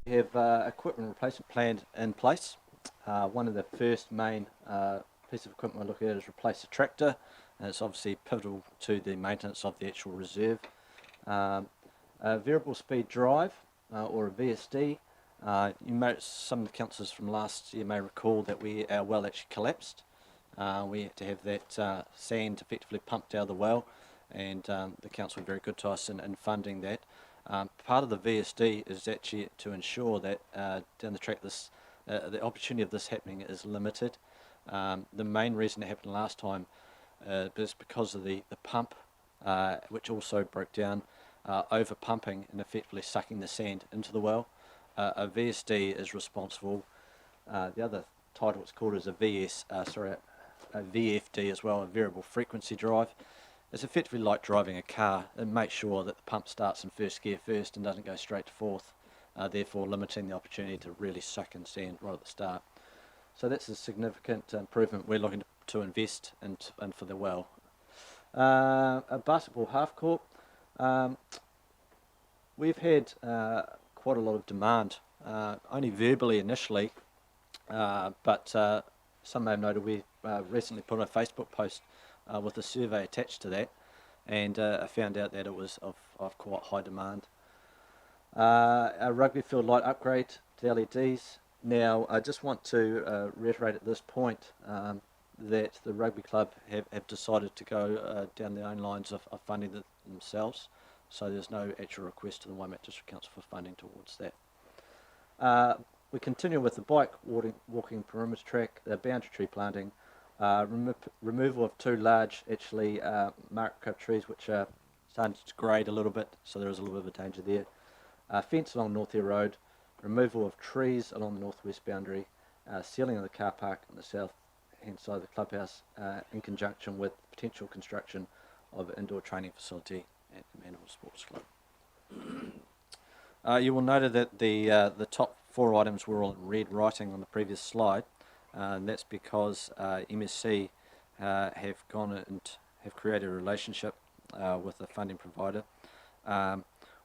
We have equipment replacement plan in place. One of the first main piece of equipment we're looking at is replace a tractor, and it's obviously pivotal to the maintenance of the actual reserve. A variable speed drive, or a VSD. Some of the councillors from last year may recall that our well actually collapsed. We had to have that sand effectively pumped out of the well, and the council were very good to us in funding that. Part of the VSD is actually to ensure that down the track the opportunity of this happening is limited. The main reason it happened last time is because of the pump, which also broke down, over pumping and effectively sucking the sand into the well. A VSD is responsible. The other title it's called is a VFD as well, a variable frequency drive. It's effectively like driving a car. It makes sure that the pump starts in first gear first and doesn't go straight to fourth, therefore limiting the opportunity to really suck in sand right at the start. So that's a significant improvement we're looking to invest in for the well. A basketball half court. We've had quite a lot of demand, only verbally initially, but some may have noted we recently put a Facebook post with a survey attached to that, and I found out that it was of quite high demand. A rugby field light upgrade to LEDs. Now, I just want to reiterate at this point that the rugby club have decided to go down their own lines of funding themselves, so there's no actual request to the Waimakariri District Council for funding towards that. We continue with the bike walking perimeter track, the boundary tree planting, removal of two large market crab trees which are starting to degrade a little bit, so there is a little bit of a danger there. Fence along North Ear Road, removal of trees along the northwest boundary, sealing of the car park on the south hand side of the clubhouse, in conjunction with potential construction of an indoor training facility at the Mandeville Sports Club. You will note that the top four items were all in red writing on the previous slide, and that's because MSC have gone and have created a relationship with the funding provider.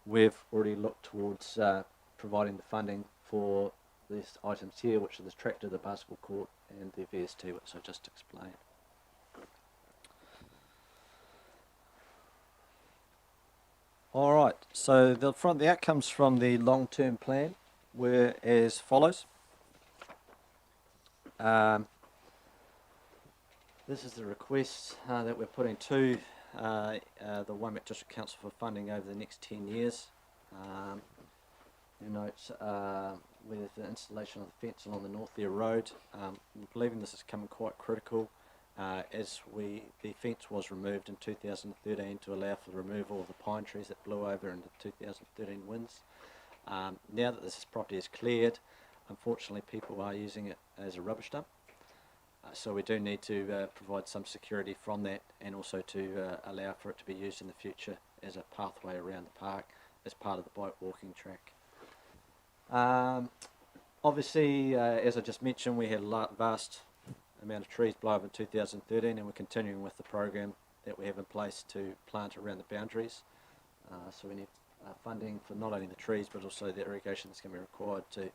We've already looked towards providing the funding for these items here, which are the tractor, the basketball court, and the VST, which I just explained. Alright, so the outcomes from the long-term plan were as follows. This is the request that we're putting to the Waimakariri District Council for funding over the next 10 years. You note with the installation of the fence along the North Ear Road, we're believing this is coming quite critical, as the fence was removed in 2013 to allow for the removal of the pine trees that blew over in the 2013 winds. Now that this property is cleared, unfortunately people are using it as a rubbish dump, so we do need to provide some security from that, and also to allow for it to be used in the future as a pathway around the park as part of the bike walking track. Obviously, as I just mentioned, we had a vast amount of trees blow over in 2013, and we're continuing with the program that we have in place to plant around the boundaries. So we need funding for not only the trees but also the irrigation that's going to be required to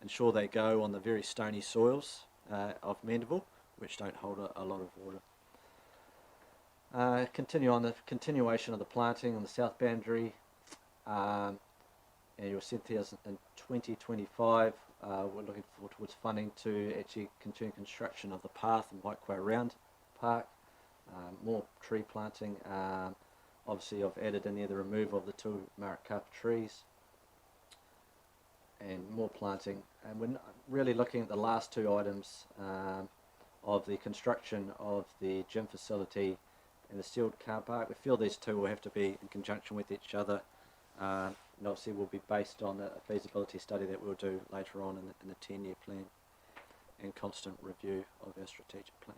ensure they go on the very stony soils of Mandeville, which don't hold a lot of water. Continue on the continuation of the planting on the south boundary. And you'll see in 2025 we're looking forward towards funding to actually continue construction of the path and bikeway around the park. More tree planting. Obviously I've added in there the removal of the two market carpet trees, and more planting. And we're really looking at the last two items of the construction of the gym facility and the sealed car park. We feel these two will have to be in conjunction with each other, and obviously will be based on a feasibility study that we'll do later on in the 10-year plan, and constant review of our strategic plan.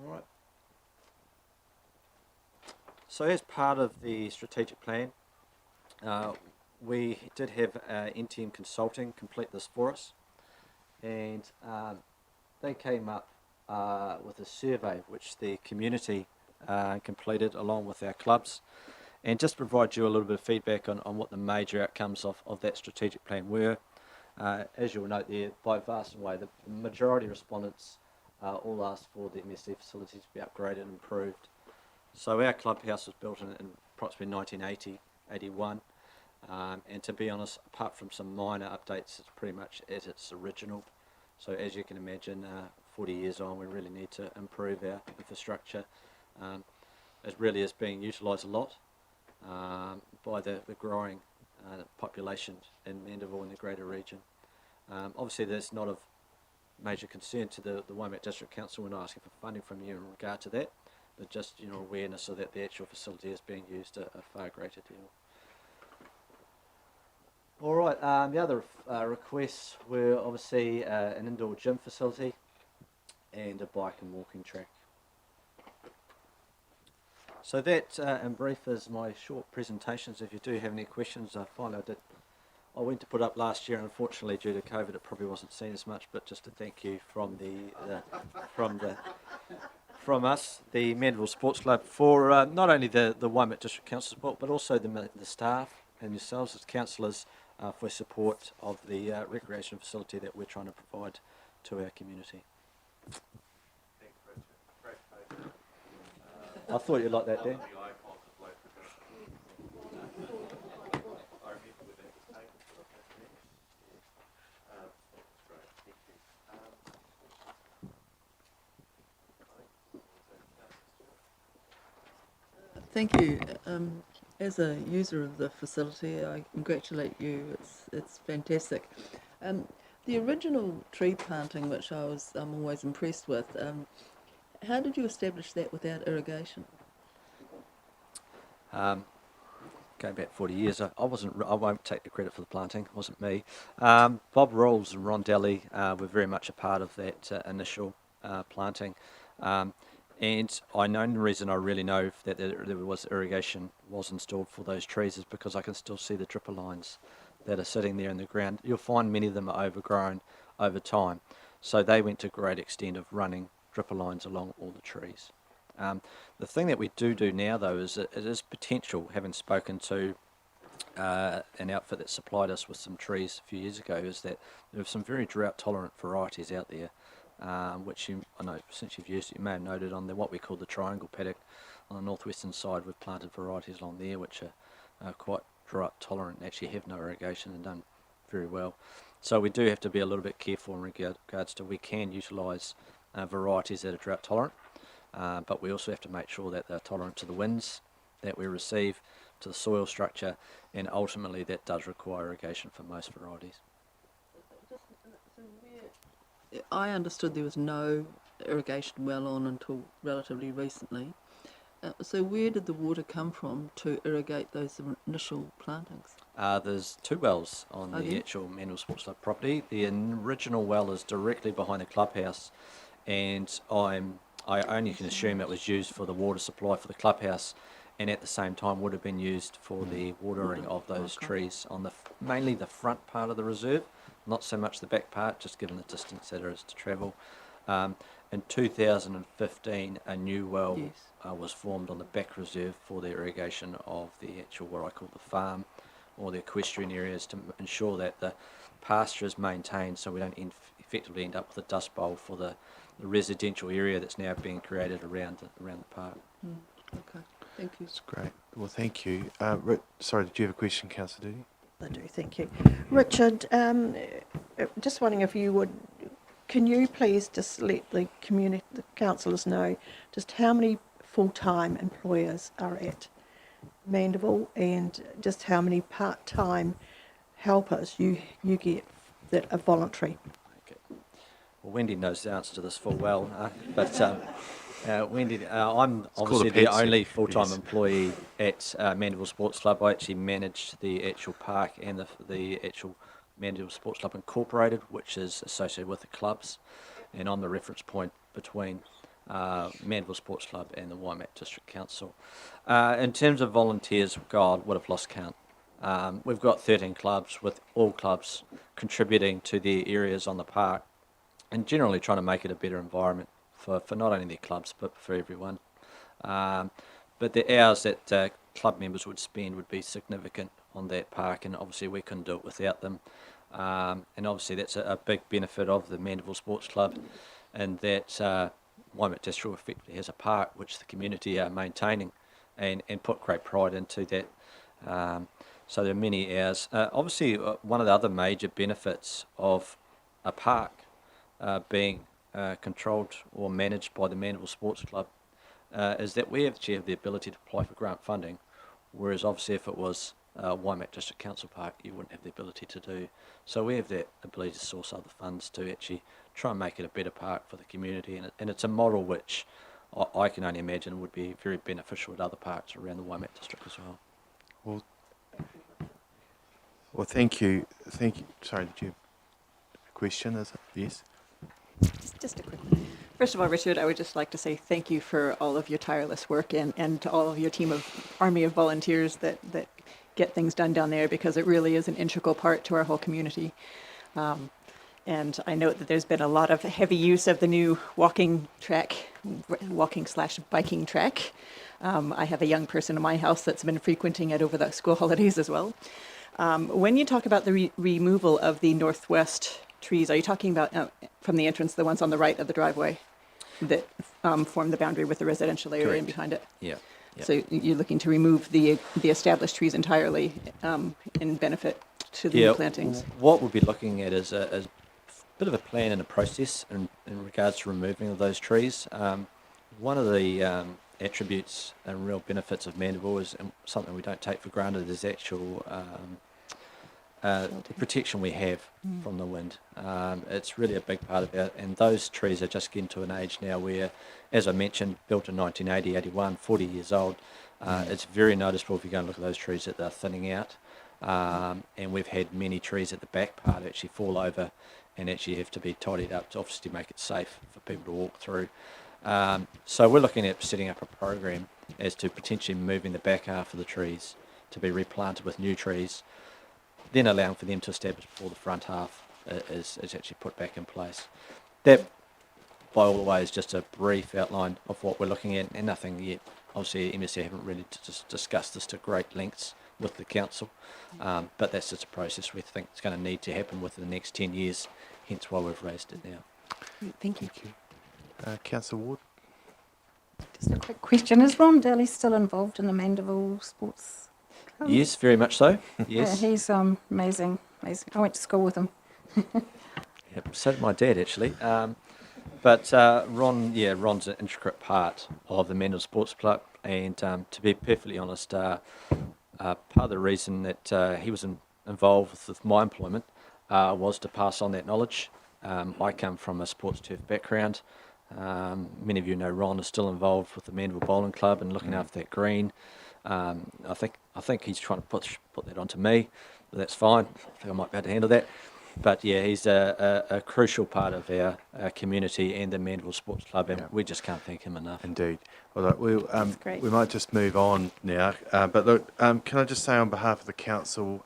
Alright. So as part of the strategic plan, we did have NTM Consulting complete this for us, and they came up with a survey which the community completed along with our clubs, and just provide you a little bit of feedback on what the major outcomes of that strategic plan were. As you'll note there, by vast and away, the majority of respondents all asked for the MSC facilities to be upgraded and improved. So our clubhouse was built in approximately 1980, 81, and to be honest, apart from some minor updates, it's pretty much as its original. So as you can imagine, 40 years on, we really need to improve our infrastructure. It really is being utilised a lot by the growing population in Mandeville and the greater region. Obviously, there's not of major concern to the Waimakariri District Council. We're not asking for funding from you in regard to that, but just awareness so that the actual facility is being used a far greater deal. All right, the other requests were obviously an indoor gym facility and a bike and walking track. So that, in brief, is my short presentations. If you do have any questions, I went to put up last year, and unfortunately due to COVID it probably wasn't seen as much, but just to thank you from us, the Mandeville Sports Club, for not only the Waimakariri District Council support, but also the staff and yourselves as councillors for support of the recreation facility that we're trying to provide to our community. Thanks, Richard. Great paper. I thought you'd like that, Dan. Thank you. As a user of the facility, I congratulate you. It's fantastic. The original tree planting, which I'm always impressed with, how did you establish that without irrigation? Going back 40 years, I won't take the credit for the planting. It wasn't me. Bob Rawls and Ron Daly were very much a part of that initial planting. And the reason I really know that there was irrigation was installed for those trees is because I can still see the dripper lines that are sitting there in the ground. You'll find many of them are overgrown over time. So they went to great extent of running dripper lines along all the trees. The thing that we do now, though, is it is potential, having spoken to an outfit that supplied us with some trees a few years ago, is that there are some very drought-tolerant varieties out there, which I know since you've used it, you may have noted on what we call the triangle paddock on the northwestern side. We've planted varieties along there which are quite drought-tolerant and actually have no irrigation and done very well. So we do have to be a little bit careful in regards to we can utilise varieties that are drought-tolerant. But we also have to make sure that they're tolerant to the winds that we receive, to the soil structure, and ultimately that does require irrigation for most varieties. I understood there was no irrigation well on until relatively recently. So where did the water come from to irrigate those initial plantings? There's two wells on the actual Mandeville Sports Club property. The original well is directly behind the clubhouse, and I only can assume it was used for the water supply for the clubhouse, and at the same time would have been used for the watering of those trees on mainly the front part of the reserve, not so much the back part, just given the distance that there is to travel. In 2015, a new well was formed on the back reserve for the irrigation of the actual, what I call the farm, or the equestrian areas, to ensure that the pasture is maintained so we don't effectively end up with a dust bowl for the residential area that's now being created around the park. Okay, thank you. That's great. Well, thank you. Sorry, did you have a question, Councillor Doody? I do, thank you. Richard, just wondering if you would, can you please just let the councillors know just how many full-time employers are at Mandeville and just how many part-time helpers you get that are voluntary? Okay. Well, Wendy knows the answer to this full well, but Wendy, I'm obviously the only full-time employee at Mandeville Sports Club. I actually manage the actual park and the actual Mandeville Sports Club Incorporated, which is associated with the clubs, and I'm the reference point between Mandeville Sports Club and the Waimakariri District Council. In terms of volunteers, God, would have lost count. We've got 13 clubs, with all clubs contributing to their areas on the park, and generally trying to make it a better environment for not only their clubs but for everyone. But the hours that club members would spend would be significant on that park, and obviously we couldn't do it without them. And obviously that's a big benefit of the Mandeville Sports Club, and that Waimak District effectively has a park which the community are maintaining and put great pride into that. So there are many hours. Obviously, one of the other major benefits of a park being controlled or managed by the Mandeville Sports Club is that we actually have the ability to apply for grant funding, whereas obviously if it was Waimak District Council Park, you wouldn't have the ability to do. So we have that ability to source other funds to actually try and make it a better park for the community, and it's a model which I can only imagine would be very beneficial at other parks around the Waimak District as well. Well, thank you. Sorry, did you have a question? Is it? Yes. Just a quick one. First of all, Richard, I would just like to say thank you for all of your tireless work and to all of your team of army of volunteers that get things done down there, because it really is an integral part to our whole community. And I note that there's been a lot of heavy use of the new walking/biking track. I have a young person in my house that's been frequenting it over the school holidays as well. When you talk about the removal of the northwest trees, are you talking about from the entrance, the ones on the right of the driveway that form the boundary with the residential area Correct. in behind it? Yeah. Yep. So you're looking to remove the established trees entirely in benefit to the new plantings? What we'll be looking at is a bit of a plan and a process in regards to removing of those trees. One of the attributes and real benefits of Mandeville is, and something we don't take for granted, is actual the protection we have from the wind. It's really a big part of it, and those trees are just getting to an age now where, as I mentioned, built in 1980, 81, 40 years old. It's very noticeable if you go and look at those trees that they're thinning out, and we've had many trees at the back part actually fall over and actually have to be tidied up to obviously make it safe for people to walk through. So we're looking at setting up a program as to potentially moving the back half of the trees to be replanted with new trees, then allowing for them to establish before the front half is actually put back in place. That, by all the way, is just a brief outline of what we're looking at, and nothing yet. Obviously, MSC haven't really discussed this to great lengths with the council, but that's just a process we think is going to need to happen within the next 10 years, hence why we've raised it now. Thank you. Thank you. Councillor Ward? Just a quick question. Is Ron Daly still involved in the Mandeville Sports Club? Yes, very much so. Yeah, Yes. he's amazing. I went to school with him. Yep, so did my dad actually. But Ron's an intricate part of the Mandeville Sports Club, and to be perfectly honest, part of the reason that he was involved with my employment was to pass on that knowledge. I come from a sports turf background. Many of you know Ron is still involved with the Mandeville Bowling Club and looking after that green. I think he's trying to put that onto me, but that's fine. I think I might be able to handle that. But yeah, he's a crucial part of our community and the Mandeville Sports Club, and we just can't thank him enough. Indeed. Well, look, great. we might just move on now. But look, can I just say on behalf of the council,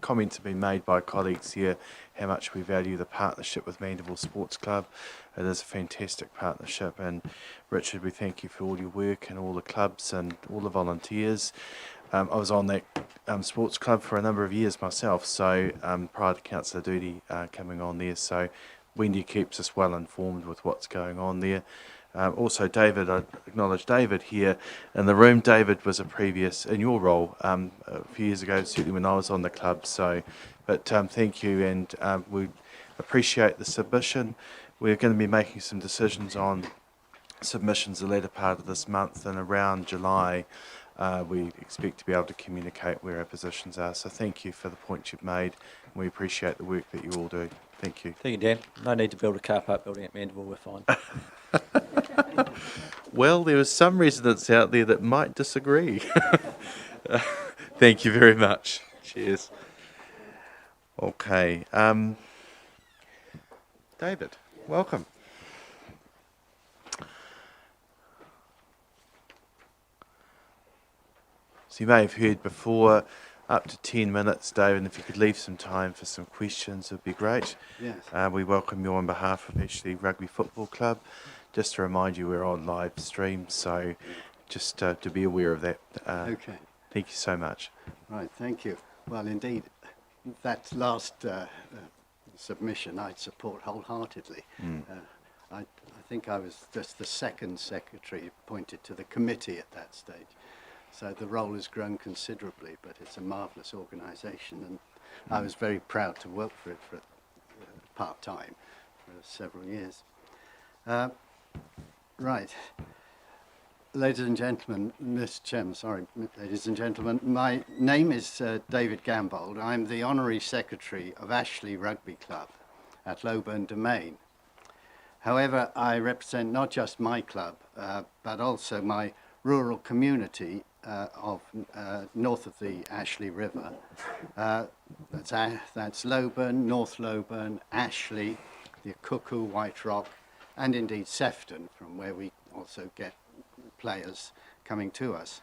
comments have been made by colleagues here how much we value the partnership with Mandeville Sports Club. It is a fantastic partnership, and Richard, we thank you for all your work and all the clubs and all the volunteers. I was on that sports club for a number of years myself, so prior to councillor duty coming on there, so Wendy keeps us well informed with what's going on there. Also David, I acknowledge David here in the room. David was a previous, in your role, a few years ago, certainly when I was on the club, so, but thank you, and we appreciate the submission. We're going to be making some decisions on submissions the later part of this month, and around July we expect to be able to communicate where our positions are. So thank you for the points you've made. We appreciate the work that you all do. Thank you. Thank you, Dan. No need to build a car park building at Mandeville, we're fine. Well, there are some residents out there that might disagree. Thank you very much. Cheers. Okay. David, welcome. So you may have heard before, up to 10 minutes, David, and if you could leave some time for some questions, it would be great. Yes. We welcome you on behalf of Ashley Rugby Football Club. Just to remind you, we're on live stream, so just to be aware of that. Okay. Thank you so much. Right, thank you. Well, indeed, that last submission I support wholeheartedly. I think I was just the second secretary appointed to the committee at that stage. So the role has grown considerably, but it's a marvellous organisation, and I was very proud to work for it for part-time for several years. Right. Ladies and gentlemen, Mr. Chairman, sorry, ladies and gentlemen, my name is David Gambold. I'm the Honorary Secretary of Ashley Rugby Club at Lowburn Domain. However, I represent not just my club, but also my rural community of north of the Ashley River. That's Lowburn, North Lowburn, Ashley, the Cuckoo, White Rock, and indeed Sefton, from where we also get players coming to us.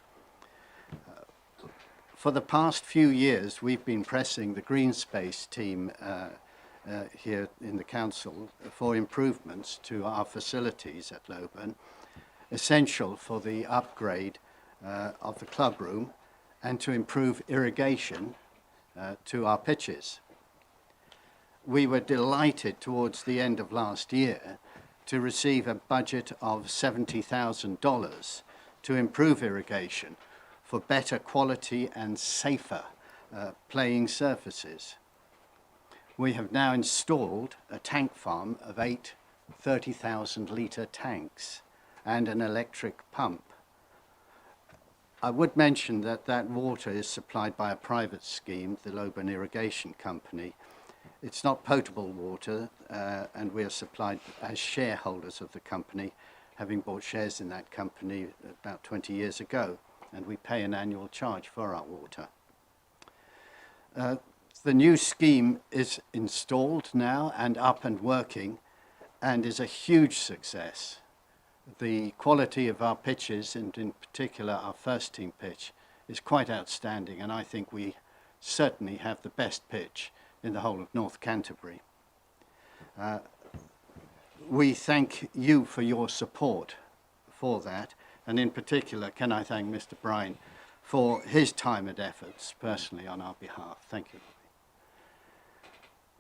For the past few years, we've been pressing the Green Space team here in the council for improvements to our facilities at Lowburn, essential for the upgrade of the club room and to improve irrigation to our pitches. We were delighted towards the end of last year to receive a budget of $70,000 to improve irrigation for better quality and safer playing surfaces. We have now installed a tank farm of 8 30,000-litre tanks and an electric pump. I would mention that that water is supplied by a private scheme, the Lowburn Irrigation Company. It's not potable water, and we are supplied as shareholders of the company, having bought shares in that company about 20 years ago, and we pay an annual charge for our water. The new scheme is installed now and up and working, and is a huge success. The quality of our pitches, and in particular our first team pitch, is quite outstanding, and I think we certainly have the best pitch in the whole of North Canterbury. We thank you for your support for that, and in particular can I thank Mr. Bryan for his time and efforts personally on our behalf. Thank you.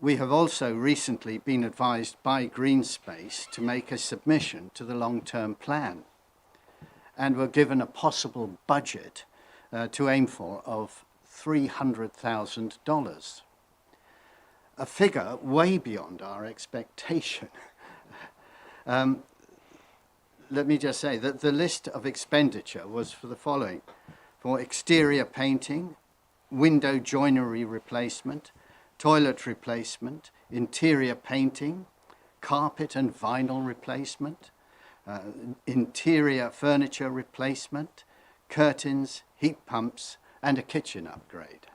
We have also recently been advised by Green Space to make a submission to the long-term plan, and were given a possible budget to aim for of $300,000. A figure way beyond our expectation. Let me just say that the list of expenditure was for the following: for exterior painting, window joinery replacement, toilet replacement, interior painting, carpet and vinyl replacement, interior furniture replacement, curtains, heat pumps, and a kitchen upgrade.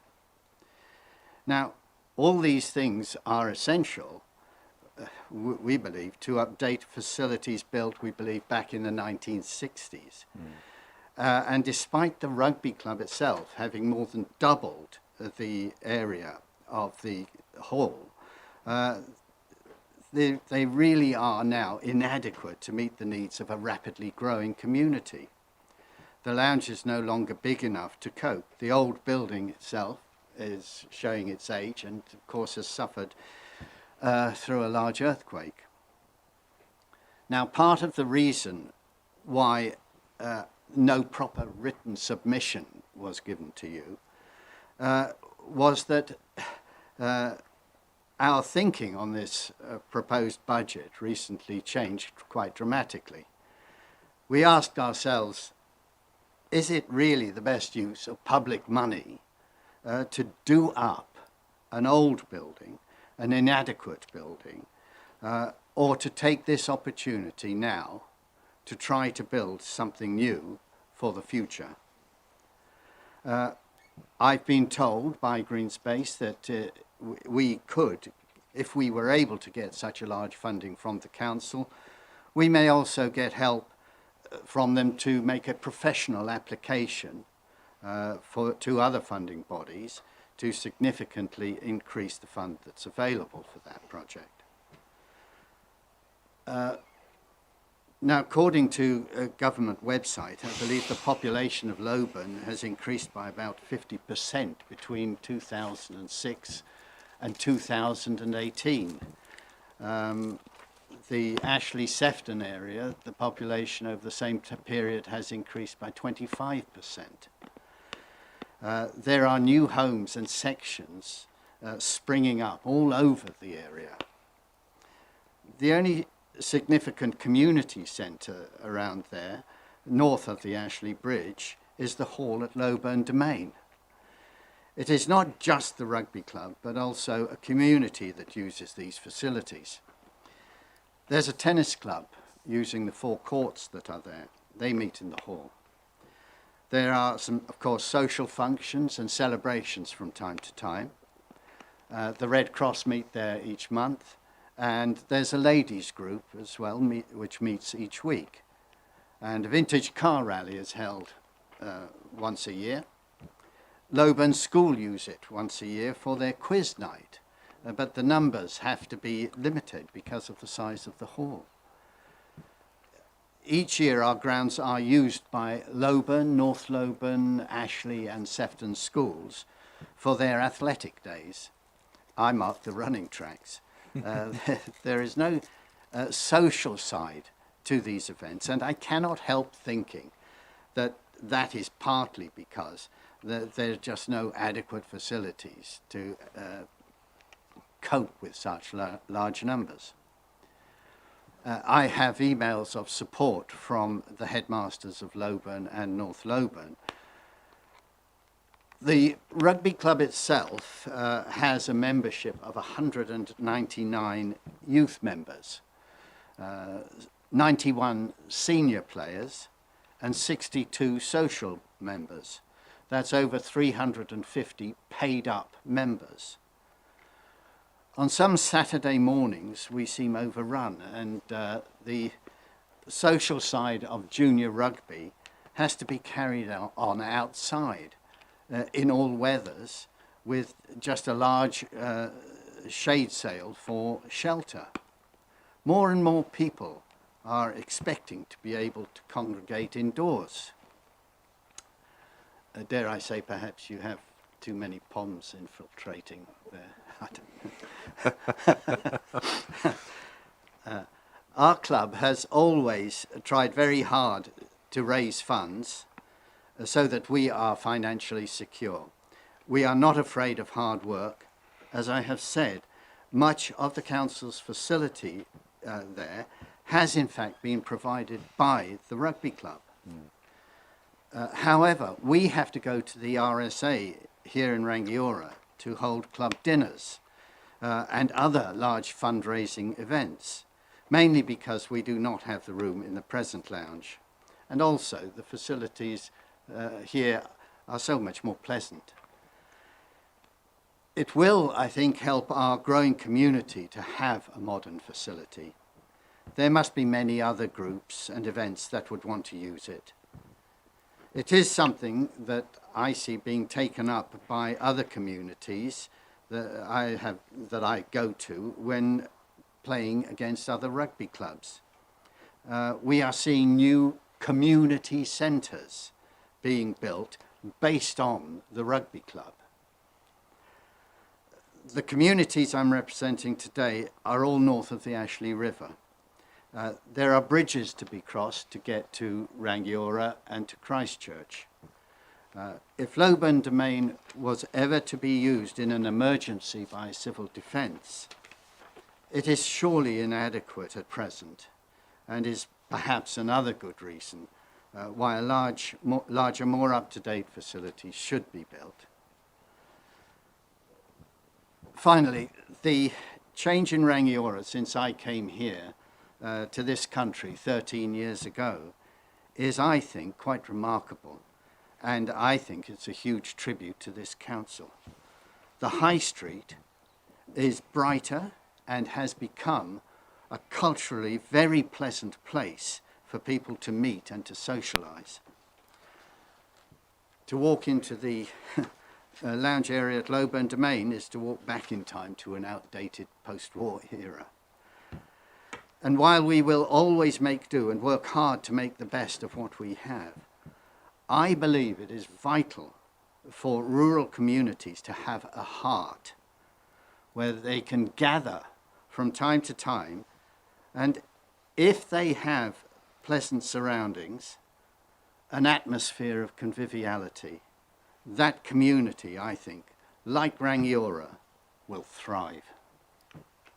Now, all these things are essential, we believe, to update facilities built, we believe, back in the 1960s. And despite the rugby club itself having more than doubled the area of the hall, they really are now inadequate to meet the needs of a rapidly growing community. The lounge is no longer big enough to cope. The old building itself is showing its age and, of course, has suffered through a large earthquake. Now, part of the reason why no proper written submission was given to you was that our thinking on this proposed budget recently changed quite dramatically. We asked ourselves, is it really the best use of public money to do up an old building, an inadequate building, or to take this opportunity now to try to build something new for the future? I've been told by Green Space that we could, if we were able to get such a large funding from the council, we may also get help from them to make a professional application to other funding bodies to significantly increase the fund that's available for that project. Now, according to a government website, I believe the population of Loban has increased by about 50% between 2006 and 2018. The Ashley-Sefton area, the population over the same period has increased by 25%. There are new homes and sections springing up all over the area. The only significant community centre around there, north of the Ashley Bridge, is the hall at Loban Domain. It is not just the rugby club, but also a community that uses these facilities. There's a tennis club using the 4 courts that are there. They meet in the hall. There are some, of course, social functions and celebrations from time to time. The Red Cross meet there each month. And there's a ladies group as well, which meets each week. And a vintage car rally is held once a year. Loban School use it once a year for their quiz night, but the numbers have to be limited because of the size of the hall. Each year our grounds are used by Loban, North Loban, Ashley and Sefton schools for their athletic days. I mark the running tracks. There is no social side to these events, and I cannot help thinking that that is partly because there are just no adequate facilities to cope with such large numbers. I have emails of support from the headmasters of Loban and North Loban. The rugby club itself has a membership of 199 youth members, 91 senior players and 62 social members. That's over 350 paid up members. On some Saturday mornings we seem overrun, and the social side of junior rugby has to be carried on outside. In all weathers, with just a large shade sail for shelter. More and more people are expecting to be able to congregate indoors. Dare I say, perhaps you have too many POMs infiltrating there. I don't know. Our club has always tried very hard to raise funds so that we are financially secure. We are not afraid of hard work. As I have said, much of the council's facility there has in fact been provided by the rugby club. However, we have to go to the RSA here in Rangiora to hold club dinners and other large fundraising events, mainly because we do not have the room in the present lounge. And also the facilities here are so much more pleasant. It will, I think, help our growing community to have a modern facility. There must be many other groups and events that would want to use it. It is something that I see being taken up by other communities that I go to when playing against other rugby clubs. We are seeing new community centres being built based on the rugby club. The communities I'm representing today are all north of the Ashley River. There are bridges to be crossed to get to Rangiora and to Christchurch. If Loban Domain was ever to be used in an emergency by civil defence, it is surely inadequate at present and is perhaps another good reason why a larger, more up-to-date facility should be built. Finally, the change in Rangiora since I came here to this country 13 years ago is, I think, quite remarkable, and I think it's a huge tribute to this council. The High Street is brighter and has become a culturally very pleasant place for people to meet and to socialise. To walk into the lounge area at Loban Domain is to walk back in time to an outdated post-war era. And while we will always make do and work hard to make the best of what we have, I believe it is vital for rural communities to have a heart where they can gather from time to time, and if they have pleasant surroundings, an atmosphere of conviviality, that community, I think, like Rangiora, will thrive.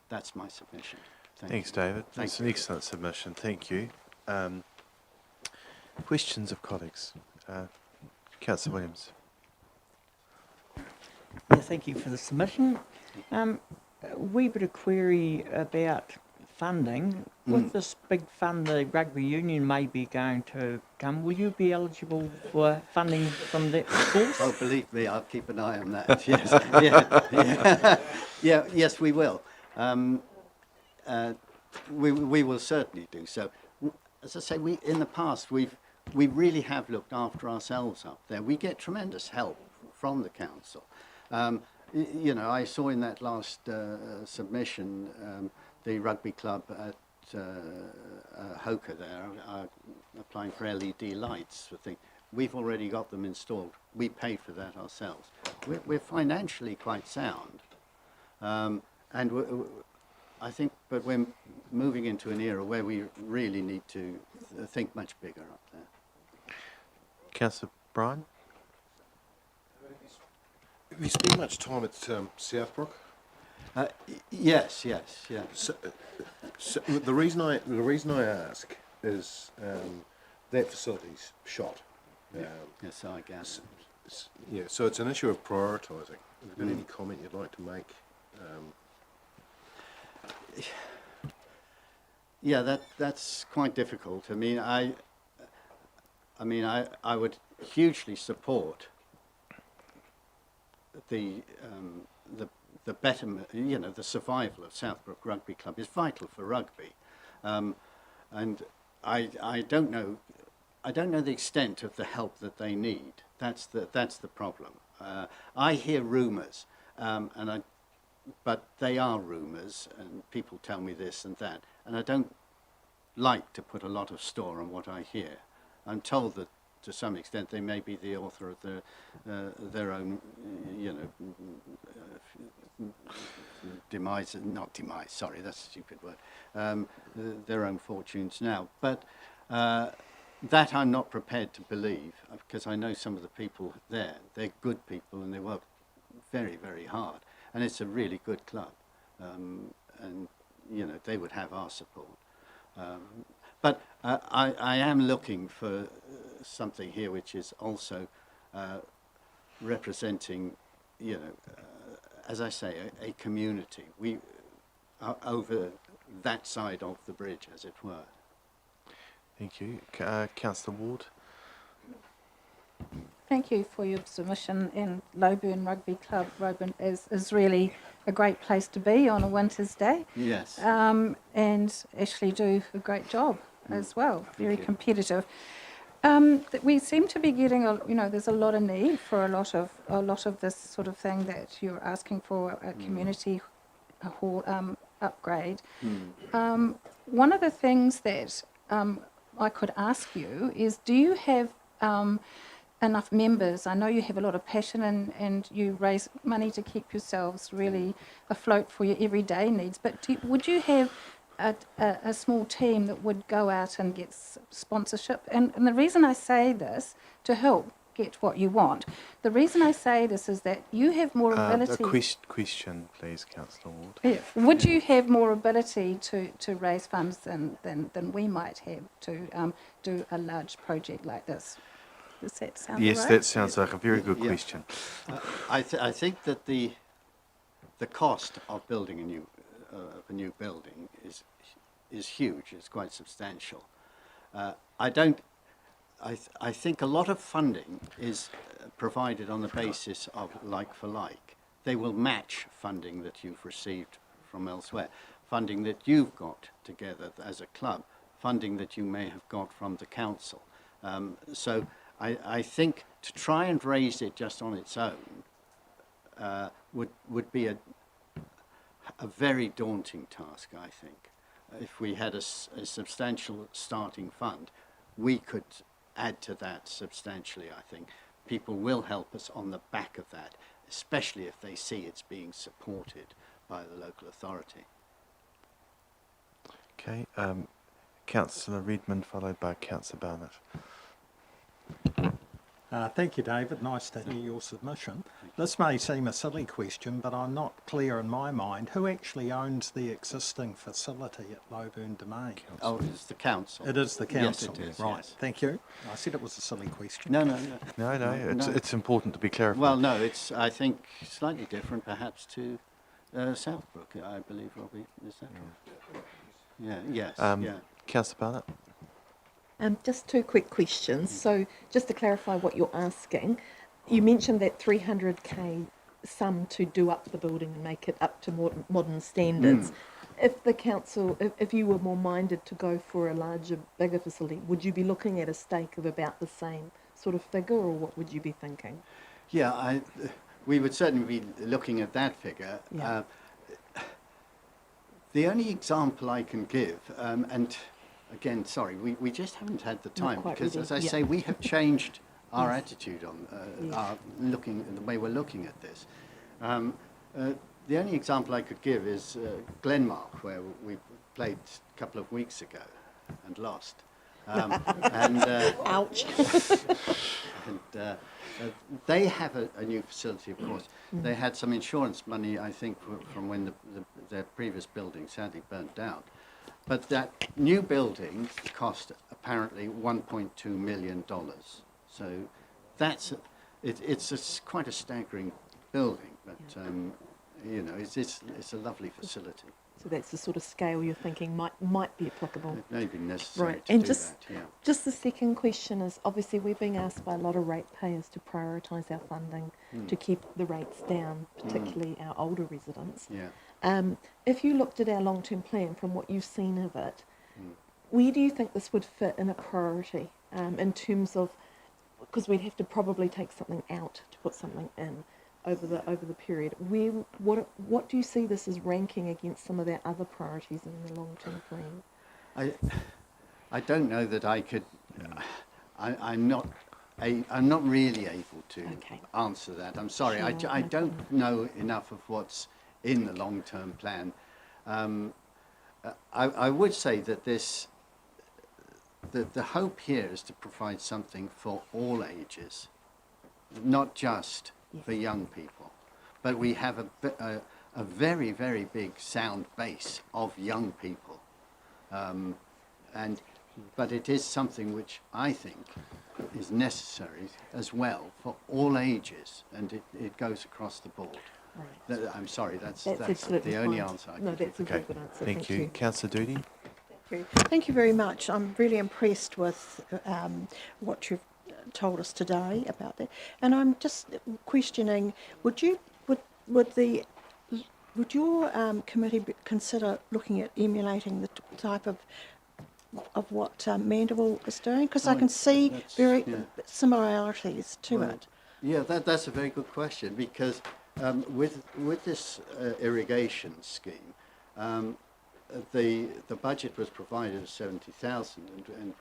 That's my submission. Thanks, you. David. Thank That's an excellent submission. Thank you. Questions of colleagues? Councillor Williams. Yeah, thank you for the submission. A wee bit of query about funding. With this big fund the rugby union may be going to come, will you be eligible for funding from that source? Oh, believe me, I'll keep an eye on that. Yes, yes, we will. We will certainly do so. As I say, in the past we really have looked after ourselves up there. We get tremendous help from the council. You know, I saw in that last submission the rugby club at Hoka there applying for LED lights. I think we've already got them installed. We pay for that ourselves. We're financially quite sound, and I think, but we're moving into an era where we really need to think much bigger up there. Councillor Bryan. Have you spent much time at Southbrook? Yes. So the reason I ask is that facility's shot. Yes, I guess. Yeah, so it's an issue of prioritising. Have you got any comment you'd like to make? Yeah, that's quite difficult. I mean, I would hugely support the betterment, you know, the survival of Southbrook Rugby Club is vital for rugby, and I don't know the extent of the help that they need. That's the problem. I hear rumours, but they are rumours, and people tell me this and that, and I don't like to put a lot of store on what I hear. I'm told that to some extent they may be the author of their own, you know, demise, not demise, sorry, that's a stupid word, their own fortunes now. But that I'm not prepared to believe, because I know some of the people there, they're good people and they work very, very hard. And it's a really good club. And, you know, they would have our support. But I am looking for something here which is also representing, you know, as I say, a community. We are over that side of the bridge, as it were. Thank you. Councillor Ward. Thank you for your submission, and Lowburn Rugby Club, Lowburn, is really a great place to be on a winter's day. Yes. And actually do a great job as well, very competitive. We seem to be getting, there's a lot of need for a lot of this sort of thing that you're asking for, a community hall upgrade. One of the things that I could ask you is, do you have enough members? I know you have a lot of passion and you raise money to keep yourselves really afloat for your everyday needs, but would you have a small team that would go out and get sponsorship? And the reason I say this, to help get what you want, the reason I say this is that you have more ability... Question, please, Councillor Ward. Yeah. Would you have more ability to raise funds than we might have to do a large project like this? Does that sound Yes, right? that sounds like a very good Yeah. question. I think that the cost of building a new building is huge. It's quite substantial. I think a lot of funding is provided on the basis of like for like. They will match funding that you've received from elsewhere, funding that you've got together as a club, funding that you may have got from the council. So I think to try and raise it just on its own would be a very daunting task, I think. if we had a substantial starting fund, we could add to that substantially, I think. People will help us on the back of that, especially if they see it's being supported by the local authority. Okay, Councillor Redmond, followed by Councillor Barnett. Thank you, David. Nice to hear your submission. This may seem a silly question, but I'm not clear in my mind. Who actually owns the existing facility at Loburn Domain? Oh, it's the council. It is the council. Yes, it is. Right, Yes. Thank you. I said it was a silly question. No. No, it's important to be clarified. Well, no, it's, I think, slightly different perhaps to Southbrook, I believe, Robbie. Is that right? Yeah, yes, yeah. Councillor Barnett. Just two quick questions. So just to clarify what you're asking, you mentioned that 300k sum to do up the building and make it up to modern standards. If the council, if you were more minded to go for a larger, bigger facility, would you be looking at a stake of about the same sort of figure, or what would you be thinking? Yeah, we would certainly be looking at that figure. Yeah. The only example I can give, and again, sorry, we just haven't had the time because, as I say, we have changed our attitude on our the way we're looking at this. The only example I could give is Glenmark, where we played a couple of weeks ago and lost. Ouch. And they have a new facility, of course. They had some insurance money, I think, from when their previous building sadly burnt down. But that new building cost apparently $1.2 million. So that's it's quite a staggering building, but you know, it's a lovely facility. So that's the sort of scale you're thinking might be applicable. It may be necessary Right, to and do just that. Yeah. just the second question is, obviously we're being asked by a lot of ratepayers to prioritise our funding to keep the rates down, particularly our older residents. Yeah. If you looked at our long-term plan, from what you've seen of it, where do you think this would fit in a priority in terms of, because we'd have to probably take something out to put something in over the period. What do you see this as ranking against some of our other priorities in the long-term plan? I don't know that I could. I'm not really able to answer that. I'm sorry. Sure, I no don't know enough of what's in the long-term plan. I would say that the hope here is to provide something for all ages, not just for young people, but we have a very, very big sound base of young people, but it is something which I think is necessary as well for all ages, and it goes across the board. Right. I'm sorry, that's absolutely the only fine. answer I No, can that's a give. very good answer. Thank you. Councillor Doody. Thank you very much. I'm really impressed with what you've told us today about that, and I'm just questioning: would your committee consider looking at emulating the type of what Mandeville is doing? Because I can see very similarities to it. Yeah, that's a very good question, because with this irrigation scheme, the budget was provided at 70,000, and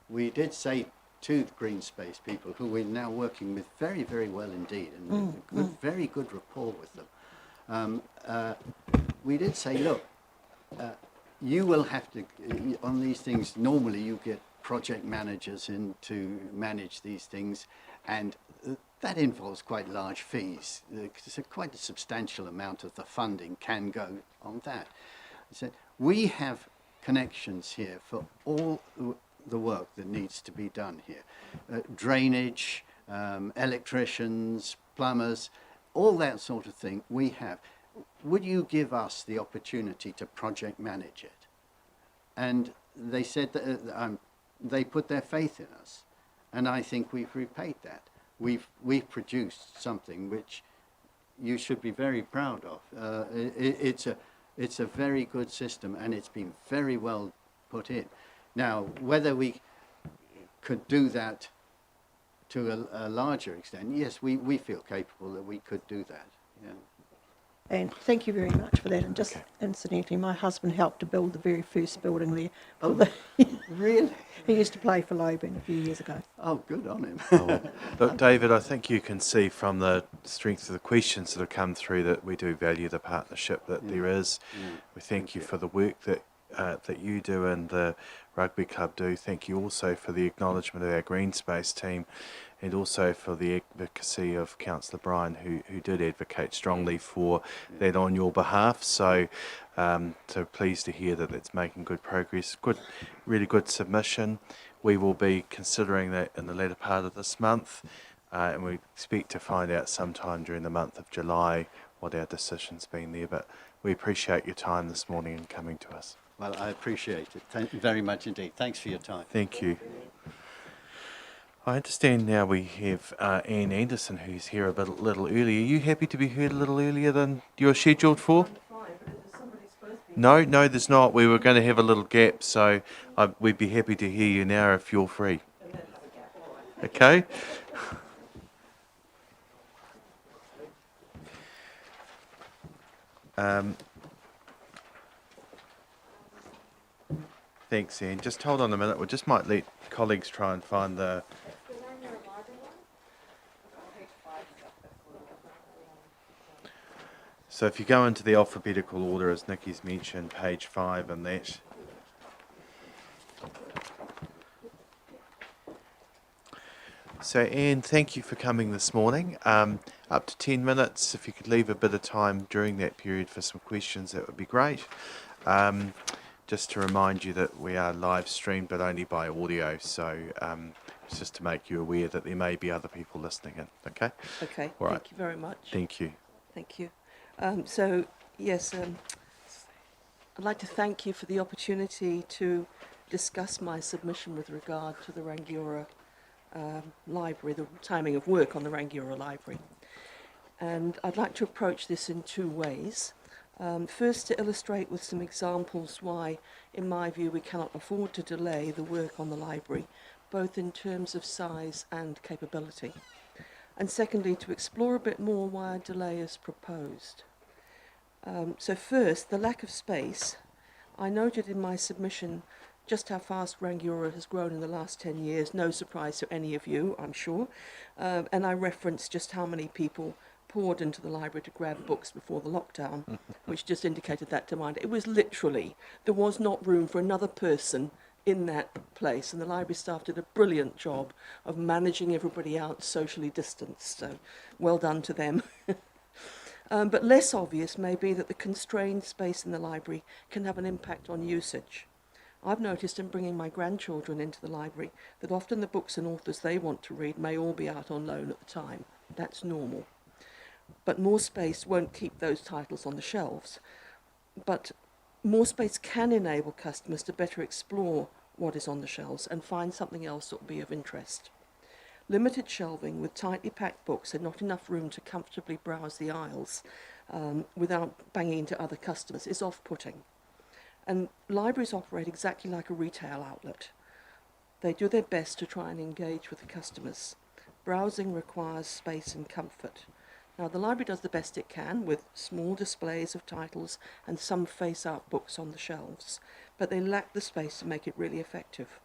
we did say to the green space people, who we're now working with very, very well indeed, and very good rapport with them. We did say, look, you will have to, on these things, normally you get project managers in to manage these things, and that involves quite large fees. Quite a substantial amount of the funding can go on that. I said, we have connections here for all the work that needs to be done here. Drainage, electricians, plumbers, all that sort of thing we have. Would you give us the opportunity to project manage it? And they said that they put their faith in us, and I think we've repaid that. We've produced something which you should be very proud of. It's a very good system, and it's been very well put in. Now, whether we could do that to a larger extent, yes, we feel capable that we could do that. Yeah. And thank you very much for that. And just Okay. incidentally, my husband helped to build the very first building there. Really? He used to play for Loban a few years ago. Oh, good on him. Oh, well. Look, David, I think you can see from the strength of the questions that have come through that we do value the partnership that there is. We thank you for the work that you do and the rugby club do. Thank you also for the acknowledgement of our green space team, and also for the advocacy of Councillor Bryan, who did advocate strongly for that on your behalf. So pleased to hear that it's making good progress. Really good submission. We will be considering that in the latter part of this month, and we expect to find out sometime during the month of July what our decision's been there. But we appreciate your time this morning and coming to us. Well, I appreciate it. Thank you very much indeed. Thanks for your time. Thank you. I understand now we have Anne Anderson, who's here a little earlier. Are you happy to be heard a little earlier than you're scheduled for? No, there's not. We were going to have a little gap, so we'd be happy to hear you now if you're free. Okay? Thanks, Anne. Just hold on a minute. We just might let colleagues try and find the... So if you go into the alphabetical order, as Nikki's mentioned, page 5 and that. So Anne, thank you for coming this morning. Up to 10 minutes. If you could leave a bit of time during that period for some questions, that would be great. Just to remind you that we are live streamed, but only by audio. So it's just to make you aware that there may be other people listening in. Okay? Okay, All right. thank you very much. Thank you. Thank you. Yes, I'd like to thank you for the opportunity to discuss my submission with regard to the Rangiora Library, the timing of work on the Rangiora Library. And I'd like to approach this in two ways. First, to illustrate with some examples why, in my view, we cannot afford to delay the work on the library, both in terms of size and capability. And secondly, to explore a bit more why a delay is proposed. So first, the lack of space. I noted in my submission just how fast Rangiora has grown in the last 10 years, no surprise to any of you, I'm sure. And I referenced just how many people poured into the library to grab books before the lockdown, which just indicated that to mind. It was literally, there was not room for another person in that place, and the library staff did a brilliant job of managing everybody out socially distanced, so well done to them. But less obvious may be that the constrained space in the library can have an impact on usage. I've noticed in bringing my grandchildren into the library that often the books and authors they want to read may all be out on loan at the time. That's normal. But more space won't keep those titles on the shelves. But more space can enable customers to better explore what is on the shelves and find something else that will be of interest. Limited shelving with tightly packed books and not enough room to comfortably browse the aisles without banging into other customers is off-putting. And libraries operate exactly like a retail outlet. They do their best to try and engage with the customers. Browsing requires space and comfort. Now, the library does the best it can with small displays of titles and some face-out books on the shelves, but they lack the space to make it really effective.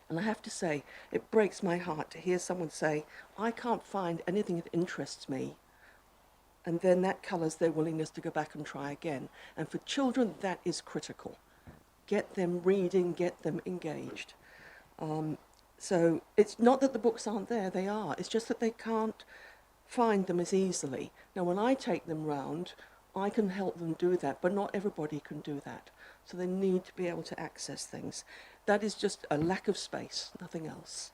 And I have to say, it breaks my heart to hear someone say, I can't find anything that interests me, and then that colours their willingness to go back and try again. And for children, that is critical. Get them reading, get them engaged. So it's not that the books aren't there, they are. It's just that they can't find them as easily. Now, when I take them round, I can help them do that, but not everybody can do that. So they need to be able to access things. That is just a lack of space, nothing else.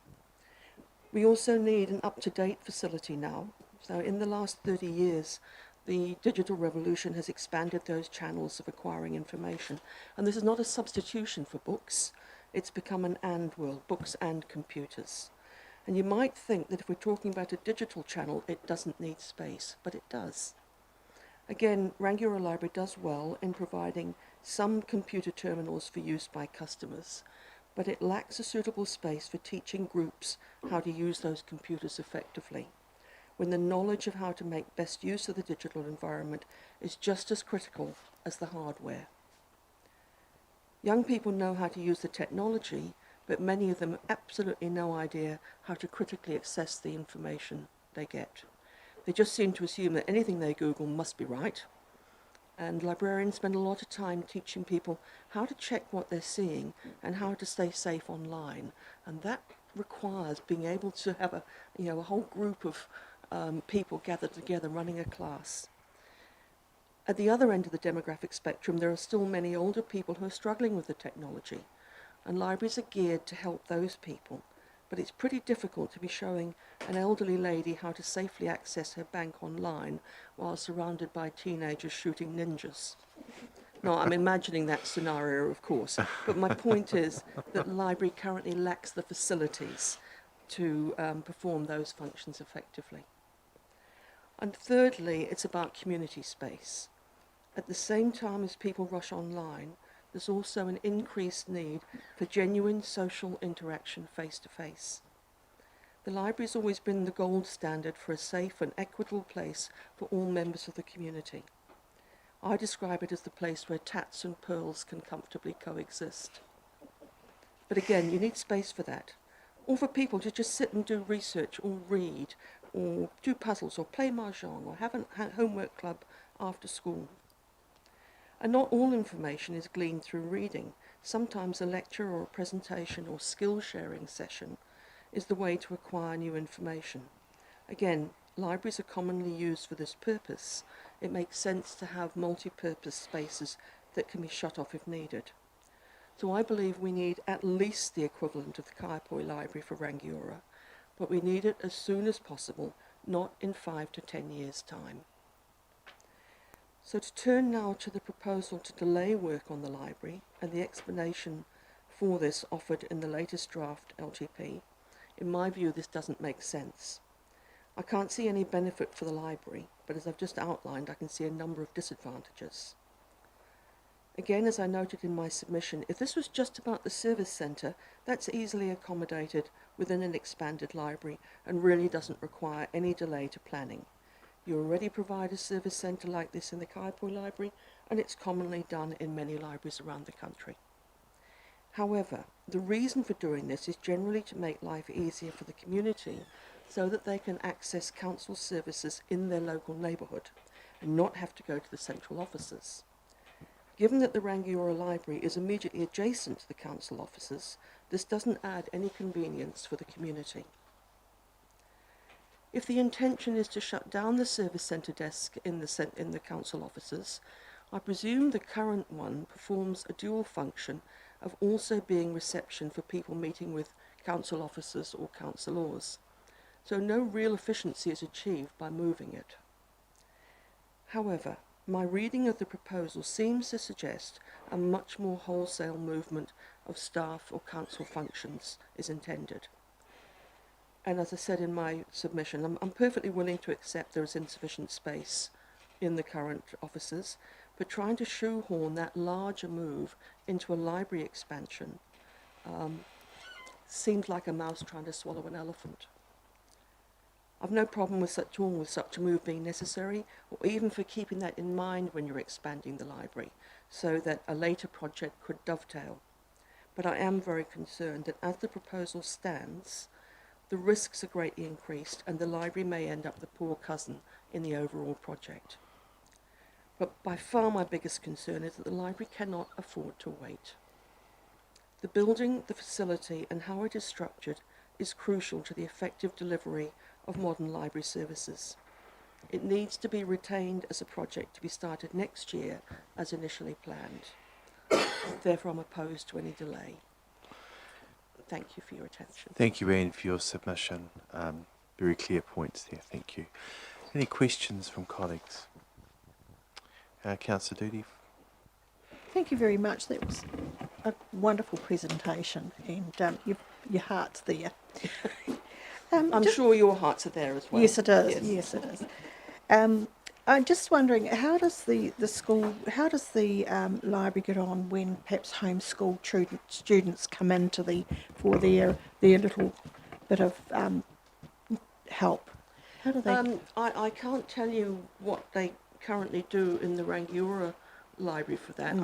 We also need an up-to-date facility now. So in the last 30 years, the digital revolution has expanded those channels of acquiring information. And this is not a substitution for books. It's become an and world, books and computers. And you might think that if we're talking about a digital channel, it doesn't need space, but it does. Again, Rangiora Library does well in providing some computer terminals for use by customers, but it lacks a suitable space for teaching groups how to use those computers effectively. when the knowledge of how to make best use of the digital environment is just as critical as the hardware. Young people know how to use the technology, but many of them have absolutely no idea how to critically assess the information they get. They just seem to assume that anything they Google must be right, and librarians spend a lot of time teaching people how to check what they're seeing and how to stay safe online, and that requires being able to have a whole group of people gathered together running a class. At the other end of the demographic spectrum, there are still many older people who are struggling with the technology, and libraries are geared to help those people. But it's pretty difficult to be showing an elderly lady how to safely access her bank online while surrounded by teenagers shooting ninjas. No, I'm imagining that scenario, of course, but my point is that the library currently lacks the facilities to perform those functions effectively. And thirdly, it's about community space. At the same time as people rush online, there's also an increased need for genuine social interaction face-to-face. The library's always been the gold standard for a safe and equitable place for all members of the community. I describe it as the place where tats and pearls can comfortably coexist. But again, you need space for that, or for people to just sit and do research or read, or do puzzles, or play mahjong, or have a homework club after school. And not all information is gleaned through reading. Sometimes a lecture or a presentation or skill-sharing session is the way to acquire new information. Again, libraries are commonly used for this purpose. It makes sense to have multi-purpose spaces that can be shut off if needed. So I believe we need at least the equivalent of the Kaiapoi Library for Rangiora, but we need it as soon as possible, not in 5 to 10 years' time. So to turn now to the proposal to delay work on the library and the explanation for this offered in the latest draft LTP, in my view this doesn't make sense. I can't see any benefit for the library, but as I've just outlined, I can see a number of disadvantages. Again, as I noted in my submission, if this was just about the service centre, that's easily accommodated within an expanded library and really doesn't require any delay to planning. You already provide a service centre like this in the Kaiapoi Library, and it's commonly done in many libraries around the country. However, the reason for doing this is generally to make life easier for the community so that they can access council services in their local neighbourhood and not have to go to the central offices. Given that the Rangiora Library is immediately adjacent to the council offices, this doesn't add any convenience for the community. If the intention is to shut down the service centre desk in the council offices, I presume the current one performs a dual function of also being reception for people meeting with council officers or councillors. So no real efficiency is achieved by moving it. However, my reading of the proposal seems to suggest a much more wholesale movement of staff or council functions is intended. And as I said in my submission, I'm perfectly willing to accept there is insufficient space in the current offices, but trying to shoehorn that larger move into a library expansion seems like a mouse trying to swallow an elephant. I've no problem with such a move being necessary, or even for keeping that in mind when you're expanding the library, so that a later project could dovetail. But I am very concerned that as the proposal stands, the risks are greatly increased and the library may end up the poor cousin in the overall project. But by far my biggest concern is that the library cannot afford to wait. The building, the facility and how it is structured is crucial to the effective delivery of modern library services. It needs to be retained as a project to be started next year as initially planned. Therefore I'm opposed to any delay. Thank you for your attention. Thank you, Anne, for your submission. Very clear points there. Thank you. Any questions from colleagues? Councillor Doody. Thank you very much. That was a wonderful presentation, and your heart's there. I'm sure your hearts are there as well. Yes, it is. Yes, it is. I'm just wondering, how does the library get on when perhaps homeschool students come into for their little bit of help? How do they? I can't tell you what they currently do in the Rangiora library for that.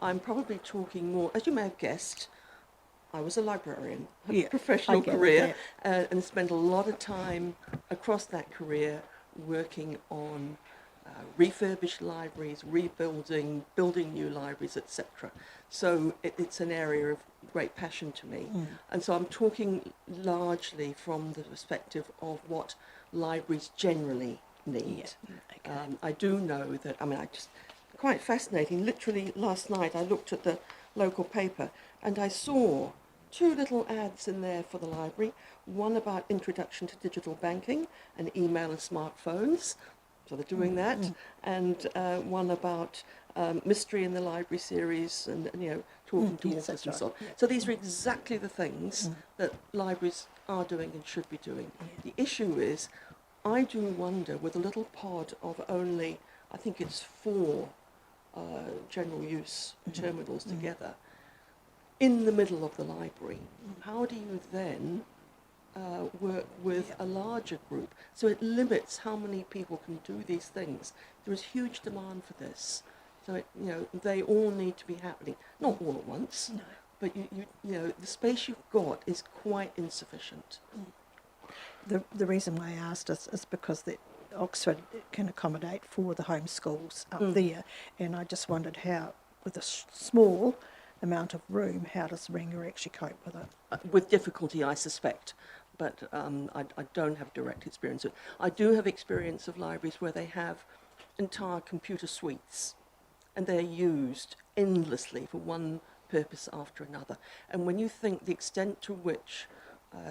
I'm probably talking more, as you may have guessed, I was a librarian, a Yeah, professional I get career, that. and spent a lot of time across that career working on refurbished libraries, rebuilding, building new libraries, etc. So it's an area of great passion to me. And so I'm talking largely from the perspective of what libraries generally need. I do know that, quite fascinating, literally last night I looked at the local paper and I saw 2 little ads in there for the library, one about introduction to digital banking and email and smartphones, so they're doing that, and one about mystery in the library series and talking to Yes, authors that's and so on. right. So these are exactly the things that libraries are doing and should be doing. The issue is, I do wonder, with a little pod of only, I think it's 4 general use terminals together, in the middle of the library, how do you then work with a larger group? So it limits how many people can do these things. There is huge demand for this. So they all need to be happening, not all at once, but the space you've got is quite insufficient. The reason why I asked is because Oxford can accommodate 4 of the homeschools up there, and I just wondered how, with a small amount of room, how does Rangiora actually cope with it? With difficulty, I suspect, but I don't have direct experience of it. I do have experience of libraries where they have entire computer suites, and they're used endlessly for one purpose after another. And when you think the extent to which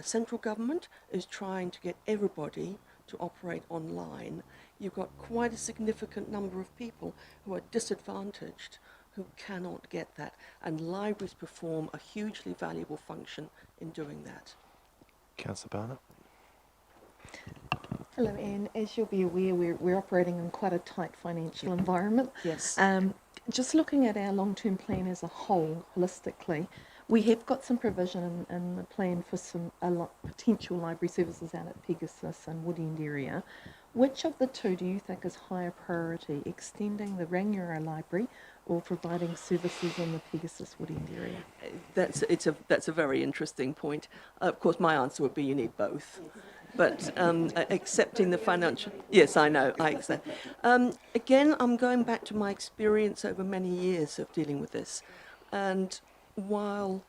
central government is trying to get everybody to operate online, you've got quite a significant number of people who are disadvantaged, who cannot get that. And libraries perform a hugely valuable function in doing that. Councillor Barnett? Hello, Anne. As you'll be aware, we're operating in quite a tight financial environment. Yes. Just looking at our long-term plan as a whole, holistically, we have got some provision in the plan for some potential library services out at Pegasus and Woodend area. Which of the 2 do you think is higher priority, extending the Rangiora Library or providing services in the Pegasus Woodend area? That's a very interesting point. Of course, my answer would be you need both. But accepting the financial... Yes, I know, I accept. Again, I'm going back to my experience over many years of dealing with this. And while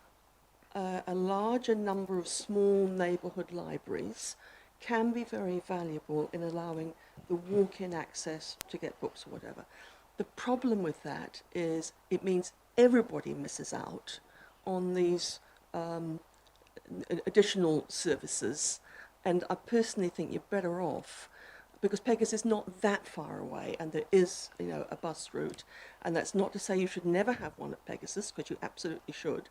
a larger number of small neighbourhood libraries can be very valuable in allowing the walk-in access to get books or whatever, the problem with that is it means everybody misses out on these additional services. And I personally think you're better off, because Pegasus is not that far away and there is a bus route. And that's not to say you should never have one at Pegasus, because you absolutely should.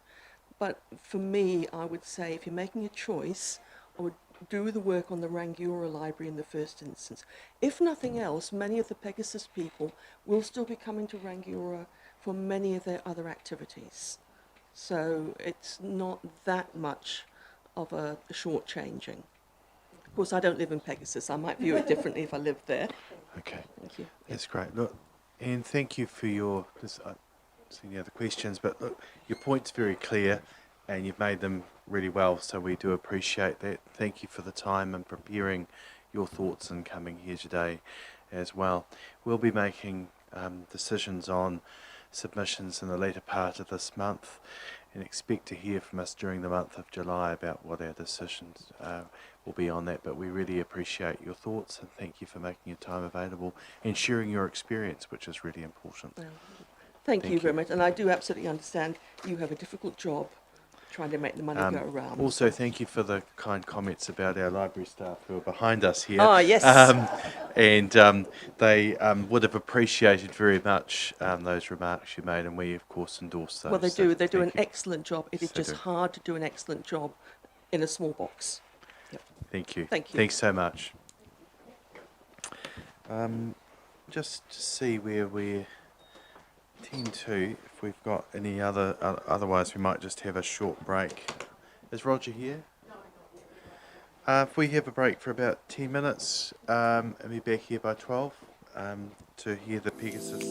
But for me, I would say if you're making a choice, I would do the work on the Rangiora Library in the first instance. If nothing else, many of the Pegasus people will still be coming to Rangiora for many of their other activities. So it's not that much of a shortchanging. Of course, I don't live in Pegasus. I might view it differently if I lived there. Okay. Thank you. That's great. Look, and thank you for your... see any other questions, but look, your point's very clear and you've made them really well, so we do appreciate that. Thank you for the time and preparing your thoughts and coming here today as well. We'll be making decisions on submissions in the later part of this month, and expect to hear from us during the month of July about what our decisions will be on that. But we really appreciate your thoughts and thank you for making your time available and sharing your experience, which is really important. Well, thank you very much. And I do absolutely understand you have a difficult job trying to make the money go around. Also, thank you for the kind comments about our library staff who are behind us here. Ah, yes. They would have appreciated very much those remarks you made, and we, of course, endorse those. Well, they So do. They do an thank you. excellent job. It is They just do. hard to do an excellent job in a small box. Yep. Thank you. Thank you. Thanks so much. Just to see where we're 10:02, if we've got any otherwise we might just have a short break. Is Roger here? If we have a break for about 10 minutes and be back here by 12 to hear the Pegasus.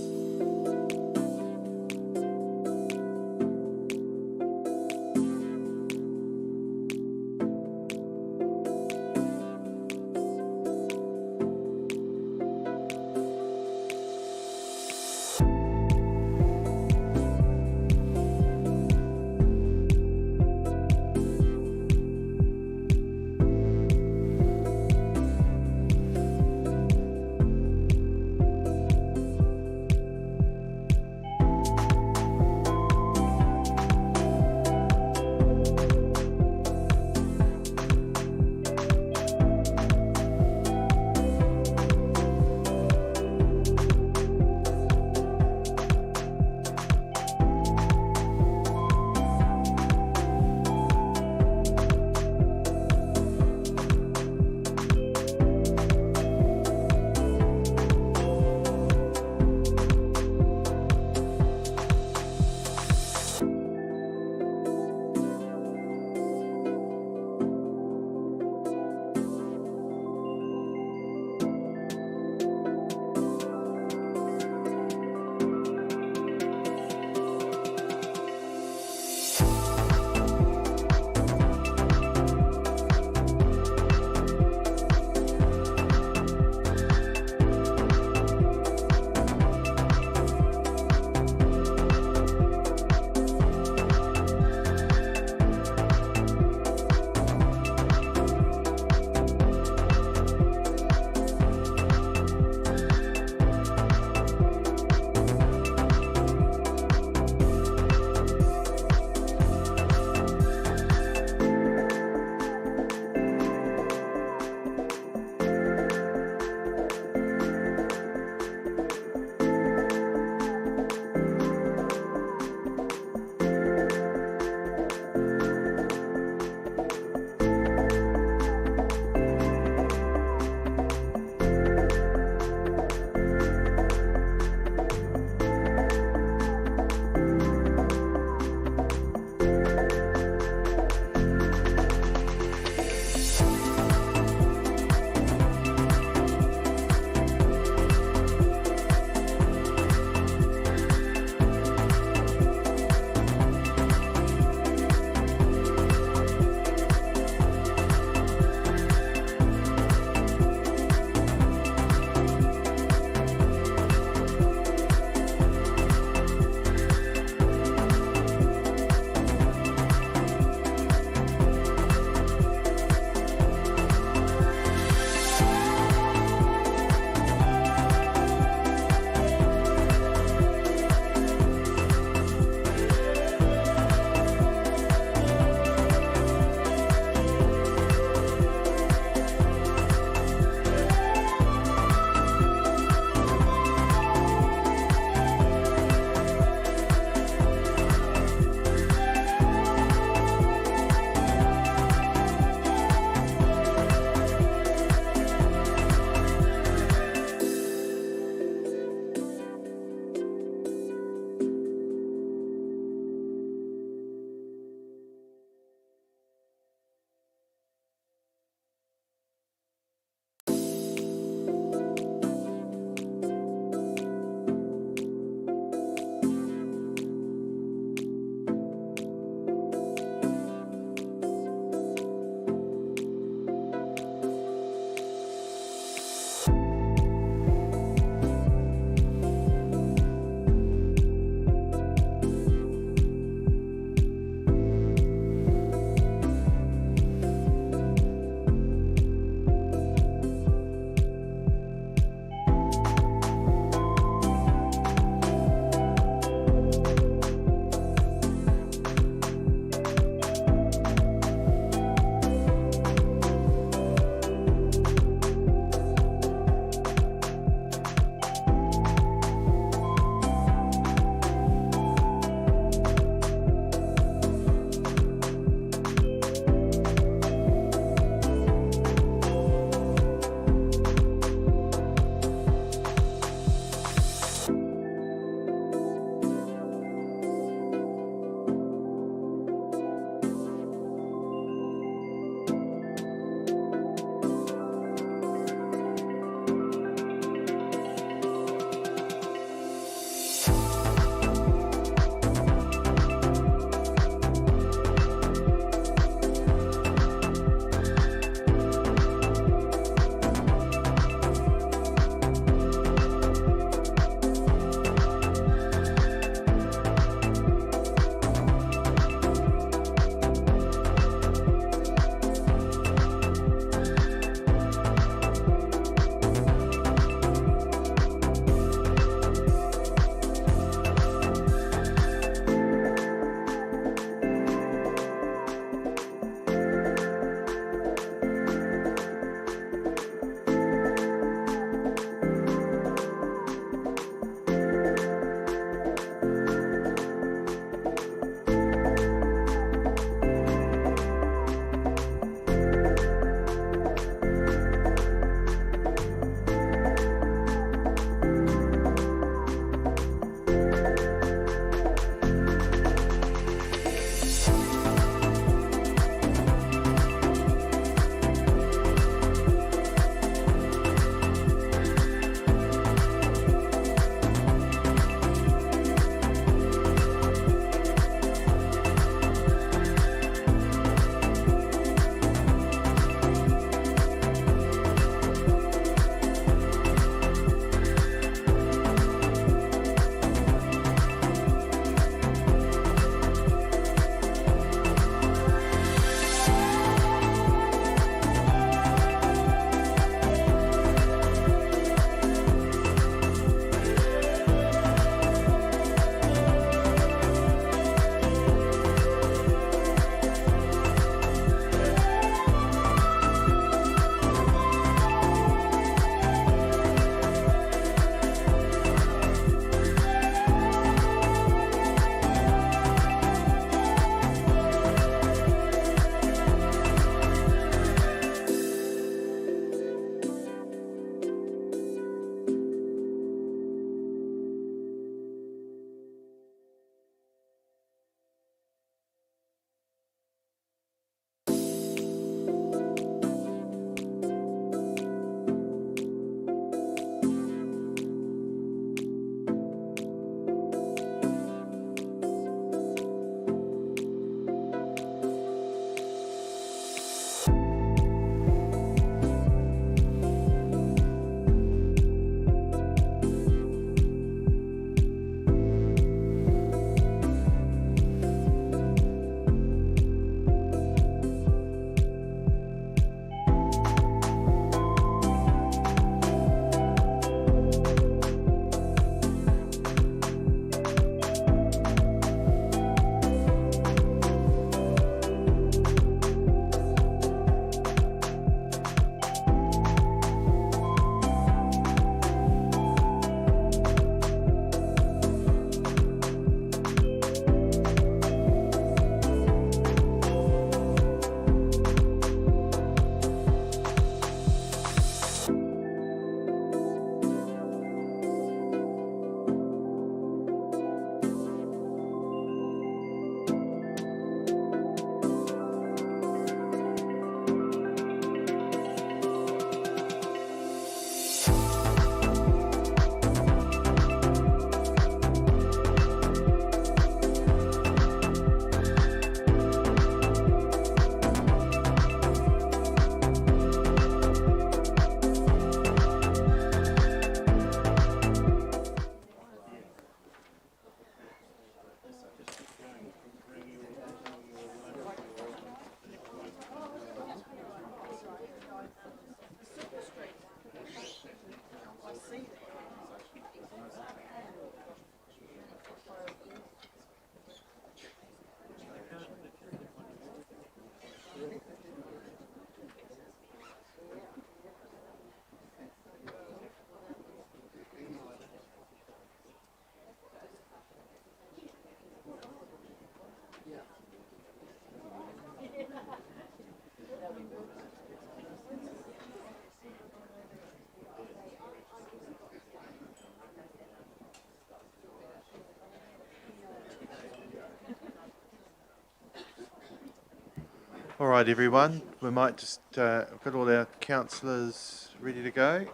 All right, everyone. We might just get all our councillors ready to go.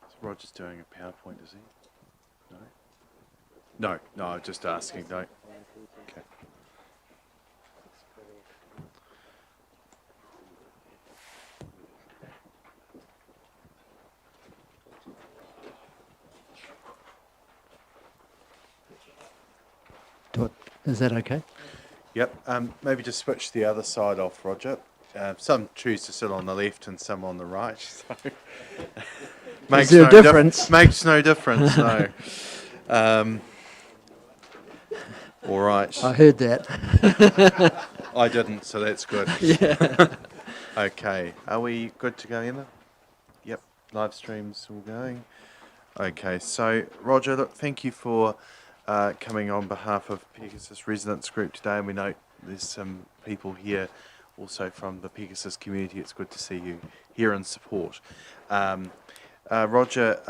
So Roger's doing a PowerPoint, is he? No? No, I'm just asking. No. Okay. Is that okay? Yep. Maybe just switch the other side off, Roger. Some choose to sit on the left and some on the right. So Is there a difference? Makes no difference. No. All right. I heard that. I didn't, so that's good. Yeah. Okay. Are we good to go, Emma? Yep. Live stream's all going. Okay. So, Roger, look, thank you for coming on behalf of Pegasus Residents Group today. And we know there's some people here also from the Pegasus community. It's good to see you here in support. Roger,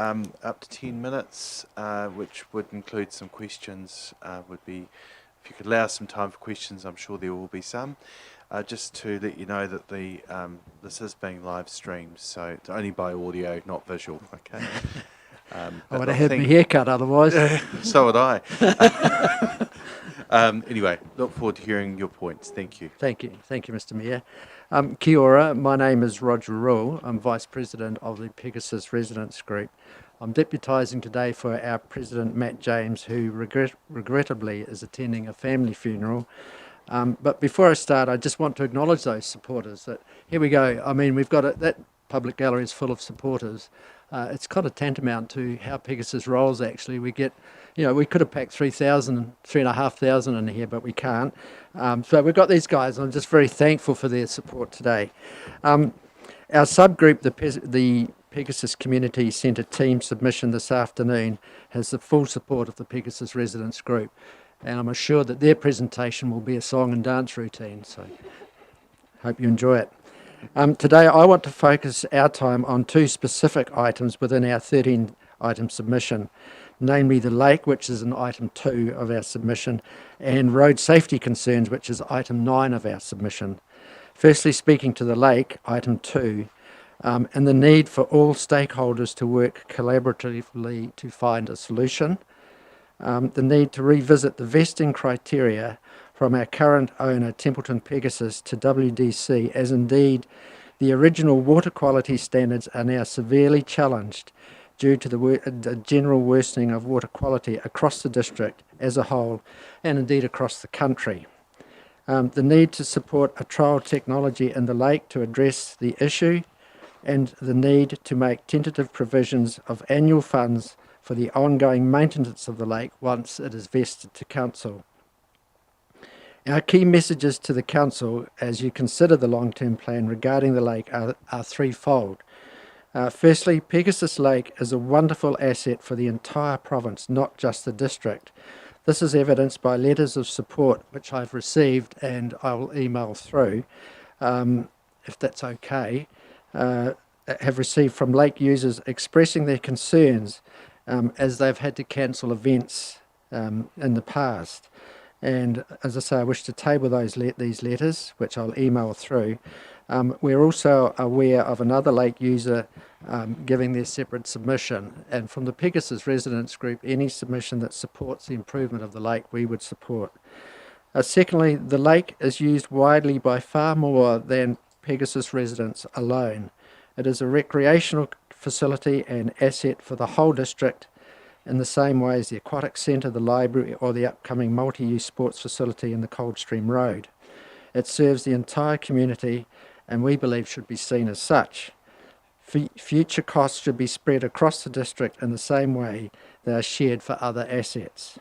up to 10 minutes, which would include some questions, would be, if you could allow some time for questions, I'm sure there will be some. Just to let you know that this is being live streamed, so it's only by audio, not visual, okay? I would have had my haircut otherwise. So would I. Anyway, look forward to hearing your points. Thank you. Thank you, Mr. Mayor. Kia ora, my name is Roger Rule. I'm Vice President of the Pegasus Residents Group. I'm deputising today for our President Matt James, who regrettably is attending a family funeral. But before I start, I just want to acknowledge those supporters. That here we go. I mean, we've got that public gallery is full of supporters. It's kind of tantamount to how Pegasus rolls, actually. We get, we could have packed 3,500 in here, but we can't. So we've got these guys, and I'm just very thankful for their support today. Our subgroup, the Pegasus Community Centre team submission this afternoon, has the full support of the Pegasus Residents Group. And I'm assured that their presentation will be a song and dance routine, so hope you enjoy it. Today I want to focus our time on two specific items within our 13-item submission, namely the lake, which is in item 2 of our submission, and road safety concerns, which is item 9 of our submission. Firstly, speaking to the lake, item 2, and the need for all stakeholders to work collaboratively to find a solution, the need to revisit the vesting criteria from our current owner, Templeton Pegasus, to WDC, as indeed the original water quality standards are now severely challenged due to the general worsening of water quality across the district as a whole, and indeed across the country. The need to support a trial technology in the lake to address the issue, and the need to make tentative provisions of annual funds for the ongoing maintenance of the lake once it is vested to Council. Our key messages to the Council as you consider the long-term plan regarding the lake are threefold. Firstly, Pegasus Lake is a wonderful asset for the entire province, not just the district. This is evidenced by letters of support which I've received and I will email through, if that's okay, have received from lake users expressing their concerns as they've had to cancel events in the past. And as I say, I wish to table these letters, which I'll email through. We're also aware of another lake user giving their separate submission. And from the Pegasus Residents Group, any submission that supports the improvement of the lake, we would support. Secondly, the lake is used widely by far more than Pegasus residents alone. It is a recreational facility and asset for the whole district, in the same way as the aquatic centre, the library, or the upcoming multi-use sports facility in the Coldstream Road. It serves the entire community and we believe should be seen as such. Future costs should be spread across the district in the same way they are shared for other assets.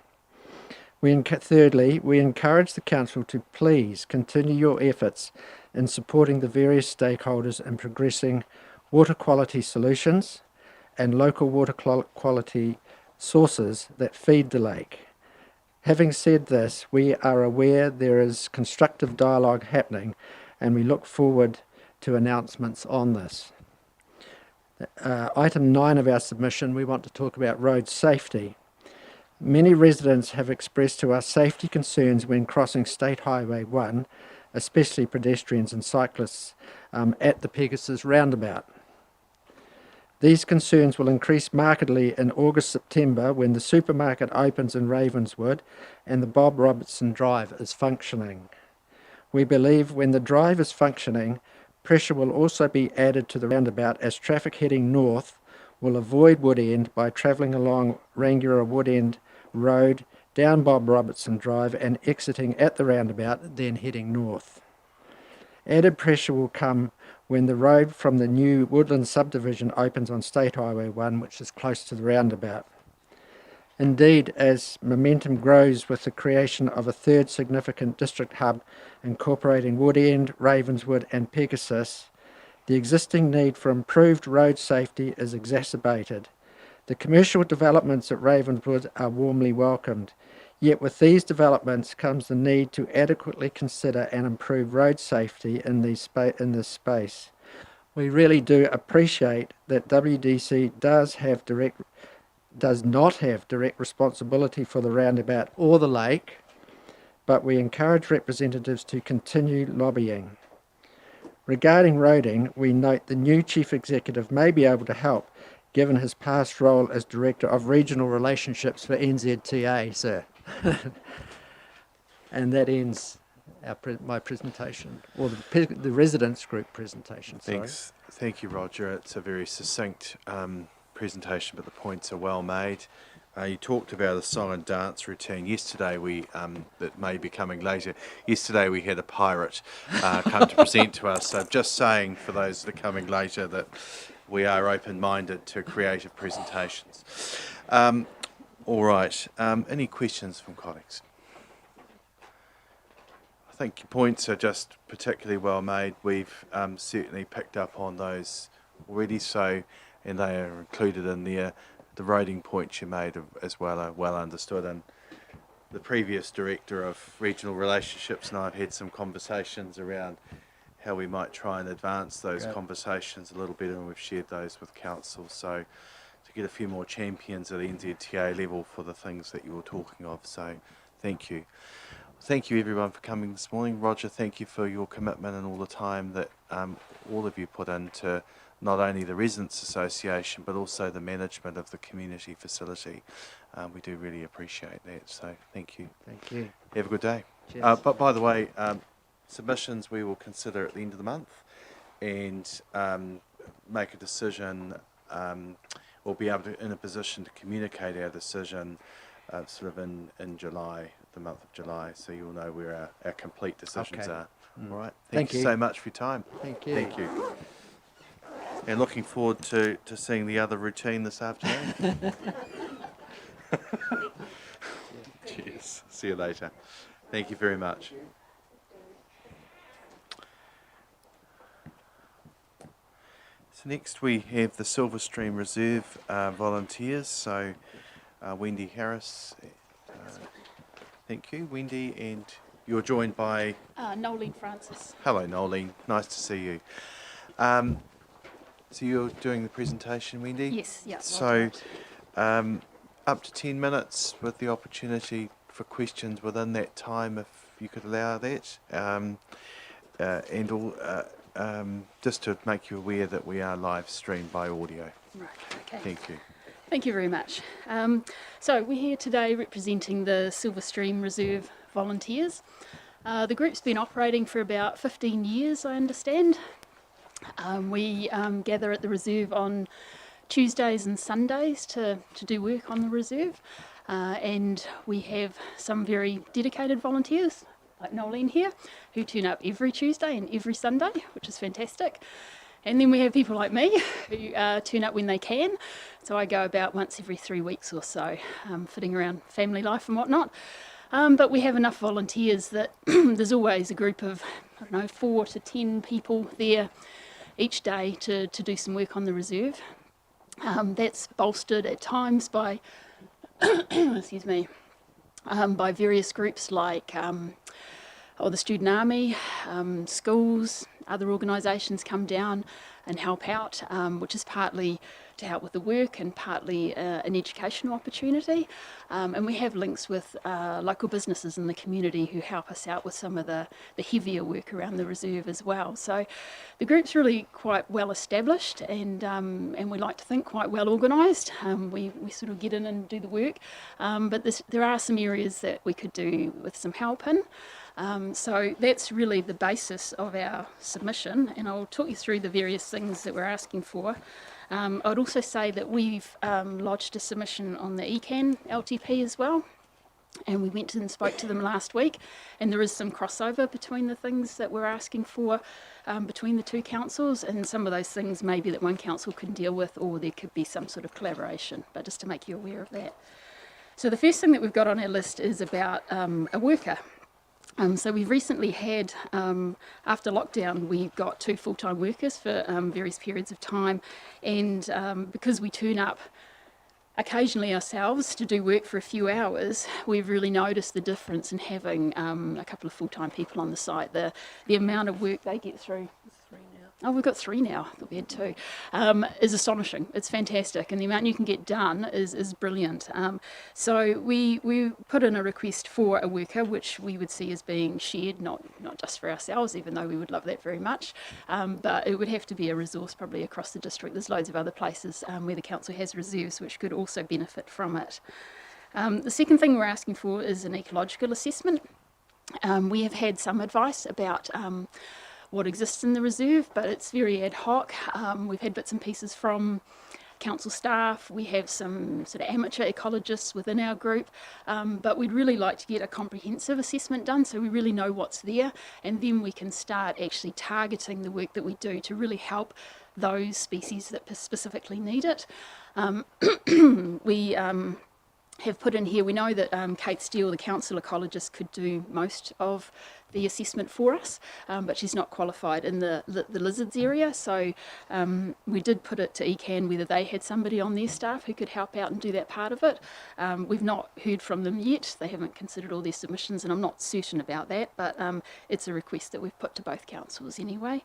Thirdly, we encourage the Council to please continue your efforts in supporting the various stakeholders in progressing water quality solutions and local water quality sources that feed the lake. Having said this, we are aware there is constructive dialogue happening and we look forward to announcements on this. Item 9 of our submission, we want to talk about road safety. Many residents have expressed to us safety concerns when crossing State Highway 1, especially pedestrians and cyclists at the Pegasus roundabout. These concerns will increase markedly in August-September when the supermarket opens in Ravenswood and the Bob Robertson Drive is functioning. We believe when the drive is functioning, pressure will also be added to the roundabout as traffic heading north will avoid Woodend by travelling along Rangiora Woodend Road, down Bob Robertson Drive and exiting at the roundabout, then heading north. Added pressure will come when the road from the new Woodland subdivision opens on State Highway 1, which is close to the roundabout. Indeed, as momentum grows with the creation of a third significant district hub incorporating Woodend, Ravenswood and Pegasus, the existing need for improved road safety is exacerbated. The commercial developments at Ravenswood are warmly welcomed, yet with these developments comes the need to adequately consider and improve road safety in this space. We really do appreciate that WDC does not have direct responsibility for the roundabout or the lake, but we encourage representatives to continue lobbying. Regarding roading, we note the new Chief Executive may be able to help, given his past role as Director of Regional Relationships for NZTA, sir. And that ends my presentation, or the residents group presentation. Sorry. Thanks. Thank you, Roger. It's a very succinct presentation, but the points are well made. You talked about a song and dance routine. Yesterday, that may be coming later. Yesterday, we had a pirate come to present to us. So just saying for those that are coming later that we are open-minded to creative presentations. All right. Any questions from colleagues? I think your points are just particularly well made. We've certainly picked up on those already, and they are included in there. The roading points you made as well are well understood, and the previous Director of Regional Relationships and I have had some conversations around how we might try and advance those conversations a little bit, and we've shared those with Council. So to get a few more champions at the NZTA level for the things that you were talking of. So thank you. Thank you everyone for coming this morning. Roger, thank you for your commitment and all the time that all of you put into not only the Residents Association but also the management of the community facility. We do really appreciate that, so thank you. Thank you. Have a good day. Cheers. But by the way, submissions we will consider at the end of the month and make a decision. We'll be able to in a position to communicate our decision sort of in July, the month of July, so you'll know where our complete decisions are. All right. Thank you so much for your time. Thank you. Thank you. And looking forward to seeing the other routine this afternoon. Cheers. See you later. Thank you very much. So next we have the Silver Stream Reserve volunteers. So Wendy Harris. Thank you, Wendy, and you're joined by Nolene Francis. Hello, Nolene. Nice to see you. So you're doing the presentation, Wendy? Yes, yeah. So up to 10 minutes with the opportunity for questions within that time, if you could allow that. Just to make you aware that we are live streamed by audio. Right, okay. Thank you. Thank you very much. So we're here today representing the Silver Stream Reserve volunteers. The group's been operating for about 15 years, I understand. We gather at the reserve on Tuesdays and Sundays to do work on the reserve, and we have some very dedicated volunteers like Nolene here who turn up every Tuesday and every Sunday, which is fantastic. And then we have people like me who turn up when they can, so I go about once every 3 weeks or so, fitting around family life and whatnot. But we have enough volunteers that there's always a group of, 4 to 10 people there each day to do some work on the reserve. That's bolstered at times by, excuse me, by various groups like or the Student Army, schools, other organisations come down and help out, which is partly to help with the work and partly an educational opportunity. And we have links with local businesses in the community who help us out with some of the heavier work around the reserve as well. So the group's really quite well established and we like to think quite well organised. We sort of get in and do the work, but there are some areas that we could do with some help in. So that's really the basis of our submission, and I'll talk you through the various things that we're asking for. I'd also say that we've lodged a submission on the ECAN LTP as well, and we went and spoke to them last week, and there is some crossover between the things that we're asking for between the two councils, and some of those things maybe that one council can deal with, or there could be some sort of collaboration, but just to make you aware of that. So the first thing that we've got on our list is about a worker. So we've recently had, after lockdown, we got 2 full-time workers for various periods of time, and because we turn up occasionally ourselves to do work for a few hours, we've really noticed the difference in having a couple of full-time people on the site. The amount of work they get through. Oh, we've got 3 now. I thought we had 2. Is astonishing. It's fantastic, and the amount you can get done is brilliant. So we put in a request for a worker, which we would see as being shared, not just for ourselves, even though we would love that very much. But it would have to be a resource probably across the district. There's loads of other places where the council has reserves, which could also benefit from it. The second thing we're asking for is an ecological assessment. We have had some advice about what exists in the reserve, but it's very ad hoc. We've had bits and pieces from council staff. We have some sort of amateur ecologists within our group, but we'd really like to get a comprehensive assessment done so we really know what's there, and then we can start actually targeting the work that we do to really help those species that specifically need it. We have put in here, we know that Kate Steele, the council ecologist, could do most of the assessment for us, but she's not qualified in the lizards area, so we did put it to ECAN whether they had somebody on their staff who could help out and do that part of it. We've not heard from them yet. They haven't considered all their submissions, and I'm not certain about that, but it's a request that we've put to both councils anyway.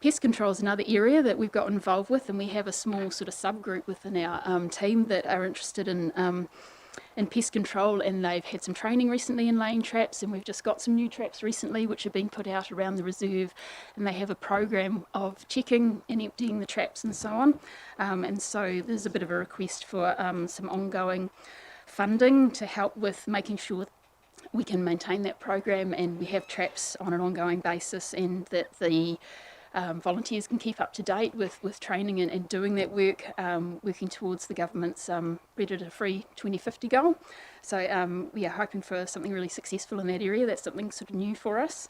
Pest control is another area that we've got involved with, and we have a small sort of subgroup within our team that are interested in pest control, and they've had some training recently in laying traps, and we've just got some new traps recently which have been put out around the reserve, and they have a program of checking and emptying the traps and so on, and so there's a bit of a request for some ongoing funding to help with making sure we can maintain that program and we have traps on an ongoing basis, and that the volunteers can keep up to date with training and doing that work, working towards the government's predator-free 2050 goal. So we are hoping for something really successful in that area. That's something sort of new for us.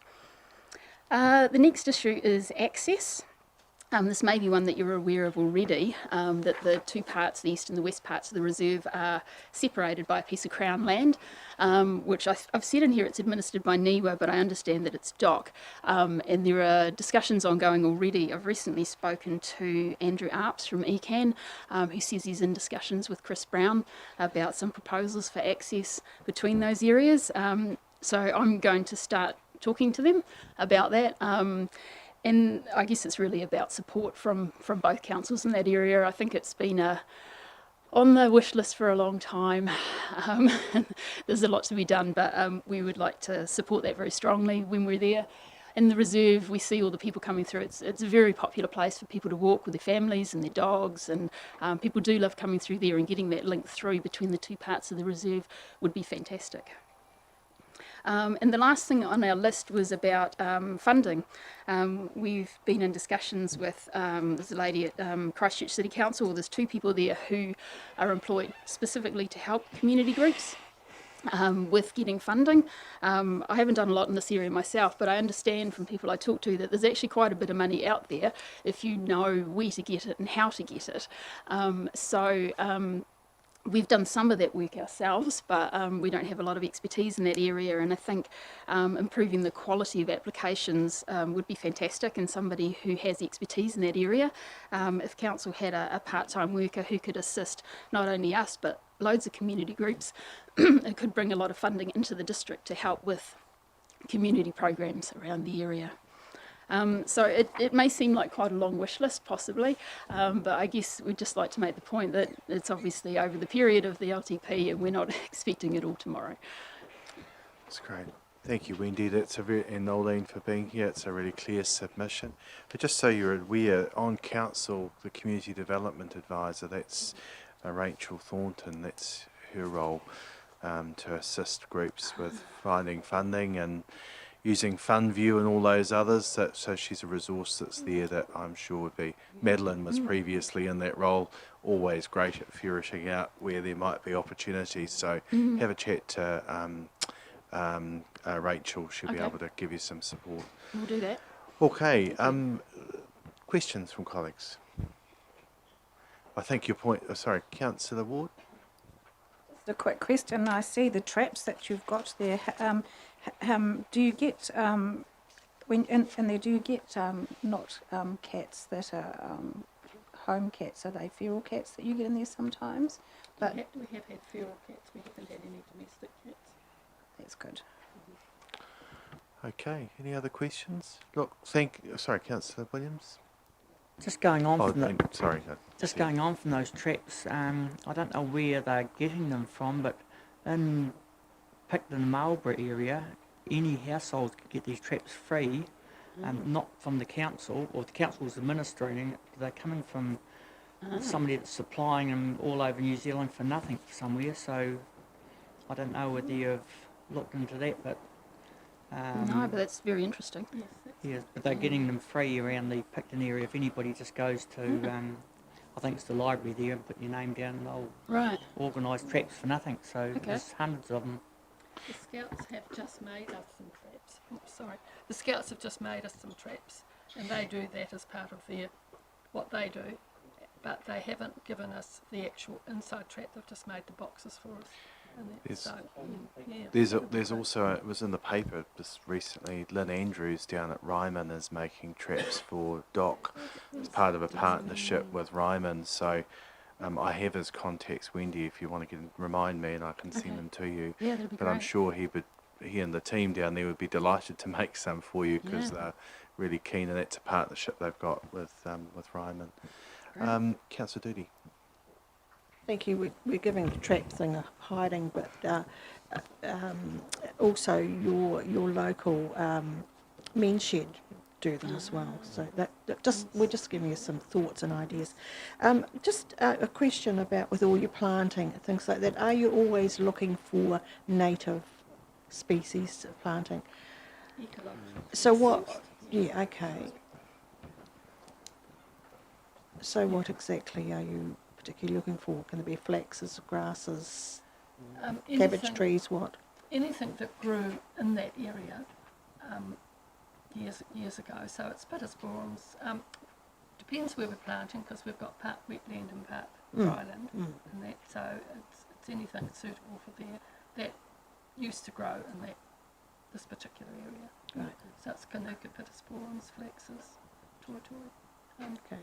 The next issue is access. This may be one that you're aware of already, that the 2 parts, the east and the west parts of the reserve, are separated by a piece of Crown land, which I've said in here it's administered by NIWA, but I understand that it's DOC, and there are discussions ongoing already. I've recently spoken to Andrew Arps from ECAN, who says he's in discussions with Chris Brown about some proposals for access between those areas. So I'm going to start talking to them about that. And I guess it's really about support from both councils in that area. I think it's been on the wish list for a long time. There's a lot to be done, but we would like to support that very strongly when we're there. In the reserve, we see all the people coming through. It's a very popular place for people to walk with their families and their dogs, and people do love coming through there, and getting that link through between the 2 parts of the reserve would be fantastic. And the last thing on our list was about funding. We've been in discussions with, there's a lady at Christchurch City Council, there's 2 people there who are employed specifically to help community groups with getting funding. I haven't done a lot in this area myself, but I understand from people I talk to that there's actually quite a bit of money out there if you know where to get it and how to get it. We've done some of that work ourselves, but we don't have a lot of expertise in that area, and I think improving the quality of applications would be fantastic, and somebody who has expertise in that area. If council had a part-time worker who could assist not only us but loads of community groups, it could bring a lot of funding into the district to help with community programs around the area. So it may seem like quite a long wish list, possibly, but I guess we'd just like to make the point that it's obviously over the period of the LTP, and we're not expecting it all tomorrow. That's great. Thank you, Wendy. That's a very, and Nolene for being here. It's a really clear submission. But just so you're aware, on council, the community development advisor, that's Rachel Thornton. That's her role, to assist groups with finding funding and using FundView and all those others. So she's a resource that's there that I'm sure would be. Madeline was previously in that role, always great at ferreting out where there might be opportunities. So have a chat to Rachel. She'll be able to give you some support. We'll do that. Okay, questions from colleagues? I think your point, sorry, Councillor Ward? Just a quick question. I see the traps that you've got there. Do you get when in there? Do you get not cats that are home cats? Are they feral cats that you get in there sometimes? But We have had feral cats. We haven't had any domestic cats. that's good. Okay, any other questions? Look, sorry, Councillor Williams? Just going on from the, sorry. just going on from those traps, I don't know where they're getting them from, but in Picton Marlborough area, any household can get these traps free, not from the council, or the council's administering it, but they're coming from somebody that's supplying them all over New Zealand for nothing somewhere. So I don't know whether you've looked into that, but No, but that's very interesting. yeah, but they're getting them free around the Picton area. If anybody just goes to, I think it's the library there, and put your name down, and they'll Right. organise traps for nothing. So there's hundreds of them. The Scouts have just made us some traps. Oh, sorry. The Scouts have just made us some traps, and they do that as part of what they do, but they haven't given us the actual inside trap. They've just made the boxes for us. And There's also, it was in the paper just recently, Lynn Andrews down at Ryman is making traps for Doc as part of a partnership with Ryman. So I have his contacts, Wendy, if you want to remind me, and I can send them to you. Yeah, that'd be But great. I'm sure he and the team down there would be delighted to make some for you, because they're really keen, and that's a partnership they've got with Ryman. Councillor Doody. Thank you. We're giving the trap thing a hiding, but also your local men's shed do them as well. So we're just giving you some thoughts and ideas. Just a question about, with all your planting and things like that, are you always looking for native species planting? So what? Yeah. Okay. So what exactly are you particularly looking for? Can there be flaxes, grasses, cabbage trees, what? Anything that grew in that area years ago. So it's pittosporums. Depends where we're planting, because we've got part wetland and part dryland, and that. So it's anything suitable for there that used to grow in this particular area. Right. So it's Kanuka, pittosporums, flaxes, toritoi. Okay.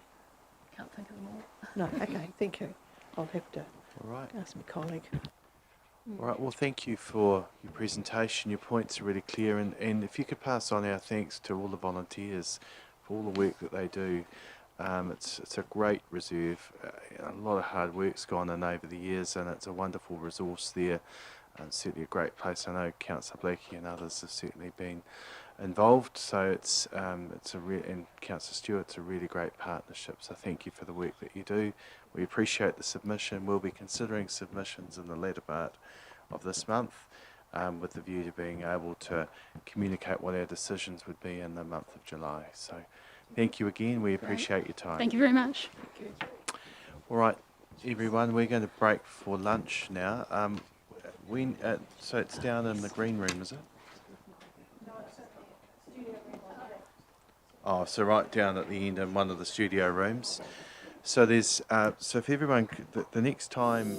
Can't think of them all. No, okay, thank you. I'll have to All right. ask my colleague. All right, well, thank you for your presentation. Your points are really clear, and if you could pass on our thanks to all the volunteers for all the work that they do. It's a great reserve. A lot of hard work's gone in over the years, and it's a wonderful resource there, and certainly a great place. I know Councillor Blackie and others have certainly been involved, so it's and Councillor Stewart's a really great partnership. So thank you for the work that you do. We appreciate the submission. We'll be considering submissions in the latter part of this month, with the view to being able to communicate what our decisions would be in the month of July. So thank you again. We appreciate your time. Thank you very much. All right, everyone, we're going to break for lunch now. So it's down in the green room, is it? Oh, so right down at the end in one of the studio rooms. So there's, so if everyone, the next time...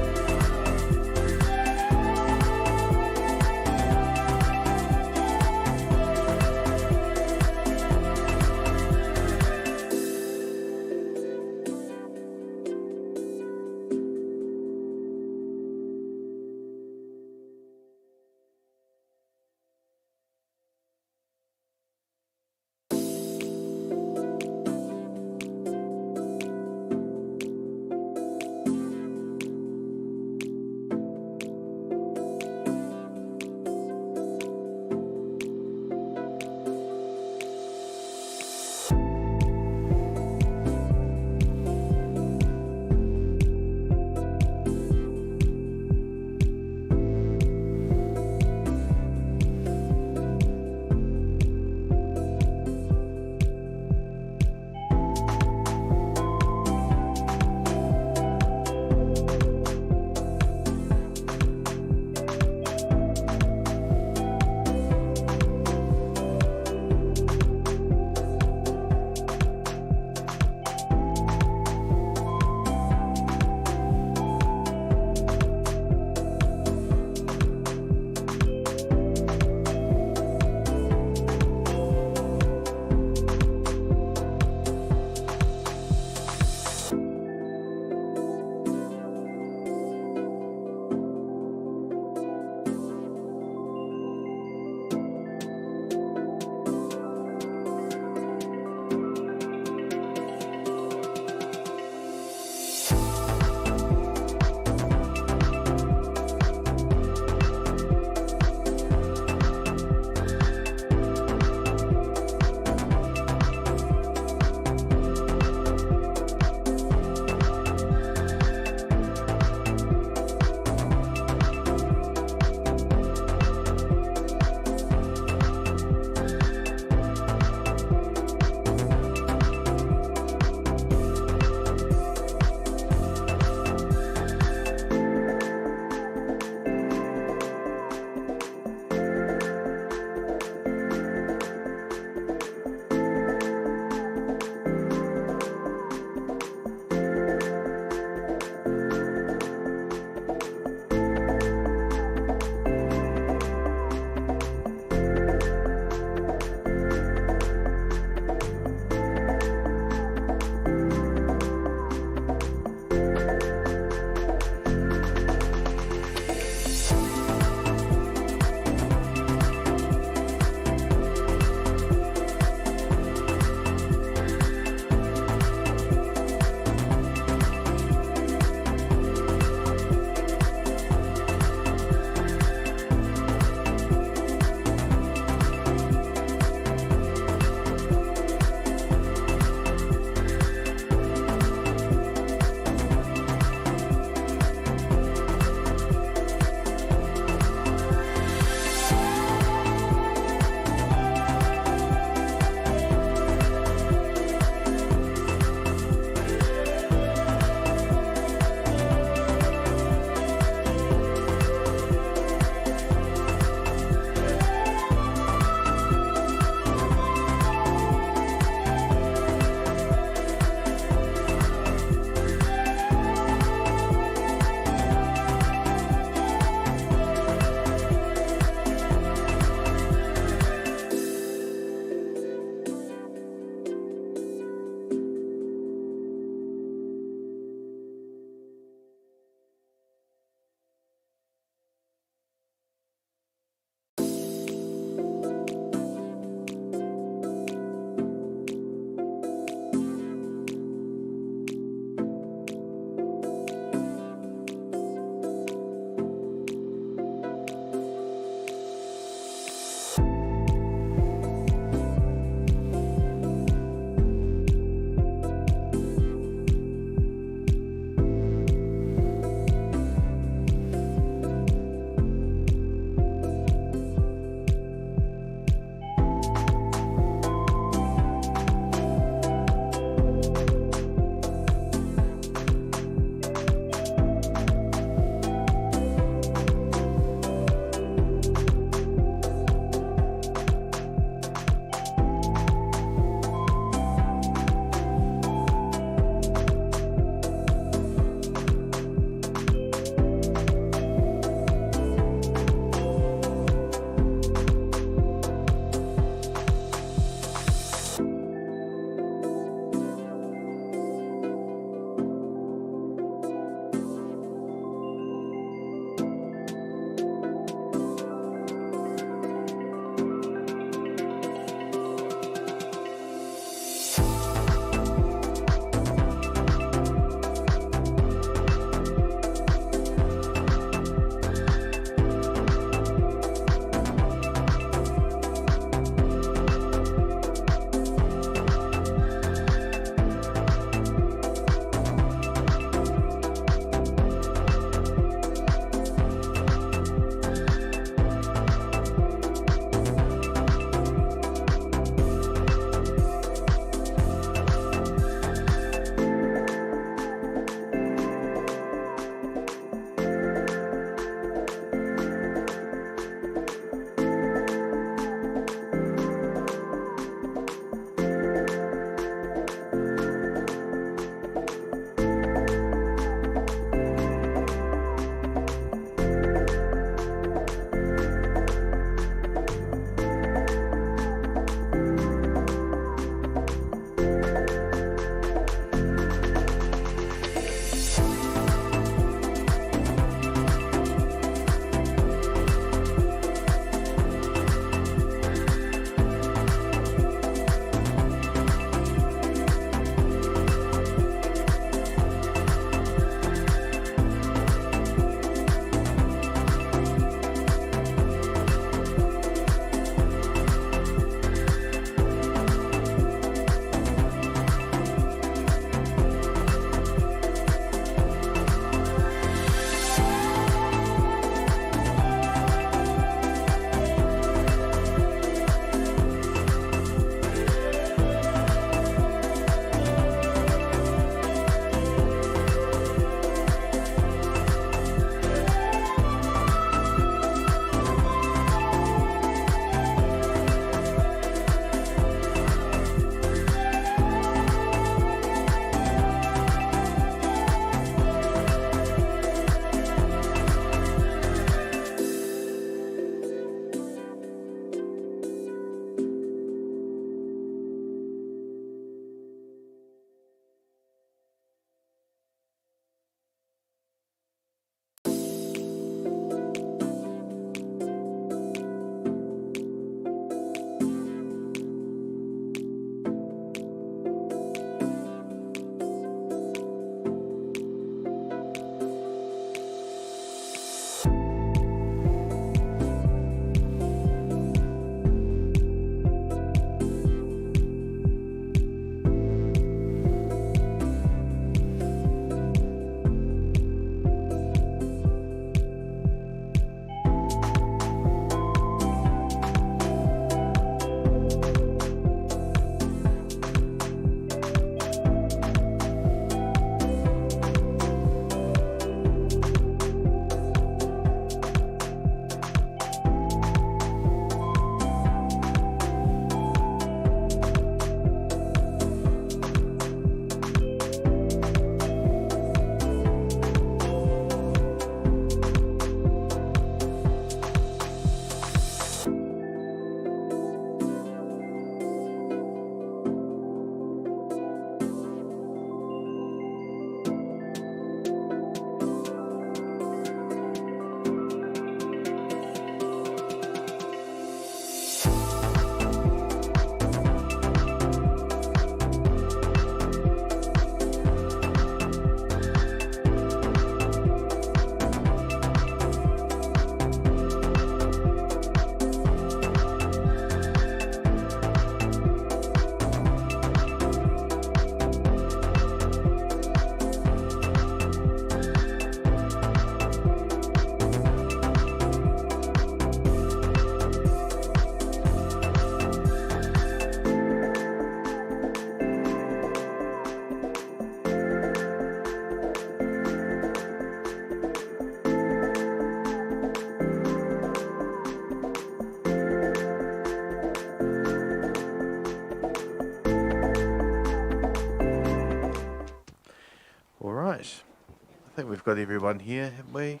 think we've got everyone here, haven't we?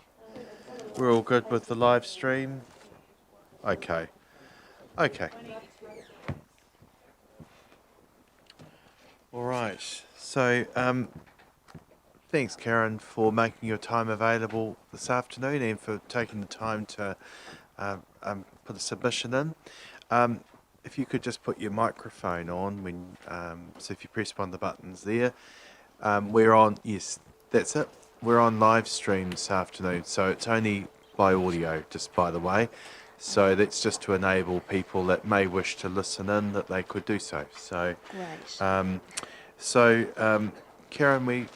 We're all good with the live stream? Okay. Okay. All right. So, thanks, Karen, for making your time available this afternoon and for taking the time to put a submission in. If you could just put your microphone on when, so if you press one of the buttons there, we're on, yes, that's it. We're on live stream this afternoon, so it's only by audio, just by the way. So that's just to enable people that may wish to listen in that they could do so. So, Great. Karen, we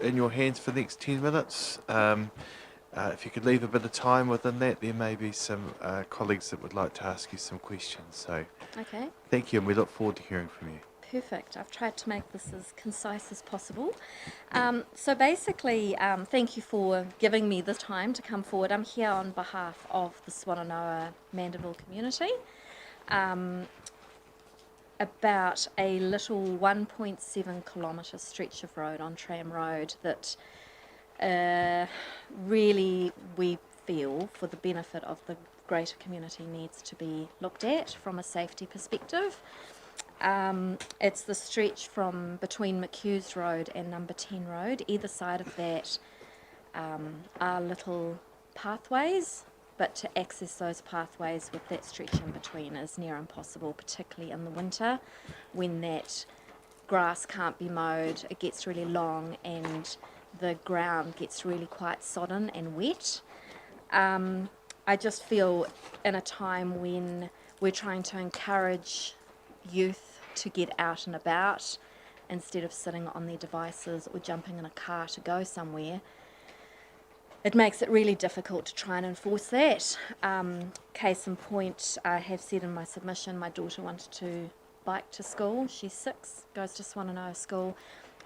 in your hands for the next 10 minutes. If you could leave a bit of time within that, there may be some colleagues that would like to ask you some questions. So, Okay, thank you, and we look forward to hearing from you. perfect. I've tried to make this as concise as possible. So basically, thank you for giving me the time to come forward. I'm here on behalf of the Swannanoa Mandeville community about a little 1.7 kilometre stretch of road on Tram Road that really we feel for the benefit of the greater community needs to be looked at from a safety perspective. It's the stretch from between McHughes Road and Number 10 Road. Either side of that are little pathways, but to access those pathways with that stretch in between is near impossible, particularly in the winter when that grass can't be mowed, it gets really long and the ground gets really quite sodden and wet. I just feel in a time when we're trying to encourage youth to get out and about instead of sitting on their devices or jumping in a car to go somewhere, it makes it really difficult to try and enforce that. Case in point, I have said in my submission my daughter wanted to bike to school. She's 6, goes to Swannanoa School.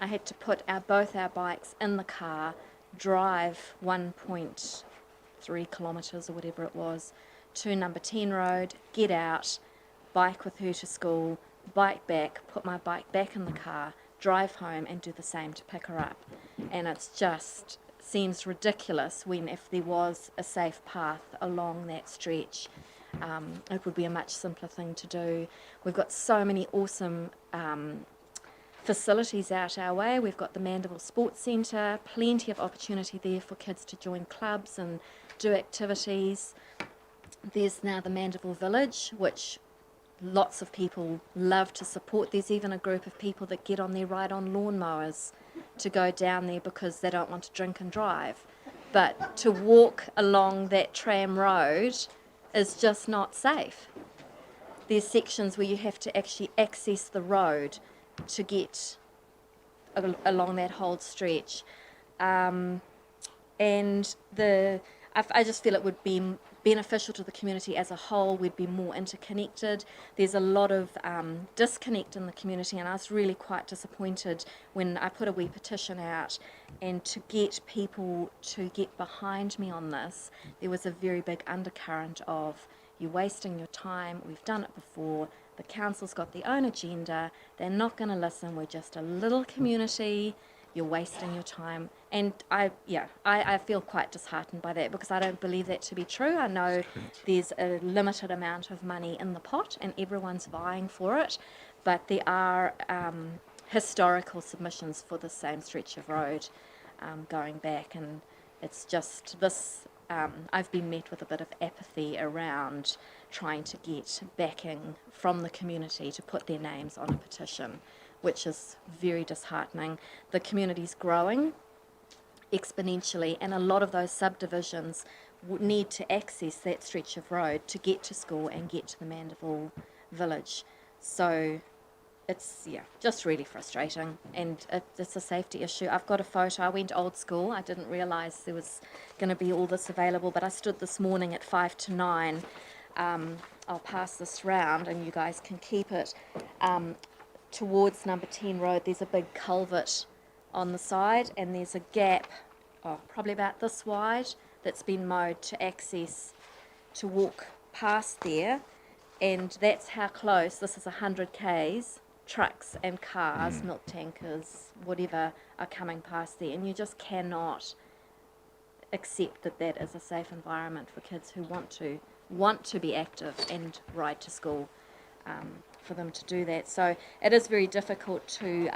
I had to put both our bikes in the car, drive 1.3 kilometres or whatever it was to Number 10 Road, get out, bike with her to school, bike back, put my bike back in the car, drive home and do the same to pick her up. And it's just seems ridiculous when if there was a safe path along that stretch, it would be a much simpler thing to do. We've got so many awesome facilities out our way. We've got the Mandeville Sports Centre, plenty of opportunity there for kids to join clubs and do activities. There's now the Mandeville Village, which lots of people love to support. There's even a group of people that get on their ride-on lawnmowers to go down there because they don't want to drink and drive. But to walk along that tram road is just not safe. There's sections where you have to actually access the road to get along that whole stretch. And I just feel it would be beneficial to the community as a whole. We'd be more interconnected. There's a lot of disconnect in the community, and I was really quite disappointed when I put a wee petition out, and to get people to get behind me on this, there was a very big undercurrent of, you're wasting your time, we've done it before, the council's got their own agenda, they're not going to listen, we're just a little community, you're wasting your time. And I feel quite disheartened by that because I don't believe that to be true. I know there's a limited amount of money in the pot and everyone's vying for it, but there are historical submissions for the same stretch of road going back, and it's just this, I've been met with a bit of apathy around trying to get backing from the community to put their names on a petition, which is very disheartening. The community's growing exponentially, and a lot of those subdivisions need to access that stretch of road to get to school and get to the Mandeville village. So it's just really frustrating, and it's a safety issue. I've got a photo. I went old school. I didn't realise there was going to be all this available, but I stood this morning at 5 to 9. I'll pass this round and you guys can keep it. Towards Number 10 Road, there's a big culvert on the side, and there's a gap, probably about this wide, that's been mowed to access, to walk past there, and that's how close, this is 100 k's, trucks and cars, milk tankers, whatever, are coming past there, and you just cannot accept that that is a safe environment for kids who want to be active and ride to school, for them to do that. So it is very difficult to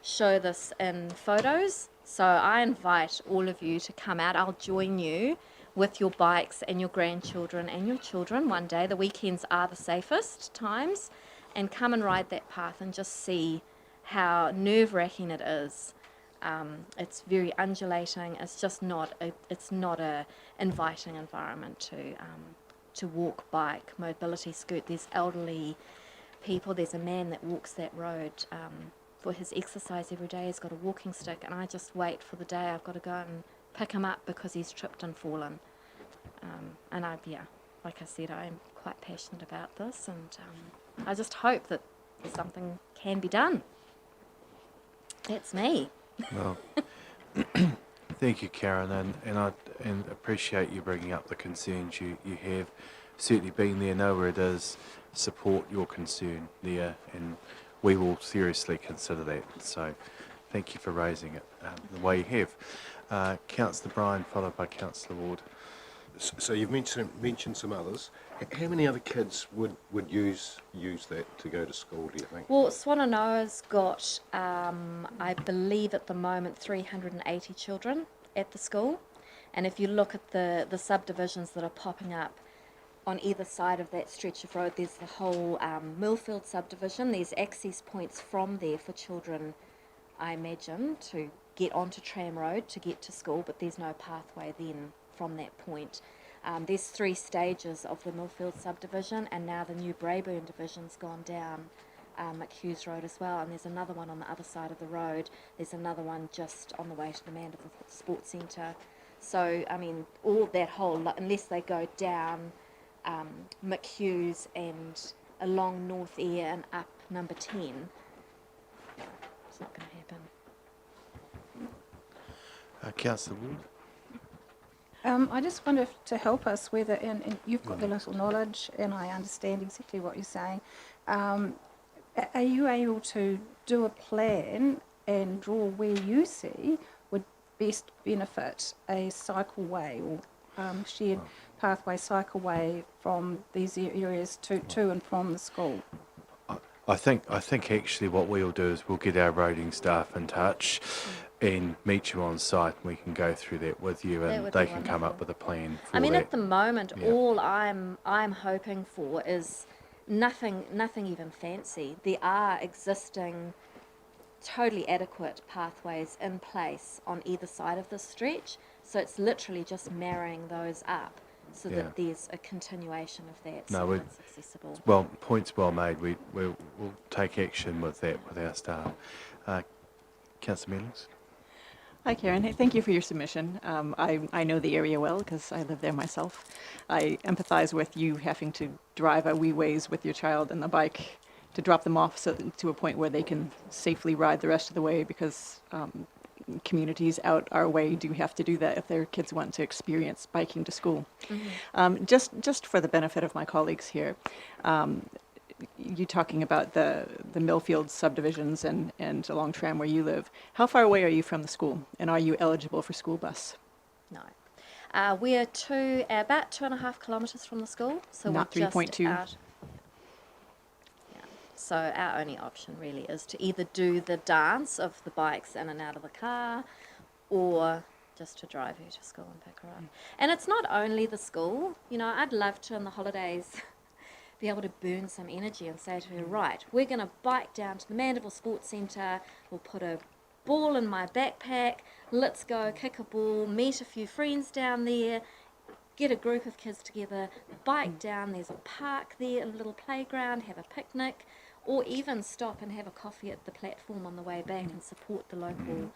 show this in photos. So I invite all of you to come out. I'll join you with your bikes and your grandchildren and your children one day. The weekends are the safest times, and come and ride that path and just see how nerve-wracking it is. It's very undulating. It's just not a inviting environment to walk, bike, mobility, scoot. There's elderly people. There's a man that walks that road for his exercise every day. He's got a walking stick, and I just wait for the day I've got to go and pick him up because he's tripped and fallen. And like I said, I'm quite passionate about this, and I just hope that something can be done. That's me. Well, thank you, Karen, and I appreciate you bringing up the concerns you have. Certainly been there, know where it is, support your concern there, and we will seriously consider that. So thank you for raising it the way you have. Councillor Bryan, followed by Councillor Ward. So you've mentioned some others. How many other kids would use that to go to school, do you think? Well, Swananoa's got, I believe at the moment, 380 children at the school. And if you look at the subdivisions that are popping up on either side of that stretch of road, there's the whole Millfield subdivision. There's access points from there for children, I imagine, to get onto Tram Road to get to school, but there's no pathway then from that point. There's 3 stages of the Millfield subdivision, and now the new Braeburn division's gone down McHughes Road as well, and there's another one on the other side of the road. There's another one just on the way to the Mandeville Sports Centre. So, I mean, all that whole, unless they go down McHughes and along North Eyre and up number 10, it's not going to happen. Councillor Ward. I just wonder if, to help us whether, and you've got the little knowledge and I understand exactly what you're saying, are you able to do a plan and draw where you see would best benefit a cycleway or shared pathway cycleway from these areas to and from the school? I think actually what we'll do is we'll get our roading staff in touch and meet you on site, and we can go through that with you, and they can come up with a plan for I mean, that. at the moment, Yeah. all I'm hoping for is nothing even fancy. There are existing totally adequate pathways in place on either side of this stretch, so it's literally just marrying those up so that there's a continuation of that, so it's accessible. Well, points well made. We'll take action with that with our staff. Councillor Mealings. Hi Karen, thank you for your submission. I know the area well because I live there myself. I empathise with you having to drive a wee ways with your child and the bike to drop them off to a point where they can safely ride the rest of the way, because communities out our way do have to do that if their kids want to experience biking to school. Mm-hmm. Just for the benefit of my colleagues here, you talking about the Millfield subdivisions and along Tram where you live. How far away are you from the school, and are you eligible for school bus? No. We're about 2.5 kilometres from the school, so not we're 3.2. just out. Yeah. So our only option really is to either do the dance of the bikes in and out of the car, or just to drive her to school and pick her up. And it's not only the school. You know, I'd love to in the holidays be able to burn some energy and say to her, right, we're going to bike down to the Mandeville Sports Centre, we'll put a ball in my backpack, let's go kick a ball, meet a few friends down there, get a group of kids together, bike down, there's a park there, a little playground, have a picnic, or even stop and have a coffee at the platform on the way back and support the local.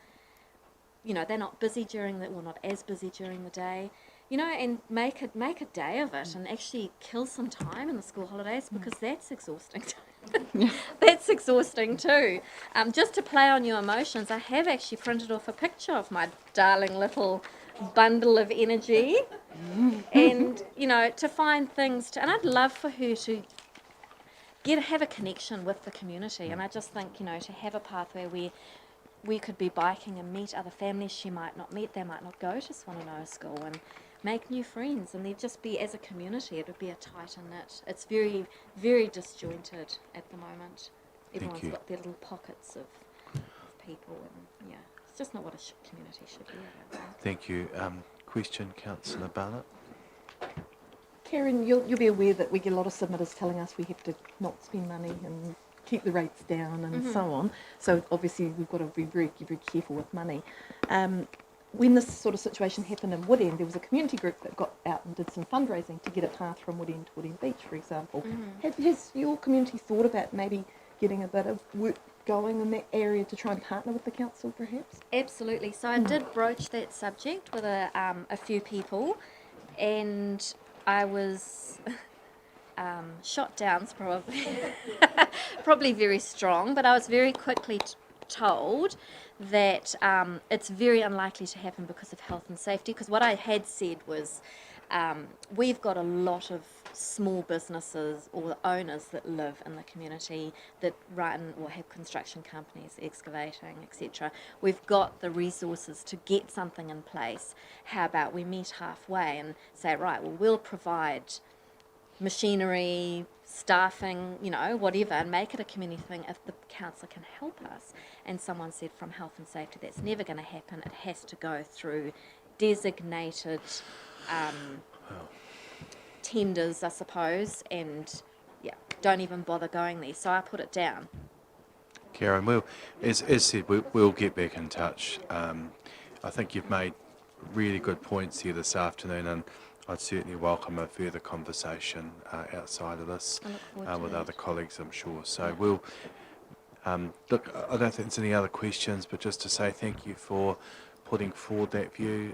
You know, they're not busy not as busy during the day. You know, and make a day of it and actually kill some time in the school holidays, because that's exhausting. That's exhausting too. Just to play on your emotions, I have actually printed off a picture of my darling little bundle of energy, and you know, to find things and I'd love for her to have a connection with the community. And I just think, you know, to have a pathway where we could be biking and meet other families she might not meet. They might not go to Swananoa School, and make new friends, and there'd just be, as a community, it would be a tighter knit. It's very, very disjointed at the moment. Everyone's you. got their little pockets of people, and yeah, it's just not what a community should be. I don't think. Thank you. Question, Councillor Barnett. Karen, you'll be aware that we get a lot of submitters telling us we have to not spend money and keep the rates down and so on. So obviously we've got to be very, very careful with money. When this sort of situation happened in Woodend, there was a community group that got out and did some fundraising to get a path from Woodend to Woodend Beach, for example. Has your community thought about maybe getting a bit of work going in that area to try and partner with the council, perhaps? Absolutely. So I did broach that subject with a few people, and I was shot down's probably very strong, but I was very quickly told that it's very unlikely to happen because of health and safety, because what I had said was we've got a lot of small businesses or owners that live in the community that run or have construction companies, excavating, etc. We've got the resources to get something in place. How about we meet halfway and say, right, well, we'll provide machinery, staffing, you know, whatever, and make it a community thing if the council can help us. And someone said from health and safety, that's never going to happen. It has to go through designated tenders, I suppose, and yeah, don't even bother going there. So I put it down. Karen, as said, we'll get back in touch. I think you've made really good points here this afternoon, and I'd certainly welcome a further conversation outside of this with other colleagues, I'm sure. So we'll look. I don't think there's any other questions, but just to say thank you for putting forward that view,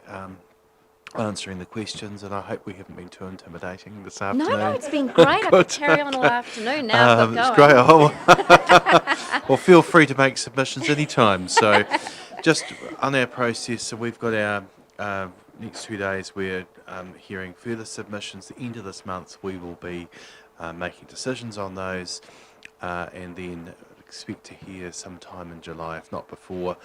answering the questions, and I hope we haven't been too intimidating this afternoon. No, it's been great. I could carry on all afternoon now. I've got going. It's great. Well, feel free to make submissions anytime. So, just on our process, so we've got our next 2 days. We're hearing further submissions. At the end of this month, we will be making decisions on those, and then expect to hear sometime in July, if not before,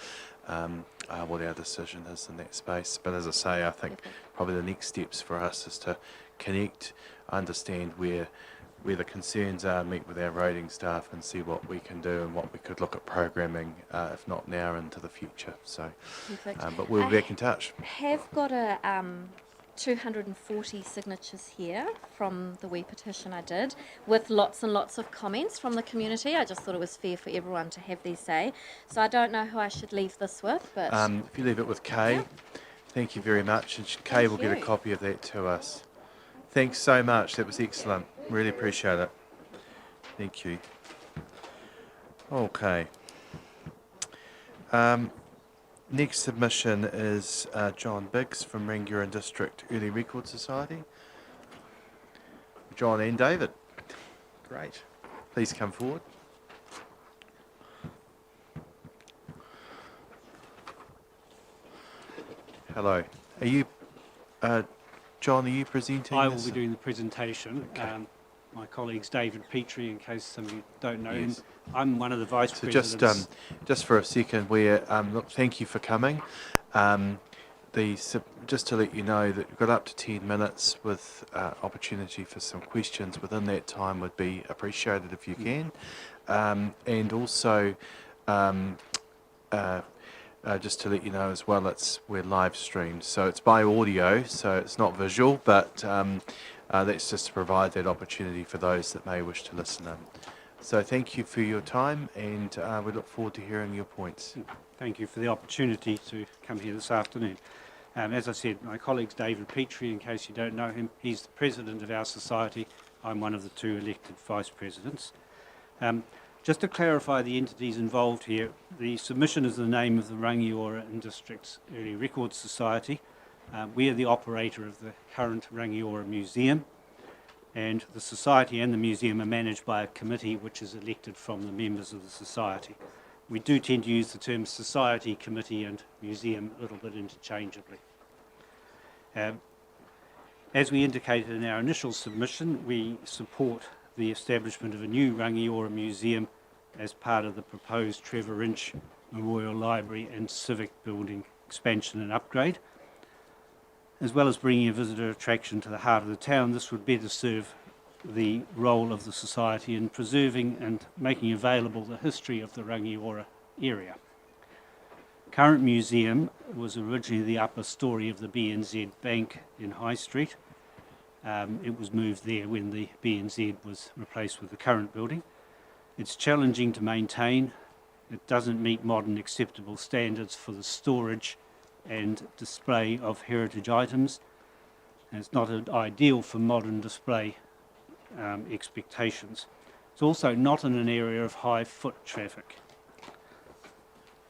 what our decision is in that space. But as I say, I think probably the next steps for us is to connect, understand where the concerns are, meet with our roading staff and see what we can do and what we could look at programming, if not now, into the future. So, but we'll be back in touch. Have got a 240 signatures here from the wee petition I did, with lots and lots of comments from the community. I just thought it was fair for everyone to have their say. So I don't know who I should leave this with, but if you leave it with Kay, thank you very much, and Kay will get a copy of that to us. Thanks so much. That was excellent. Really appreciate it. Thank you. Okay. Next submission is John Biggs from Rangiora District Early Record Society. John and David. Great. Please come forward. Hello. Are you, John, are you presenting I this? will be doing the presentation. Okay. My colleague's David Petrie, in case some of you don't know Yes. him. I'm one of the vice So presidents. just for a second, look, thank you for coming. Just to let you know that we've got up to 10 minutes with opportunity for some questions within that time would be appreciated if you can. And also, just to let you know as well, we're live streamed, so it's by audio, so it's not visual, but that's just to provide that opportunity for those that may wish to listen in. So thank you for your time, and we look forward to hearing your points. Thank you for the opportunity to come here this afternoon. As I said, my colleague's David Petrie, in case you don't know him. He's the president of our society. I'm one of the 2 elected vice presidents. Just to clarify the entities involved here, the submission is the name of the Rangiora District's Early Records Society. We are the operator of the current Rangiora Museum, and the society and the museum are managed by a committee which is elected from the members of the society. We do tend to use the terms society, committee and museum a little bit interchangeably. As we indicated in our initial submission, we support the establishment of a new Rangiora Museum as part of the proposed Trevor Inch Memorial Library and civic building expansion and upgrade. As well as bringing a visitor attraction to the heart of the town, this would better serve the role of the society in preserving and making available the history of the Rangiora area. Current museum was originally the upper story of the BNZ Bank in High Street. It was moved there when the BNZ was replaced with the current building. It's challenging to maintain. It doesn't meet modern acceptable standards for the storage and display of heritage items, and it's not ideal for modern display expectations. It's also not in an area of high foot traffic.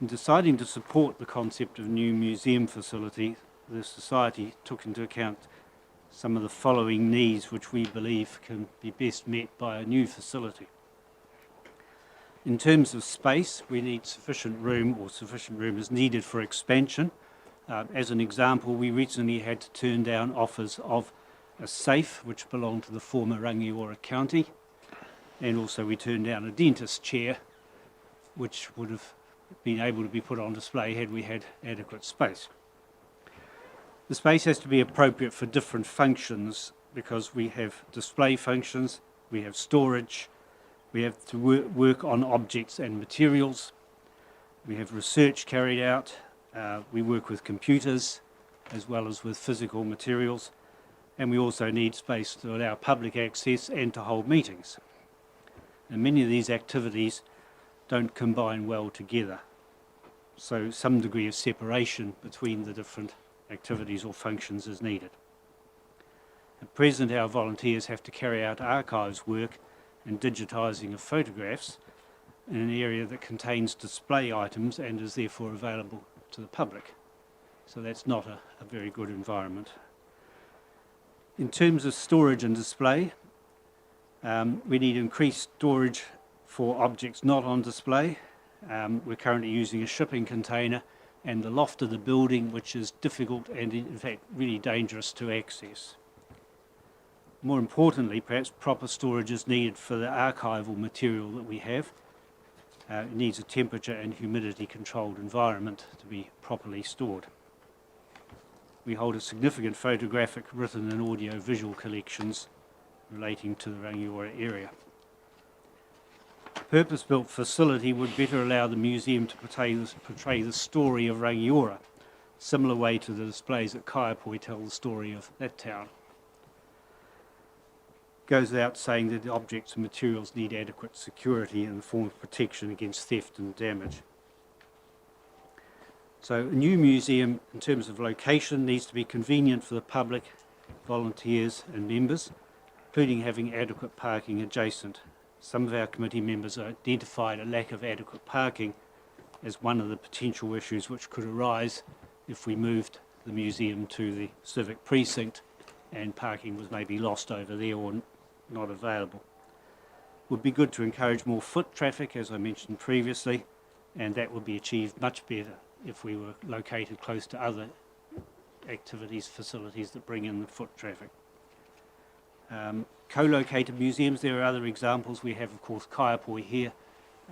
In deciding to support the concept of new museum facility, the Society took into account some of the following needs which we believe can be best met by a new facility. In terms of space, we need sufficient room, or sufficient room is needed for expansion. As an example, we recently had to turn down offers of a safe which belonged to the former Rangiora County, and also we turned down a dentist chair which would have been able to be put on display had we had adequate space. The space has to be appropriate for different functions because we have display functions, we have storage, we have to work on objects and materials, we have research carried out, we work with computers as well as with physical materials, and we also need space to allow public access and to hold meetings. And many of these activities don't combine well together, so some degree of separation between the different activities or functions is needed. At present, our volunteers have to carry out archives work and digitising of photographs in an area that contains display items and is therefore available to the public. So that's not a very good environment. In terms of storage and display, we need increased storage for objects not on display. We're currently using a shipping container and the loft of the building, which is difficult and in fact really dangerous to access. More importantly, perhaps proper storage is needed for the archival material that we have. It needs a temperature and humidity controlled environment to be properly stored. We hold a significant photographic, written and audio visual collections relating to the Rangiora area. A purpose-built facility would better allow the museum to portray the story of Rangiora, similar way to the displays at Kaiapoi tell the story of that town. Goes without saying that the objects and materials need adequate security in the form of protection against theft and damage. So a new museum, in terms of location, needs to be convenient for the public, volunteers and members, including having adequate parking adjacent. Some of our committee members identified a lack of adequate parking as one of the potential issues which could arise if we moved the museum to the civic precinct and parking was maybe lost over there or not available. It would be good to encourage more foot traffic, as I mentioned previously, and that would be achieved much better if we were located close to other activities, facilities that bring in the foot traffic. Co-located museums, there are other examples. We have, of course, Kaiapoi here,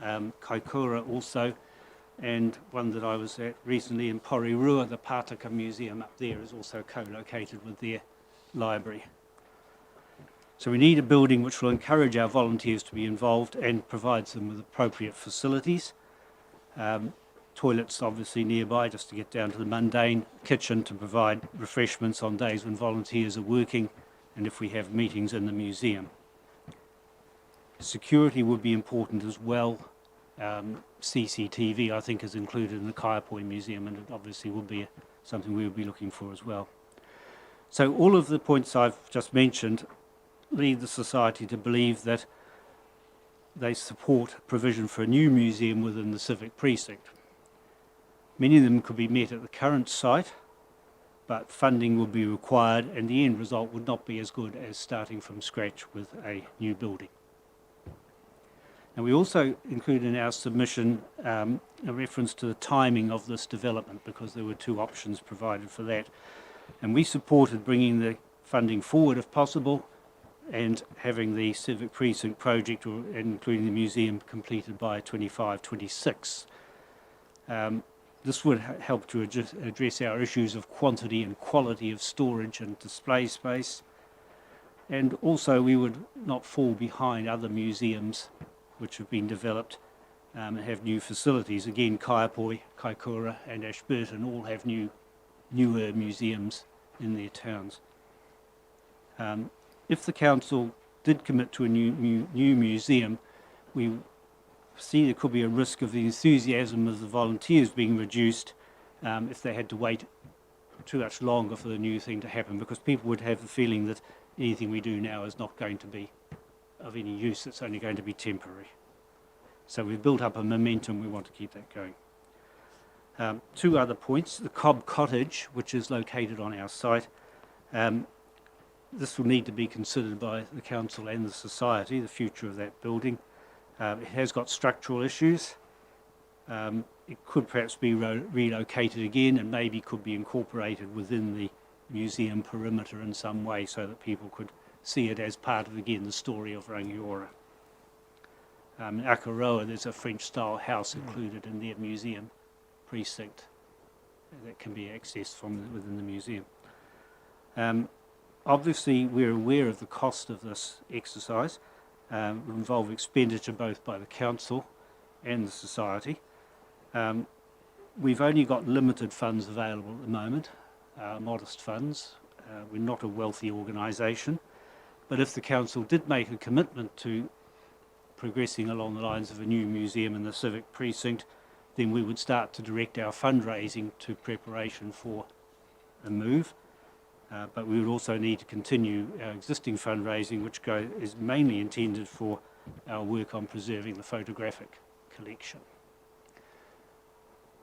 Kaikoura also, and one that I was at recently in Porirua, the Pātaka Museum up there is also co-located with their library. So we need a building which will encourage our volunteers to be involved and provides them with appropriate facilities. Toilets obviously nearby just to get down to the mundane, kitchen to provide refreshments on days when volunteers are working and if we have meetings in the museum. Security would be important as well. CCTV I think is included in the Kaiapoi Museum and it obviously would be something we would be looking for as well. So all of the points I've just mentioned lead the Society to believe that they support provision for a new museum within the civic precinct. Many of them could be met at the current site, but funding will be required and the end result would not be as good as starting from scratch with a new building. And we also include in our submission a reference to the timing of this development because there were two options provided for that. And we supported bringing the funding forward if possible and having the civic precinct project, including the museum, completed by 25-26. This would help to address our issues of quantity and quality of storage and display space. And also we would not fall behind other museums which have been developed and have new facilities. Again, Kaiapoi, Kaikoura and Ashburton all have newer museums in their towns. If the council did commit to a new museum, we see there could be a risk of the enthusiasm of the volunteers being reduced if they had to wait too much longer for the new thing to happen, because people would have the feeling that anything we do now is not going to be of any use, it's only going to be temporary. So we've built up a momentum, we want to keep that going. Two other points, the Cobb Cottage, which is located on our site. This will need to be considered by the council and the society, the future of that building. It has got structural issues. It could perhaps be relocated again and maybe could be incorporated within the museum perimeter in some way so that people could see it as part of, again, the story of Rangiora. In Akaroa, there's a French-style house included in their museum precinct that can be accessed from within the museum. Obviously, we're aware of the cost of this exercise. It will involve expenditure both by the council and the society. We've only got limited funds available at the moment, modest funds. We're not a wealthy organisation, but if the council did make a commitment to progressing along the lines of a new museum in the civic precinct, then we would start to direct our fundraising to preparation for a move. But we would also need to continue our existing fundraising, which is mainly intended for our work on preserving the photographic collection.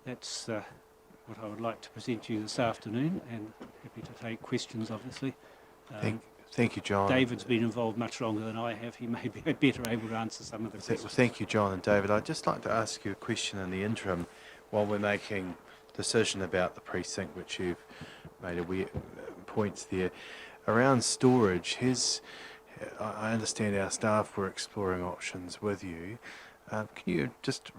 That's what I would like to present to you this afternoon, and happy to take questions, obviously. Thank you, John. David's been involved much longer than I have. He may be better able to answer some of the questions. Well, thank you, John and David. I'd just like to ask you a question in the interim while we're making a decision about the precinct, which you've made points there. Around storage, I understand our staff were exploring options with you. Can you just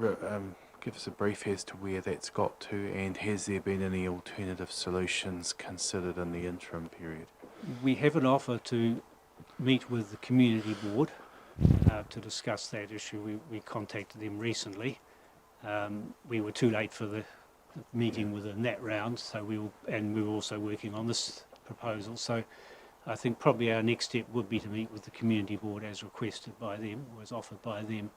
give us a brief as to where that's got to, and has there been any alternative solutions considered in the interim period? We have an offer to meet with the community board to discuss that issue. We contacted them recently. We were too late for the meeting within that round, so we were also working on this proposal. So I think probably our next step would be to meet with the community board as requested by them, or as offered by them.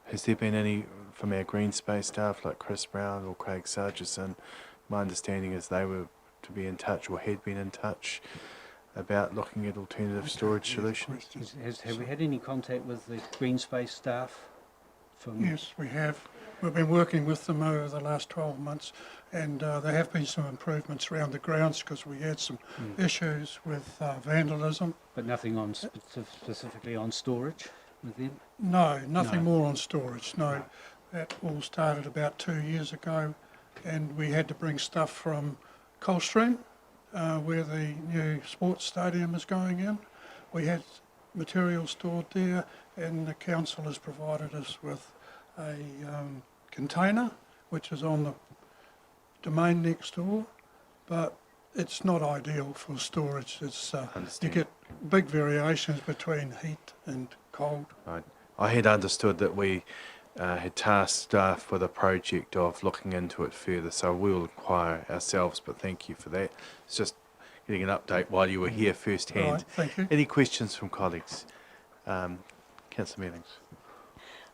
Has there been any from our green space staff like Chris Brown or Craig Sargison? My understanding is they were to be in touch or had been in touch about looking at alternative storage solutions. Have we had any contact with the green space staff? Yes, we have. We've been working with them over the last 12 months, and there have been some improvements around the grounds because we had some issues with vandalism. But nothing on specifically on storage with them? No, nothing more on storage, no. That all started about 2 years ago, and we had to bring stuff from Coldstream, where the new sports stadium is going in. We had material stored there, and the council has provided us with a container, which is on the domain next door, but it's not ideal for storage. It's you get big variations between heat and cold. Right. I had understood that we had tasked staff with a project of looking into it further, so we'll inquire ourselves, but thank you for that. It's just getting an update while you were here firsthand. Right, thank you. Any questions from colleagues? Councillor Mealings.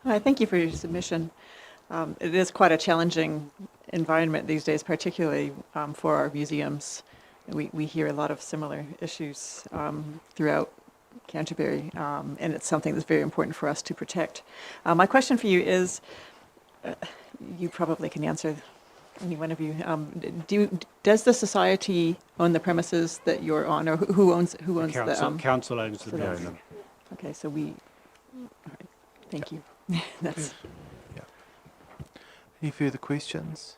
Hi, thank you for your submission. It is quite a challenging environment these days, particularly for our museums. We hear a lot of similar issues throughout Canterbury, and it's something that's very important for us to protect. My question for you is, you probably can answer, any one of you. Does the society own the premises that you're on, or who owns the council owns the building. Okay, so all right, thank you. That's. Yeah. Any further questions?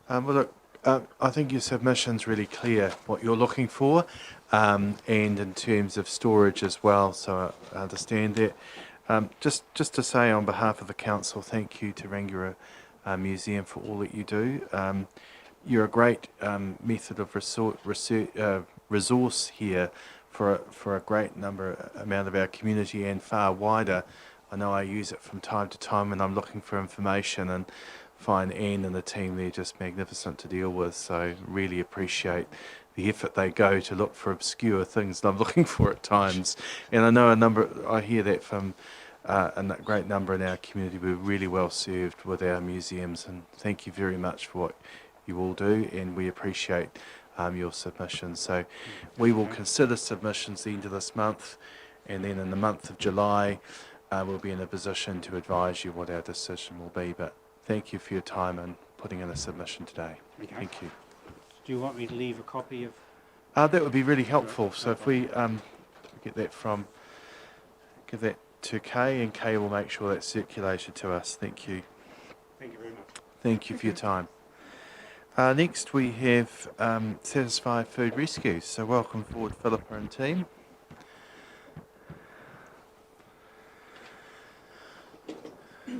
Well, look, I think your submission's really clear what you're looking for, and in terms of storage as well, so I understand that. Just to say on behalf of the council, thank you to Rangiora Museum for all that you do. You're a great method of resource here for a great amount of our community and far wider. I know I use it from time to time when I'm looking for information, and find Anne and the team there just magnificent to deal with. So really appreciate the effort they go to look for obscure things that I'm looking for at times. And I know I hear that from a great number in our community. We're really well served with our museums, and thank you very much for what you all do, and we appreciate your submissions. So we will consider submissions the end of this month, and then in the month of July we'll be in a position to advise you what our decision will be. But thank you for your time and putting in a submission today. Okay. Thank you. Do you want me to leave a copy of? That would be really helpful. So if we give that to Kay, and Kay will make sure that's circulated to us. Thank you. Thank you very much. Thank you for your time. Next we have Satisfy Food Rescue. So welcome forward, Philippa and team.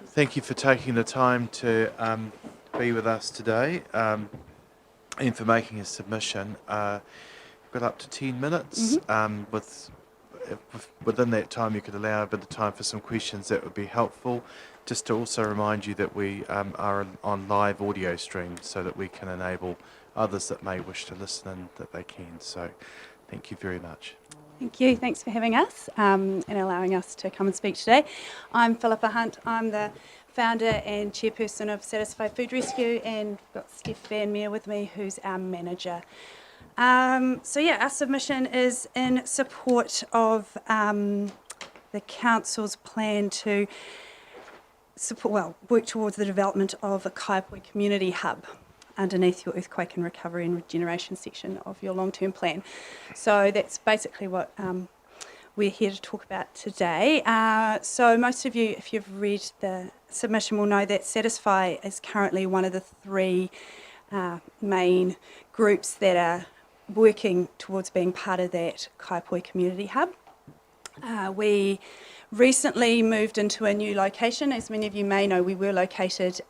Thank you for taking the time to be with us today and for making a submission. You've got up to 10 minutes. Within that time you could allow a bit of time for some questions. That would be helpful. Just to also remind you that we are on live audio stream, so that we can enable others that may wish to listen in that they can. So thank you very much. Thank you. Thanks for having us and allowing us to come and speak today. I'm Philippa Hunt. I'm the founder and chairperson of Satisfy Food Rescue, and we've got Steph Van Meer with me, who's our manager. Our submission is in support of the council's plan to work towards the development of a Kaipoi community hub underneath your earthquake and recovery and regeneration section of your long-term plan. So that's basically what we're here to talk about today. So most of you, if you've read the submission, will know that Satisfy is currently one of the three main groups that are working towards being part of that Kaipoi community hub. We recently moved into a new location. As many of you may know, we were located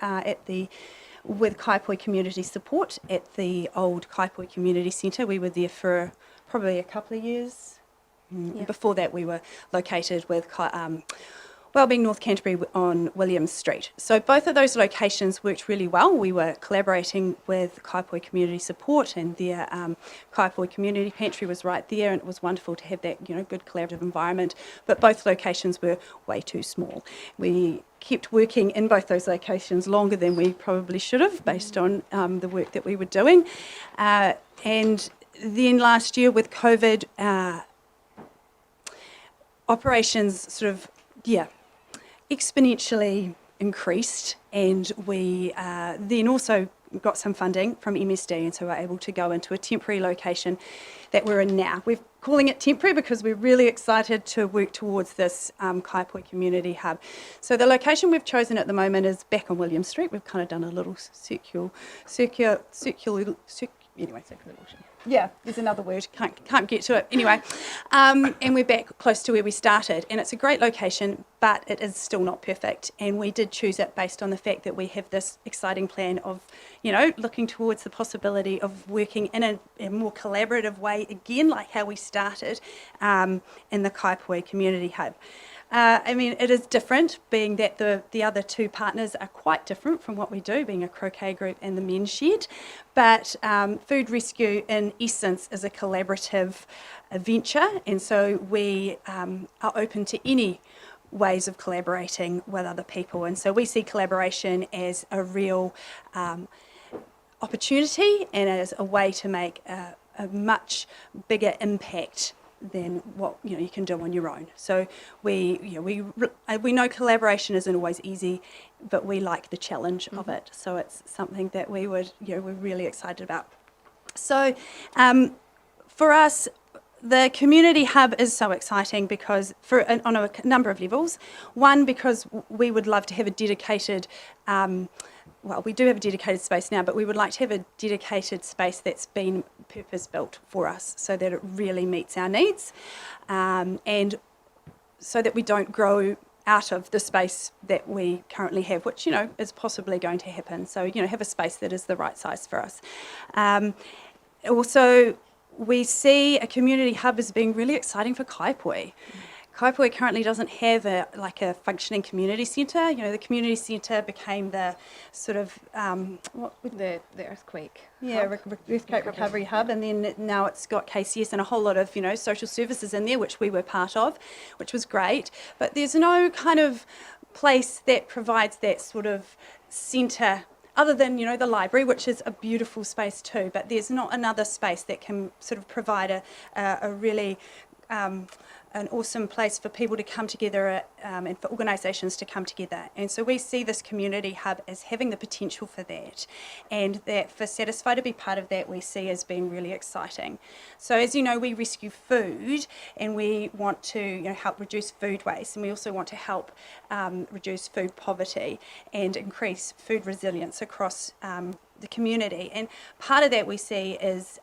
with Kaipoi Community Support at the old Kaipoi Community Centre. We were there for probably a couple of years. Before that, we were located with Wellbeing North Canterbury on Williams Street. So both of those locations worked really well. We were collaborating with Kaipoi Community Support, and their Kaipoi Community Pantry was right there, and it was wonderful to have that good collaborative environment. But both locations were way too small. We kept working in both those locations longer than we probably should have, based on the work that we were doing. And then last year with COVID, operations exponentially increased, and we then also got some funding from MSD, and so we're able to go into a temporary location that we're in now. We're calling it temporary because we're really excited to work towards this Kaipoi community hub. So the location we've chosen at the moment is back on William Street. We've kind of done a little circular motion. Yeah, there's another word, can't get to it. Anyway, and we're back close to where we started, and it's a great location, but it is still not perfect. And we did choose it based on the fact that we have this exciting plan of, looking towards the possibility of working in a more collaborative way, again, like how we started in the Kaipoi Community Hub. It is different, being that the other two partners are quite different from what we do, being a croquet group and the men's shed. But Food Rescue, in essence, is a collaborative venture, and so we are open to any ways of collaborating with other people. And so we see collaboration as a real opportunity and as a way to make a much bigger impact than what you can do on your own. So we know collaboration isn't always easy, but we like the challenge of it. So it's something that we're really excited about. So for us, the community hub is so exciting because on a number of levels. One, because we would love to have a dedicated we do have a dedicated space now, but we would like to have a dedicated space that's been purpose-built for us so that it really meets our needs, and so that we don't grow out of the space that we currently have, which, you know, is possibly going to happen. So, you know, have a space that is the right size for us. Also, we see a community hub as being really exciting for Kaipoi. Kaipoi currently doesn't have a functioning community centre. You know, the community centre became the sort of the earthquake. Yeah, earthquake recovery hub, and then now it's got KCS and a whole lot of, you know, social services in there, which we were part of, which was great. But there's no kind of place that provides that sort of centre, other than, you know, the library, which is a beautiful space too. But there's not another space that can sort of provide a really an awesome place for people to come together and for organisations to come together. And so we see this community hub as having the potential for that, and that for Satisfy to be part of that we see as being really exciting. So as you know, we rescue food, and we want to, you know, help reduce food waste, and we also want to help reduce food poverty and increase food resilience across the community. And part of that we see is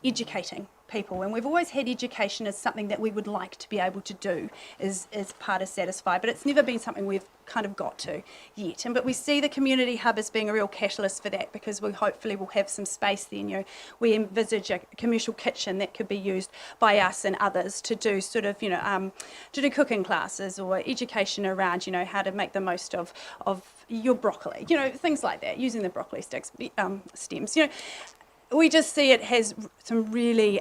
educating people, and we've always had education as something that we would like to be able to do as part of Satisfy, but it's never been something we've kind of got to yet. But we see the community hub as being a real catalyst for that, because we hopefully will have some space then. You know, we envisage a commercial kitchen that could be used by us and others to do sort of, you know, to do cooking classes or education around, you know, how to make the most of your broccoli, you know, things like that, using the broccoli sticks, stems, you know. We just see it has some really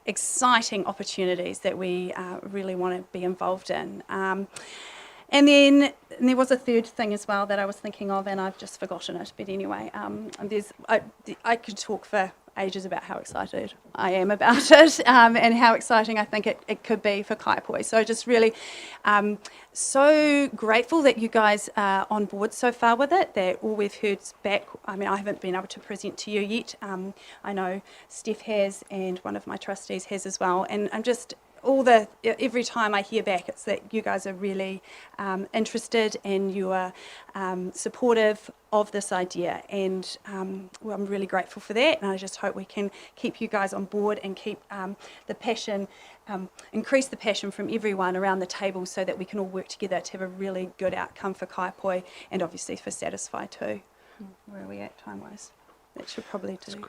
exciting opportunities that we really want to be involved in. And then there was a third thing as well that I was thinking of, and I've just forgotten it. But anyway, I could talk for ages about how excited I am about it, and how exciting I think it could be for Kaipoi. So just really so grateful that you guys are on board so far with it, that all we've heard back, I mean, I haven't been able to present to you yet. I know Steph has, and one of my trustees has as well, and I'm just every time I hear back, it's that you guys are really interested, and you are supportive of this idea, and well, I'm really grateful for that, and I just hope we can keep you guys on board and keep the passion, increase the passion from everyone around the table, so that we can all work together to have a really good outcome for Kaipoi, and obviously for Satisfy too. Where are we at time-wise? That should probably do.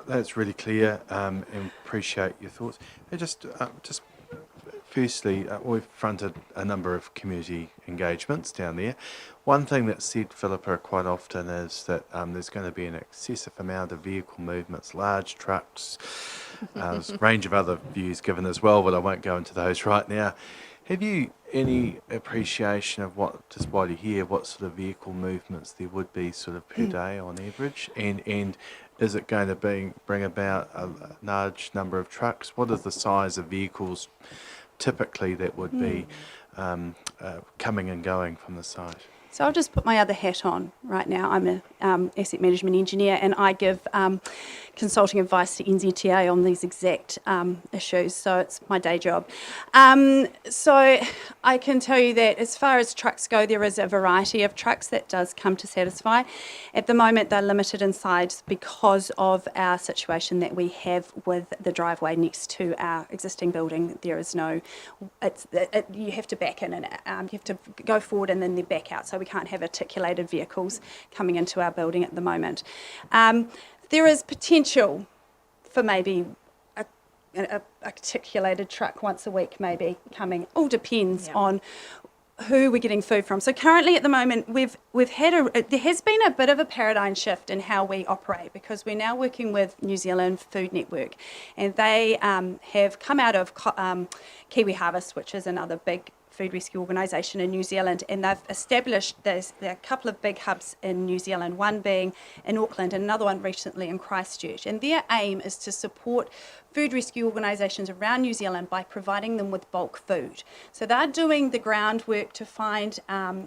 That's really clear, and appreciate your thoughts. And just firstly, we've fronted a number of community engagements down there. One thing that's said, Philippa, quite often is that there's going to be an excessive amount of vehicle movements, large trucks. There's a range of other views given as well, but I won't go into those right now. Have you any appreciation of just while you're here, what sort of vehicle movements there would be sort of per day on average? And is it going to bring about a large number of trucks? What are the size of vehicles typically that would be coming and going from the site? So I'll just put my other hat on right now. I'm an asset management engineer, and I give consulting advice to NZTA on these exact issues, so it's my day job. So I can tell you that as far as trucks go, there is a variety of trucks that does come to Satisfy. At the moment, they're limited in size because of our situation that we have with the driveway next to our existing building. There is no, you have to back in, and you have to go forward and then back out, so we can't have articulated vehicles coming into our building at the moment. There is potential for maybe a articulated truck once a week maybe coming. All depends on who we're getting food from. So currently at the moment we've had there has been a bit of a paradigm shift in how we operate, because we're now working with New Zealand Food Network, and they have come out of Kiwi Harvest, which is another big food rescue organisation in New Zealand, and they've established there are a couple of big hubs in New Zealand, one being in Auckland and another one recently in Christchurch, and their aim is to support food rescue organisations around New Zealand by providing them with bulk food. So they're doing the groundwork to find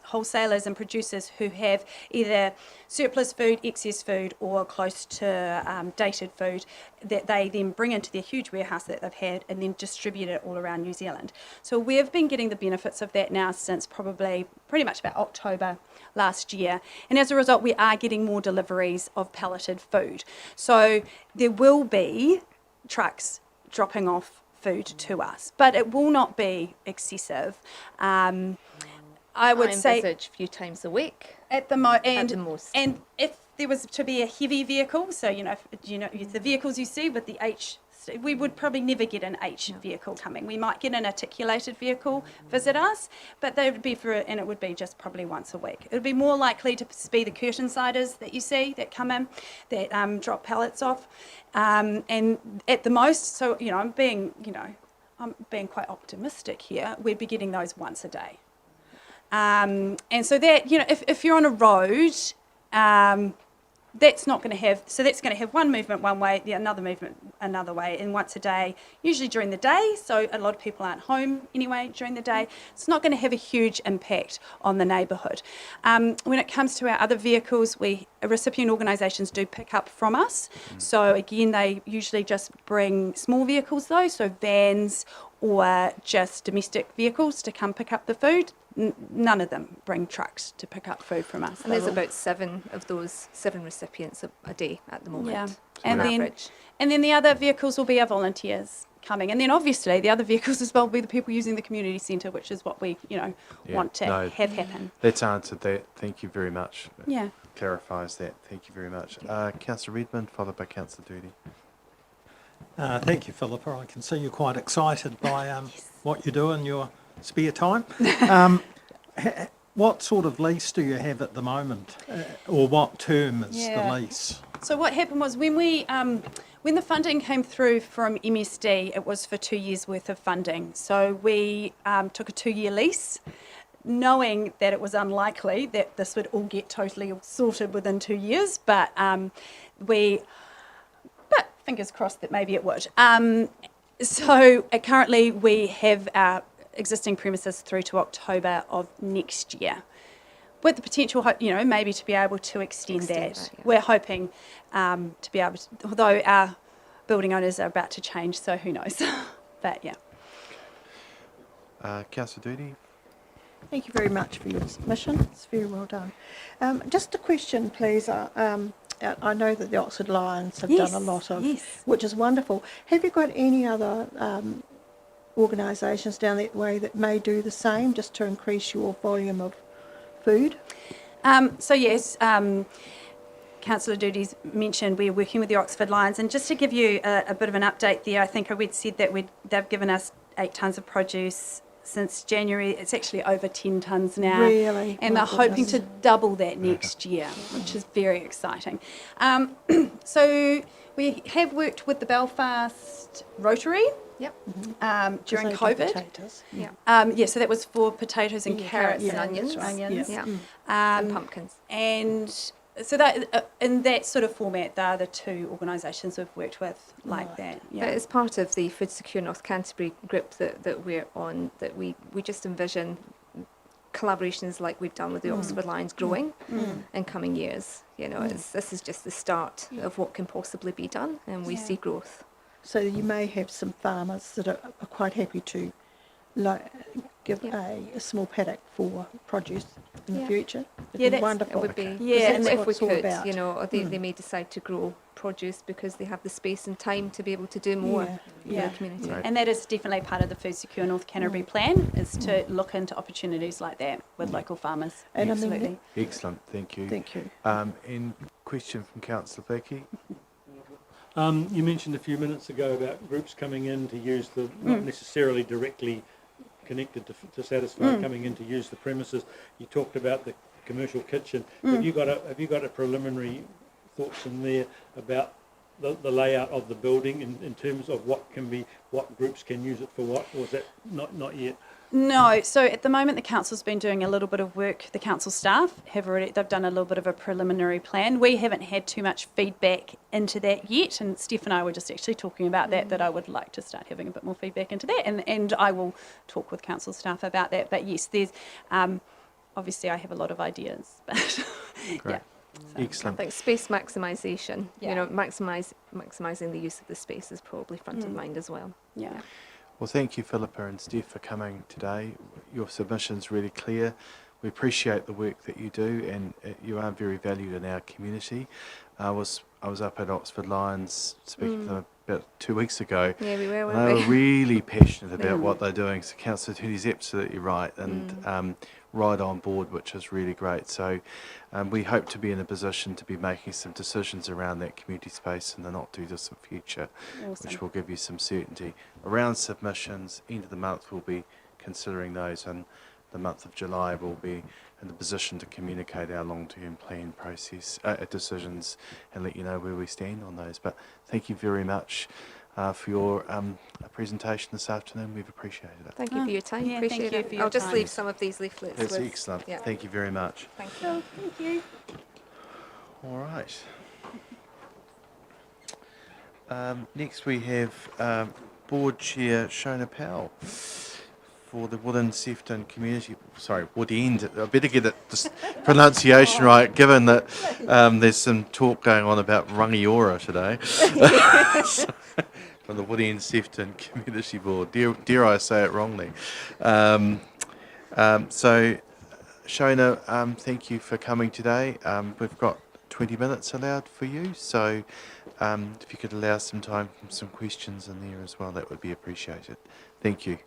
wholesalers and producers who have either surplus food, excess food, or close to dated food that they then bring into their huge warehouse that they've had and then distribute it all around New Zealand. So we've been getting the benefits of that now since probably pretty much about October last year, and as a result we are getting more deliveries of pelleted food. So there will be trucks dropping off food to us, but it will not be excessive. I would say a few times a week at the most. And if there was to be a heavy vehicle, so if the vehicles you see with the H, we would probably never get an H vehicle coming. We might get an articulated vehicle visit us, but they would be and it would be just probably once a week. It would be more likely to be the curtain siders that you see that come in, that drop pallets off, and at the most. So I'm being quite optimistic here. We'd be getting those once a day. And so that, if you're on a road, that's not going to have, so that's going to have one movement one way, another movement another way, and once a day, usually during the day, so a lot of people aren't home anyway during the day. It's not going to have a huge impact on the neighbourhood. When it comes to our other vehicles, recipient organisations do pick up from us. So again, they usually just bring small vehicles though, so vans or just domestic vehicles to come pick up the food. None of them bring trucks to pick up food from us. And there's about 7 of those 7 recipients a day at the moment. Yeah, on average. And then the other vehicles will be our volunteers coming, and then obviously the other vehicles as well will be the people using the community centre, which is what we want to have happen. That's answered that. Thank you very much. Yeah. Clarifies that. Thank you very much. Councillor Redmond, followed by Councillor Doody. Thank you, Philippa. I can see you're quite excited by what you do in your spare time. What sort of lease do you have at the moment, or what term is the lease? So what happened was when the funding came through from MSD, it was for 2 years worth of funding. So we took a 2-year lease, knowing that it was unlikely that this would all get totally sorted within 2 years, but fingers crossed that maybe it would. So currently we have our existing premises through to October of next year, with the potential, maybe to be able to extend that. Yeah. We're hoping to be able to, although our building owners are about to change, so who knows. But yeah. Councillor Doody. Thank you very much for your submission. It's very well done. Just a question, please. I know that the Oxford Lions have done a lot of, which is wonderful. Have you got any other organisations down that way that may do the same, just to increase your volume of food? So yes, Councillor Doodie's mentioned we're working with the Oxford Lions, and just to give you a bit of an update there, I think we'd said that they've given us 8 tonnes of produce since January. It's actually over 10 tonnes now. Really? And they're hoping to double that next year, which is very exciting. So we have worked with the Belfast Rotary. Yep. During COVID. Potatoes. Yeah, so that was for potatoes and carrots and onions. Yeah. And pumpkins. And so that in that sort of format, they are the 2 organisations we've worked with like that. Yeah. As part of the Food Secure North Canterbury group that we're on, that we just envision collaborations like we've done with the Oxford Lions growing in coming years. This is just the start of what can possibly be done, and we see growth. So you may have some farmers that are quite happy to give a small paddock for produce in the future. It'd be wonderful. It would be. And if we could, they may decide to grow produce because they have the space and time to be able to do more for the community. And that is definitely part of the Food Secure North Canterbury plan, is to look into opportunities like that with local farmers. And absolutely. Excellent, thank you. Thank you. And question from Councillor Becky. You mentioned a few minutes ago about groups coming in to use not necessarily directly connected to satisfy coming in to use the premises. You talked about the commercial kitchen. Have you got a preliminary thoughts in there about the layout of the building in terms of what groups can use it for what, or is that not yet? No, so at the moment the council's been doing a little bit of work. The council staff they've done a little bit of a preliminary plan. We haven't had too much feedback into that yet, and Steph and I were just actually talking about that I would like to start having a bit more feedback into that, and I will talk with council staff about that. But yes, there's obviously I have a lot of ideas, but Great. So. Excellent. I think space maximisation, maximising the use of the space is probably front of mind as well. Yeah. Well, thank you, Philippa and Steph, for coming today. Your submission's really clear. We appreciate the work that you do, and you are very valued in our community. I was I was up at Oxford Lions speaking to them about 2 weeks ago. Yeah, we were, And weren't they we? were really passionate They about what were. they're doing. So Councillor Tooney's absolutely right, and right on board, which is really great. So we hope to be in a position to be making some decisions around that community space in the not too distant future, Awesome. which will give you some certainty. Around submissions, end of the month we'll be considering those, and the month of July we'll be in the position to communicate our long-term plan process decisions and let you know where we stand on those. But thank you very much for your presentation this afternoon. We've appreciated it. Thank you for your time. Yeah, Appreciate thank you it. for your I'll just time. leave some of these leaflets. That's with, excellent. Yeah. Thank you very much. Thank you. Thank you. All right. Next we have Board Chair Shona Powell for the Wood Sefton Community, Wood End. I better get the pronunciation right, given that there's some talk going on about Rangiora today. From the Wood End Sefton Community Board. Dare I say it wrongly? So, Shona, thank you for coming today. We've got 20 minutes allowed for you, so if you could allow some time for some questions in there as well, that would be appreciated. Thank you.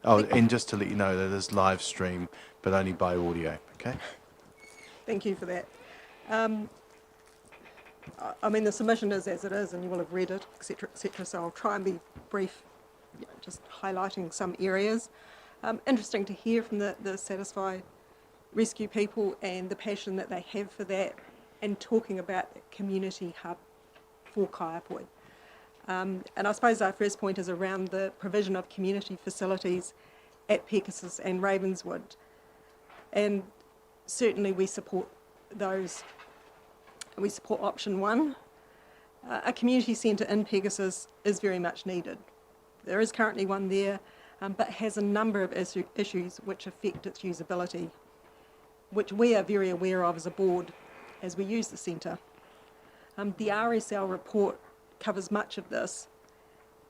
Oh, and just to let you know that it is live stream, but only by audio, okay? Thank you for that. I mean, the submission is as it is, and you will have read it, etc., so I'll try and be brief, just highlighting some areas. Interesting to hear from the Satisfy Rescue people and the passion that they have for that, and talking about the community hub for Kaiapoi. And I suppose our first point is around the provision of community facilities at Pegasus and Ravenswood. And certainly we support those. We support option one. A community centre in Pegasus is very much needed. There is currently one there, but has a number of issues which affect its usability, which we are very aware of as a board as we use the centre. The RSL report covers much of this,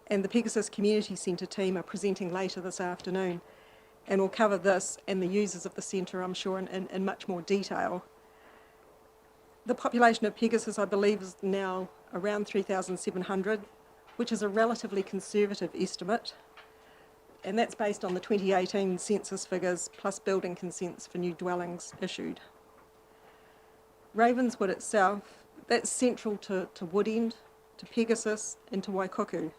and the Pegasus Community Centre team are presenting later this afternoon, and will cover this and the users of the centre, I'm sure, in much more detail. The population of Pegasus, I believe, is now around 3,700, which is a relatively conservative estimate, and that's based on the 2018 census figures plus building consents for new dwellings issued. Ravenswood itself, that's central to Wood End, to Pegasus and to Waikuku.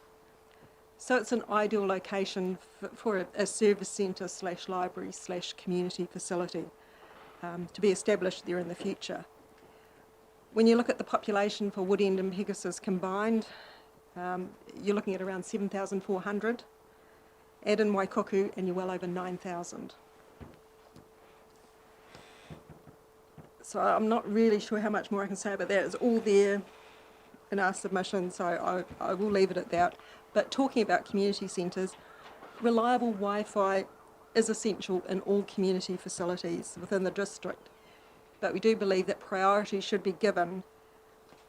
So it's an ideal location for a service centre / library / community facility to be established there in the future. When you look at the population for Wood End and Pegasus combined, you're looking at around 7,400. Add in Waikuku and you're well over 9,000. So I'm not really sure how much more I can say about that. It's all there in our submission, so I will leave it at that. But talking about community centres, reliable Wi-Fi is essential in all community facilities within the district. But we do believe that priority should be given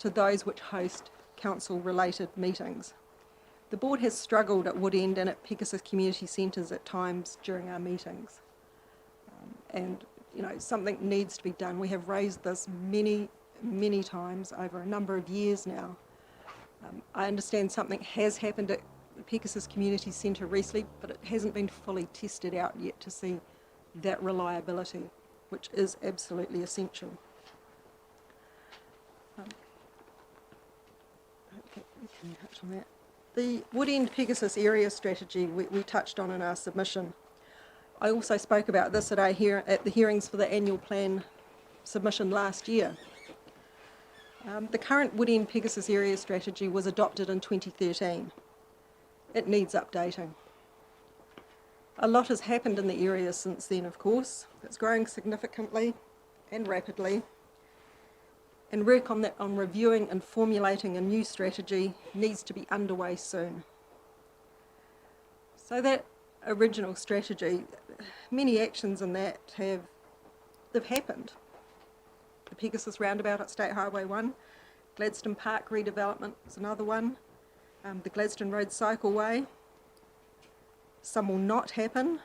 to those which host council-related meetings. The board has struggled at Wood End and at Pegasus community centres at times during our meetings. And, you know, something needs to be done. We have raised this many times over a number of years now. I understand something has happened at the Pegasus Community Centre recently, but it hasn't been fully tested out yet to see that reliability, which is absolutely essential. Okay, we can touch on that. The Wood End Pegasus area strategy we touched on in our submission. I also spoke about this at the hearings for the annual plan submission last year. The current Wood End Pegasus area strategy was adopted in 2013. It needs updating. A lot has happened in the area since then, of course. It's growing significantly and rapidly. And work on reviewing and formulating a new strategy needs to be underway soon. So that original strategy, many actions in that they've happened. The Pegasus roundabout at State Highway 1, Gladstone Park redevelopment is another one, the Gladstone Road Cycleway. Some will not happen,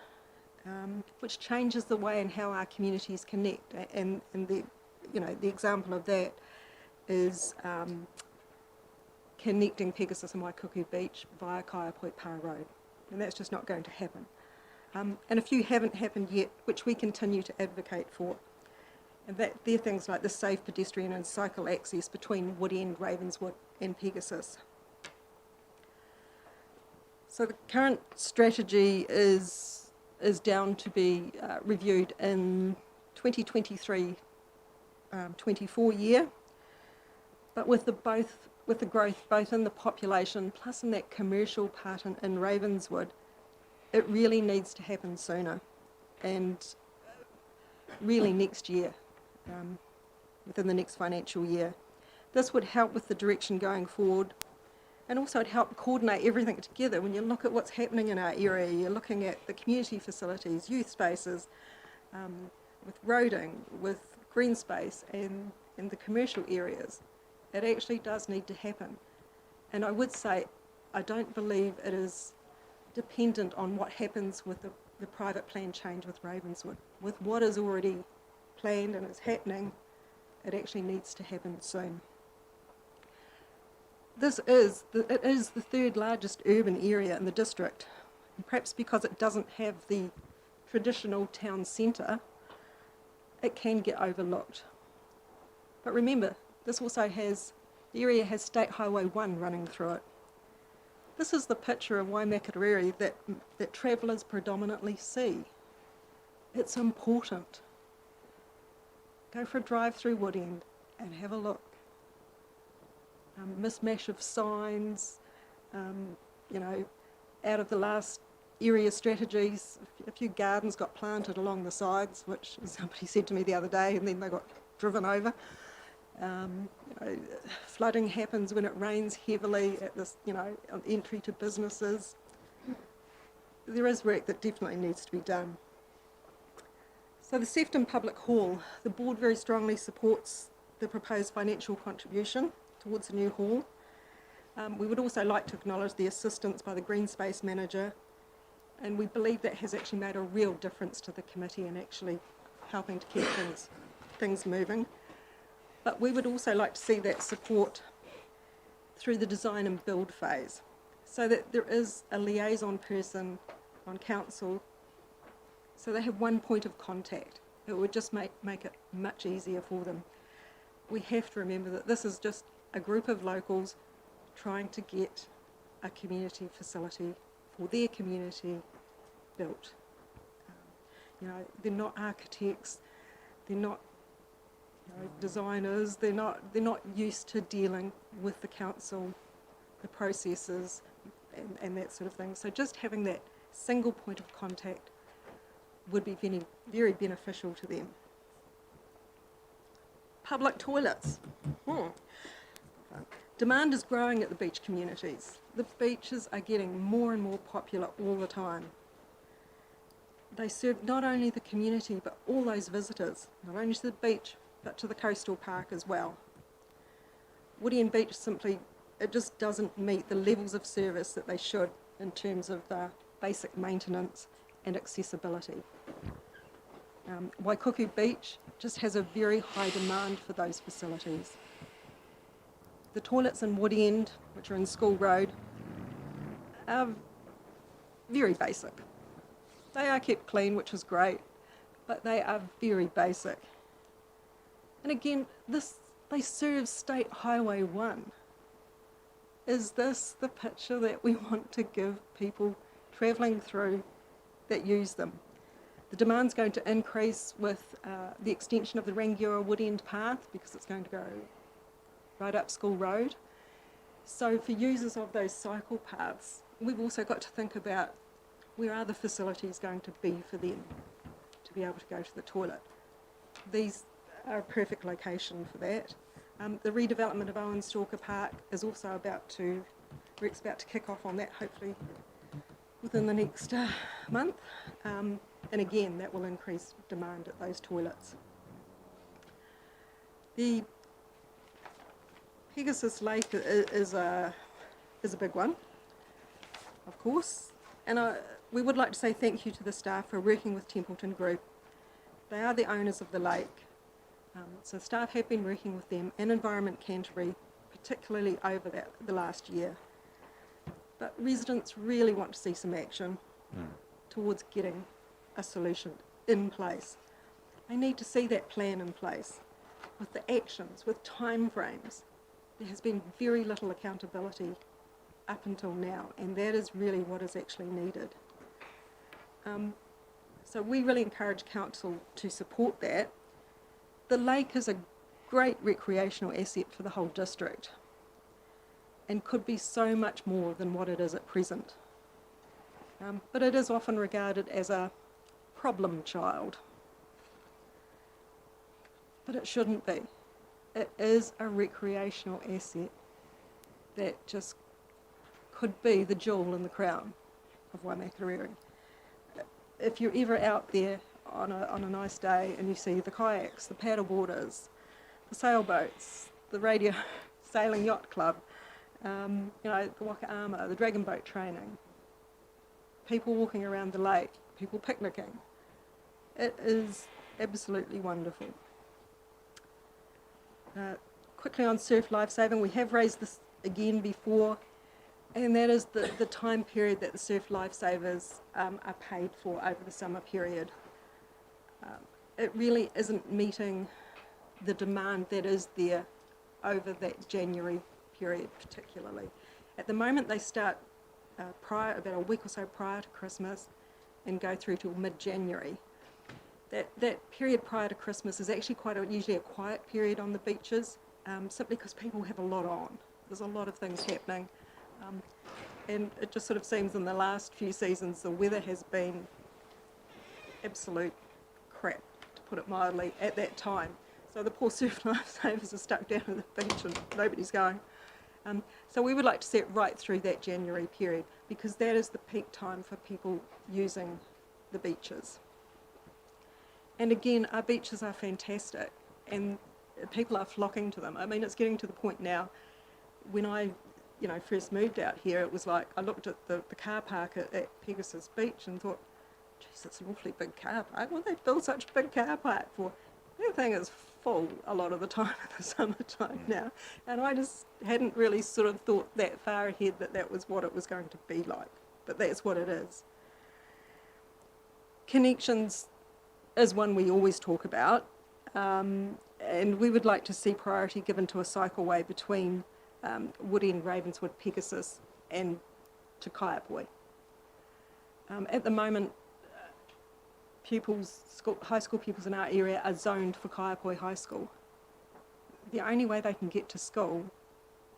which changes the way and how our communities connect. And the example of that is connecting Pegasus and Waikuku Beach via Kaiapoi Pā Road, and that's just not going to happen. And a few haven't happened yet, which we continue to advocate for. And they're things like the safe pedestrian and cycle access between Woodend, Ravenswood and Pegasus. So the current strategy is down to be reviewed in 2023-24 year, but with the growth both in the population plus in that commercial part in Ravenswood, it really needs to happen sooner, and really next year, within the next financial year. This would help with the direction going forward, and also it'd help coordinate everything together. When you look at what's happening in our area, you're looking at the community facilities, youth spaces, with roading, with green space and the commercial areas. It actually does need to happen. And I would say I don't believe it is dependent on what happens with the private plan change with Ravenswood. With what is already planned and is happening, it actually needs to happen soon. It is the third largest urban area in the district, and perhaps because it doesn't have the traditional town centre, it can get overlooked. But remember, this also has, the area has State Highway 1 running through it. This is the picture of waimakariri that travellers predominantly see. It's important. Go for a drive through Woodend and have a look. Mismatch of signs, you know, out of the last area strategies, a few gardens got planted along the sides, which somebody said to me the other day, and then they got driven over. You know, flooding happens when it rains heavily at this, you know, on entry to businesses. There is work that definitely needs to be done. So the Sefton Public Hall, the board very strongly supports the proposed financial contribution towards the new hall. We would also like to acknowledge the assistance by the Green Space Manager, and we believe that has actually made a real difference to the committee and actually helping to keep things moving. But we would also like to see that support through the design and build phase, so that there is a liaison person on council, so they have one point of contact. It would just make it much easier for them. We have to remember that this is just a group of locals trying to get a community facility for their community built. You know, they're not architects, they're not, you know, designers, they're not used to dealing with the council, the processes and that sort of thing. So just having that single point of contact would be very, very beneficial to them. Public toilets. Demand is growing at the beach communities. The beaches are getting more and more popular all the time. They serve not only the community but all those visitors, not only to the beach but to the coastal park as well. Woodend Beach simply, it just doesn't meet the levels of service that they should in terms of basic maintenance and accessibility. Waikuku Beach just has a very high demand for those facilities. The toilets in Woodend, which are in School Road, are very basic. They are kept clean, which is great, but they are very basic. And again, they serve State Highway 1. Is this the picture that we want to give people travelling through that use them? The demand's going to increase with the extension of the Rangiora Woodend path, because it's going to go right up School Road. So for users of those cycle paths, we've also got to think about where are the facilities going to be for them to be able to go to the toilet. These are a perfect location for that. The redevelopment of Owen Stalker Park is also about to kick off on that, hopefully within the next month. And again, that will increase demand at those toilets. The Pegasus Lake is a big one, of course, and we would like to say thank you to the staff for working with Templeton Group. They are the owners of the lake. So staff have been working with them and Environment Canterbury, particularly over the last year. But residents really want to see some action towards getting a solution in place. They need to see that plan in place with the actions, with time frames. There has been very little accountability up until now, and that is really what is actually needed. So we really encourage council to support that. The lake is a great recreational asset for the whole district and could be so much more than what it is at present. But it is often regarded as a problem child. But it shouldn't be. It is a recreational asset that just could be the jewel in the crown of Waimakariri. If you're ever out there on a nice day and you see the kayaks, the paddleboarders, the sailboats, the radio sailing yacht club, the waka ama, the dragon boat training, people walking around the lake, people picnicking, it is absolutely wonderful. Quickly on surf lifesaving, we have raised this again before, and that is the time period that the surf lifesavers are paid for over the summer period. It really isn't meeting the demand that is there over that January period particularly. At the moment they start about a week or so prior to Christmas and go through till mid-January. That period prior to Christmas is actually usually a quiet period on the beaches, simply because people have a lot on. There's a lot of things happening. And it just sort of seems in the last few seasons the weather has been absolute crap, to put it mildly, at that time. So the poor surf lifesavers are stuck down at the beach and nobody's going. So we would like to see it right through that January period, because that is the peak time for people using the beaches. And again, our beaches are fantastic and people are flocking to them. I mean, it's getting to the point now, when I first moved out here, it was like I looked at the car park at Pegasus Beach and thought, geez, it's an awfully big car park. What do they build such a big car park for? That thing is full a lot of the time in the summertime now. And I just hadn't really sort of thought that far ahead that was what it was going to be like. But that's what it is. Connections is one we always talk about. And we would like to see priority given to a cycleway between Woody and Ravenswood, Pegasus and to Kaiapoi. At the moment, high school pupils in our area are zoned for Kaiapoi High School. The only way they can get to school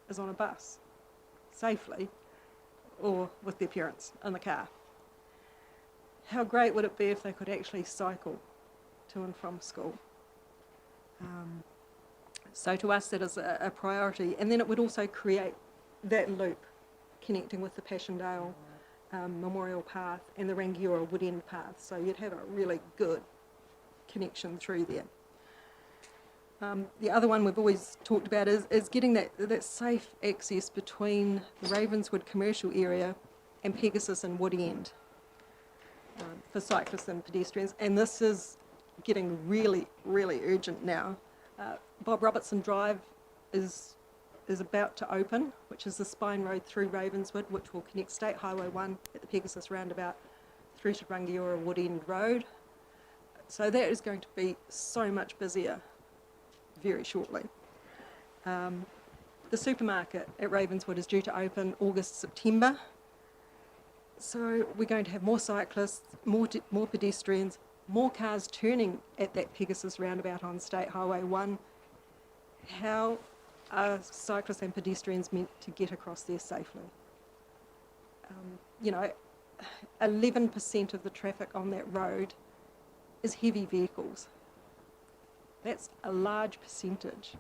is on a bus, safely, or with their parents in the car. How great would it be if they could actually cycle to and from school? So to us that is a priority, and then it would also create that loop connecting with the Passchendaele Memorial Path and the Rangiora Wood End Path, so you'd have a really good connection through there. The other one we've always talked about is getting that safe access between the Ravenswood commercial area and Pegasus and Wood End for cyclists and pedestrians, and this is getting really, really urgent now. Bob Robertson Drive is about to open, which is the spine road through Ravenswood, which will connect State Highway 1 at the Pegasus roundabout through to Rangiora Wood End Road. So that is going to be so much busier very shortly. The supermarket at Ravenswood is due to open August, September. So we're going to have more cyclists, more pedestrians, more cars turning at that Pegasus roundabout on State Highway 1. How are cyclists and pedestrians meant to get across there safely? 11% of the traffic on that road is heavy vehicles. That's a large percentage.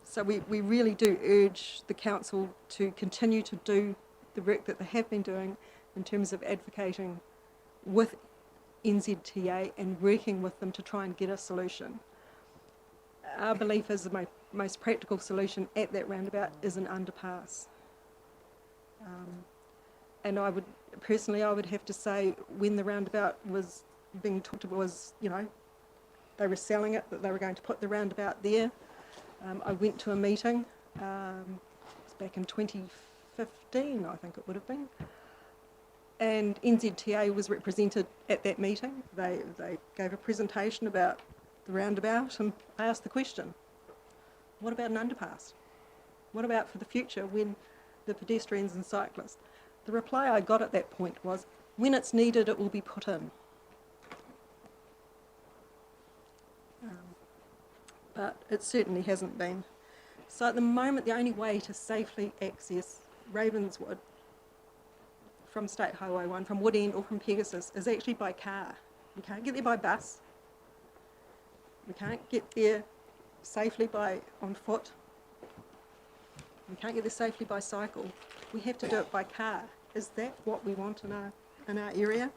So we really do urge the council to continue to do the work that they have been doing in terms of advocating with NZTA and working with them to try and get a solution. Our belief is the most practical solution at that roundabout is an underpass. And I would have to say, when the roundabout was being talked about, was, they were selling it, that they were going to put the roundabout there. I went to a meeting, it was back in 2015, I think it would have been, and NZTA was represented at that meeting. They gave a presentation about the roundabout, and I asked the question, what about an underpass? What about for the future when the pedestrians and cyclists? The reply I got at that point was, when it's needed, it will be put in. But it certainly hasn't been. So at the moment, the only way to safely access Ravenswood from State Highway 1, from Woodend or from Pegasus, is actually by car. You can't get there by bus. We can't get there safely on foot. We can't get there safely by cycle. We have to do it by car. Is that what we want in our area?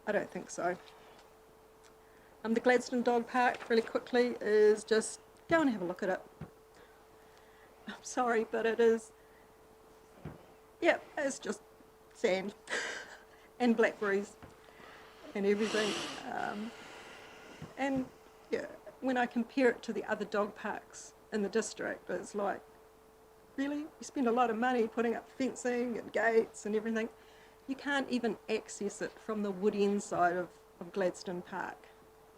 I don't think so. The Gladstone Dog Park, really quickly, is just go and have a look at it. I'm sorry, but it is, yeah, it's just sand and blackberries and everything. And yeah, when I compare it to the other dog parks in the district, it's like, really? You spend a lot of money putting up fencing and gates and everything. You can't even access it from the Woodend side of Gladstone Park.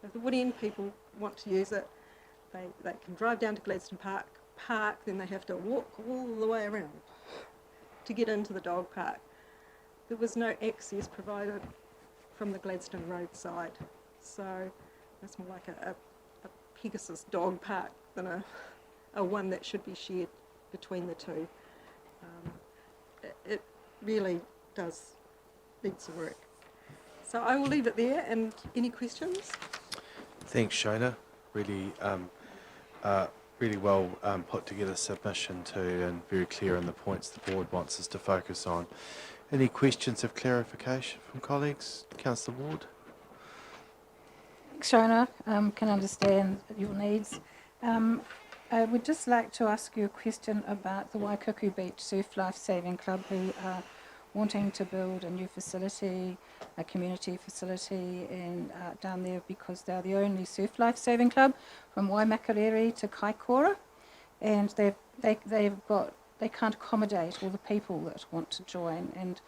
If the Woodend people want to use it, they can drive down to Gladstone Park, then they have to walk all the way around to get into the dog park. There was no access provided from the Gladstone Road side, so it's more like a Pegasus dog park than a one that should be shared between the two. It really does need some work. So I will leave it there, and any questions? Thanks, Shona. Really, really well put together submission too, and very clear in the points the board wants us to focus on. Any questions of clarification from colleagues? Councillor Ward. Thanks, Shona. Can understand your needs. I would just like to ask you a question about the Waikuku Beach Surf Life Saving Club, who are wanting to build a new facility, a community facility down there, because they're the only surf life saving club from Waimakariri to Kaikoura, and they can't accommodate all the people that want to join, and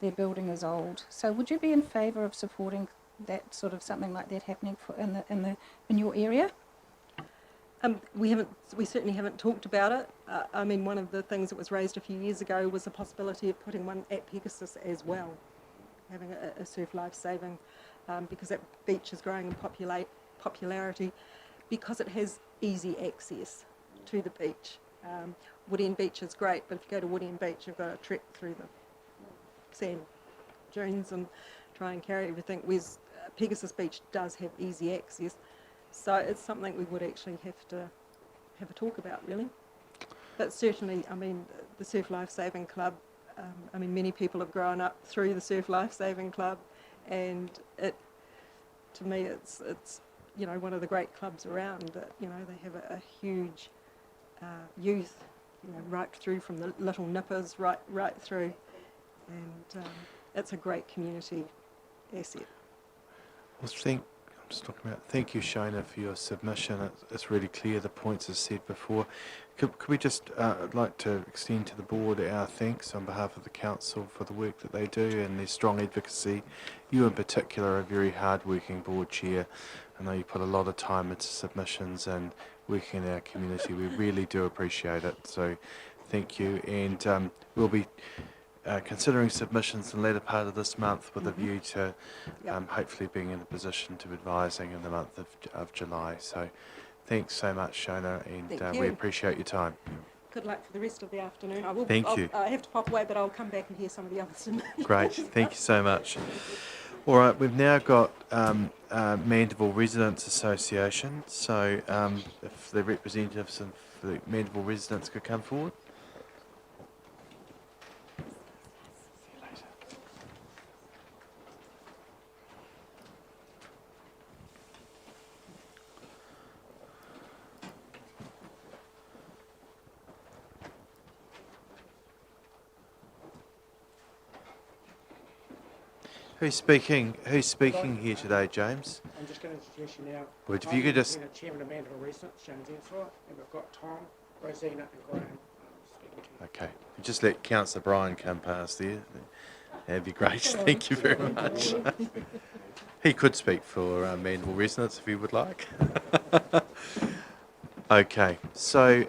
their building is old. So would you be in favour of supporting that sort of something like that happening in your area? We certainly haven't talked about it. I mean, one of the things that was raised a few years ago was the possibility of putting one at Pegasus as well, having a surf life saving, because that beach is growing in popularity, because it has easy access to the beach. Woodend Beach is great, but if you go to Woodend Beach, you've got to trek through the sand dunes and try and carry everything, whereas Pegasus Beach does have easy access. So it's something we would actually have to have a talk about, really. But certainly, I mean, the Surf Life Saving Club, I mean, many people have grown up through the Surf Life Saving Club, and to me, it's you know, one of the great clubs around. That, you know, they have a huge youth, you know, right through from the little nippers right through, and it's a great community asset. Well, thank you, Shona, for your submission. It's really clear, the points as said before. Could we just, I'd like to extend to the board our thanks on behalf of the council for the work that they do and their strong advocacy. You in particular are a very hard-working board chair. I know you put a lot of time into submissions and working in our community. We really do appreciate it. So thank you. And we'll be considering submissions in the later part of this month with a view to hopefully being in a position to advising in the month of July. So thanks so much, Shona, and we appreciate your time. Good luck for the rest of the afternoon. Thank you. I have to pop away, but I'll come back and hear some of the others. Great, thank you so much. All right, we've now got Mandeville Residents Association. So if the representatives of the Mandeville residents could come forward. Who's speaking here today, James? I'm just going to introduce you now. Well, if I'm you could just... the Chairman of Mandeville Residents, James Ensor, and we've got Tom, Rosina and Graham speaking to you. Okay. If you just let Councillor Bryan come past there, that'd be great. Thank you very much. He could speak for Mandeville residents if he would like. Okay. So,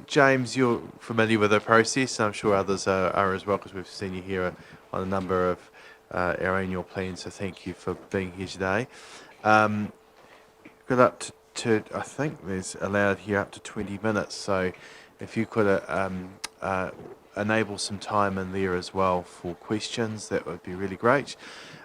James, you're familiar with the process. I'm sure others are as well, because we've seen you here on a number of our annual plans, so thank you for being here today. Got up to I think there's allowed here up to 20 minutes, so if you could enable some time in there as well for questions, that would be really great.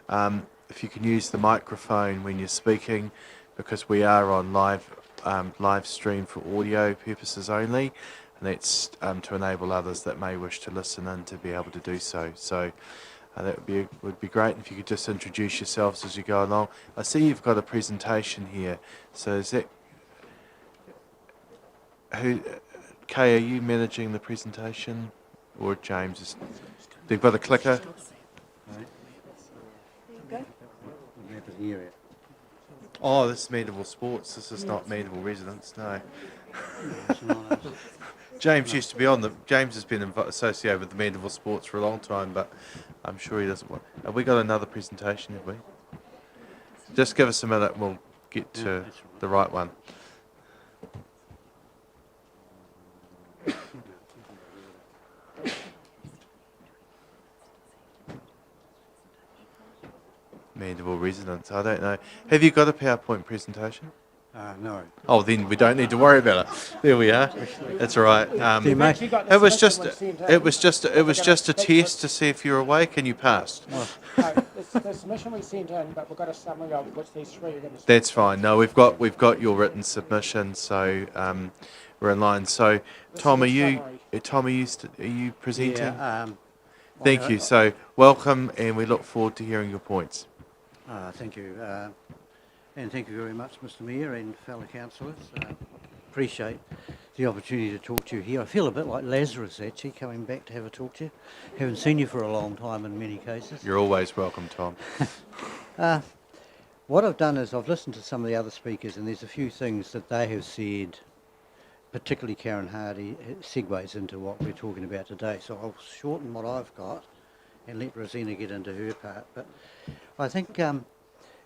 If you can use the microphone when you're speaking, because we are on live stream for audio purposes only, and that's to enable others that may wish to listen in to be able to do so. So that would be great if you could just introduce yourselves as you go along. I see you've got a presentation here. So is that Kay, are you managing the presentation, or James? They've got a clicker. Oh, this is Mandeville Sports. This is not Mandeville Residents. No. James used to be on the. James has been associated with the Mandeville Sports for a long time, but I'm sure he doesn't want. Have we got another presentation? Have we? Just give us a minute, and we'll get to the right one. Mandeville residents. I don't know. Have you got a PowerPoint presentation? No. Oh, then we don't need to worry about it. There we are. That's all right. It was just a test to see if you're awake, and you passed. No, the submission we sent in, but we've got a summary of which these three are going to. That's fine. No, we've got your written submission, so we're in line. So, Tom, are you presenting? Yeah. Thank you. So, welcome, and we look forward to hearing your points. Thank you. And thank you very much, Mr. Mayor and fellow councillors. Appreciate the opportunity to talk to you here. I feel a bit like Lazarus, actually, coming back to have a talk to you. Haven't seen you for a long time in many cases. You're always welcome, Tom. What I've done is I've listened to some of the other speakers, and there's a few things that they have said, particularly Karen Hardy, segues into what we're talking about today. So I'll shorten what I've got and let Rosina get into her part. But I think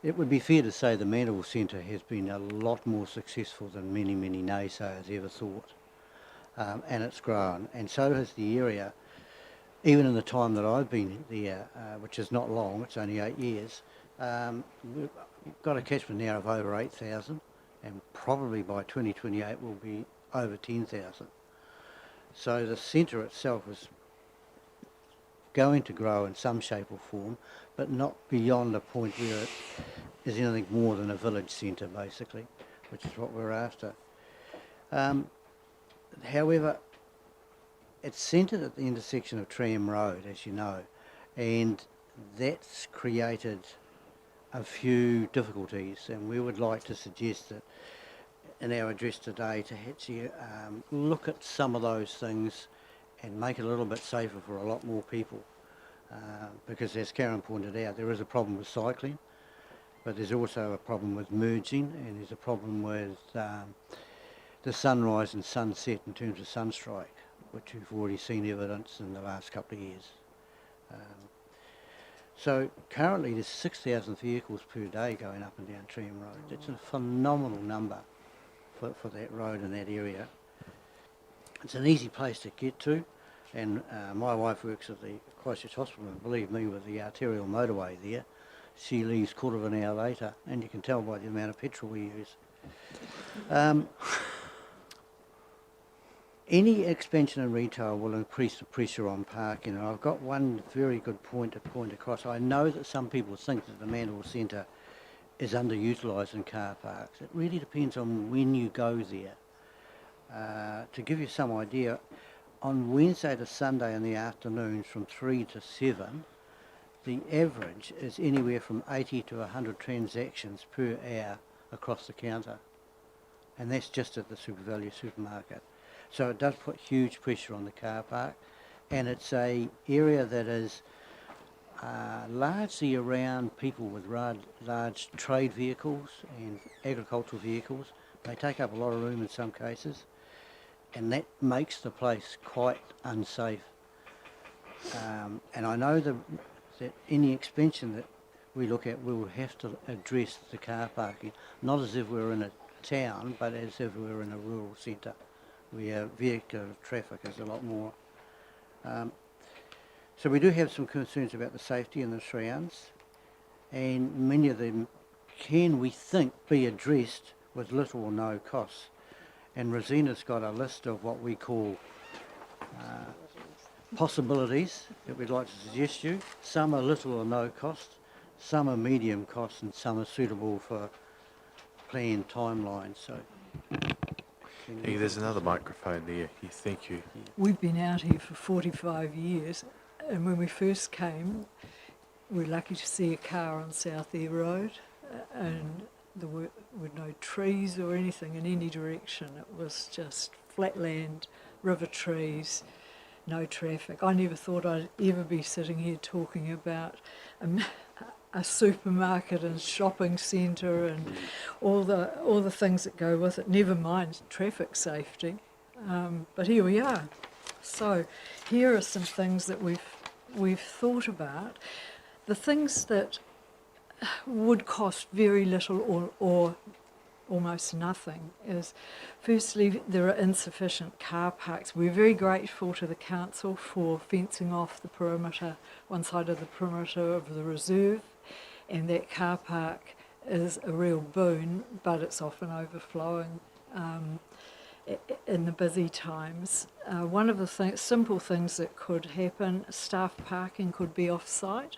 it would be fair to say the Mandeville Centre has been a lot more successful than many, many naysayers ever thought. And it's grown. And so has the area. Even in the time that I've been there, which is not long, it's only 8 years, we've got a catchment now of over 8,000, and probably by 2028 will be over 10,000. So the centre itself is going to grow in some shape or form, but not beyond a point where it is anything more than a village centre, basically, which is what we're after. However, it's centred at the intersection of Tram Road, as you know, and that's created a few difficulties, and we would like to suggest that in our address today to actually look at some of those things and make it a little bit safer for a lot more people. Because as Karen pointed out, there is a problem with cycling, but there's also a problem with merging, and there's a problem with the sunrise and sunset in terms of sunstrike, which we've already seen evidence in the last couple of years. So currently there's 6,000 vehicles per day going up and down Tram Road. That's a phenomenal number for that road in that area. It's an easy place to get to, and my wife works at the Christchurch Hospital, and believe me, with the arterial motorway there, she leaves quarter of an hour later, and you can tell by the amount of petrol we use. Any expansion in retail will increase the pressure on parking, and I've got one very good point to point across. I know that some people think that the Mandeville Centre is underutilised in car parks. It really depends on when you go there. To give you some idea, on Wednesday to Sunday in the afternoons from 3 to 7, the average is anywhere from 80 to 100 transactions per hour across the counter. And that's just at the Super Value supermarket. So it does put huge pressure on the car park, and it's a area that is largely around people with large trade vehicles and agricultural vehicles. They take up a lot of room in some cases, and that makes the place quite unsafe. And I know that any expansion that we look at, we will have to address the car parking, not as if we're in a town, but as if we're in a rural centre where vehicular traffic is a lot more. So we do have some concerns about the safety in the surrounds, and many of them can, we think, be addressed with little or no cost. And Rosina's got a list of what we call possibilities that we'd like to suggest you. Some are little or no cost, some are medium cost, and some are suitable for planned timelines. So, There's another microphone there. Thank you. We've been out here for 45 years, and when we first came, we were lucky to see a car on South Air Road, and there were no trees or anything in any direction. It was just flat land, river trees, no traffic. I never thought I'd ever be sitting here talking about a supermarket and shopping centre and all the things that go with it, never mind traffic safety. But here we are. So here are some things that we've thought about. The things that would cost very little or almost nothing is, firstly, there are insufficient car parks. We're very grateful to the council for fencing off the perimeter, one side of the perimeter of the reserve, and that car park is a real boon, but it's often overflowing in the busy times. One of the simple things that could happen, staff parking could be off-site.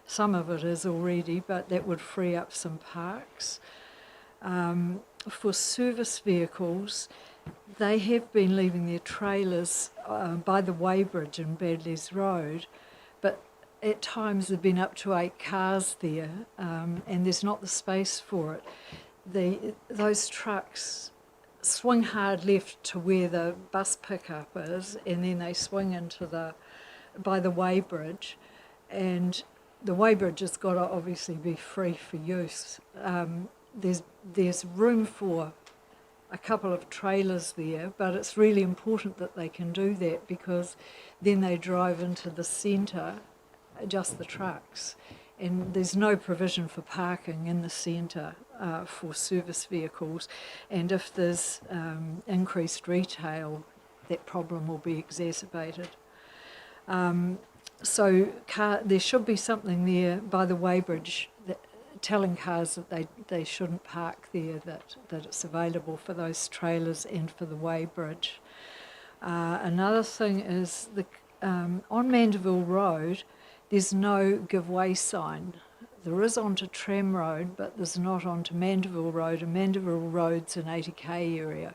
Some of it is already, but that would free up some parks. For service vehicles, they have been leaving their trailers by the weighbridge in Badleys Road, but at times there have been up to 8 cars there, and there's not the space for it. Those trucks swing hard left to where the bus pickup is, and then they swing into by the weighbridge, and the weighbridge has got to obviously be free for use. There's room for a couple of trailers there, but it's really important that they can do that, because then they drive into the centre, just the trucks, and there's no provision for parking in the centre for service vehicles, and if there's increased retail, that problem will be exacerbated. So there should be something there by the weighbridge telling cars that they shouldn't park there, that it's available for those trailers and for the weighbridge. Another thing is on Mandeville Road, there's no give way sign. There is onto Tram Road, but there's not onto Mandeville Road, and Mandeville Road's an 80k area.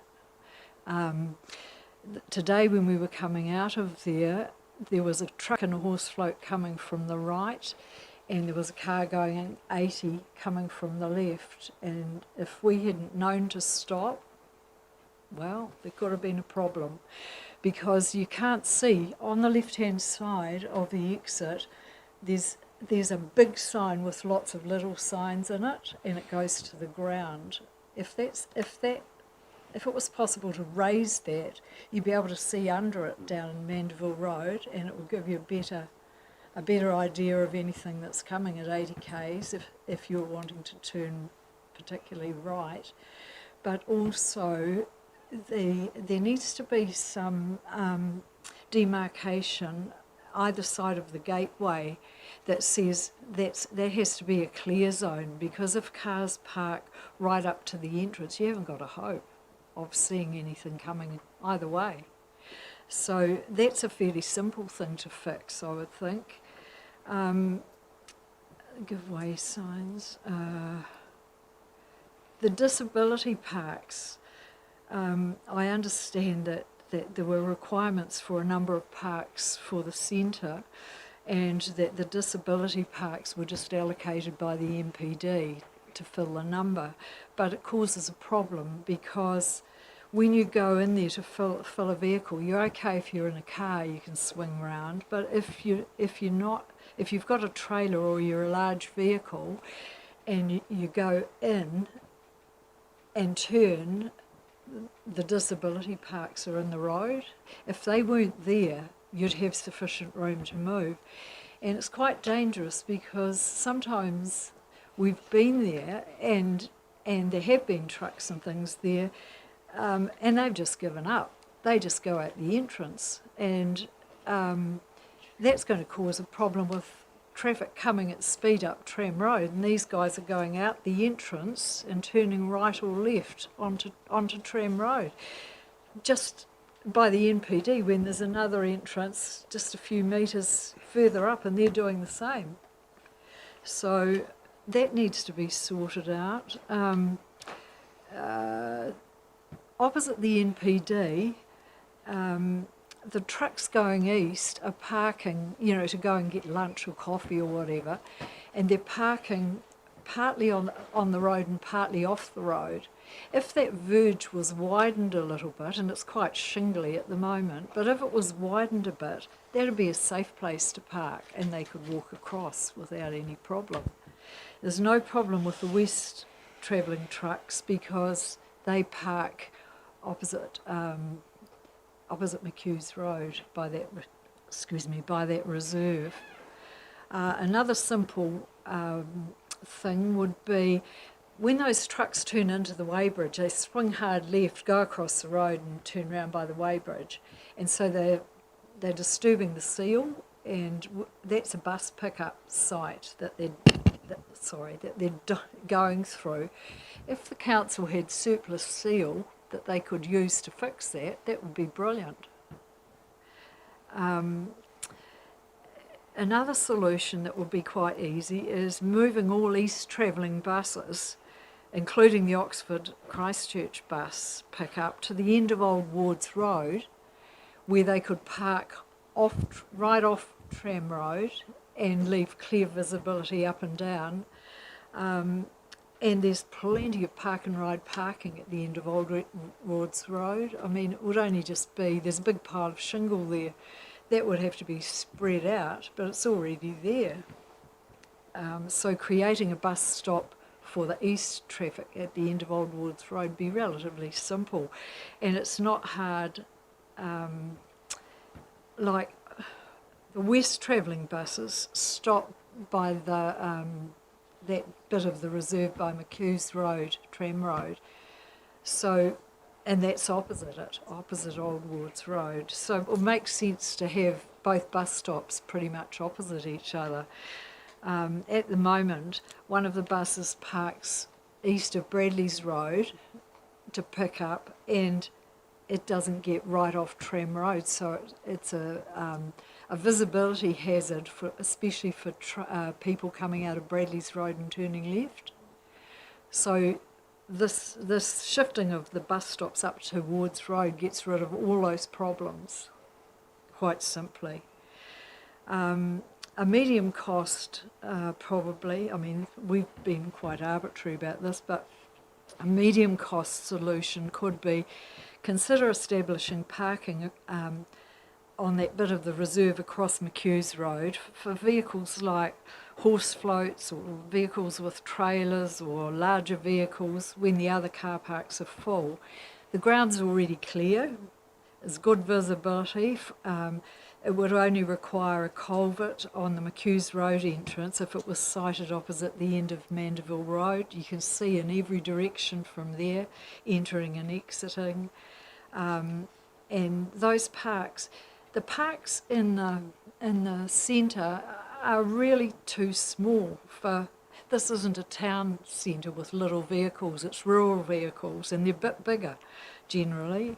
Today when we were coming out of there was a truck and a horse float coming from the right, and there was a car going 80 coming from the left, and if we hadn't known to stop, well, there could have been a problem, because you can't see on the left-hand side of the exit, there's a big sign with lots of little signs in it, and it goes to the ground. If it was possible to raise that, you'd be able to see under it down in Mandeville Road, and it would give you a better idea of anything that's coming at 80 k's if you're wanting to turn particularly right. But also there needs to be some demarcation either side of the gateway that says that has to be a clear zone, because if cars park right up to the entrance, you haven't got a hope of seeing anything coming either way. So that's a fairly simple thing to fix, I would think. Give way signs. The disability parks, I understand that there were requirements for a number of parks for the centre, and that the disability parks were just allocated by the MPD to fill the number. But it causes a problem, because when you go in there to fill a vehicle, you're okay if you're in a car, you can swing round. But if you've got a trailer or you're a large vehicle, and you go in and turn, the disability parks are in the road. If they weren't there, you'd have sufficient room to move. And it's quite dangerous because sometimes we've been there and there have been trucks and things there, and they've just given up. They just go out the entrance, and that's going to cause a problem with traffic coming at speed up Tram Road, and these guys are going out the entrance and turning right or left onto Tram Road. Just by the NPD, when there's another entrance just a few metres further up, and they're doing the same. So that needs to be sorted out. Opposite the NPD, the trucks going east are parking, to go and get lunch or coffee or whatever, and they're parking partly on the road and partly off the road. If that verge was widened a little bit, and it's quite shingly at the moment, but if it was widened a bit, that'd be a safe place to park and they could walk across without any problem. There's no problem with the west travelling trucks because they park opposite McHugh's Road by that reserve. Another simple thing would be when those trucks turn into the weighbridge, they swing hard left, go across the road and turn round by the weighbridge, and so they're disturbing the seal, and that's a bus pickup site that they're going through. If the council had surplus seal that they could use to fix that, that would be brilliant. Another solution that would be quite easy is moving all east travelling buses, including the Oxford Christchurch bus pickup, to the end of Old Wards Road, where they could park right off Tram Road and leave clear visibility up and down. And there's plenty of park and ride parking at the end of Old Wards Road. I mean, it would only just be, there's a big pile of shingle there. That would have to be spread out, but it's already there. So creating a bus stop for the east traffic at the end of Old Wards Road would be relatively simple. And it's not hard, like the west travelling buses stop by that bit of the reserve by McHugh's Road, Tram Road. So, and that's opposite Old Wards Road. So it will make sense to have both bus stops pretty much opposite each other. At the moment, one of the buses parks east of Bradley's Road to pick up, and it doesn't get right off Tram Road, so it's a visibility hazard, especially for people coming out of Bradley's Road and turning left. So this shifting of the bus stops up to Wards Road gets rid of all those problems, quite simply. A medium cost, probably, I mean, we've been quite arbitrary about this, but a medium cost solution could be consider establishing parking on that bit of the reserve across McHugh's Road for vehicles like horse floats or vehicles with trailers or larger vehicles when the other car parks are full. The ground's already clear, there's good visibility. It would only require a culvert on the McHugh's Road entrance if it was sited opposite the end of Mandeville Road. You can see in every direction from there, entering and exiting. And those parks, the parks in the centre are really too small for, this isn't a town centre with little vehicles, it's rural vehicles, and they're a bit bigger generally.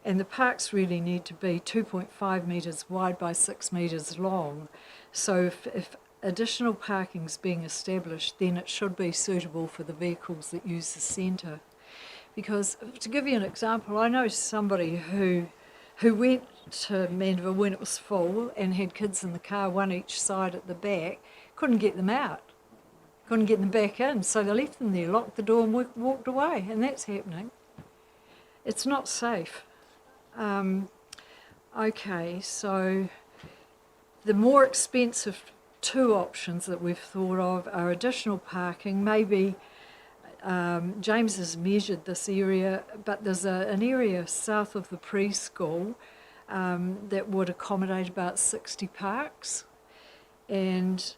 And the parks really need to be 2.5 metres wide by 6 metres long. So if additional parking's being established, then it should be suitable for the vehicles that use the centre. Because, to give you an example, I know somebody who went to Mandeville when it was full and had kids in the car, one each side at the back, couldn't get them out, couldn't get them back in, so they left them there, locked the door and walked away, and that's happening. It's not safe. Okay, so the more expensive two options that we've thought of are additional parking. Maybe James has measured this area, but there's an area south of the preschool that would accommodate about 60 parks, and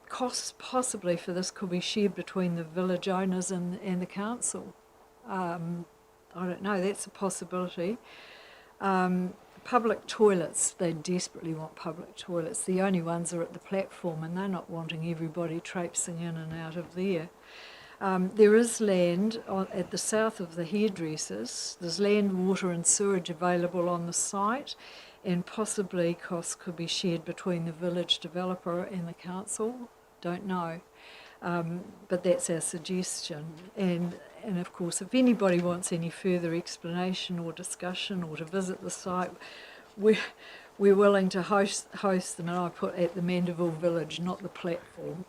costs possibly for this could be shared between the village owners and the council. I don't know, that's a possibility. Public toilets, they desperately want public toilets. The only ones are at the platform, and they're not wanting everybody traipsing in and out of there. There is land at the south of the hairdressers. There's land, water and sewage available on the site, and possibly costs could be shared between the village developer and the council. Don't know. But that's our suggestion. And of course, if anybody wants any further explanation or discussion or to visit the site, we're willing to host them, and I put at the Mandeville Village, not the platform,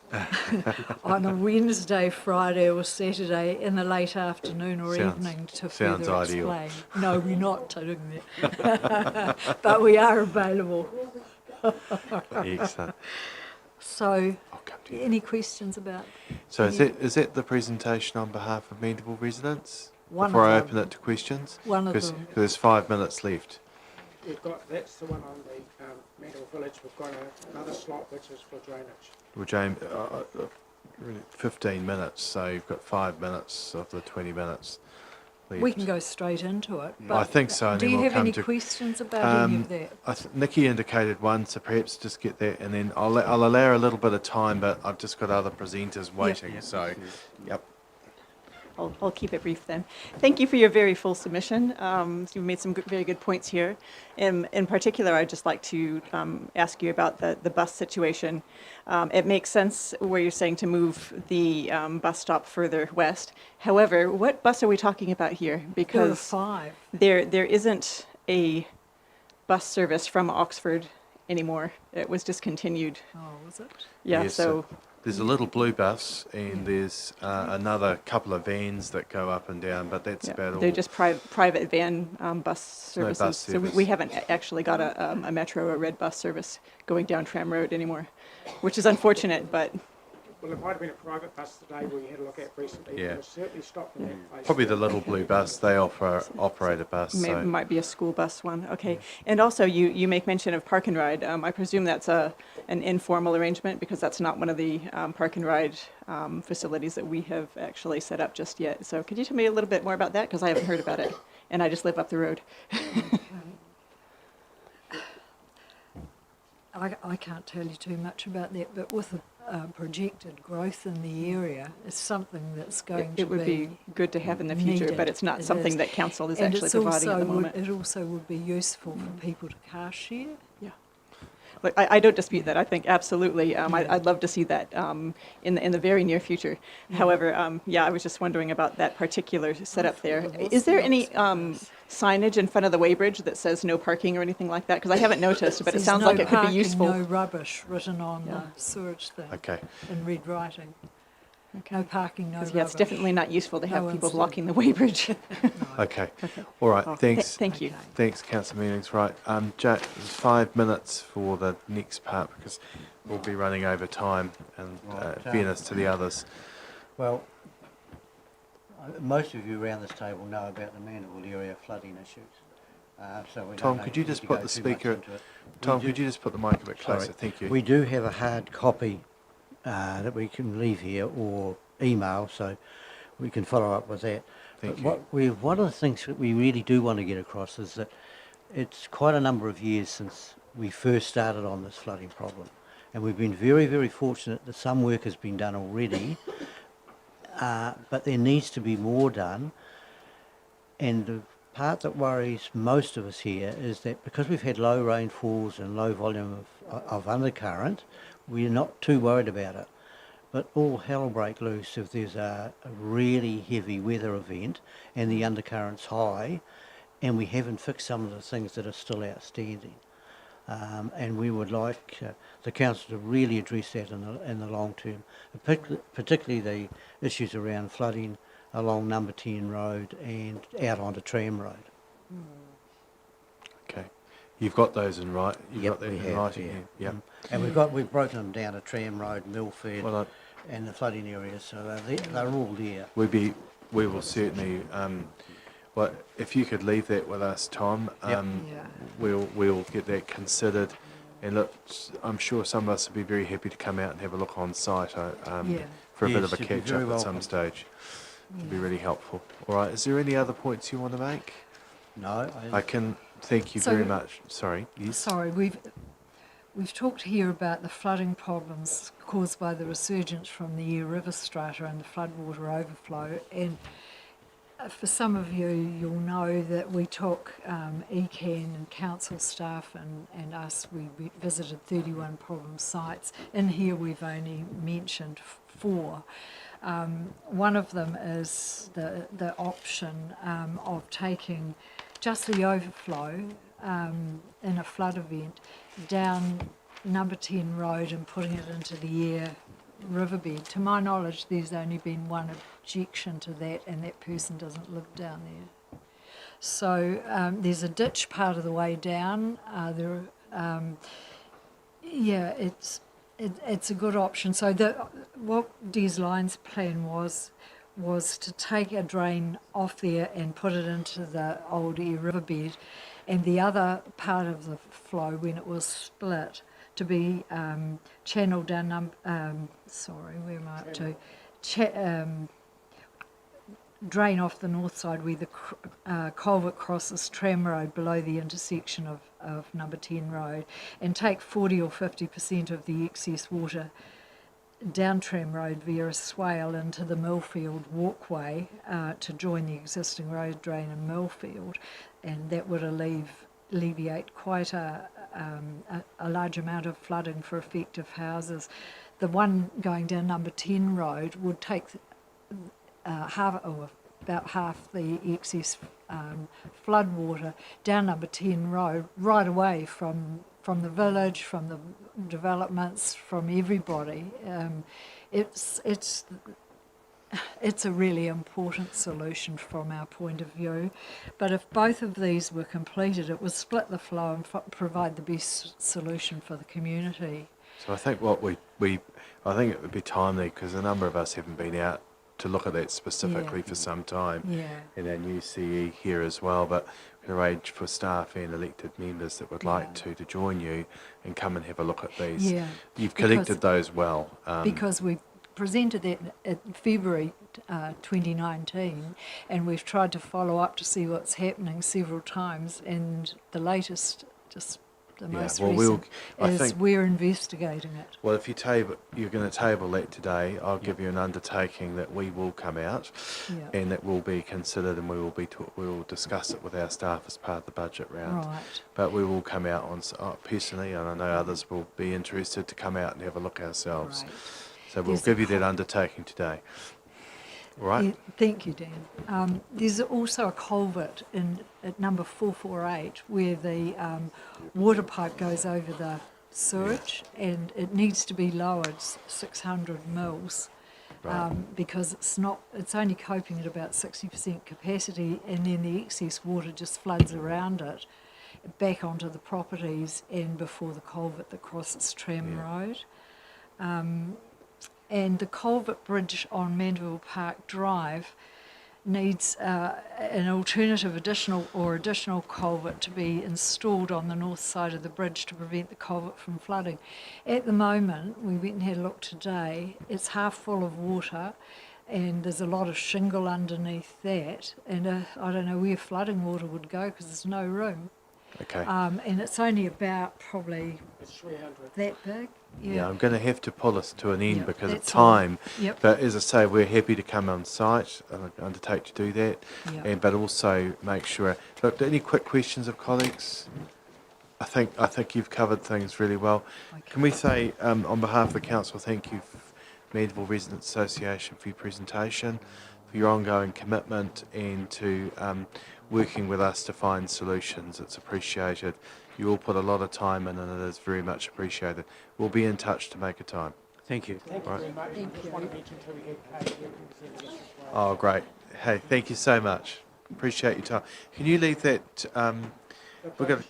on a Wednesday, Friday or Saturday in the late afternoon or evening to further ideal. explain. No, we're not doing that. But we are available. Excellent. So, any questions about? So is that the presentation on behalf of Mandeville residents? One Before of I them. open it to questions? One of Because them. there's 5 minutes left. We've got, that's the one on the Mandeville Village. We've got another slot which is for drainage. Well, James, 15 minutes, so you've got 5 minutes of the 20 minutes left. We can go straight into it. But I think so. And do then you we'll have come any to questions about any of that? Nikki indicated one, so perhaps just get that, and then I'll allow a little bit of time, but I've just got other presenters waiting. So, yep. I'll keep it brief then. Thank you for your very full submission. You've made some very good points here. In particular, I'd just like to ask you about the bus situation. It makes sense where you're saying to move the bus stop further west. However, what bus are we talking about here? Because There are 5. there isn't a bus service from Oxford anymore. It was discontinued. Oh, was it? Yeah, Yes, so there's a little blue bus, and there's another couple of vans that go up and down, but that's about all. they're just private van bus no services. bus So we service. haven't actually got a metro or red bus service going down Tram Road anymore, which is unfortunate, but Well, it might have been a private bus today we had a look at recently. Yeah. But it's certainly stopped in that place. Probably the little blue bus, they operate a bus. So. might be a school bus one. Okay. And also, you make mention of park and ride. I presume that's an informal arrangement because that's not one of the park and ride facilities that we have actually set up just yet. So could you tell me a little bit more about that? Because I haven't heard about it, and I just live up the road. I can't tell you too much about that, but with the projected growth in the area, it's something that's going to It would be good to have in the future, needed. but it's not It something is. that council is And actually it's providing at also the moment. it also would be useful for people to car share. Yeah. Look, I don't dispute that. I think absolutely. I'd love to see that in the very near future. However, I was just wondering about that particular setup there. Is there any signage in front of the weighbridge that says no parking or anything like that? Because I haven't noticed, but it There's sounds no like it could be parking, useful. No rubbish written on the sewage thing. Okay. In red writing. No parking, no rubbish. Yeah, it's definitely not useful to have No people incident. blocking the weighbridge. Okay. All right. Thanks. Thank you. Thanks, Councillor Meanings. Right. Jack, there's 5 minutes for the next part because we'll be running over time and fairness to the others. Well, most of you around this table know about the Mandeville area flooding issues. So we Tom, don't could you need just to put go the too much speaker? into it. Tom, We do- could you just put the mic a bit closer? Sorry. Thank you. We do have a hard copy that we can leave here or email, so we can follow up with that. Thank But one of the things that we really do want to get across is that it's quite a number of years since we first started on this flooding problem. And we've been very, very fortunate that some work has been done already, but there needs to be more done. And the part that worries most of us here is that because we've had low rainfalls and low volume of undercurrent, we're not too worried about it. But all hell will break loose if there's a really heavy weather event and the undercurrent's high and we haven't fixed some of the things that are still outstanding. And we would like the council to really address that in the long term, particularly the issues around flooding, along number 10 road and out onto Tram Road. Okay. You've got those in right. You've Yep, got that we in have, writing yeah. here. Yep. And we've broken them down to Tram Road, Milford, Well, and the flooding areas, so they're all there. we will certainly. Well, if you could leave that with us, Tom, Yep. we'll get that considered. And look, I'm sure some of us would be very happy to come out and have a look on site for a bit Yes, of a you'd be catch very up at some welcome. stage. It'd be really helpful. All right. Is there any other points you want to make? No. I can. Thank you So- very much. Sorry. Yes. Sorry, we've talked here about the flooding problems caused by the resurgence from the Eyre River strata and the floodwater overflow. And for some of you, you'll know that we took ECAN and council staff and us, we visited 31 problem sites. In here, we've only mentioned 4. One of them is the option of taking just the overflow in a flood event down number 10 road and putting it into the Eyre riverbed. To my knowledge, there's only been one objection to that, and that person doesn't live down there. So there's a ditch part of the way down. It's a good option. So what Des Lyons' plan was to take a drain off there and put it into the old Eyre riverbed, and the other part of the flow, when it was split, to be channeled down, where am I up to? Drain off the north side where the culvert crosses Tram Road below the intersection of number 10 road, and take 40 or 50% of the excess water down Tram Road via a swale into the Millfield walkway to join the existing road drain in Millfield, and that would alleviate quite a large amount of flooding for effective houses. The one going down number 10 road would take about half the excess flood water down number 10 road right away from the village, from the developments, from everybody. It's a really important solution from our point of view. But if both of these were completed, it would split the flow and provide the best solution for the community. So I think I think it would be timely, because a number of us haven't been out to look at that specifically for some time, and our new CE here as well, but we can arrange for staff and elected members that would like to join you and come and have a look at these. You've collected those well. Because we presented that in February 2019, and we've tried to follow up to see what's happening several times, and the latest, just the most recent, is we're investigating it. Well, if you're going to table that today, I'll give you an undertaking that we will come out, and that will be considered, and we will discuss it with our staff as part of the budget round. Right. But we will come out personally, and I know others will be interested to come out and have a look ourselves. Right. So we'll give you that undertaking today. All right? Thank you, Dan. There's also a culvert at number 448 where the water pipe goes over the sewage, and it needs to be lowered 600 mils because it's only coping at about 60% capacity, and then the excess water just floods around it back onto the properties and before the culvert that crosses Tram Road. And the culvert bridge on Mandeville Park Drive needs an alternative additional culvert to be installed on the north side of the bridge to prevent the culvert from flooding. At the moment, we went and had a look today, it's half full of water, and there's a lot of shingle underneath that, and I don't know where flooding water would go because there's no room. Okay. And it's only about probably that big. Yeah, I'm going to have to pull us to an end because of that's time. all. Yep. But as I say, we're happy to come on site and undertake to do that. Yep. But also make sure. Look, any quick questions of colleagues? I think you've covered things really well. Okay. Can we say, on behalf of the council, thank you, Mandeville Residents Association, for your presentation, for your ongoing commitment, and to working with us to find solutions. It's appreciated. You all put a lot of time in, and it is very much appreciated. We'll be in touch to make a time. Thank you. Thank you Right. very much. Thank Just you. want to mention to we get paid here in service as well. Oh, great. Hey, thank you so much. Appreciate your time. Can you leave that? We're going to.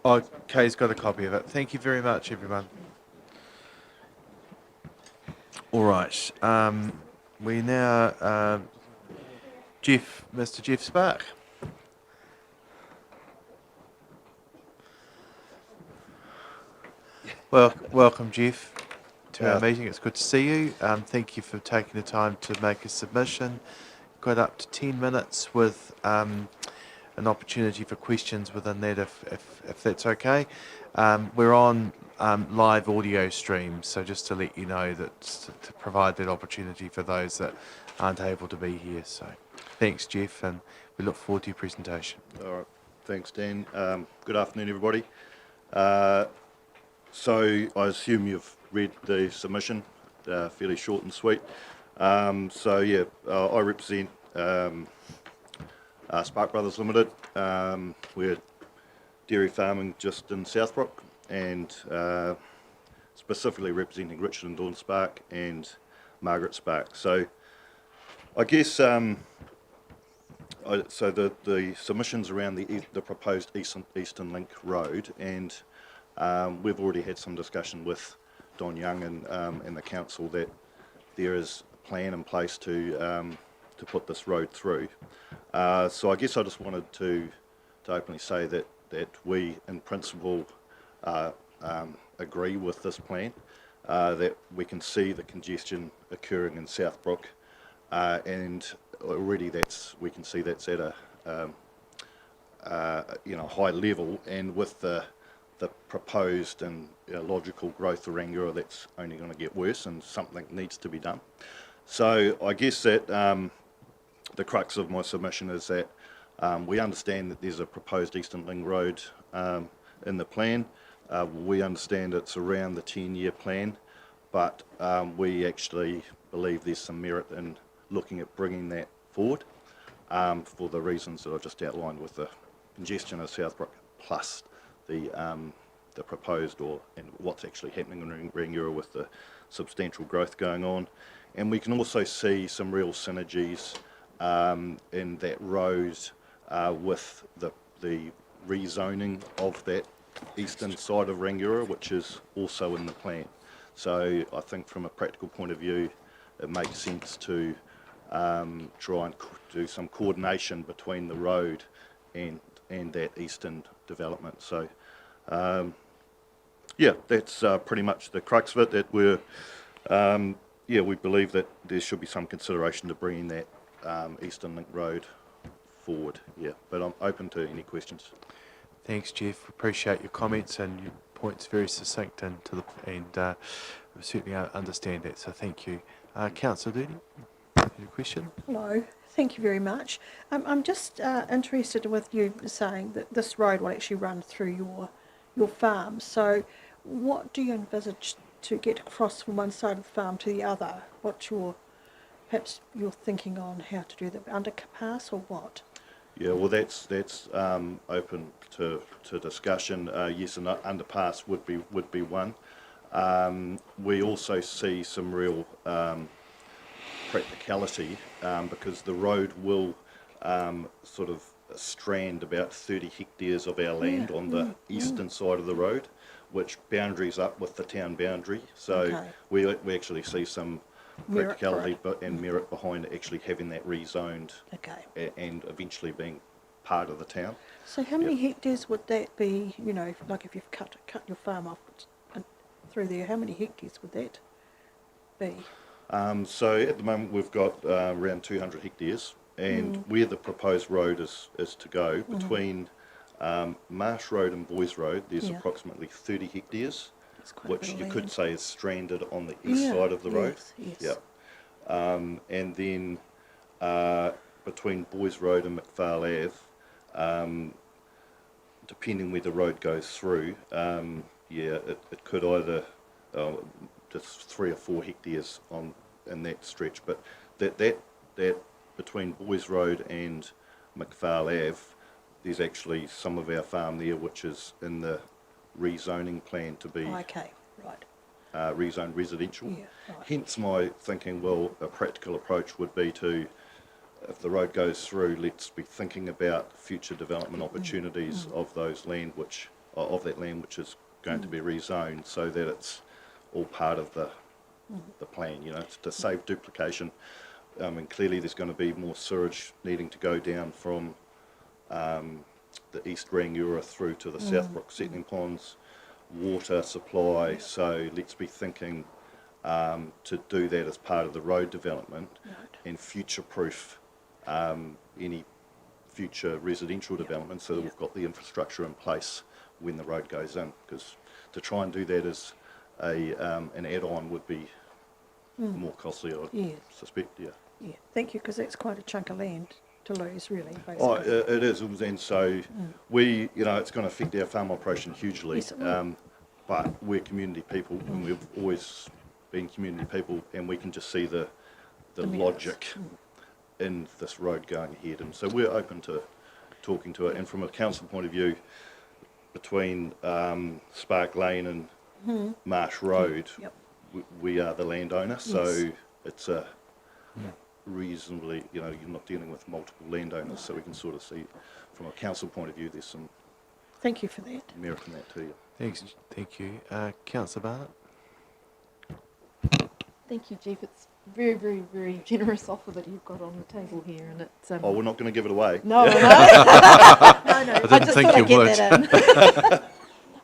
Oh, Kay's got a copy of it. Thank you very much, everyone. All right. We now, Mr. Jeff Spark. Well, welcome, Jeff, to our meeting. It's good to see you. Thank you for taking the time to make a submission. Got up to 10 minutes with an opportunity for questions within that, if that's okay. We're on live audio stream, so just to let you know that to provide that opportunity for those that aren't able to be here. So thanks, Jeff, and we look forward to your presentation. All right, thanks, Dan. Good afternoon, everybody. So I assume you've read the submission, fairly short and sweet. So yeah, I represent Spark Brothers Limited. We're dairy farming just in Southbrook, and specifically representing Richard and Dawn Spark and Margaret Spark. So I guess so the submissions around the proposed Eastern Link Road, and we've already had some discussion with Don Young and the council that there is a plan in place to put this road through. So I guess I just wanted to openly say that we in principle agree with this plan, that we can see the congestion occurring in Southbrook, and already we can see that's at a high level, and with the proposed and logical growth of Rangiora, that's only going to get worse, and something needs to be done. So I guess that the crux of my submission is that we understand that there's a proposed Eastern Link Road in the plan. We understand it's around the 10-year plan, but we actually believe there's some merit in looking at bringing that forward for the reasons that I've just outlined, with the congestion of Southbrook plus the proposed and what's actually happening in Rangiora with the substantial growth going on. And we can also see some real synergies in that road with the rezoning of that eastern side of Rangiora, which is also in the plan. So I think from a practical point of view, it makes sense to try and do some coordination between the road and that eastern development. So yeah, that's pretty much the crux of it, that we believe that there should be some consideration to bringing that Eastern Link Road forward. Yeah, but I'm open to any questions. Thanks, Jeff. Appreciate your comments and your points, very succinct and we certainly understand that. So thank you, Councillor Doody. Your question? Hello, thank you very much. I'm just interested with you saying that this road will actually run through your farm. So what do you envisage to get across from one side of the farm to the other? What's perhaps your thinking on how to do that, underpass or what? Yeah, well, that's open to discussion. Yes, an underpass would be one. We also see some real practicality because the road will sort of strand about 30 hectares of our land on the eastern side of the road, which boundaries up with the town boundary. So we actually see some practicality and merit behind actually having that rezoned and eventually being part of the town. So how many hectares would that be, like if you've cut your farm off through there, how many hectares would that be? So at the moment we've got around 200 hectares, and where the proposed road is to go, between Marsh Road and Boys Road, there's approximately 30 hectares, which you could say is stranded on the east side of the road. Yes. And then between Boys Road and McPhail Ave, depending where the road goes through, it could either just 3 or 4 hectares in that stretch, but that between Boys Road and McPhail Ave, there's actually some of our farm there which is in the rezoning plan to be. Okay, right. rezone residential. Yeah, right. Hence my thinking, well, a practical approach would be to, if the road goes through, let's be thinking about future development opportunities of those land of that land which is going to be rezoned, so that it's all part of the plan, you know, to save duplication. And clearly there's going to be more sewage needing to go down from the East Rangiora through to the South Brook settling ponds, water supply, so let's be thinking to do that as part of the road development and future-proof any future residential development, so that we've got the infrastructure in place when the road goes in, because to try and do that as an add-on would be more costly, I suspect, yeah. Yeah, thank you, because that's quite a chunk of land to lose, really, basically. Oh, it is, and so we, you know, it's going to affect our farm operation hugely, Yes, it will. but we're community people, and we've always been community people, and we can just see the logic in this road going ahead, and so we're open to talking to it. And from a council point of view, between Spark Lane and Marsh Road, we are the landowner, so it's a reasonably, you know, you're not dealing with multiple landowners, so we can sort of see from a council point of view there's some Thank you for that. merit in that too. Thanks, thank you. Councillor Barnett? Thank you, Jeff. It's very, very, very generous offer that you've got on the table here, and it's. Oh, we're not going to give it away. No, no, no. I didn't think you would. That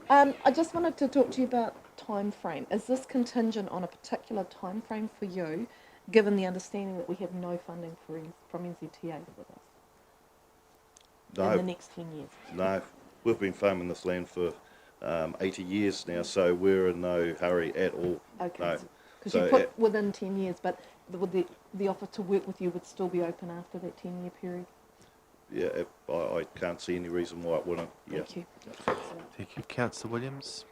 in. I just wanted to talk to you about time frame. Is this contingent on a particular time frame for you, given the understanding that we have no funding from NZTA with us in the next 10 years? No, we've been farming this land for 80 years now, so we're in no hurry at all. Okay. No. Because So you put within 10 years, but the offer to work with you would still be open after that 10-year period? Yeah, I can't see any reason why it wouldn't. Thank you. Thank you. Councillor Williams?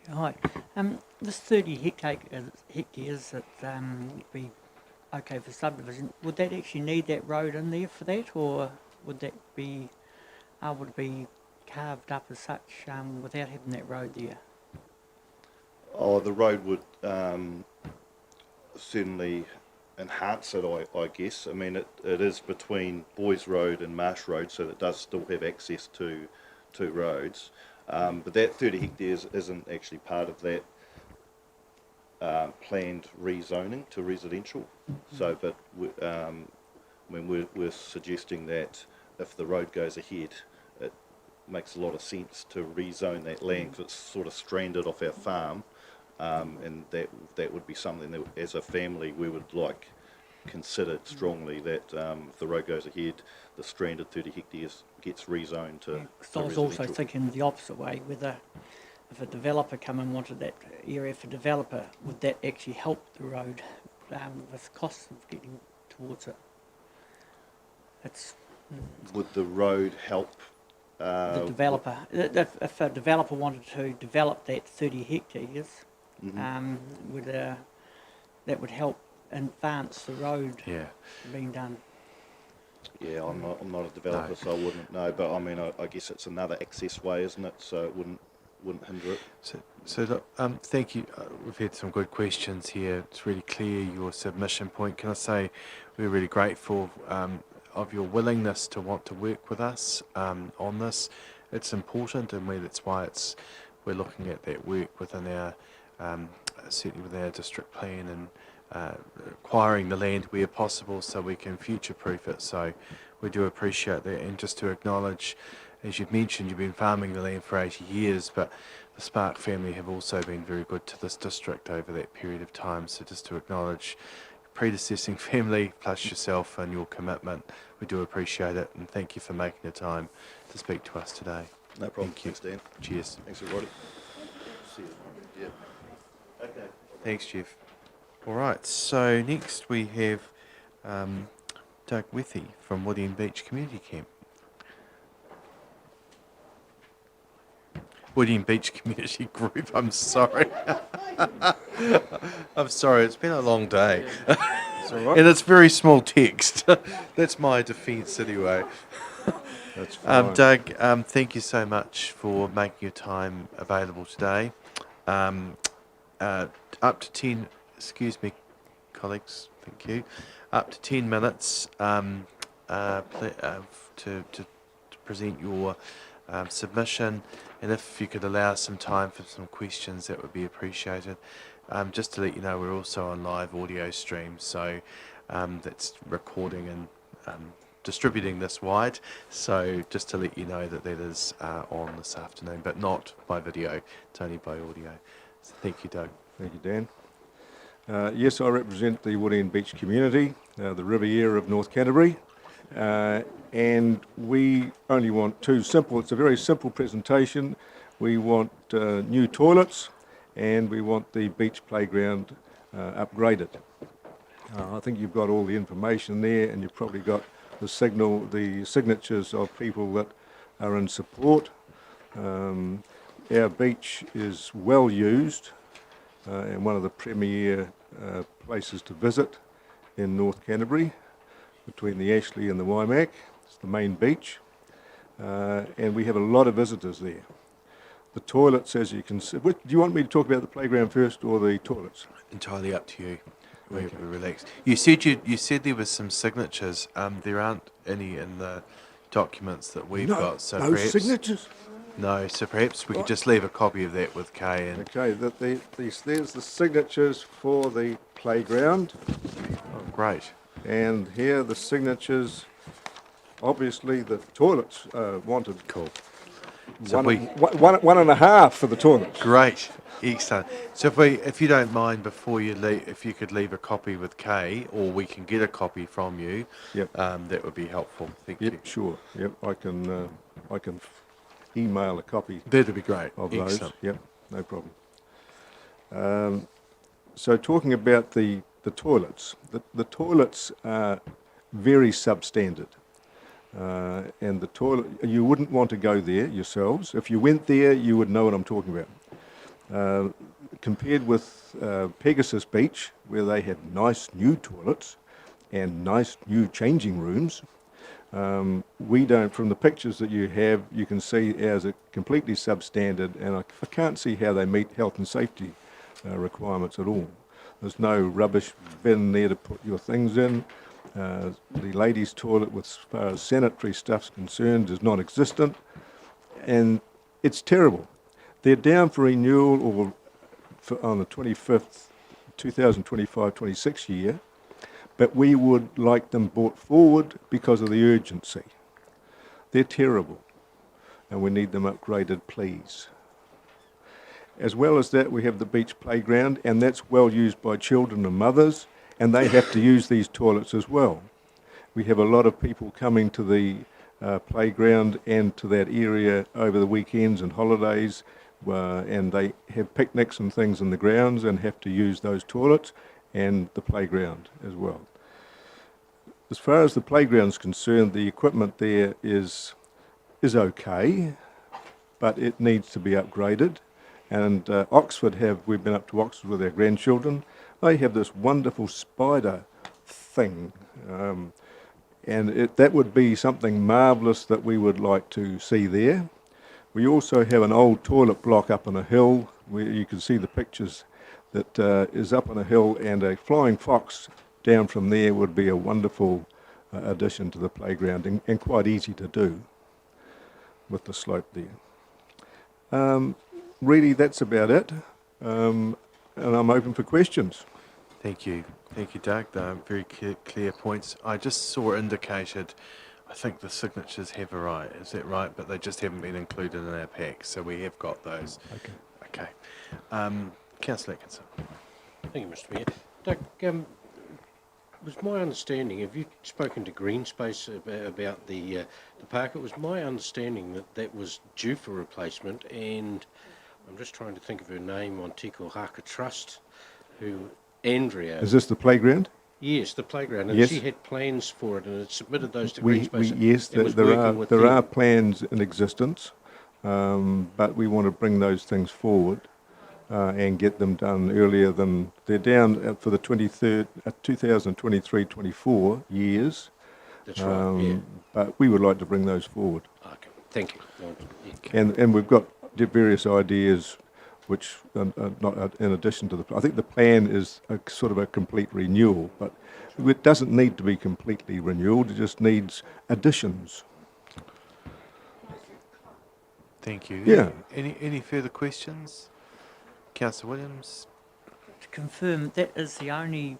Hi. This 30 hectares that would be okay for subdivision, would that actually need that road in there for that, or would that be would it be carved up as such without having that road there? Oh, the road would certainly enhance it, I guess. I mean, it is between Boys Road and Marsh Road, so it does still have access to two roads. But that 30 hectares isn't actually part of that planned rezoning to residential. So, but we're suggesting that if the road goes ahead, it makes a lot of sense to rezone that land, because it's sort of stranded off our farm, and that would be something that, as a family, we would like considered strongly, that if the road goes ahead, the stranded 30 hectares gets rezoned to. I was also thinking the opposite way, whether if a developer come and wanted that area for developer, would that actually help the road with costs of getting towards it? Would the road help? The developer, if a developer wanted to develop that 30 hectares, that would help advance the road being done. Yeah, I'm not a developer, so I wouldn't know. But I mean, I guess it's another access way, isn't it? So it wouldn't hinder it. So look, thank you. We've had some good questions here. It's really clear your submission point. Can I say we're really grateful of your willingness to want to work with us on this. It's important, and that's why we're looking at that work within our certainly within our district plan, and acquiring the land where possible so we can future-proof it. So we do appreciate that. And just to acknowledge, as you've mentioned, you've been farming the land for 80 years, but the Spark family have also been very good to this district over that period of time. So just to acknowledge predecessing family plus yourself and your commitment, we do appreciate it, and thank you for making the time to speak to us today. No problem. Thank you. Thanks, Dan. Cheers. Thanks, everybody. See you. Yeah. Okay. Thanks, Jeff. All right, so next we have Doug Withy from Woodian Beach Community Camp. Woodian Beach Community Group, I'm sorry. I'm sorry, it's been a long day. It's all right. And it's very small text. That's my defence anyway. That's fine. Doug, thank you so much for making your time available today. up to 10, excuse me, colleagues, thank you, up to 10 minutes to present your submission, and if you could allow some time for some questions, that would be appreciated. Just to let you know, we're also on live audio stream, so that's recording and distributing this wide, so just to let you know that that is on this afternoon, but not by video, it's only by audio. So thank you, Doug. Thank you, Dan. Yes, I represent the Wood End Beach community, the Riviera of North Canterbury, and we only want it's a very simple presentation. We want new toilets, and we want the beach playground upgraded. I think you've got all the information there, and you've probably got the signatures of people that are in support. Our beach is well used and one of the premier places to visit in North Canterbury, between the Ashley and the Waimak. It's the main beach, and we have a lot of visitors there. The toilets, as you can see, do you want me to talk about the playground first or the toilets? Entirely up to you. Okay. We're relaxed. You said there was some signatures. There aren't any in the documents that we've got. So no perhaps, signatures? No, so perhaps we could just leave a copy of that with Kay. And Okay, there's the signatures for the playground. Oh, great. And here are the signatures. Obviously, the toilets wanted. Cool. So one and a half for the toilets. Great, excellent. So if you don't mind, before you leave, if you could leave a copy with Kay, or we can get a copy from you, yep. That would be helpful. Thank you. Sure. Yep, I can email a copy. That'd be great. Of Excellent. those. Yep, no problem. So talking about the toilets, the toilets are very substandard. And the toilet, you wouldn't want to go there yourselves. If you went there, you would know what I'm talking about. Compared with Pegasus Beach, where they have nice new toilets and nice new changing rooms, we don't, from the pictures that you have, you can see ours are completely substandard, and I can't see how they meet health and safety requirements at all. There's no rubbish bin there to put your things in. The ladies' toilet, as far as sanitary stuff's concerned, is non-existent, and it's terrible. They're down for renewal or on the 25th, 2025-26 year, but we would like them brought forward because of the urgency. They're terrible, and we need them upgraded, please. As well as that, we have the beach playground, and that's well used by children and mothers, and they have to use these toilets as well. We have a lot of people coming to the playground and to that area over the weekends and holidays, and they have picnics and things in the grounds and have to use those toilets and the playground as well. As far as the playground's concerned, the equipment there is okay, but it needs to be upgraded. And we've been up to Oxford with our grandchildren. They have this wonderful spider thing, and that would be something marvellous that we would like to see there. We also have an old toilet block up on a hill, where you can see the pictures, that is up on a hill, and a flying fox down from there would be a wonderful addition to the playground, and quite easy to do with the slope there. Really, that's about it, and I'm open for questions. Thank you, Doug. They're very clear points. I just saw indicated, I think the signatures have arrived, is that right? But they just haven't been included in our pack, so we have got those. Okay. Councillor Atkinson. Thank you, Mr. Mayor. Doug, was my understanding, have you spoken to Green Space about the park? It was my understanding that was due for replacement, and I'm just trying to think of her name on Te Kohaka Trust, Andrea. Is this the playground? Yes, the playground, and Yes. she had plans for it and had submitted those to We, Greenspace. yes, and was there working with are them. plans in existence, but we want to bring those things forward and get them done earlier than they're down for the 2023-24 years. That's right, yeah. But we would like to bring those forward. Okay, thank you. And we've got various ideas which not in addition to I think the plan is a sort of a complete renewal, but it doesn't need to be completely renewed. It just needs additions. Thank you. Yeah. Any further questions? Councillor Williams? To confirm, that is the only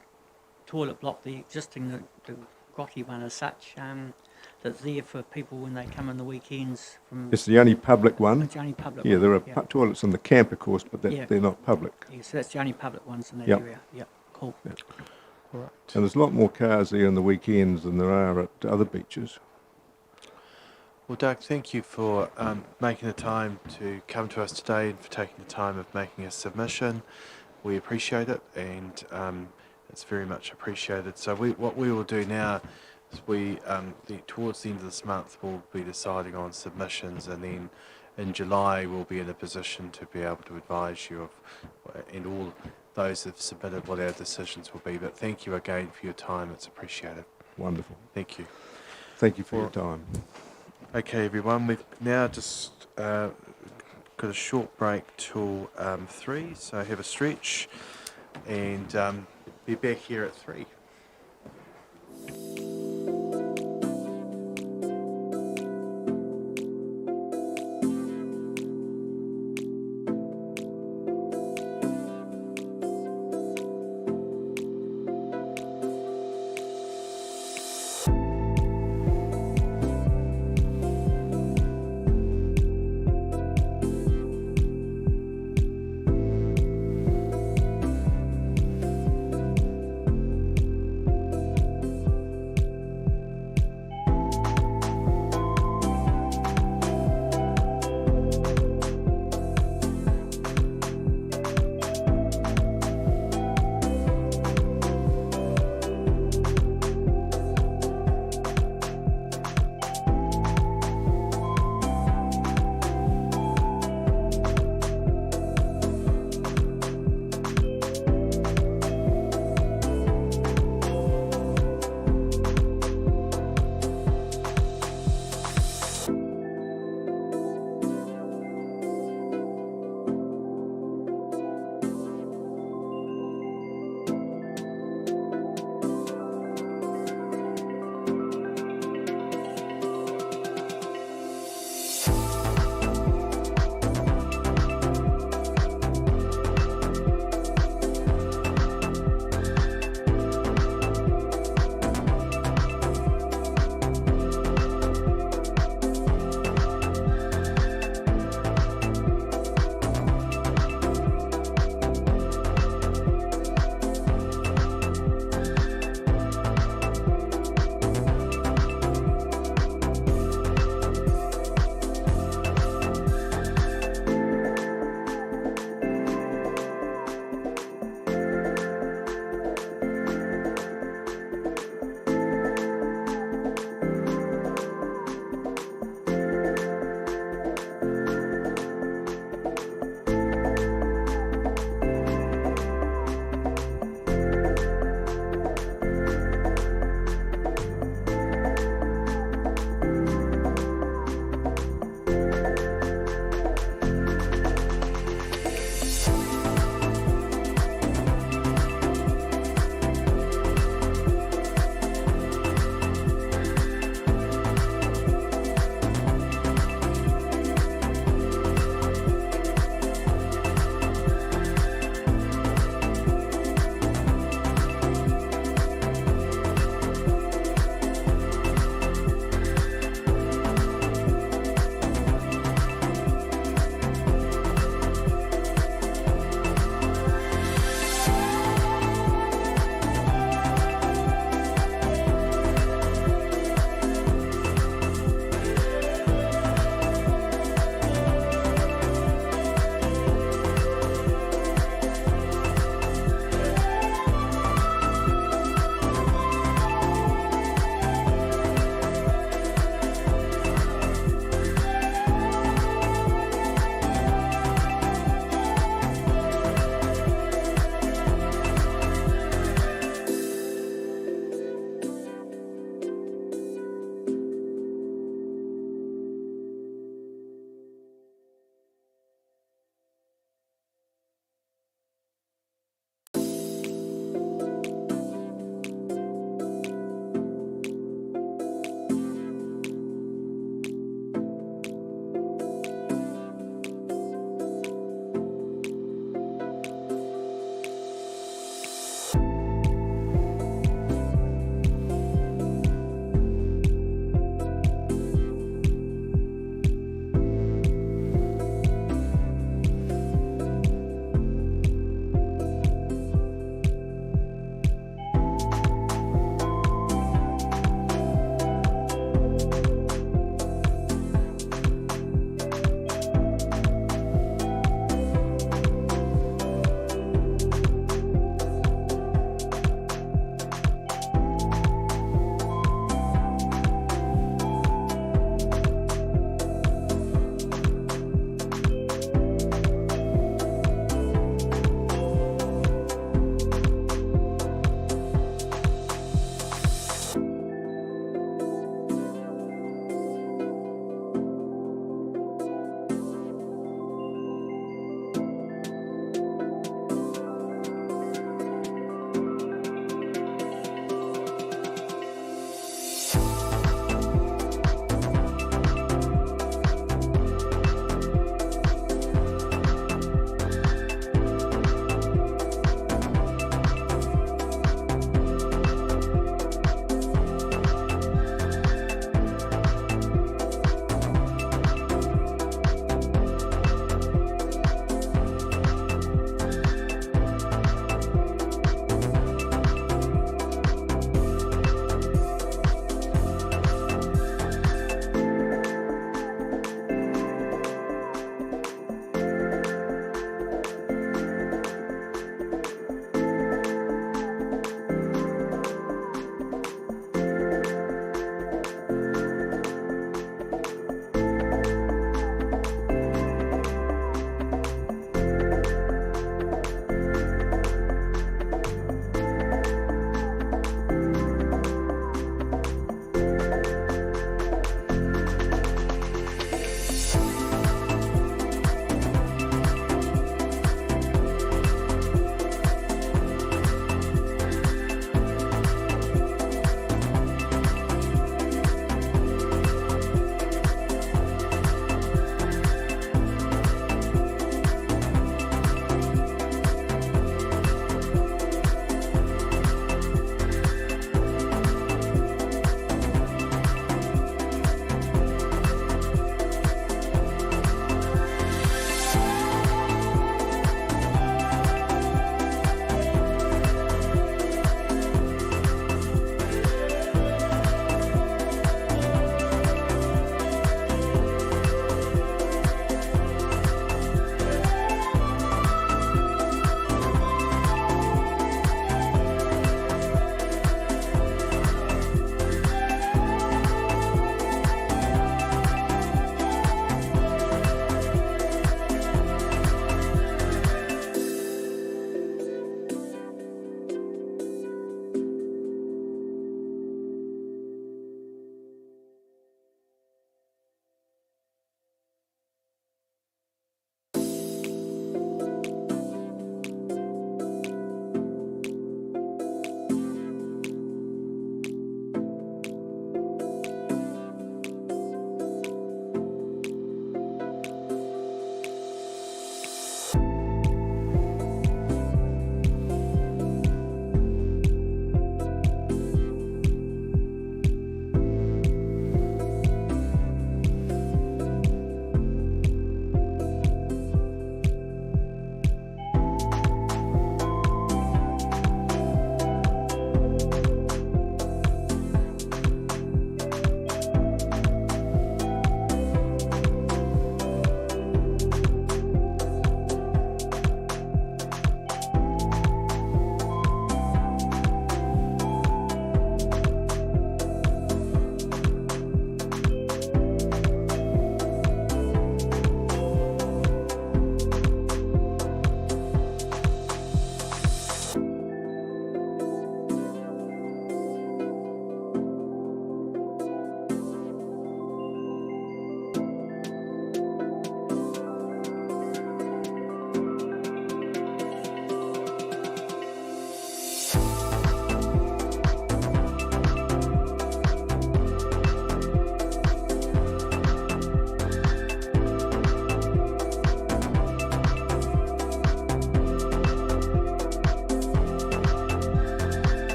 toilet block, the existing, the grotty one as such, that's there for people when they come on the weekends from... It's the only public one. It's the only public Yeah, one. there are Yeah. toilets in the camp, of course, but they're not public. Yeah, so that's the only public ones in that Yep. area. Yep, cool. Yep. All right. And there's a lot more cars there on the weekends than there are at other beaches. Well, Doug, thank you for making the time to come to us today and for taking the time of making a submission. We appreciate it, and it's very much appreciated. So what we will do now is towards the end of this month, we'll be deciding on submissions, and then in July we'll be in a position to be able to advise you of, and all those that have submitted, what our decisions will be. But thank you again for your time. It's appreciated. Wonderful. Thank you. Thank you for your time. Okay, everyone, we've now just got a short break till 3, so have a stretch and be back here at 3.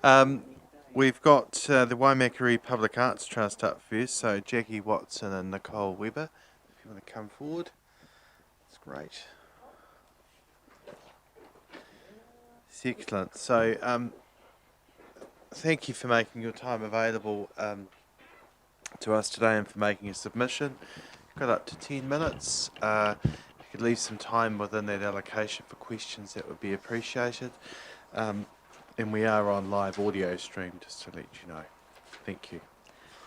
We've got the Waimakariri Public Arts Trust up first, so Jackie Watson and Nicole Webber, if you want to come forward. That's great. It's excellent. So thank you for making your time available to us today and for making a submission. You've got up to 10 minutes. If you could leave some time within that allocation for questions, that would be appreciated. And we are on live audio stream, just to let you know. Thank you.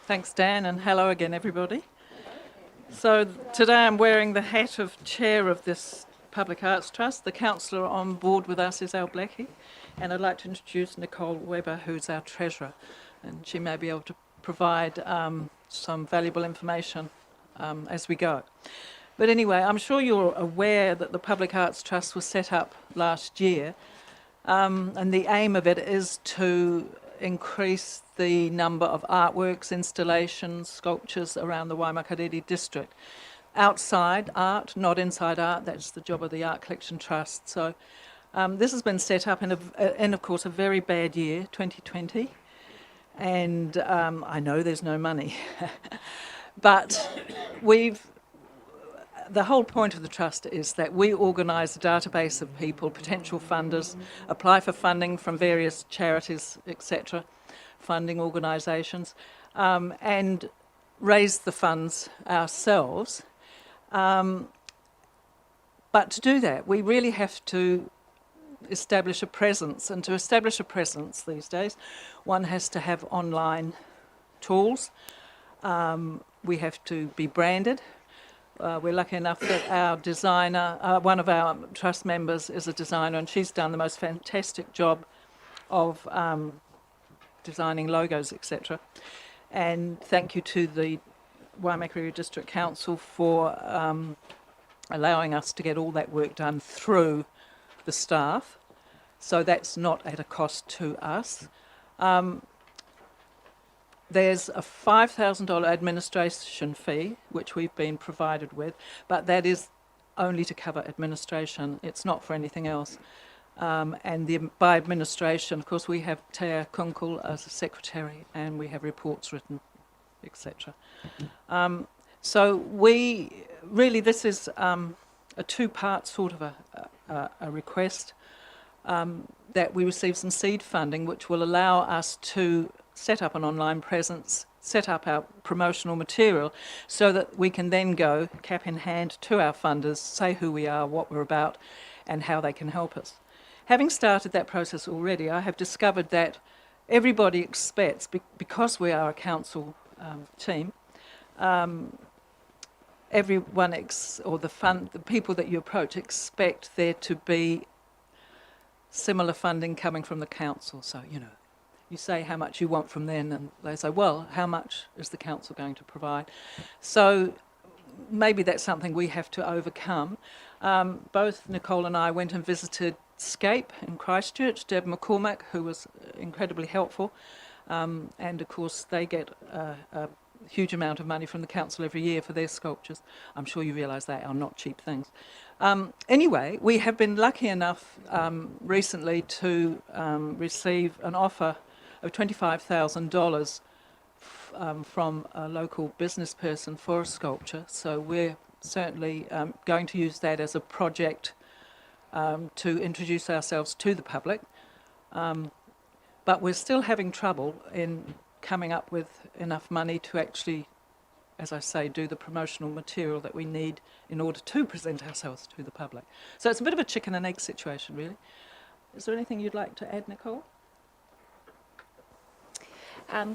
Thanks, Dan, and hello again, everybody. So today I'm wearing the hat of chair of this Public Arts Trust. The councillor on board with us is Al Blackie, and I'd like to introduce Nicole Webber, who's our treasurer, and she may be able to provide some valuable information as we go. But anyway, I'm sure you're aware that the Public Arts Trust was set up last year, and the aim of it is to increase the number of artworks, installations, sculptures around the Waimakariri district. Outside art, not inside art, that's the job of the Art Collection Trust. So this has been set up in, of course, a very bad year, 2020, and I know there's no money. But the whole point of the trust is that we organise a database of people, potential funders, apply for funding from various charities, etc., funding organisations, and raise the funds ourselves. But to do that, we really have to establish a presence, and to establish a presence these days, one has to have online tools. We have to be branded. We're lucky enough that our designer, one of our trust members is a designer, and she's done the most fantastic job of designing logos, etc. And thank you to the Waimakariri District Council for allowing us to get all that work done through the staff. So that's not at a cost to us. There's a $5,000 administration fee, which we've been provided with, but that is only to cover administration. It's not for anything else. And by administration, of course, we have Tea Kunkel as a secretary, and we have reports written, etc. So this is a two-part sort of a request, that we receive some seed funding, which will allow us to set up an online presence, set up our promotional material, so that we can then go cap in hand to our funders, say who we are, what we're about, and how they can help us. Having started that process already, I have discovered that everybody expects, because we are a council team, everyone the people that you approach expect there to be similar funding coming from the council. So, you say how much you want from them, and they say, well, how much is the council going to provide? So maybe that's something we have to overcome. Both Nicole and I went and visited Scape in Christchurch, Deb McCormack, who was incredibly helpful, and of course they get a huge amount of money from the council every year for their sculptures. I'm sure you realise they are not cheap things. Anyway, we have been lucky enough recently to receive an offer of $25,000 from a local business person for a sculpture. So we're certainly going to use that as a project to introduce ourselves to the public. But we're still having trouble in coming up with enough money to actually, as I say, do the promotional material that we need in order to present ourselves to the public. So it's a bit of a chicken and egg situation, really. Is there anything you'd like to add, Nicole?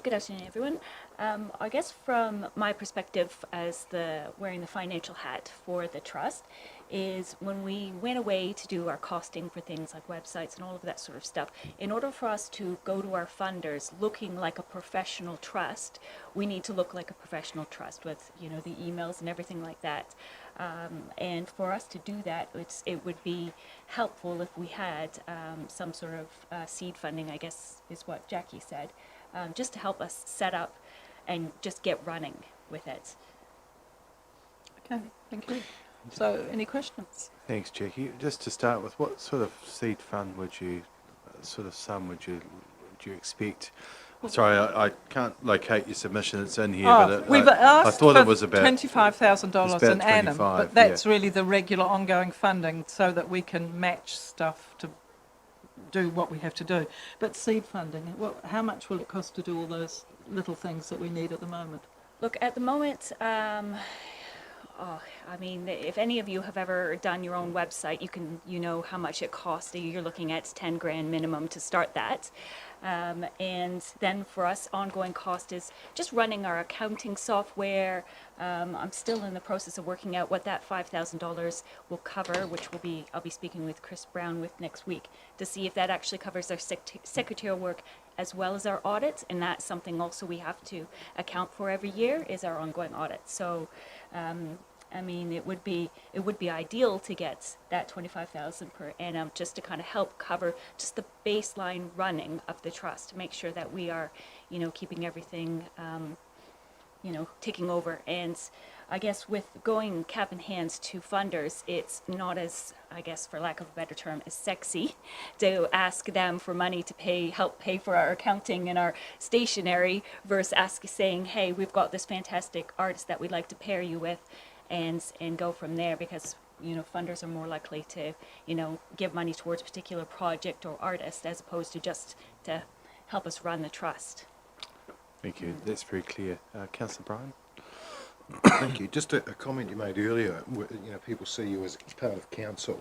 Good afternoon, everyone. I guess from my perspective as wearing the financial hat for the trust, is when we went away to do our costing for things like websites and all of that sort of stuff, in order for us to go to our funders looking like a professional trust, we need to look like a professional trust with, the emails and everything like that. And for us to do that, it would be helpful if we had some sort of seed funding, I guess is what Jackie said, just to help us set up and just get running with it. Okay, thank you. So, any questions? Thanks, Jackie. Just to start with, what sort of seed fund would you do you expect? Sorry, I can't locate your submission. It's in here, Oh, but we've I asked thought for it was about $25,000 it's an about annum, 25, but that's really the regular ongoing funding so that we can match stuff to do what we have to do. But seed funding, how much will it cost to do all those little things that we need at the moment? Look, at the moment, I mean, if any of you have ever done your own website, you know how much it costs. You're looking at 10 grand minimum to start that. And then for us, ongoing cost is just running our accounting software. I'm still in the process of working out what that $5,000 will cover, which I'll be speaking with Chris Brown with next week to see if that actually covers our secretarial work as well as our audits. And that's something also we have to account for every year is our ongoing audit. So, I mean, it would be ideal to get that 25,000 per annum just to kind of help cover just the baseline running of the trust to make sure that we are, keeping everything, ticking over. And I guess with going cap in hands to funders, it's not as, I guess, for lack of a better term, as sexy to ask them for money to help pay for our accounting and our stationery versus saying, hey, we've got this fantastic artist that we'd like to pair you with. And go from there, because funders are more likely to give money towards a particular project or artist as opposed to just to help us run the trust. Thank you. That's very clear. Councillor Bryan. Thank you. Just a comment you made earlier. People see you as part of council.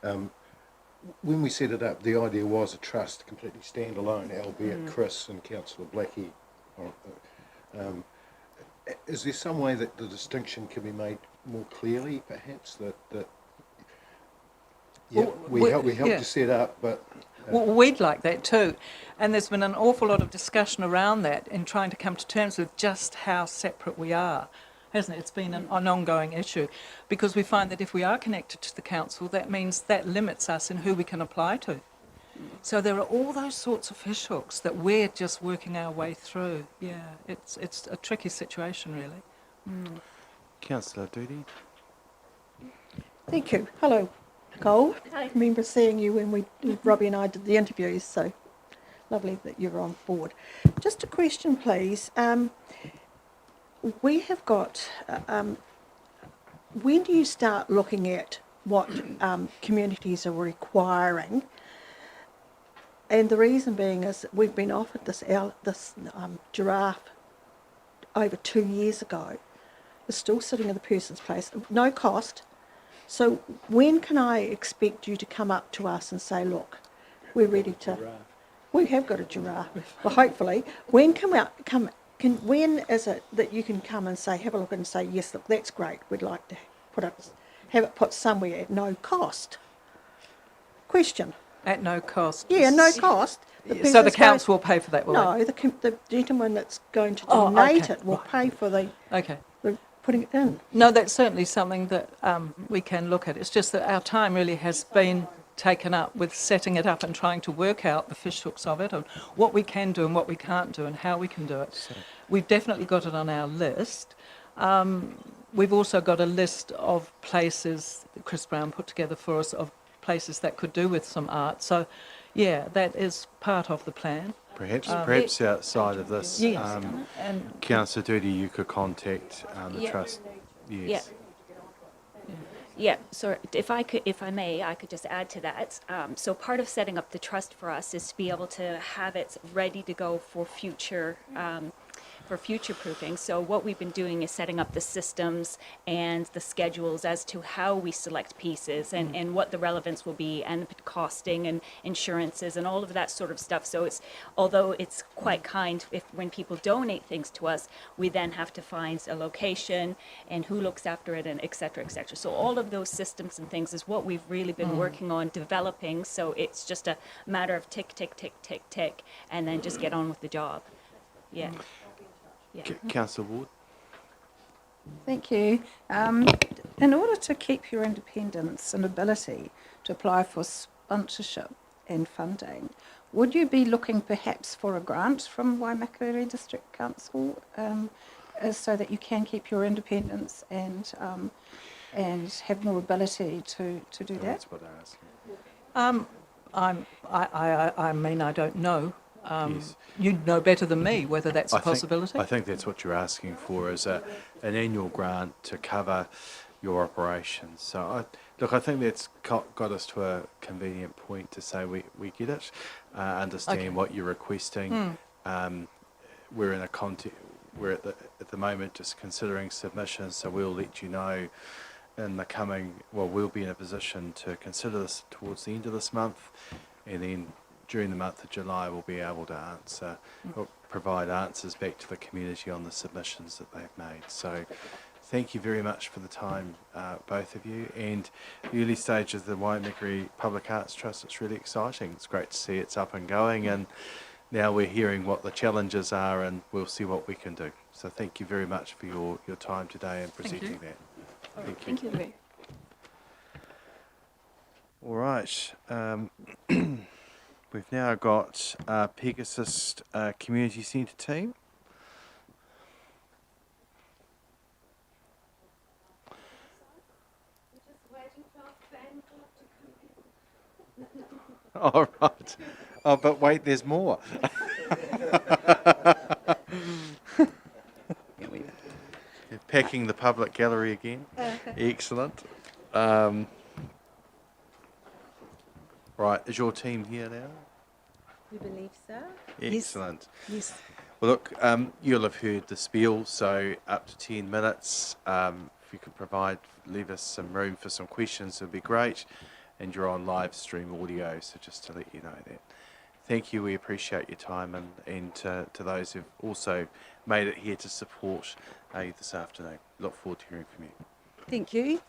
When we set it up, the idea was a trust completely standalone, albeit Chris and Councillor Blackie. Is there some way that the distinction can be made more clearly, perhaps, we help to set up, but... Well, we'd like that too. And there's been an awful lot of discussion around that in trying to come to terms with just how separate we are, hasn't it? It's been an ongoing issue, because we find that if we are connected to the council, that means that limits us in who we can apply to. So there are all those sorts of fishhooks that we're just working our way through. Yeah, it's a tricky situation, really. Councillor Doody. Thank you. Hello, Nicole. Hi. I remember seeing you when Robbie and I did the interviews, so lovely that you're on board. Just a question, please. We have got, when do you start looking at what communities are requiring? And the reason being is we've been offered this giraffe over 2 years ago. It's still sitting in the person's place, no cost. So when can I expect you to come up to us and say, look, we're ready to... We have got a giraffe, well, hopefully. When when is it that you can come and say, have a look and say, yes, look, that's great. We'd like to have it put somewhere at no cost? Question. At no cost? Yeah, no cost. So the council will pay for that, will No, the gentleman that's going to donate it will pay for the putting it in. No, that's certainly something that we can look at. It's just that our time really has been taken up with setting it up and trying to work out the fishhooks of it and what we can do and what we can't do and how we can do it. We've definitely got it on our list. We've also got a list of places that Chris Brown put together for us of places that could do with some art. So, yeah, that is part of the plan. Perhaps outside of this, Councillor Doody, you could contact the trust. Yes. Yeah, so if I may, I could just add to that. So part of setting up the trust for us is to be able to have it ready to go for future proofing. So what we've been doing is setting up the systems and the schedules as to how we select pieces and what the relevance will be and the costing and insurances and all of that sort of stuff. So although it's quite kind when people donate things to us, we then have to find a location and who looks after it and et cetera, et cetera. So all of those systems and things is what we've really been working on developing. So it's just a matter of tick, tick, tick, tick, tick, and then just get on with the job. Yeah. Councillor Ward. Thank you. In order to keep your independence and ability to apply for sponsorship and funding, would you be looking perhaps for a grant from Waimakariri District Council so that you can keep your independence and have more ability to do that? That's what they're asking. I mean, I don't know. Yes. You'd know better than me whether that's a possibility. I think that's what you're asking for, is an annual grant to cover your operations. So, I think that's got us to a convenient point to say we get it, understand what you're requesting. We're in a we're at the moment just considering submissions, so we'll let you know in the coming, we'll be in a position to consider this towards the end of this month, and then during the month of July we'll be able to or provide answers back to the community on the submissions that they've made. So thank you very much for the time, both of you, and the early stages of the Waimakariri Public Arts Trust. It's really exciting. It's great to see it's up and going, and now we're hearing what the challenges are, and we'll see what we can do. So thank you very much for your time today and presenting that. Thank you, Louis. All right. We've now got Pegasus Community Centre team. All right. Oh, but wait, there's more. You're packing the public gallery again. Excellent. Right, is your team here now? We believe so. Excellent. Yes. Well, look, you'll have heard the spiel, so up to 10 minutes. If you could leave us some room for some questions, it would be great. And you're on live stream audio, so just to let you know that. Thank you, we appreciate your time, and to those who've also made it here to support you this afternoon. Look forward to hearing from you. Thank you.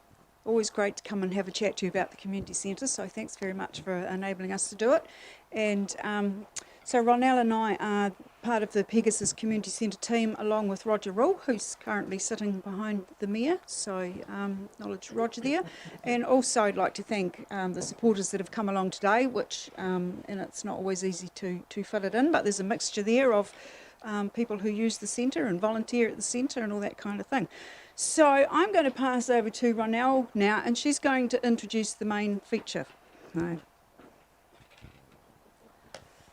Always great to come and have a chat to you about the community centre, so thanks very much for enabling us to do it. And so Ronelle and I are part of the Pegasus Community Centre team, along with Roger Rule, who's currently sitting behind the Mayor, so acknowledge Roger there. And also I'd like to thank the supporters that have come along today, which, and it's not always easy to fit it in, but there's a mixture there of people who use the centre and volunteer at the centre and all that kind of thing. So I'm going to pass over to Ronelle now, and she's going to introduce the main feature. No.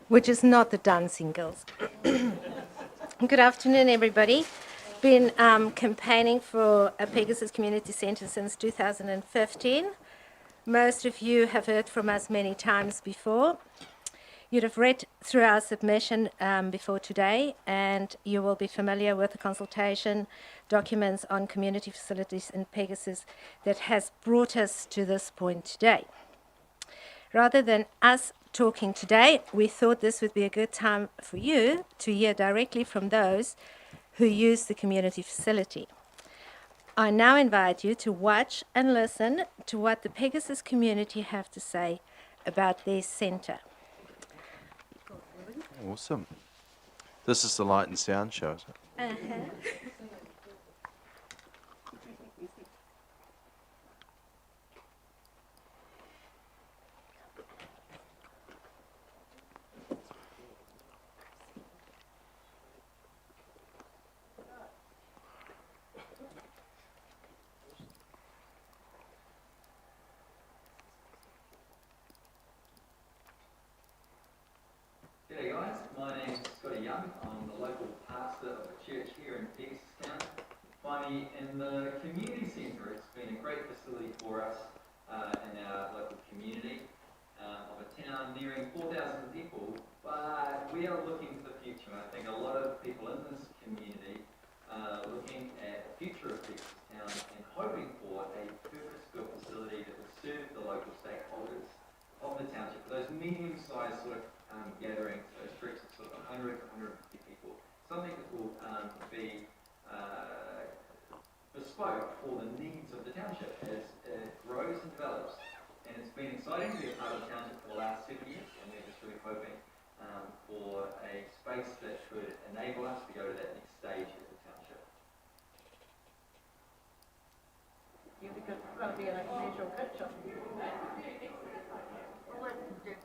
Which is not the dancing girls. Good afternoon, everybody. Been campaigning for a Pegasus Community Centre since 2015. Most of you have heard from us many times before. You'd have read through our submission before today, and you will be familiar with the consultation documents on community facilities in Pegasus that has brought us to this point today. Rather than us talking today, we thought this would be a good time for you to hear directly from those who use the community facility. I now invite you to watch and listen to what the Pegasus community have to say about their centre. Awesome. This is the light and sound show, is it? G'day guys, my name's Scotty Young. I'm the local pastor of a church here in Pegasus Town. Finally, in the community centre, it's been a great facility for us in our local community of a town nearing 4,000 people, but we are looking to the future. And I think a lot of people in this community are looking at the future of Pegasus Town and hoping for a purpose-built facility that would serve the local stakeholders of the township. Those medium-sized sort of gatherings, those groups of sort of 100 to 150 people, something that will be bespoke for the needs of the township as it grows and develops. And it's been exciting to be a part of the township for the last 7 years, and we're just really hoping for a space that could enable us to go to that next stage of the township. Yeah, because it's got to be in a commercial kitchen.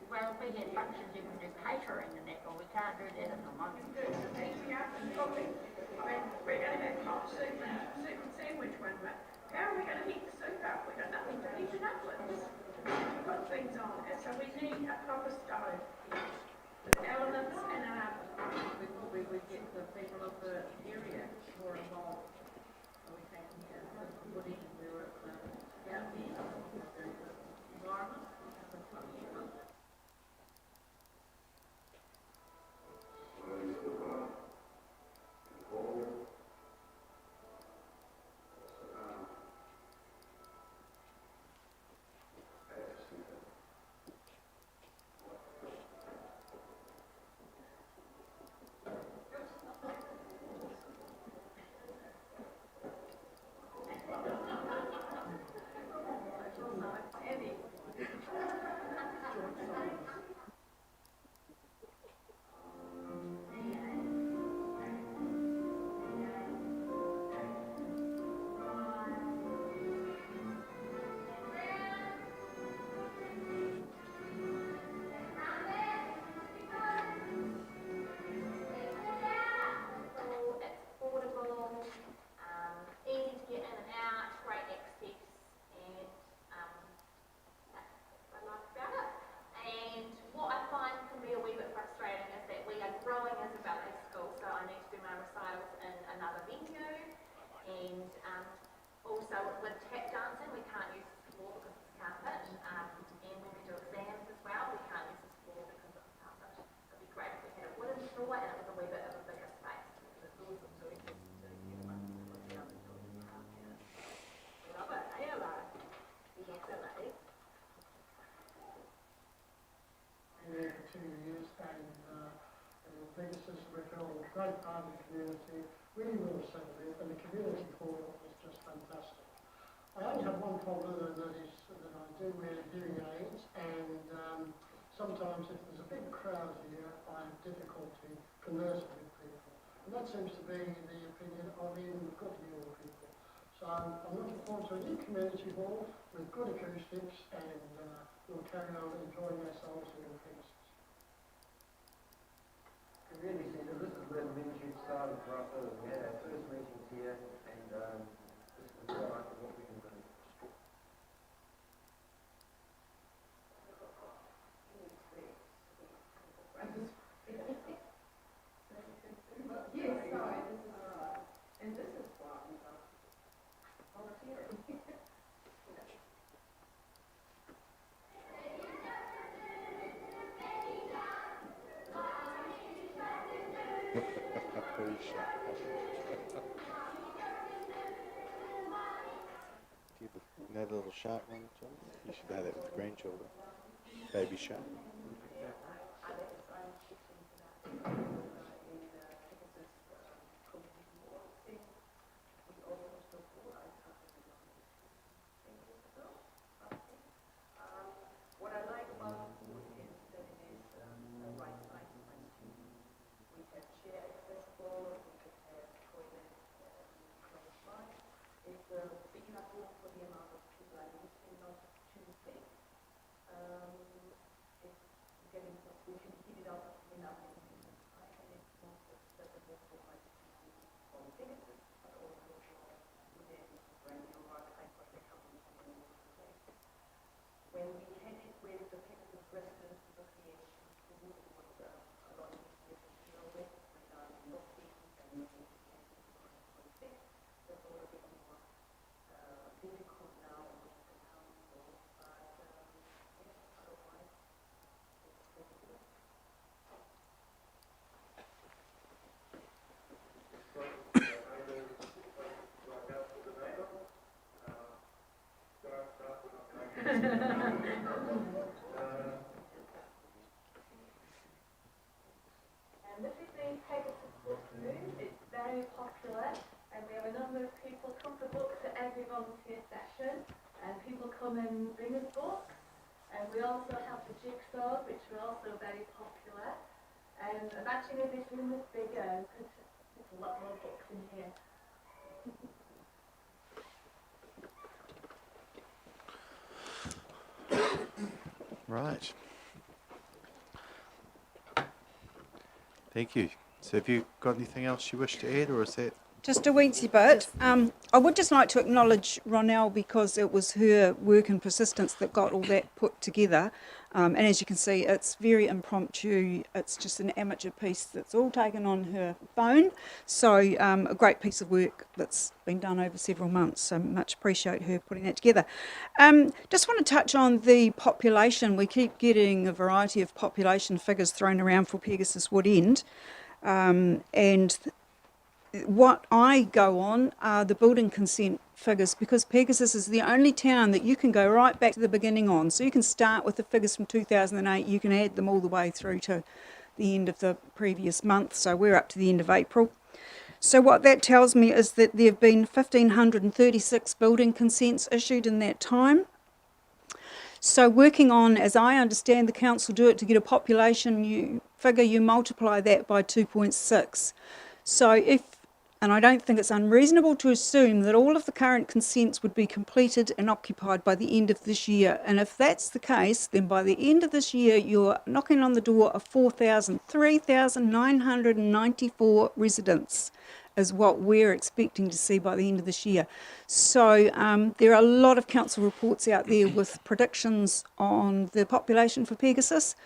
Well, if we get functions, you can do catering and that, but we can't do that at the moment. We're going to have hot soup and sandwich one, but how are we going to heat the soup up? We've got nothing to heat it up with. We've got things on it, so we need a proper stove with elements and an Pegasus, we feel a great part of the community, really well settled in, and the community hall is just fantastic. I only have one problem, and that is that I do wear hearing aids, and sometimes if there's a big crowd here, I have difficulty conversing with people. And that seems to be the opinion of even the good hearing people. So I'm looking forward to a new community hall with good acoustics, and we'll carry on enjoying ourselves here in Pegasus. Community centre, this is where the membership started for us. We had our first meetings here, and this is the product of what we can do. Yes, sorry, this is right. And this is what we got volunteering. You know the little shark one, John? You should have that with the grandchildren. Baby shark. What I like about the food is that it is a right size question. We have chair accessible, we could have toilet close by. It's big enough room for the amount of people I need and not too big. It's getting, we can heat it up enough and it's not accessible for my for the businesses, but also for within when you work, I put the company in the place. When we had it with the Pegasus Residents Association, it was a lot of years to deal with locations and that's all a bit more difficult now with the council, but yes, otherwise it's pretty good. And this is the Pegasus Book Room. It's very popular, and we have a number of people come for books at every volunteer session, and people come and bring us books. And we also have the jigsaws, which are also very popular. And imagine if this room was bigger, we could put a lot more books in here. Right. Thank you. So have you got anything else you wish to add, or is that... Just a weensy bit. I would just like to acknowledge Ronelle because it was her work and persistence that got all that put together. And as you can see, it's very impromptu. It's just an amateur piece that's all taken on her phone. So a great piece of work that's been done over several months. So much appreciate her putting that together. Just want to touch on the population. We keep getting a variety of population figures thrown around for Pegasus Wood End. And what I go on are the building consent figures because Pegasus is the only town that you can go right back to the beginning on. So you can start with the figures from 2008, you can add them all the way through to the end of the previous month. So we're up to the end of April. So what that tells me is that there have been 1,536 building consents issued in that time. So working on, as I understand the council do it, to get a population figure, you multiply that by 2.6. So if, and I don't think it's unreasonable to assume that all of the current consents would be completed and occupied by the end of this year. And if that's the case, then by the end of this year, you're knocking on the door of 3,994 residents is what we're expecting to see by the end of this year. So there are a lot of council reports out there with predictions on the population for Pegasus.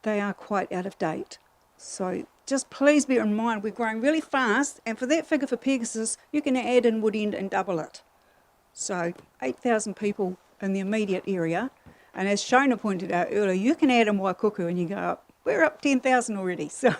They are quite out of date. So just please bear in mind we're growing really fast, and for that figure for Pegasus, you can add in Wood End and double it. So 8,000 people in the immediate area, and as Shona pointed out earlier, you can add in Waikuku and you go up, we're up 10,000 already. So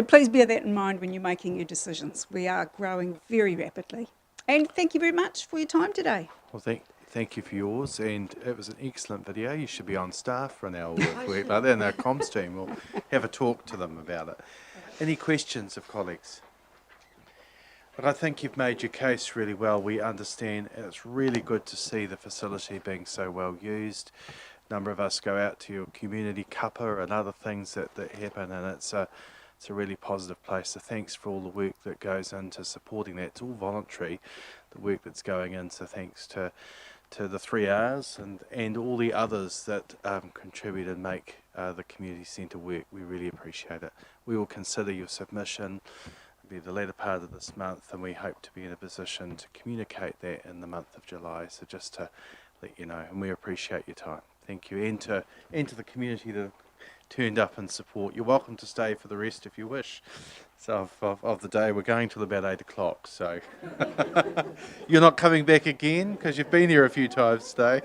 please bear that in mind when you're making your decisions. We are growing very rapidly. And thank you very much for your time today. Well, thank you for yours, and it was an excellent video. You should be on staff for an hour worth work like that, and our comms team will have a talk to them about it. Any questions of colleagues? But I think you've made your case really well. We understand, and it's really good to see the facility being so well used. A number of us go out to your community cuppa and other things that happen, and it's a really positive place. So thanks for all the work that goes into supporting that. It's all voluntary, the work that's going in. So thanks to the 3Rs and all the others that contribute and make the community centre work. We really appreciate it. We will consider your submission. It'll be the later part of this month, and we hope to be in a position to communicate that in the month of July. So just to let you know, and we appreciate your time. Thank you. And to the community that have turned up and support. You're welcome to stay for the rest if you wish. So of the day, we're going till about 8 o'clock. So you're not coming back again because you've been here a few times today.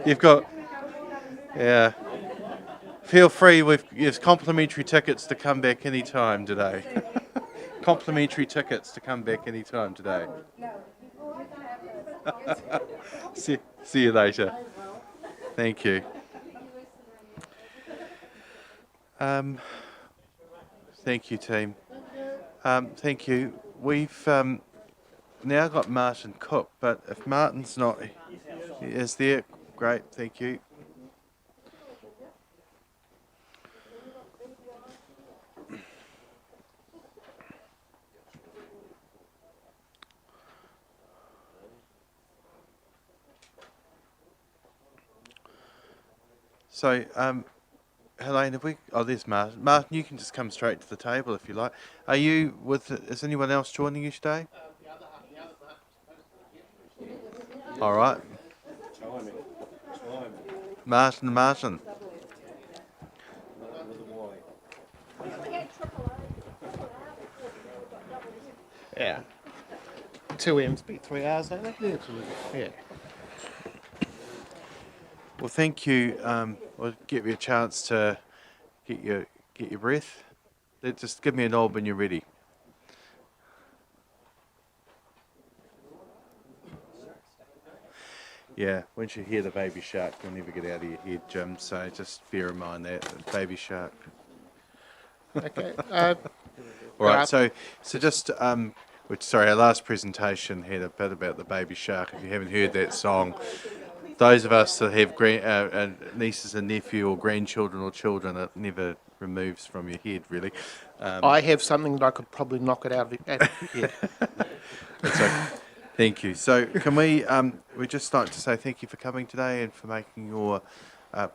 You've got, yeah. Feel free. There's complimentary tickets to come back any time today. Complimentary tickets to come back any time today. See you later. Thank you. Thank you, team. Thank you. We've now got Martin Cook, but if Martin's not is there, great. Thank you. So, Helene, have we? Oh, there's Martin. Martin, you can just come straight to the table if you like. Are you with? Is anyone else joining you today? All right. Martin. Yeah. 2 M's beat 3 R's, don't they? Yeah, absolutely. Yeah. Well, thank you. We'll give you a chance to get your breath. Just give me a nod when you're ready. Yeah, once you hear the baby shark, you'll never get out of your head, Jim. So just bear in mind that baby shark. Okay. All right. So just sorry, our last presentation had a bit about the baby shark. If you haven't heard that song, those of us that have nieces and nephew or grandchildren or children, it never removes from your head, really. I have something that I could probably knock it out of your head. That's okay. Thank you. So can we'd just like to say thank you for coming today and for making your,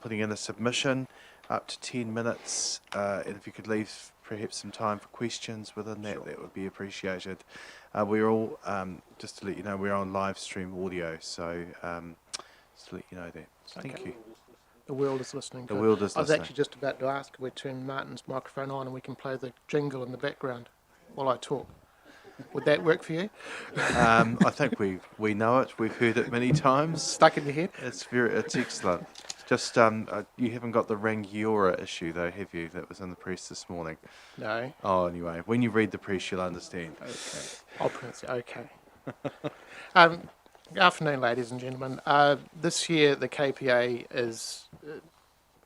putting in a submission up to 10 minutes. And if you could leave perhaps some time for questions within that, that would be appreciated. We're all, just to let you know, we're on live stream audio. So just to let you know that. So thank you. The world is listening. The world is listening. I was actually just about to ask if we turn Martin's microphone on and we can play the jingle in the background while I talk. Would that work for you? I think we know it. We've heard it many times. Stuck in your head? It's excellent. Just you haven't got the Rangiora issue though, have you? That was in the press this morning. No. Oh, anyway, when you read the press, you'll understand. Okay. I'll pronounce it. Okay. Good afternoon, ladies and gentlemen. This year, the KPA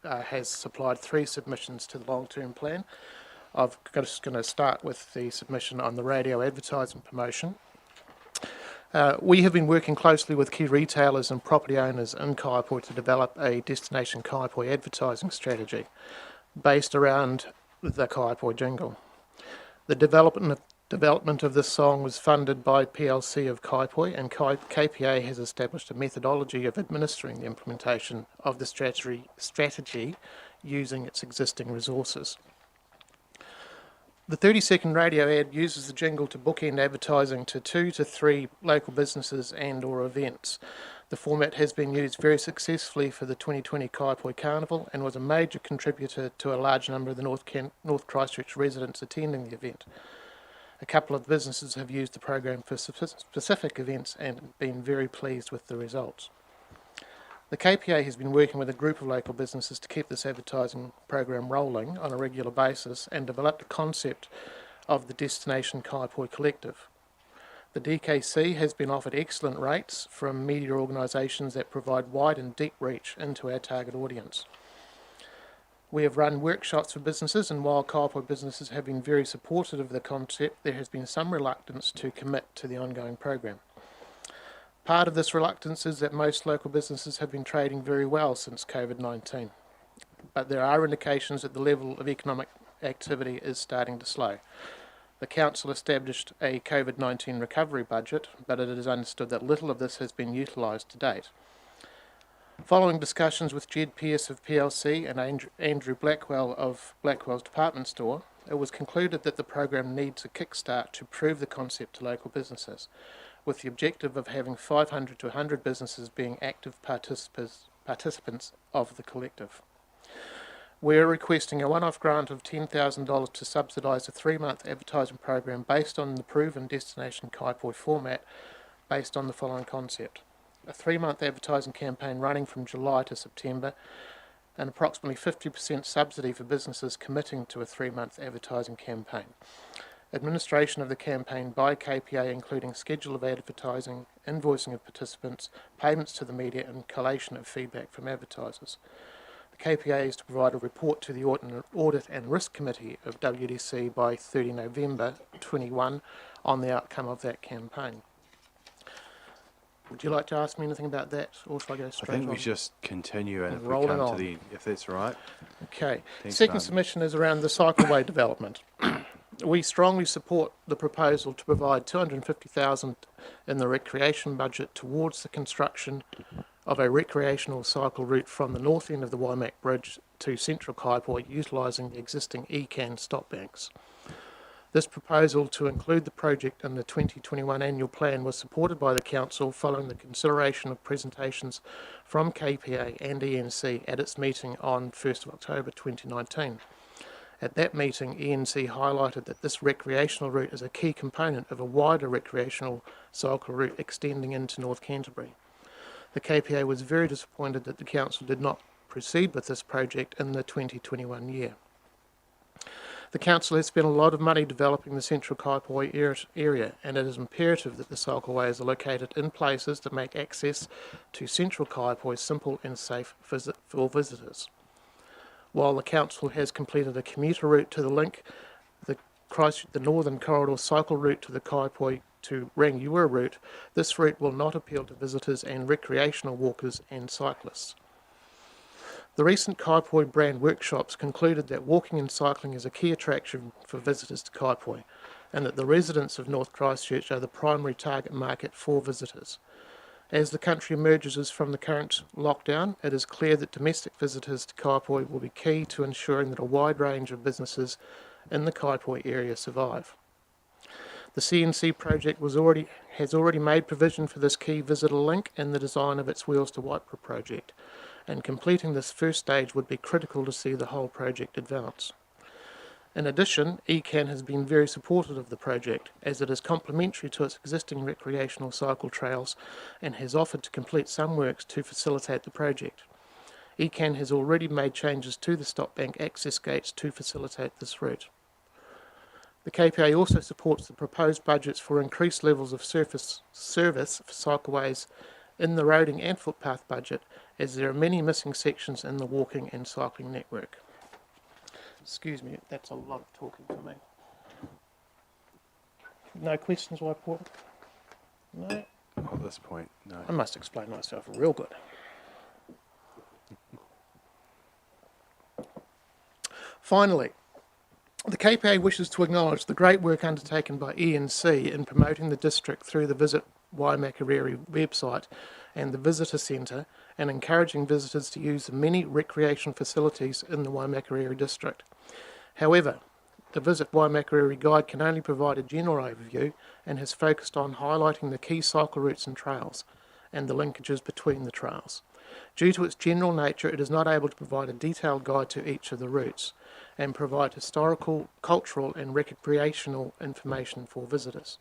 has supplied 3 submissions to the long-term plan. I'm just going to start with the submission on the radio advertising promotion. We have been working closely with key retailers and property owners in Kaiapoi to develop a Destination Kaiapoi advertising strategy based around the Kaiapoi jingle. The development of this song was funded by PLC of Kaiapoi, and KPA has established a methodology of administering the implementation of the strategy using its existing resources. The 30-second radio ad uses the jingle to bookend advertising to 2 to 3 local businesses and or events. The format has been used very successfully for the 2020 Kaiapoi Carnival and was a major contributor to a large number of the North Christchurch residents attending the event. A couple of businesses have used the program for specific events and been very pleased with the results. The KPA has been working with a group of local businesses to keep this advertising program rolling on a regular basis and develop the concept of the Destination Kaiapoi Collective. The DKC has been offered excellent rates from media organisations that provide wide and deep reach into our target audience. We have run workshops for businesses, and while Kaiapoi businesses have been very supportive of the concept, there has been some reluctance to commit to the ongoing program. Part of this reluctance is that most local businesses have been trading very well since COVID-19, but there are indications that the level of economic activity is starting to slow. The Council established a COVID-19 recovery budget, but it is understood that little of this has been utilised to date. Following discussions with Jed Pearce of PLC and Andrew Blackwell of Blackwell's Department Store, it was concluded that the program needs a kickstart to prove the concept to local businesses, with the objective of having 500 to 100 businesses being active participants of the collective. We are requesting a one-off grant of $10,000 to subsidise a 3-month advertising program based on the proven Destination Kaiapoi format based on the following concept. A 3-month advertising campaign running from July to September, and approximately 50% subsidy for businesses committing to a 3-month advertising campaign. Administration of the campaign by KPA, including schedule of advertising, invoicing of participants, payments to the media, and collation of feedback from advertisers. The KPA is to provide a report to the Audit and Risk Committee of WDC by 30 November 21 on the outcome of that campaign. Would you like to ask me anything about that, or shall I go straight on? I think we just continue, and if we Rolling come on. to the, if that's right. Okay. Thanks, Second Martin. submission is around the cycleway development. We strongly support the proposal to provide $250,000 in the recreation budget towards the construction of a recreational cycle route from the north end of the Waimak Bridge to central Kaiapoi, utilising the existing ECAN stop banks. This proposal to include the project in the 2021 annual plan was supported by the Council following the consideration of presentations from KPA and ENC at its meeting on 1st of October 2019. At that meeting, ENC highlighted that this recreational route is a key component of a wider recreational cycle route extending into North Canterbury. The KPA was very disappointed that the Council did not proceed with this project in the 2021 year. The Council has spent a lot of money developing the central Kaiapoi area, and it is imperative that the cycleways are located in places that make access to central Kaiapoi simple and safe for visitors. While the Council has completed a commuter route to the link, the Northern Corridor cycle route to the Kaiapoi to Rangiora route, this route will not appeal to visitors and recreational walkers and cyclists. The recent Kaiapoi brand workshops concluded that walking and cycling is a key attraction for visitors to Kaiapoi, and that the residents of North Christchurch are the primary target market for visitors. As the country emerges from the current lockdown, it is clear that domestic visitors to Kaiapoi will be key to ensuring that a wide range of businesses in the Kaiapoi area survive. The CNC project has already made provision for this key visitor link in the design of its Wheels to Waipara project, and completing this first stage would be critical to see the whole project advance. In addition, ECAN has been very supportive of the project, as it is complementary to its existing recreational cycle trails and has offered to complete some works to facilitate the project. ECAN has already made changes to the stop bank access gates to facilitate this route. The KPA also supports the proposed budgets for increased levels of service for cycleways in the roading and footpath budget, as there are many missing sections in the walking and cycling network. Excuse me, that's a lot of talking for me. No questions, Waipora? No? At this point, no. I must explain myself real good. Finally, the KPA wishes to acknowledge the great work undertaken by ENC in promoting the district through the Visit Waimakariri website and the Visitor Centre, and encouraging visitors to use the many recreation facilities in the Waimakariri district. However, the Visit Waimakariri guide can only provide a general overview and has focused on highlighting the key cycle routes and trails, and the linkages between the trails. Due to its general nature, it is not able to provide a detailed guide to each of the routes, and provide historical, cultural and recreational information for visitors.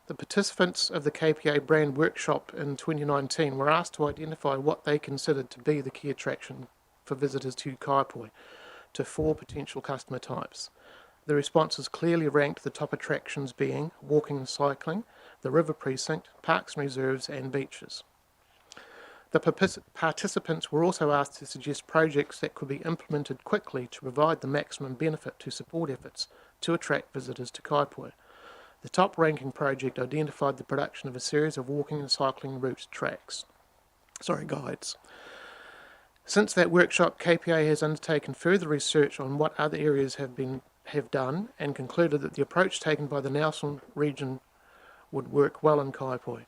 The participants of the KPA brand workshop in 2019 were asked to identify what they considered to be the key attraction for visitors to Kaiapoi to 4 potential customer types. The responses clearly ranked the top attractions being walking and cycling, the river precinct, parks and reserves and beaches. The participants were also asked to suggest projects that could be implemented quickly to provide the maximum benefit to support efforts to attract visitors to Kaipoi. The top ranking project identified the production of a series of walking and cycling route guides. Since that workshop, KPA has undertaken further research on what other areas have done and concluded that the approach taken by the Nelson region would work well in Kaipoi.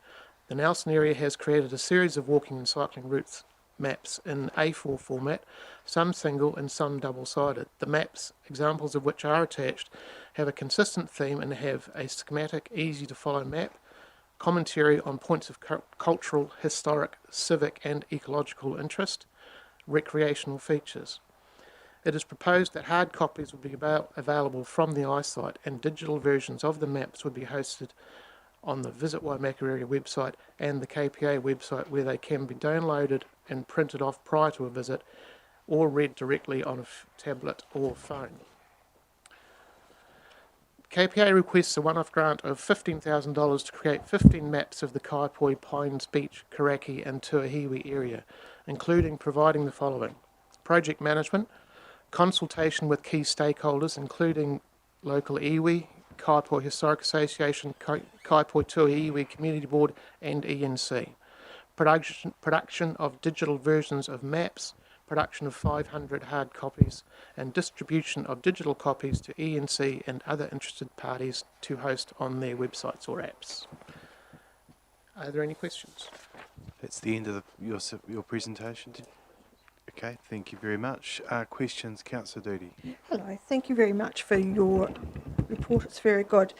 The Nelson area has created a series of walking and cycling routes maps in A4 format, some single and some double-sided. The maps, examples of which are attached, have a consistent theme and have a schematic, easy-to-follow map, commentary on points of cultural, historic, civic and ecological interest, recreational features. It is proposed that hard copies would be available from the iSite and digital versions of the maps would be hosted on the Visit Waimakariri website and the KPA website, where they can be downloaded and printed off prior to a visit or read directly on a tablet or phone. KPA requests a one-off grant of $15,000 to create 15 maps of the Kaipoi, Pines Beach, Karaki and Tuahiwi area, including providing the following: project management, consultation with key stakeholders including local iwi, Kaipoi Historic Association, Kaipoi Tuahiwi Community Board and ENC. Production of digital versions of maps, production of 500 hard copies, and distribution of digital copies to ENC and other interested parties to host on their websites or apps. Are there any questions? That's the end of your presentation. Okay, thank you very much. Questions, Councillor Doody? Hello, thank you very much for your report, it's very good.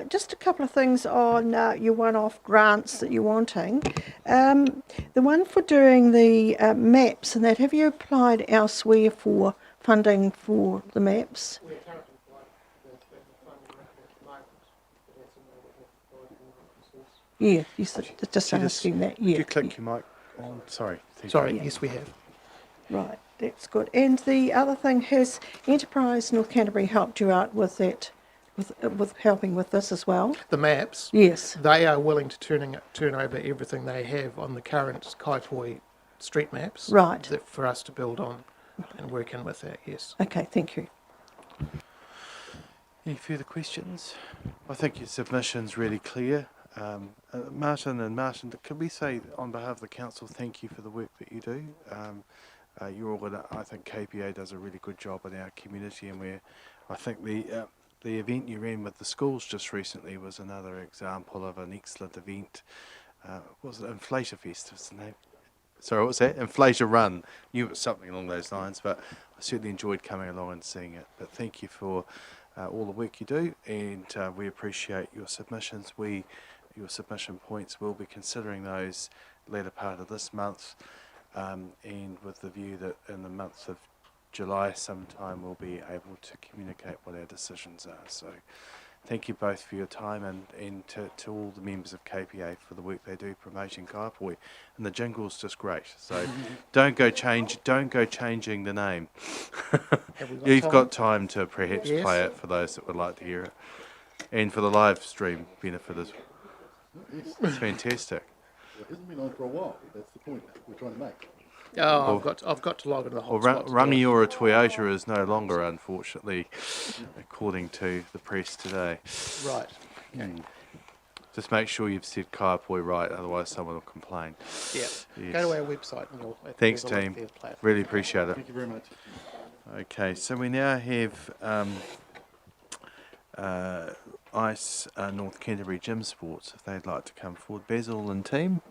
Just a couple of things on your one-off grants that you're wanting. The one for doing the maps and that, have you applied elsewhere for funding for the maps? Yeah, you said, just asking that, yeah. Could you click your mic on? Sorry. Sorry, Yeah. yes we have. Right, that's good. And the other thing, has Enterprise North Canterbury helped you out with that, with helping with this as well? The maps? Yes. They are willing to turn over everything they have on the current Kaipoi street maps. Right. For us to build on and work in with that, yes. Okay, thank you. Any further questions? I think your submission's really clear. Martin, can we say on behalf of the council, thank you for the work that you do. I think KPA does a really good job in our community, and I think the event you ran with the schools just recently was another example of an excellent event. What was it? Inflator Fest was the name. Sorry, what was that? Inflator Run. Knew it was something along those lines, but I certainly enjoyed coming along and seeing it. But thank you for all the work you do, and we appreciate your submissions. Your submission points, we'll be considering those later part of this month, and with the view that in the month of July sometime we'll be able to communicate what our decisions are. So thank you both for your time, and to all the members of KPA for the work they do promoting Kaipoi. And the jingle's just great. So don't go changing the name. You've got time to perhaps play it for those that would like to hear it. And for the live stream benefit as well. It's fantastic. It hasn't been on for a while. That's the point we're trying to make. Oh, I've got to log into the hotspot. Rangiora Toyota is no longer, unfortunately, according to the press today. Right. Okay. Just make sure you've said Kaipoi right, otherwise someone will complain. Yeah. Yes. Go to our website and you'll. Thanks, team. Really appreciate it. Thank you very much. Okay, so we now have ICE North Canterbury Gym Sports, if they'd like to come forward. Basil and team.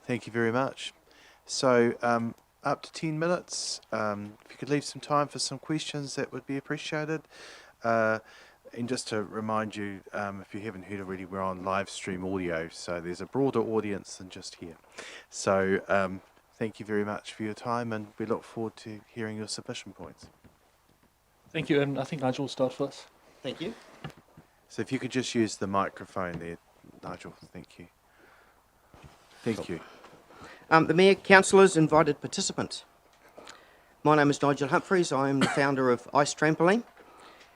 Thank you very much. So up to 10 minutes. If you could leave some time for some questions, that would be appreciated. And just to remind you, if you haven't heard already, we're on live stream audio, so there's a broader audience than just here. So thank you very much for your time, and we look forward to hearing your submission points. Thank you, and I think Nigel will start for us. Thank you. So if you could just use the microphone there, Nigel, thank you. Thank you. The Mayor, councillors, invited participants. My name is Nigel Humphreys. I am the founder of Ice Trampoline,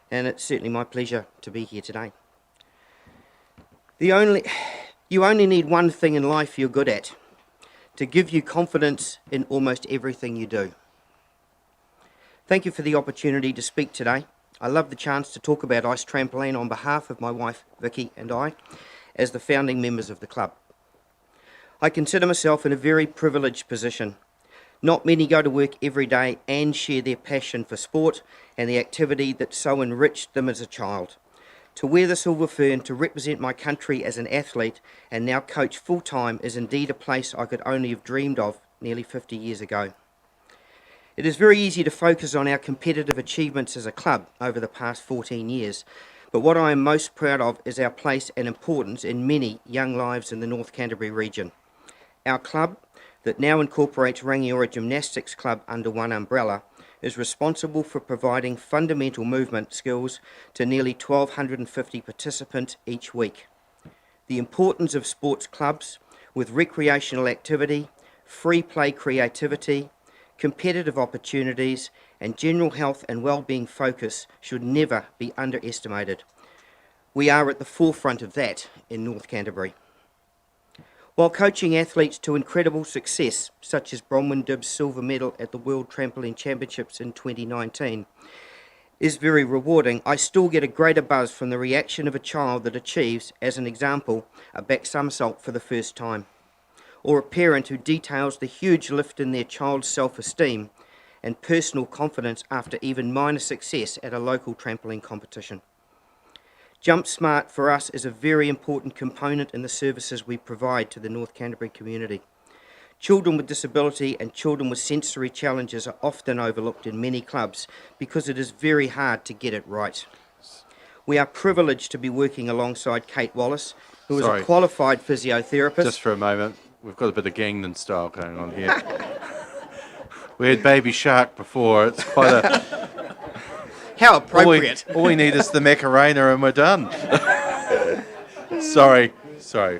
and it's certainly my pleasure to be here today. You only need one thing in life you're good at to give you confidence in almost everything you do. Thank you for the opportunity to speak today. I love the chance to talk about Ice Trampoline on behalf of my wife Vicky and I as the founding members of the club. I consider myself in a very privileged position. Not many go to work every day and share their passion for sport and the activity that so enriched them as a child. To wear the silver fern, to represent my country as an athlete and now coach full-time is indeed a place I could only have dreamed of nearly 50 years ago. It is very easy to focus on our competitive achievements as a club over the past 14 years, but what I am most proud of is our place and importance in many young lives in the North Canterbury region. Our club, that now incorporates Rangiora Gymnastics Club under one umbrella, is responsible for providing fundamental movement skills to nearly 1,250 participants each week. The importance of sports clubs with recreational activity, free play creativity, competitive opportunities and general health and well-being focus should never be underestimated. We are at the forefront of that in North Canterbury. While coaching athletes to incredible success, such as Bronwyn Dibb's silver medal at the World Trampoline Championships in 2019, is very rewarding, I still get a greater buzz from the reaction of a child that achieves, as an example, a back somersault for the first time, or a parent who details the huge lift in their child's self-esteem and personal confidence after even minor success at a local trampoline competition. Jump Smart for us is a very important component in the services we provide to the North Canterbury community. Children with disability and children with sensory challenges are often overlooked in many clubs because it is very hard to get it right. We are privileged to be working alongside Kate Wallace, who is a qualified physiotherapist. Just for a moment, we've got a bit of Gangnam style going on here. We had Baby Shark before. It's quite a... How appropriate. All we need is the Macarena and we're done. Sorry.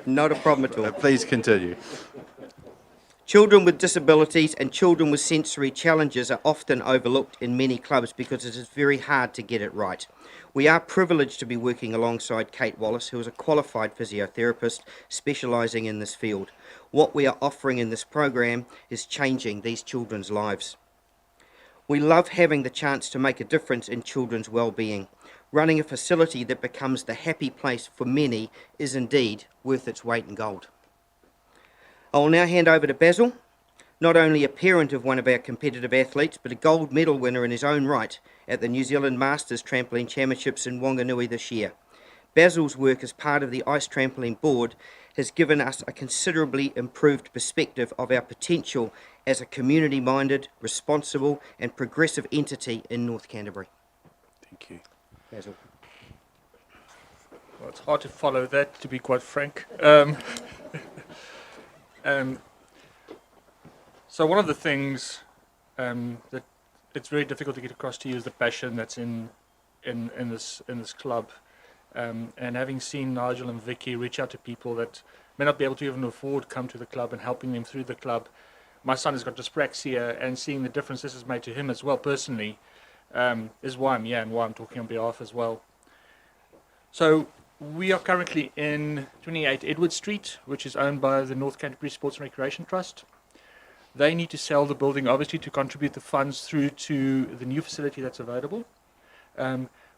Not a problem at all. Please continue. Children with disabilities and children with sensory challenges are often overlooked in many clubs because it is very hard to get it right. We are privileged to be working alongside Kate Wallace, who is a qualified physiotherapist specialising in this field. What we are offering in this program is changing these children's lives. We love having the chance to make a difference in children's well-being. Running a facility that becomes the happy place for many is indeed worth its weight in gold. I will now hand over to Basil, not only a parent of one of our competitive athletes, but a gold medal winner in his own right at the New Zealand Masters Trampoline Championships in Wanganui this year. Basil's work as part of the Ice Trampoline Board has given us a considerably improved perspective of our potential as a community-minded, responsible and progressive entity in North Canterbury. Thank you. Basil. Well, it's hard to follow that, to be quite frank. So one of the things that it's very difficult to get across to you is the passion that's in this club. And having seen Nigel and Vicky reach out to people that may not be able to even afford come to the club and helping them through the club. My son has got dyspraxia, and seeing the difference this has made to him as well personally is why I'm here and why I'm talking on behalf as well. So we are currently in 28 Edward Street, which is owned by the North Canterbury Sports and Recreation Trust. They need to sell the building, obviously, to contribute the funds through to the new facility that's available.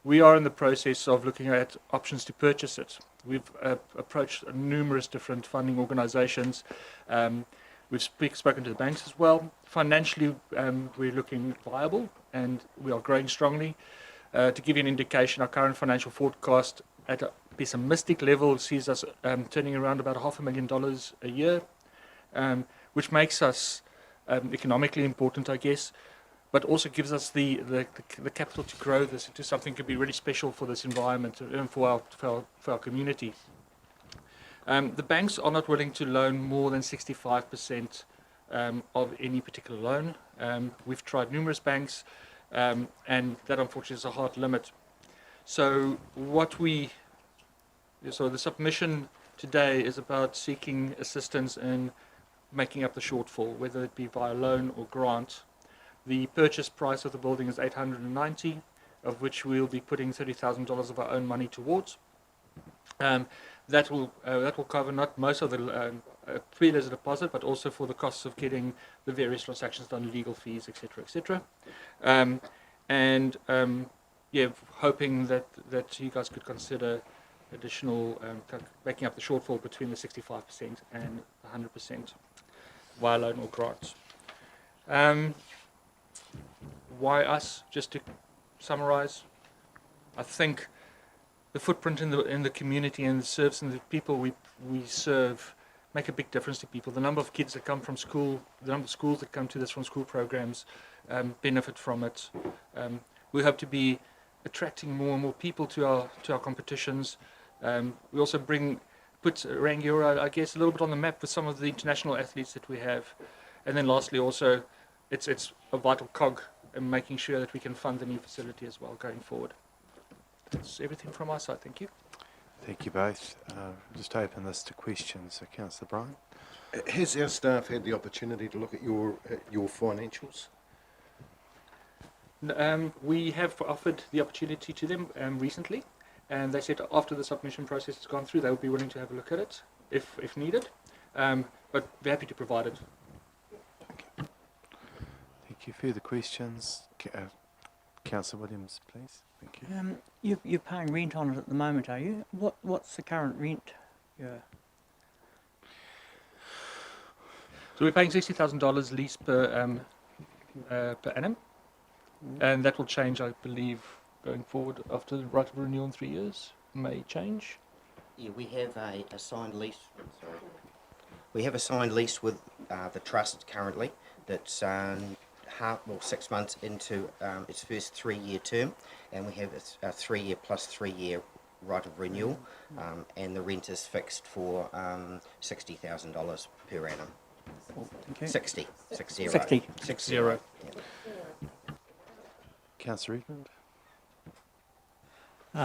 We are in the process of looking at options to purchase it. We've approached numerous different funding organisations. We've spoken to the banks as well. Financially, we're looking viable and we are growing strongly. To give you an indication, our current financial forecast at a pessimistic level sees us turning around about $500,000 a year, which makes us economically important, I guess, but also gives us the capital to grow this into something that could be really special for this environment and for our community. The banks are not willing to loan more than 65% of any particular loan. We've tried numerous banks, and that unfortunately is a hard limit. So the submission today is about seeking assistance in making up the shortfall, whether it be via loan or grant. The purchase price of the building is $890, of which we'll be putting $30,000 of our own money towards. That will cover not most of the pre as a deposit, but also for the costs of getting the various transactions done, legal fees, etc., etc. Yeah, hoping that you guys could consider additional making up the shortfall between the 65% and 100% via loan or grant. Why us? Just to summarize, I think the footprint in the community and the service and the people we serve make a big difference to people. The number of kids that come from school, the number of schools that come to this from school programs benefit from it. We hope to be attracting more and more people to our competitions. We also put Rangiora, I guess, a little bit on the map with some of the international athletes that we have. And then lastly, also, it's a vital cog in making sure that we can fund the new facility as well going forward. That's everything from our side. Thank you. Thank you both. Just open this to questions. So, Councillor Bryan. Has our staff had the opportunity to look at your financials? We have offered the opportunity to them recently, and they said after the submission process has gone through, they would be willing to have a look at it if needed. But we're happy to provide it. Thank you. Further questions? Councillor Williams, please. Thank you. You're paying rent on it at the moment, are you? What's the current rent? So we're paying $60,000 lease per annum, and that will change, I believe, going forward after the right of renewal in 3 years. May change. Yeah, we have a signed lease. Sorry, we have a signed lease with the trust currently. That's 6 months into its first 3-year term, and we have a 3-year plus 3-year right of renewal, and the rent is fixed for $60,000 per annum. Okay. 60. Yeah. Councillor Edmund.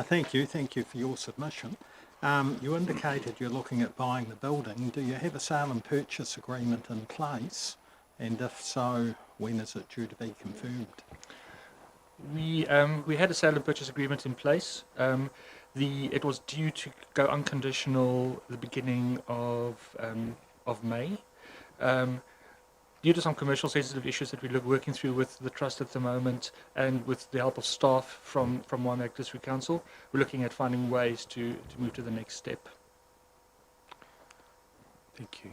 Thank you for your submission. You indicated you're looking at buying the building. Do you have a sale and purchase agreement in place? And if so, when is it due to be confirmed? We had a sale and purchase agreement in place. It was due to go unconditional the beginning of May. Due to some commercial sensitive issues that we're working through with the trust at the moment, and with the help of staff from Waimakariri District Council, we're looking at finding ways to move to the next step. Thank you.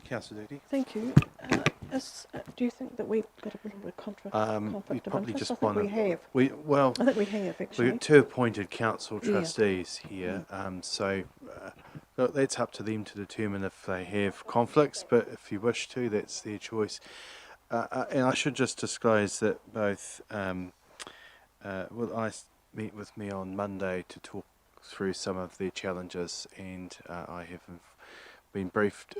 Councillor Doody. Thank you. Do you think that we've got a little bit of conflict of interest? I think we have. I think we have, actually. We've got 2 appointed council trustees here, so look, that's up to them to determine if they have conflicts, but if you wish to, that's their choice. And I should just disclose that both I met with me on Monday to talk through some of their challenges, and I have been briefed.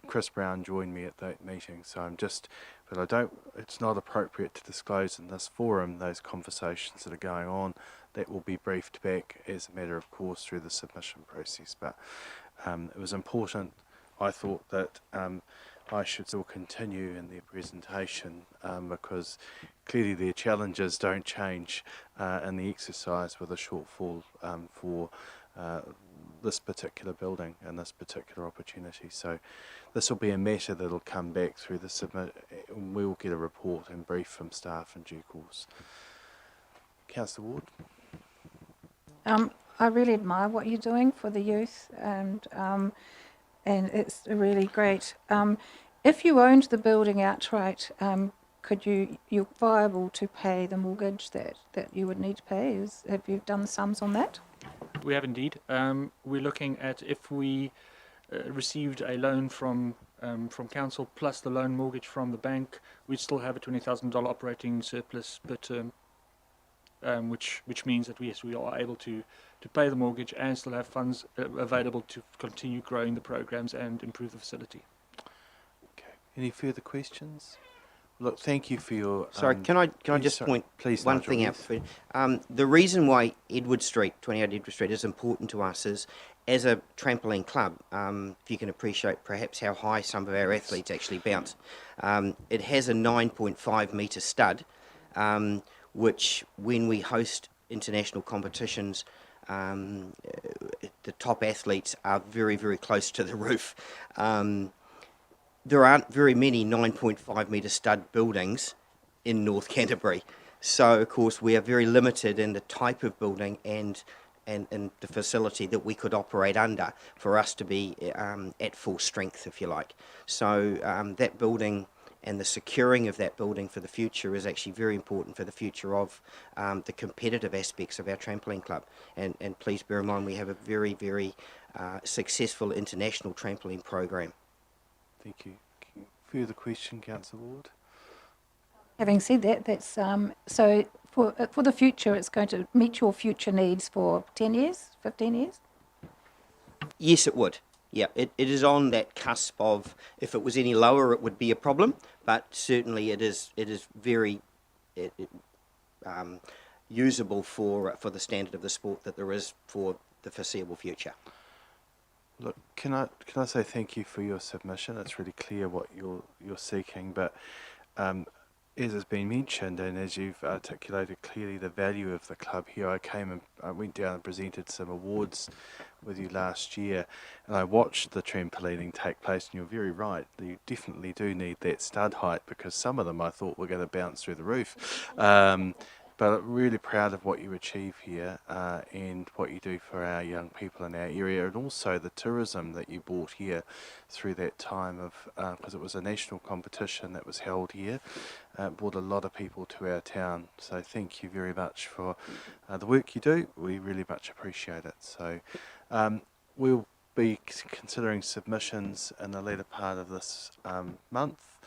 Chris Brown joined me at that meeting, so it's not appropriate to disclose in this forum those conversations that are going on. That will be briefed back as a matter of course through the submission process, but it was important, I thought, that I should still continue in their presentation because clearly their challenges don't change in the exercise with a shortfall for this particular building and this particular opportunity. So this will be a matter that will come back through the submit. We will get a report and brief from staff in due course. Councillor Ward. I really admire what you're doing for the youth, and it's really great. If you owned the building outright, you're viable to pay the mortgage that you would need to pay? Have you done the sums on that? We have indeed. We're looking at if we received a loan from council plus the loan mortgage from the bank, we'd still have a $20,000 operating surplus per term, which means that we are able to pay the mortgage and still have funds available to continue growing the programs and improve the facility. Okay. Any further questions? Look, thank you for your... Sorry, can I just point one thing out? The reason why 28 Edward Street is important to us is as a trampoline club, if you can appreciate perhaps how high some of our athletes actually bounce, it has a 9.5 metre stud, which when we host international competitions, the top athletes are very, very close to the roof. There aren't very many 9.5 metre stud buildings in North Canterbury. So, of course, we are very limited in the type of building and the facility that we could operate under for us to be at full strength, if you like. So that building and the securing of that building for the future is actually very important for the future of the competitive aspects of our trampoline club. And please bear in mind we have a very, very successful international trampoline program. Thank you. Further question, Councillor Ward? Having said that, that's so for the future, it's going to meet your future needs for 10 years, 15 years? Yes, it would. Yeah, it is on that cusp of, if it was any lower, it would be a problem, but certainly it is very usable for the standard of the sport that there is for the foreseeable future. Look, can I say thank you for your submission? It's really clear what you're seeking, but as has been mentioned, and as you've articulated clearly the value of the club here, I went down and presented some awards with you last year, and I watched the trampolining take place, and you're very right, you definitely do need that stud height, because some of them I thought were going to bounce through the roof. But I'm really proud of what you achieve here and what you do for our young people in our area, and also the tourism that you brought here through that time of, because it was a national competition that was held here, brought a lot of people to our town. So thank you very much for the work you do. We really much appreciate it. So we'll be considering submissions in the later part of this month,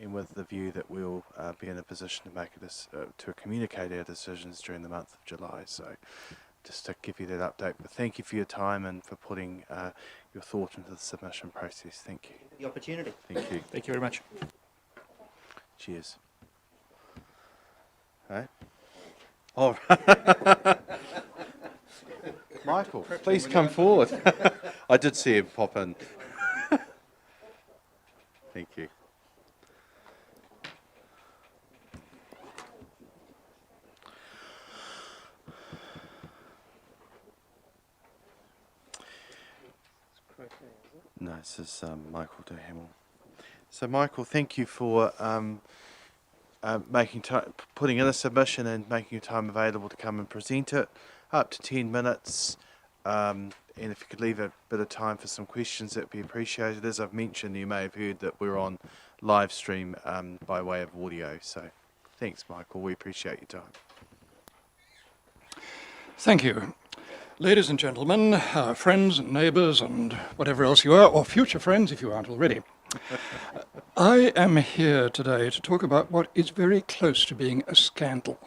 and with the view that we'll be in a position to make to communicate our decisions during the month of July. So just to give you that update, but thank you for your time and for putting your thought into the submission process. Thank you. The opportunity. Thank you. Thank you very much. Cheers. Hey? Oh. Michael, please come forward. I did see him pop in. Thank you. No, this is Michael Duhamel. So, Michael, thank you for putting in a submission and making your time available to come and present it. Up to 10 minutes. And if you could leave a bit of time for some questions, that would be appreciated. As I've mentioned, you may have heard that we're on live stream by way of audio. So, thanks, Michael. We appreciate your time. Thank you. Ladies and gentlemen, friends and neighbours and whatever else you are, or future friends if you aren't already. I am here today to talk about what is very close to being a scandal.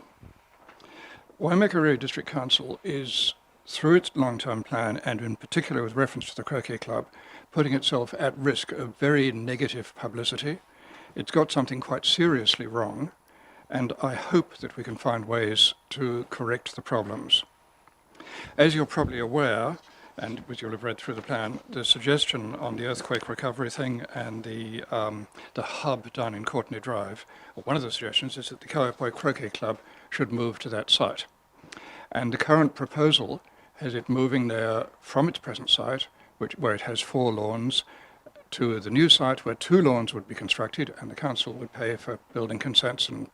Waimakariri District Council is, through its long-term plan, and in particular with reference to the Croquet Club, putting itself at risk of very negative publicity. It's got something quite seriously wrong, and I hope that we can find ways to correct the problems. As you're probably aware, and as you'll have read through the plan, the suggestion on the earthquake recovery thing and the hub down in Courtenay Drive, one of the suggestions is that the Kauapoi Croquet Club should move to that site. And the current proposal has it moving there from its present site, where it has 4 lawns, to the new site where 2 lawns would be constructed, and the council would pay for building consents and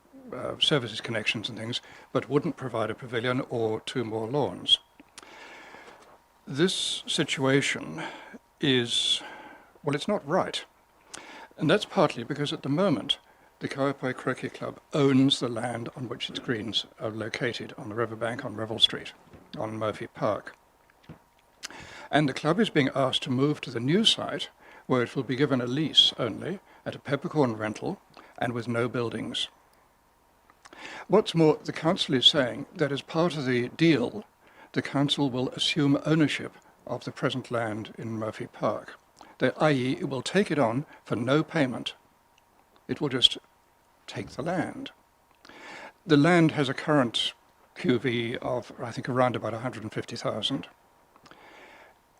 services connections and things, but wouldn't provide a pavilion or 2 more lawns. This situation is, well, it's not right. And that's partly because at the moment, the Kauapoi Croquet Club owns the land on which its greens are located on the riverbank on Revel Street, on Murphy Park. And the club is being asked to move to the new site, where it will be given a lease only, at a peppercorn rental, and with no buildings. What's more, the council is saying that as part of the deal, the council will assume ownership of the present land in Murphy Park, i.e. it will take it on for no payment. It will just take the land. The land has a current QV of, I think, around about 150,000.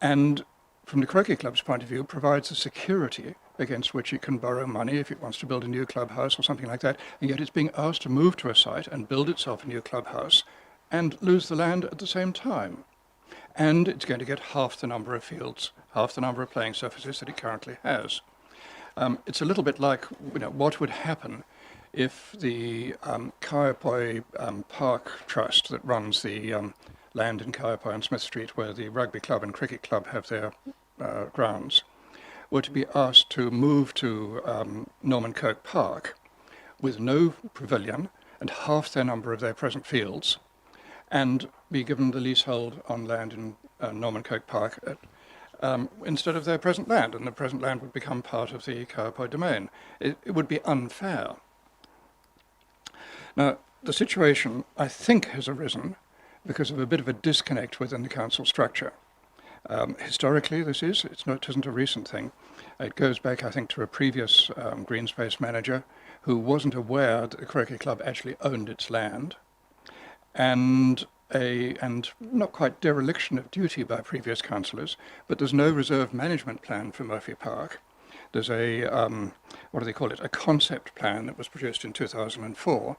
And from the Croquet Club's point of view, provides a security against which it can borrow money if it wants to build a new clubhouse or something like that, and yet it's being asked to move to a site and build itself a new clubhouse and lose the land at the same time. And it's going to get half the number of fields, half the number of playing surfaces that it currently has. It's a little bit like, what would happen if the Kaiapoi Park Trust that runs the land in Kaiapoi on Smith Street, where the rugby club and cricket club have their grounds, were to be asked to move to Norman Kirk Park with no pavilion and half their number of their present fields, and be given the leasehold on land in Norman Kirk Park instead of their present land, and the present land would become part of the Kaiapoi domain. It would be unfair. Now, the situation, I think, has arisen because of a bit of a disconnect within the council structure. Historically, it isn't a recent thing. It goes back, I think, to a previous green space manager who wasn't aware that the Croquet Club actually owned its land, and not quite dereliction of duty by previous councillors, but there's no reserve management plan for Murphy Park. There's a, what do they call it, a concept plan that was produced in 2004,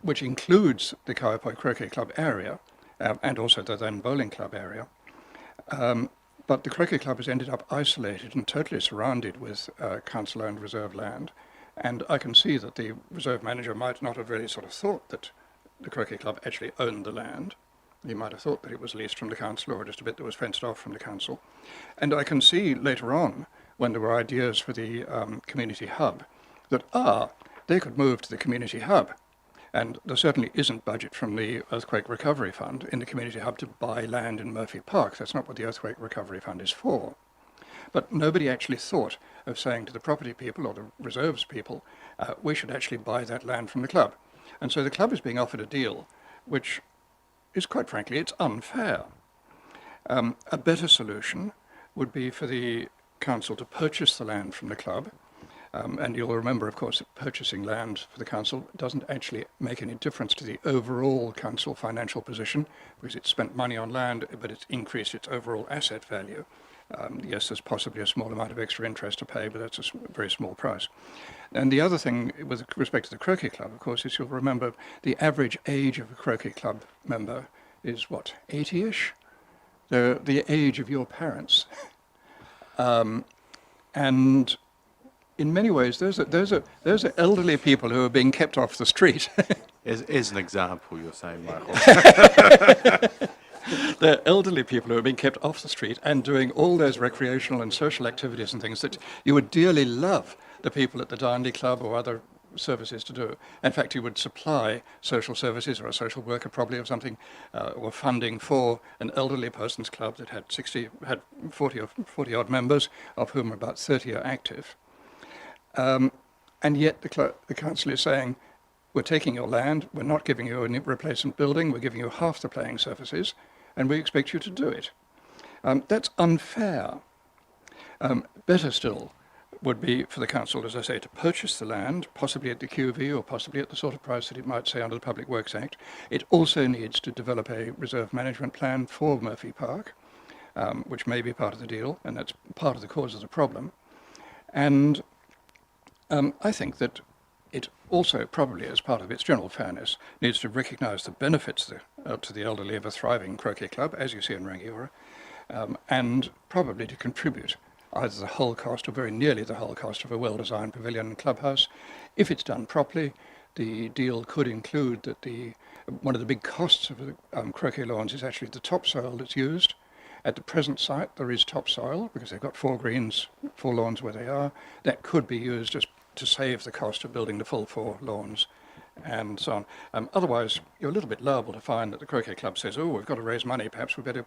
which includes the Kaiapoi Croquet Club area, and also the then bowling club area. But the Croquet Club has ended up isolated and totally surrounded with council-owned reserve land. And I can see that the reserve manager might not have really sort of thought that the Croquet Club actually owned the land. He might have thought that it was leased from the council or just a bit that was fenced off from the council. And I can see later on, when there were ideas for the community hub, that, they could move to the community hub. And there certainly isn't budget from the Earthquake Recovery Fund in the community hub to buy land in Murphy Park. That's not what the Earthquake Recovery Fund is for. But nobody actually thought of saying to the property people or the reserves people, we should actually buy that land from the club. And so the club is being offered a deal which is, quite frankly, it's unfair. A better solution would be for the council to purchase the land from the club. And you'll remember, of course, that purchasing land for the council doesn't actually make any difference to the overall council financial position, because it's spent money on land, but it's increased its overall asset value. Yes, there's possibly a small amount of extra interest to pay, but that's a very small price. And the other thing with respect to the Croquet Club, of course, is you'll remember the average age of a Croquet Club member is, what, 80-ish? The age of your parents. And in many ways, those are elderly people who are being kept off the street. As an example, you're saying, Michael. They're elderly people who are being kept off the street and doing all those recreational and social activities and things that you would dearly love the people at the Darnley Club or other services to do. In fact, you would supply social services or a social worker probably or something, or funding for an elderly persons club that had 40 odd members, of whom about 30 are active. And yet the council is saying, we're taking your land, we're not giving you a replacement building, we're giving you half the playing surfaces, and we expect you to do it. That's unfair. Better still would be for the council, as I say, to purchase the land, possibly at the QV or possibly at the sort of price that it might say under the Public Works Act. It also needs to develop a reserve management plan for Murphy Park, which may be part of the deal, and that's part of the cause of the problem. And I think that it also, probably as part of its general fairness, needs to recognise the benefits to the elderly of a thriving croquet club, as you see in Rangiora, and probably to contribute either the whole cost or very nearly the whole cost of a well-designed pavilion and clubhouse. If it's done properly, the deal could include that one of the big costs of the croquet lawns is actually the topsoil that's used. At the present site, there is topsoil because they've got 4 lawns where they are. That could be used just to save the cost of building the full 4 lawns and so on. Otherwise, you're a little bit liable to find that the croquet club says, oh, we've got to raise money, perhaps we get a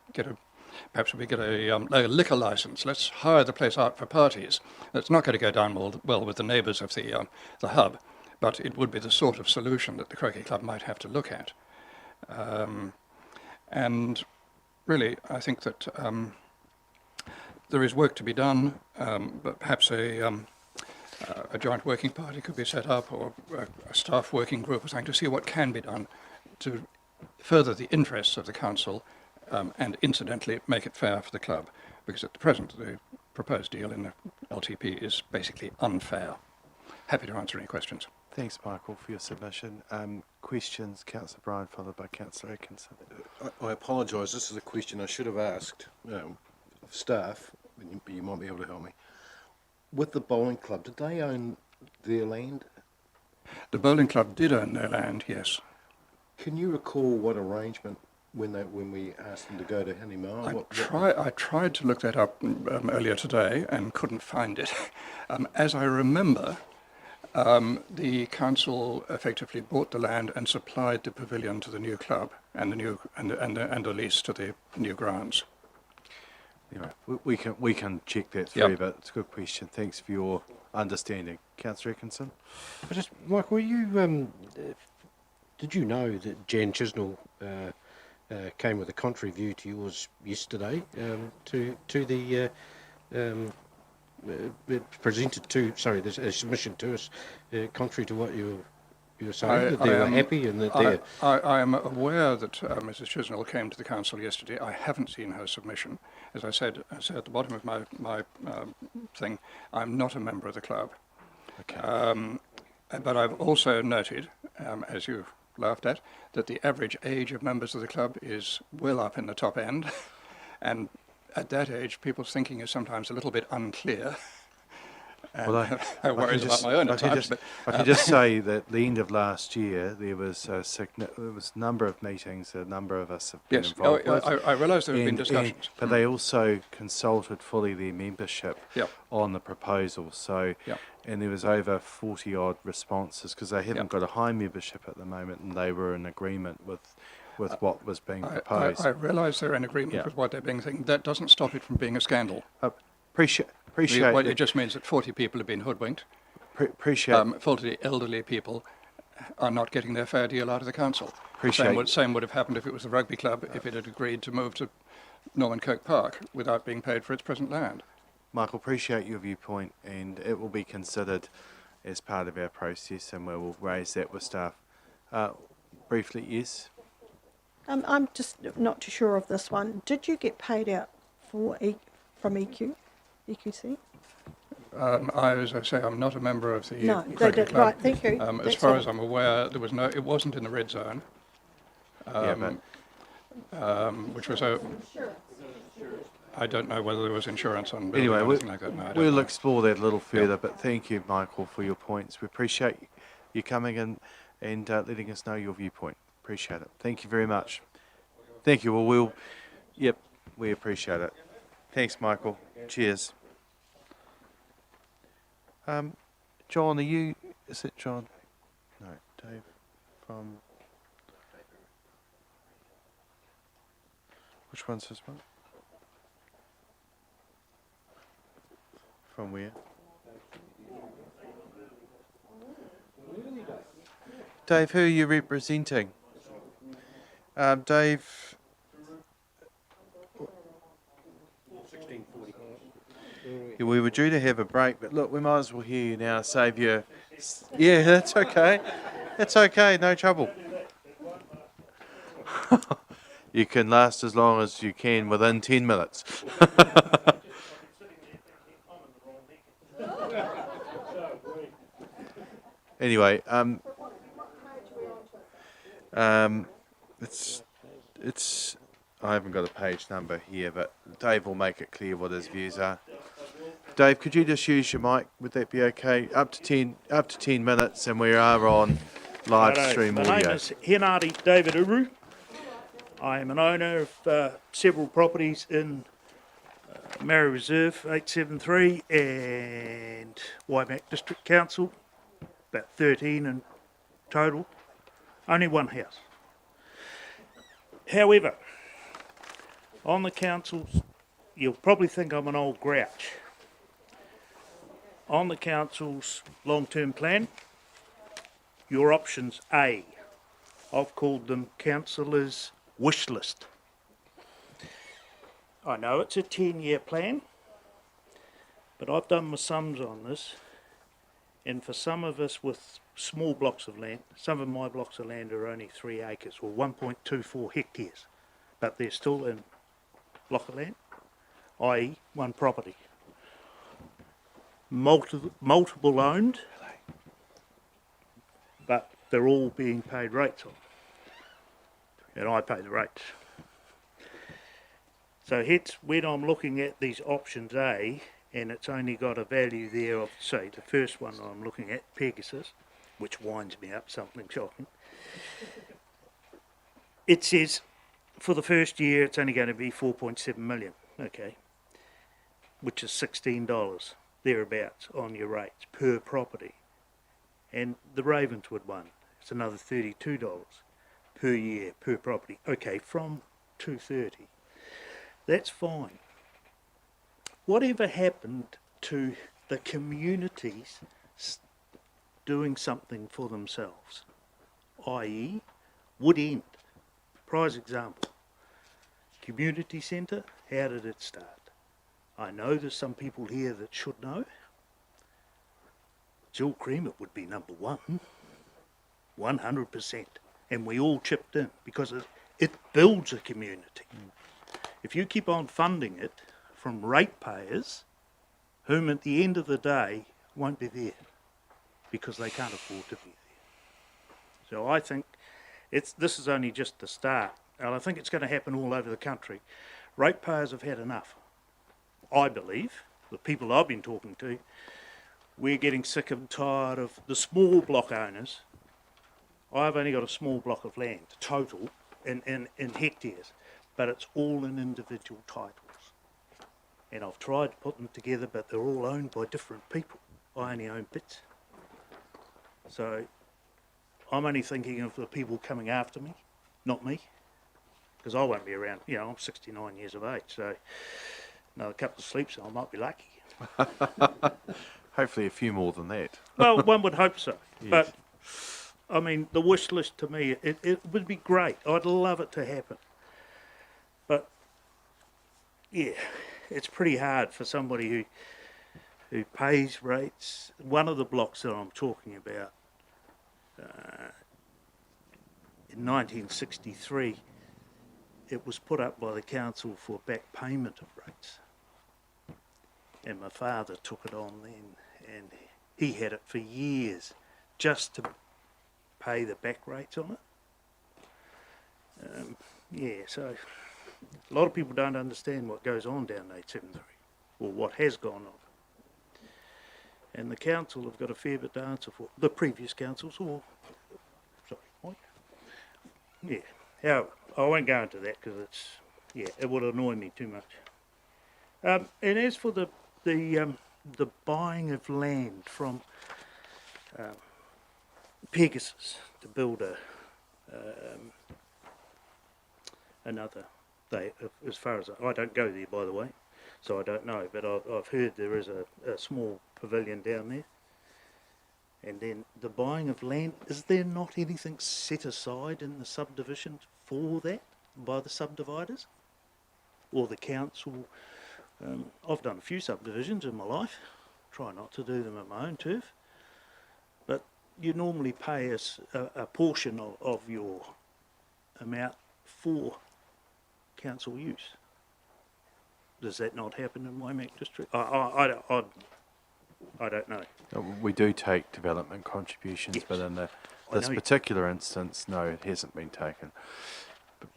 liquor license. Let's hire the place out for parties. That's not going to go down well with the neighbours of the hub, but it would be the sort of solution that the croquet club might have to look at. And really, I think that there is work to be done, but perhaps a joint working party could be set up, or a staff working group or something, to see what can be done to further the interests of the council and incidentally make it fair for the club, because at the present the proposed deal in the LTP is basically unfair. Happy to answer any questions. Thanks, Michael, for your submission. Questions, Councillor Bryan, followed by Councillor Atkinson. I apologise, this is a question I should have asked of staff, but you might be able to help me. With the bowling club, did they own their land? The bowling club did own their land, yes. Can you recall what arrangement when we asked them to go to Hanimau? I tried to look that up earlier today and couldn't find it. As I remember, the council effectively bought the land and supplied the pavilion to the new club and the lease to the new grounds. Anyway, we can check that through, but it's a good question. Thanks for your understanding, Councillor Atkinson. Michael, did you know that Jan Chisnell came with a contrary view to yours yesterday? There's a submission to us contrary to what you were saying, that they were happy and that they're... I am aware that Mrs. Chisnell came to the council yesterday. I haven't seen her submission. As I said at the bottom of my thing, I'm not a member of the club. Okay. But I've also noted, as you laughed at, that the average age of members of the club is well up in the top end, and at that age, people's thinking is sometimes a little bit unclear. Well, I worry about my own at times. I can just say that at the end of last year, there was a number of meetings, a number of us have been involved with. I realise there have been discussions. But they also consulted fully their membership on the proposal. So, and there was over 40 odd responses, because they haven't got a high membership at the moment, and they were in agreement with what was being proposed. I realise they're in agreement with what they're being saying. That doesn't stop it from being a scandal. Appreciate it just means that 40 people have been hoodwinked. Appreciate 40 elderly people are not getting their fair deal out of the council. Same would have happened if it was the rugby club, if it had agreed to move to Norman Kirk Park without being paid for its present land. Michael, appreciate your viewpoint, and it will be considered as part of our process, and we will raise that with staff. Briefly, yes? I'm just not too sure of this one. Did you get paid out from EQC? As I say, I'm not a member of the they did. club. Right, thank you. As far as I'm aware, there was it wasn't in the red zone. Which was I don't know whether there was insurance on building or anything like that. No, we'll explore that a little further, but thank you, Michael, for your points. We appreciate you coming in and letting us know your viewpoint. Appreciate it. Thank you very much. Thank you. Well, we appreciate it. Thanks, Michael. Cheers. John, is it John? No, Dave from... Which one's this one? From where? Dave, who are you representing? Dave... 1640. Yeah, we were due to have a break, but look, we might as well hear you now, save you... Yeah, that's okay. That's okay, no trouble. You can last as long as you can within 10 minutes. Anyway, it's I haven't got a page number here, but Dave will make it clear what his views are. Dave, could you just use your mic? Would that be okay? Up to 10 minutes, and we are on live stream audio. My name is Henari David Uru. I am an owner of several properties in Mary Reserve 873 and Waimak District Council, about 13 in total, only one house. However, on the council's, you'll probably think I'm an old grouch. On the council's long-term plan, your options A, I've called them councillors' wish list. I know it's a 10-year plan, but I've done my sums on this, and for some of us with small blocks of land, some of my blocks of land are only 3 acres or 1.24 hectares, but they're still in block of land, i.e. one property. Multiple owned, but they're all being paid rates on. And I pay the rates. So hence, when I'm looking at these options A, and it's only got a value there of, say, the first one I'm looking at, Pegasus, which winds me up, something shocking. It says for the first year it's only going to be 4.7 million, okay, which is $16 thereabouts on your rates per property. And the Ravenswood one, it's another $32 per year per property. Okay, from 230. That's fine. Whatever happened to the communities doing something for themselves, i.e. Wood End, prize example, community centre, how did it start? I know there's some people here that should know. Jill Cream, it would be number one, 100%, and we all chipped in because it builds a community. If you keep on funding it from ratepayers, whom at the end of the day won't be there because they can't afford to be there. So I think this is only just the start, and I think it's going to happen all over the country. Ratepayers have had enough. I believe, the people I've been talking to, we're getting sick and tired of the small block owners. I've only got a small block of land, total, in hectares, but it's all in individual titles. And I've tried to put them together, but they're all owned by different people. I only own bits. So I'm only thinking of the people coming after me, not me, because I won't be around. You know, I'm 69 years of age, so another couple of sleeps and I might be lucky. Hopefully a few more than that. Well, one would hope so. Yes. But, I mean, the wish list to me, it would be great. I'd love it to happen. But, yeah, it's pretty hard for somebody who pays rates. One of the blocks that I'm talking about, in 1963, it was put up by the council for back payment of rates. And my father took it on then, and he had it for years just to pay the back rates on it. Yeah, so a lot of people don't understand what goes on down 873, or what has gone on. And the council have got a fair bit to answer for, the previous councils, or, sorry, what? Yeah, however, I won't go into that because it's, yeah, it would annoy me too much. And as for the buying of land from Pegasus to build another, as far as I don't go there, by the way, so I don't know, but I've heard there is a small pavilion down there. And then the buying of land, is there not anything set aside in the subdivision for that by the subdividers or the council? I've done a few subdivisions in my life, try not to do them at my own turf, but you normally pay us a portion of your amount for council use. Does that not happen in Waimak district? I don't know. We do take development contributions, yes, but in this particular instance, no, it hasn't been taken.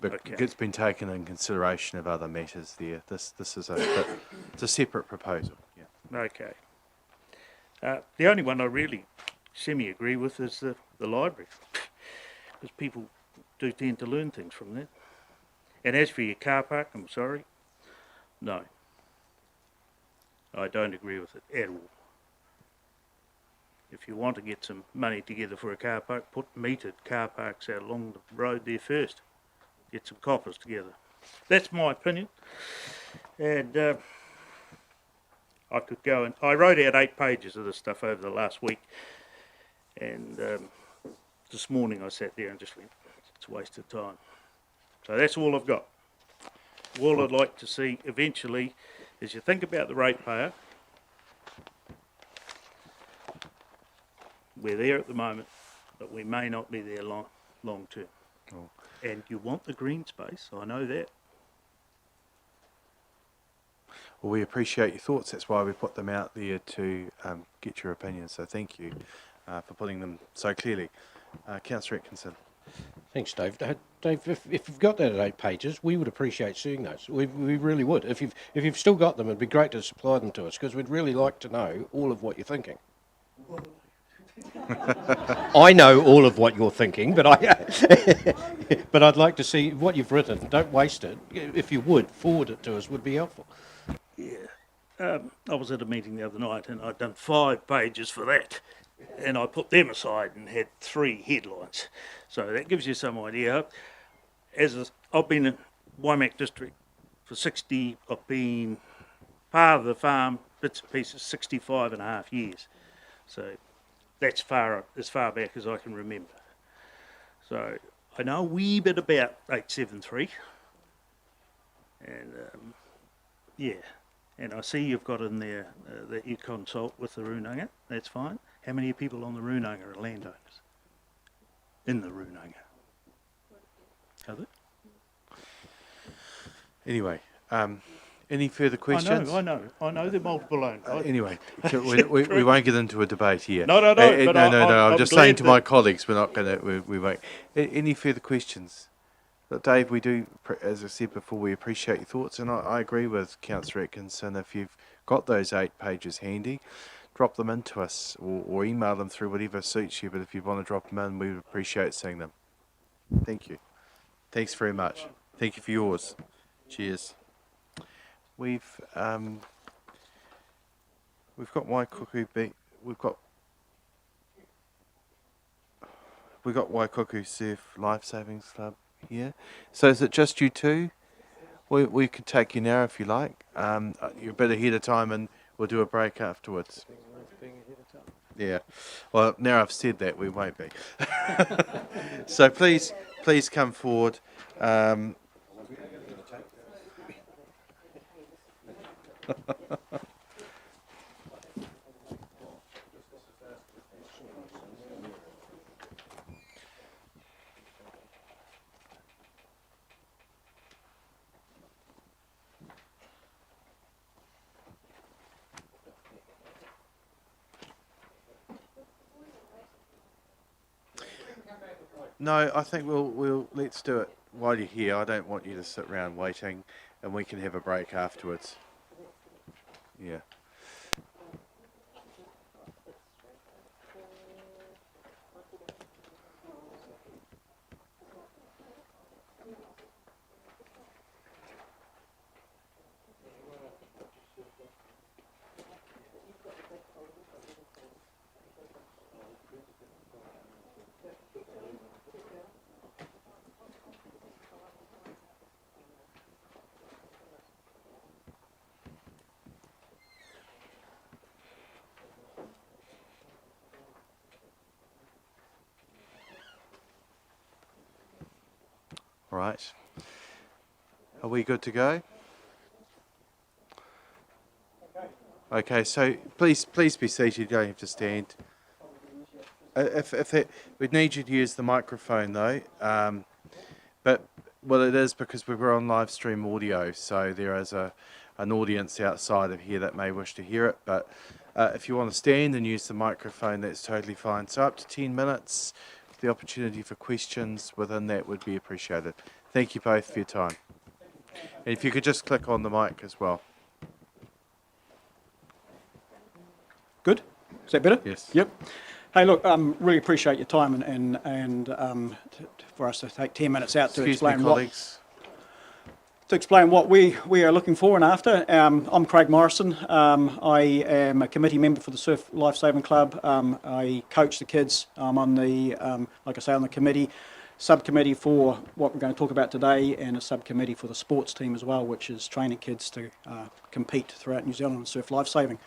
But okay, it's been taken in consideration of other matters there. This is it's a separate proposal. Yeah. Okay. The only one I really semi-agree with is the library, because people do tend to learn things from that. And as for your car park, I'm sorry, no, I don't agree with it at all. If you want to get some money together for a car park, put metered car parks out along the road there first. Get some coppers together. That's my opinion. And I could go and I wrote out 8 pages of this stuff over the last week. And this morning I sat there and just went, it's a waste of time. So that's all I've got. All I'd like to see eventually is you think about the ratepayer. We're there at the moment, but we may not be there long term. Oh. And you want the green space, I know that. Well, we appreciate your thoughts. That's why we put them out there to get your opinion. So thank you for putting them so clearly. Councillor Atkinson. Thanks, Dave. Dave, if you've got that at 8 pages, we would appreciate seeing those. We really would. If you've still got them, it'd be great to supply them to us, because we'd really like to know all of what you're thinking. I know all of what you're thinking, but but I'd like to see what you've written. Don't waste it. If you would, forward it to us, would be helpful. Yeah. I was at a meeting the other night and I'd done 5 pages for that. And I put them aside and had 3 headlines. So that gives you some idea. I've been in Waimak district for 60, I've been part of the farm, bits and pieces, 65 and a half years. So that's as far back as I can remember. So I know a wee bit about 873. And yeah, and I see you've got in there that you consult with the Runanga. That's fine. How many people on the Runanga are landowners? In the Runanga? Are there? Anyway, any further questions? I know they're multiple owned. Anyway, we won't get into a debate here. No. No. I'm I'm just saying glad to my colleagues, we're not going to. We won't. Any further questions? But Dave, we do, as I said before, we appreciate your thoughts, and I agree with Councillor Atkinson. If you've got those 8 pages handy, drop them into us or email them through, whatever suits you. But if you want to drop them in, we would appreciate seeing them. Thank you. Thanks very much. Thank you for yours. Cheers. We've got Waikuku we've got Waikuku Surf Life Savings Club here. So is it just you two? We could take you now if you like. You're a bit ahead of time, and we'll do a break afterwards. Yeah. Well, now I've said that, we won't be. So please come forward. No, I think we'll let's do it while you're here. I don't want you to sit around waiting, and we can have a break afterwards. Yeah. All right. Are we good to go? Okay, so please be seated. You don't have to stand. We'd need you to use the microphone though. But it is because we were on live stream audio, so there is an audience outside of here that may wish to hear it. But if you want to stand and use the microphone, that's totally fine. So up to 10 minutes. The opportunity for questions within that would be appreciated. Thank you both for your time. And if you could just click on the mic as well. Good? Is that better? Yes. Yep. Hey, look, really appreciate your time and for us to take 10 minutes out to explain what we are looking for and after. I'm Craig Morrison. I am a committee member for the Surf Life Saving Club. I coach the kids. I'm on the, like I say, on the committee, subcommittee for what we're going to talk about today, and a subcommittee for the sports team as well, which is training kids to compete throughout New Zealand in surf life saving.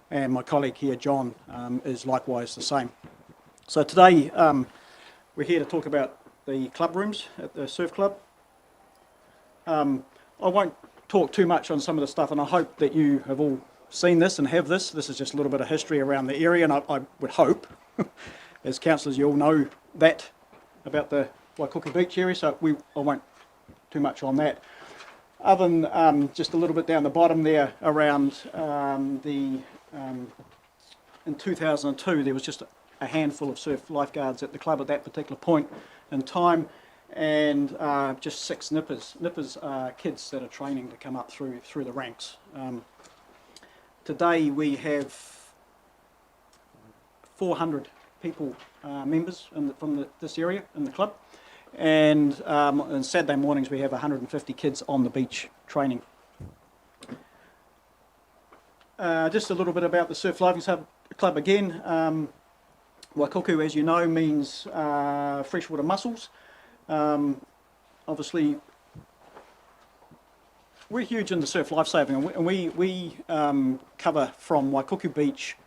And my colleague here, John, is likewise the same. So today we're here to talk about the club rooms at the surf club. I won't talk too much on some of the stuff, and I hope that you have all seen this and have this. This is just a little bit of history around the area, and I would hope, as councillors, you all know that about the Waikuku Beach area, so I won't too much on that. Other than just a little bit down the bottom there around in 2002 there was just a handful of surf lifeguards at the club at that particular point in time, and just 6 nippers kids that are training to come up through the ranks. Today we have 400 people, members from this area in the club, and on Saturday mornings we have 150 kids on the beach training. Just a little bit about the Surf Lifing Club again. Waikuku, as you know, means freshwater mussels. Obviously, we're huge into surf lifesaving, and we cover from Waikuku Beach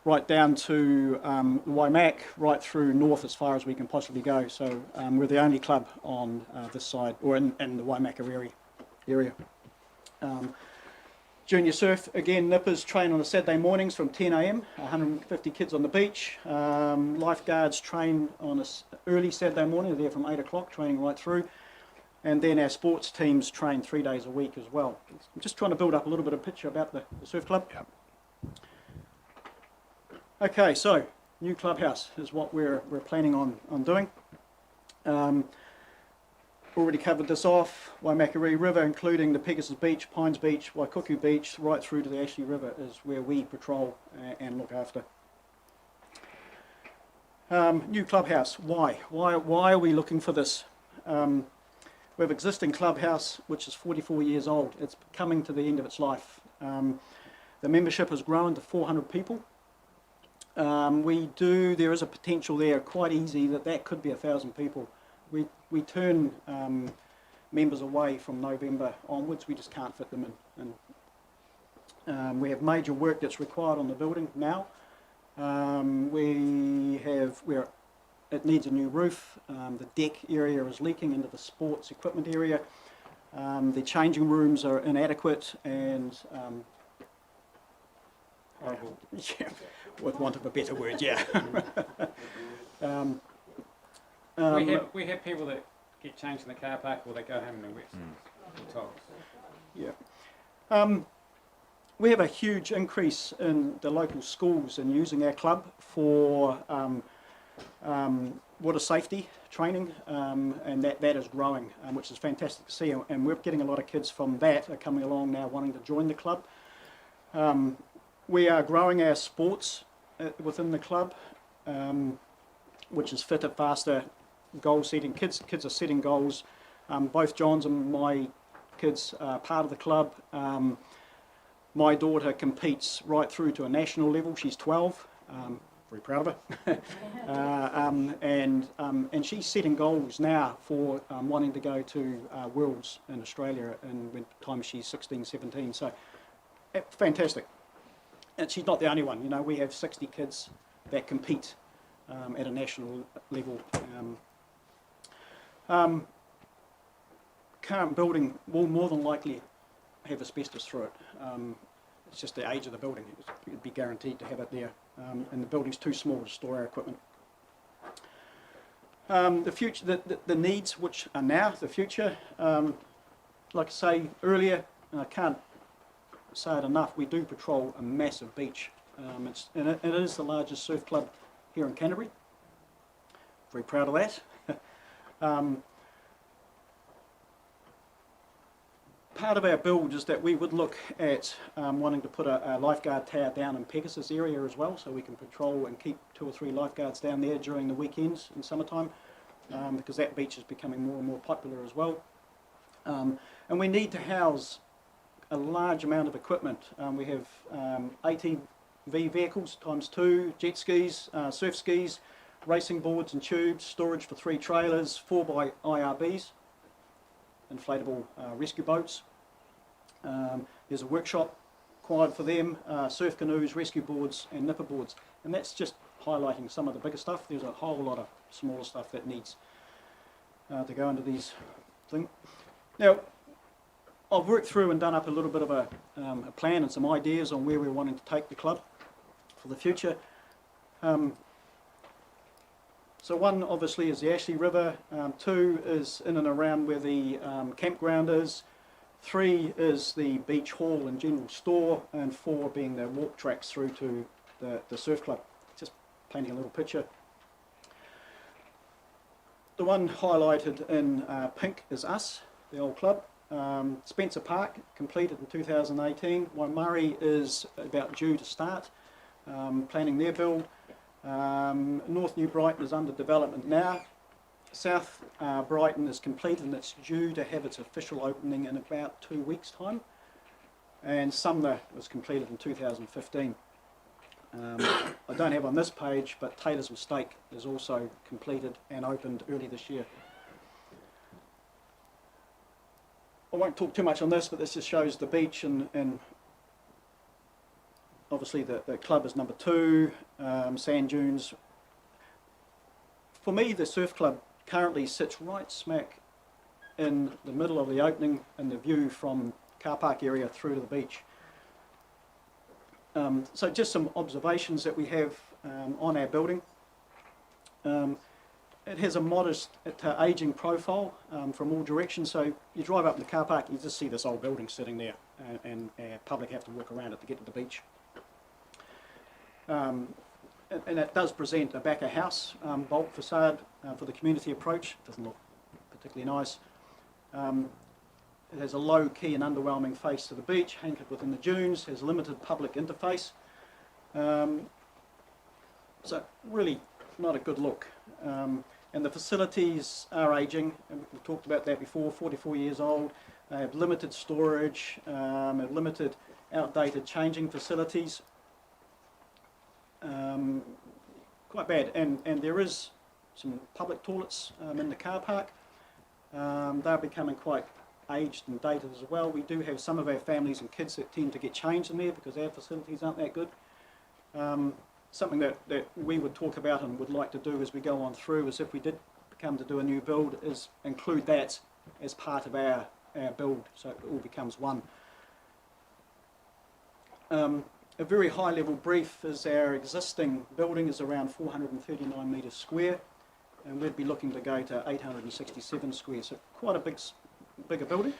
right down to Waimak, right through north as far as we can possibly go. So we're the only club on this side, or in the Waimakariri area. Junior surf, again, nippers train on the Saturday mornings from 10 a.m, 150 kids on the beach. Lifeguards train on an early Saturday morning, they're there from 8 o'clock, training right through. And then our sports teams train 3 days a week as well. I'm just trying to build up a little bit of picture about the surf club. Yep. Okay, so new clubhouse is what we're planning on doing. Already covered this off. Waimakariri River, including the Pegasus Beach, Pines Beach, Waikuku Beach, right through to the Ashley River is where we patrol and look after. New clubhouse. Why? Why are we looking for this? We have existing clubhouse which is 44 years old. It's coming to the end of its life. The membership has grown to 400 people. There is a potential there, quite easy, that could be 1,000 people. We turn members away from November onwards. We just can't fit them in. We have major work that's required on the building now. It needs a new roof. The deck area is leaking into the sports equipment area. The changing rooms are inadequate and horrible. Yeah, with want of a better word, yeah. We have people that get changed in the car park or they go home in their wet. Yeah. We have a huge increase in the local schools in using our club for water safety training, and that is growing, which is fantastic to see. And we're getting a lot of kids from that are coming along now wanting to join the club. We are growing our sports within the club, which is fitter, faster, goal setting. Kids are setting goals. Both John's and my kids are part of the club. My daughter competes right through to a national level. She's 12. Very proud of her. And she's setting goals now for wanting to go to Worlds in Australia and when time she's 16, 17. So fantastic. And she's not the only one. You know, we have 60 kids that compete at a national level. Current building will more than likely have asbestos through it. It's just the age of the building. It'd be guaranteed to have it there. And the building's too small to store our equipment. The future, the needs which are now, the future, like I say earlier, and I can't say it enough, we do patrol a massive beach. And it is the largest surf club here in Canterbury. Very proud of that. Part of our build is that we would look at wanting to put a lifeguard tower down in Pegasus area as well, so we can patrol and keep 2 or 3 lifeguards down there during the weekends in summertime, because that beach is becoming more and more popular as well. And we need to house a large amount of equipment. We have 18 vehicles times 2, jet skis, surf skis, racing boards and tubes, storage for 3 trailers, 4 by IRBs, inflatable rescue boats. There's a workshop required for them, surf canoes, rescue boards and nipper boards. And that's just highlighting some of the bigger stuff. There's a whole lot of smaller stuff that needs to go into these things. Now, I've worked through and done up a little bit of a plan and some ideas on where we're wanting to take the club for the future. So one obviously is the Ashley River, 2 is in and around where the campground is, 3 is the beach hall and general store, and 4 being the walk tracks through to the surf club. Just painting a little picture. The one highlighted in pink is us, the old club. Spencer Park, completed in 2018. Waimari is about due to start, planning their build. North New Brighton is under development now. South Brighton is complete and it's due to have its official opening in about 2 weeks' time. And Sumner was completed in 2015. I don't have on this page, but Taylor's Mistake is also completed and opened early this year. I won't talk too much on this, but this just shows the beach and obviously the club is number 2, sand dunes. For me, the surf club currently sits right smack in the middle of the opening and the view from car park area through to the beach. So just some observations that we have on our building. It has a modest ageing profile from all directions, so you drive up in the car park, you just see this old building sitting there, and public have to walk around it to get to the beach. And it does present a backer house bulk facade for the community approach. Doesn't look particularly nice. It has a low-key and underwhelming face to the beach, anchored within the dunes, has limited public interface. So really not a good look. And the facilities are ageing, and we've talked about that before, 44 years old. They have limited storage, have limited outdated changing facilities. Quite bad, and there is some public toilets in the car park. They're becoming quite aged and dated as well. We do have some of our families and kids that tend to get changed in there because our facilities aren't that good. Something that we would talk about and would like to do as we go on through is if we did come to do a new build is include that as part of our build so it all becomes one. A very high level brief is our existing building is around 439 metres square and we'd be looking to go to 867 square, so quite a bigger building.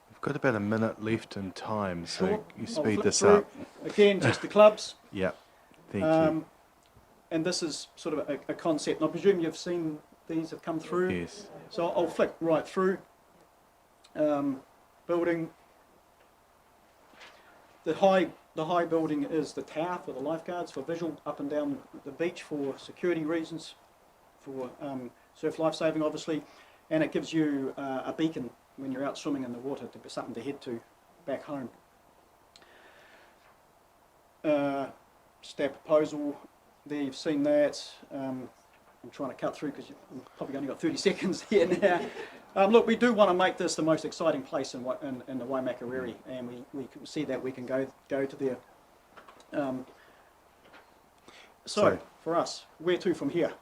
We've got about a minute left in time, so Sure. you I'll speed flip this through. up. Again, just the clubs. Yeah, thank you. And this is sort of a concept, and I presume you've seen these have come through. Yes. So I'll flick right through. Building. The high building is the tower for the lifeguards for visual up and down the beach for security reasons, for surf lifesaving obviously, and it gives you a beacon when you're out swimming in the water to be something to head to back home. Stab proposal, there you've seen that. I'm trying to cut through because I've probably only got 30 seconds here now. Look, we do want to make this the most exciting place in the Waimakariri, and we can see that we can go to there. So for us, where to from here?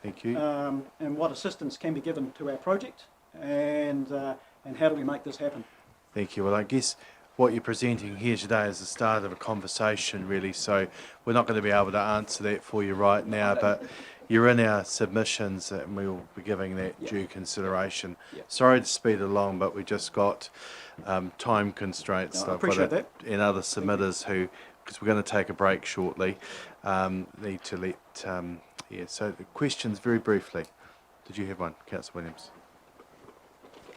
Thank you. And what assistance can be given to our project, and how do we make this happen? Thank you. Well, I guess what you're presenting here today is the start of a conversation, really, so we're not going to be able to answer that for you right now, but you're in our submissions and we'll be giving that due consideration. Sorry to speed along, but we just got time constraints. No, I appreciate that. And other submitters who, because we're going to take a break shortly, need to let, so the questions very briefly. Did you have one, Councillor Williams?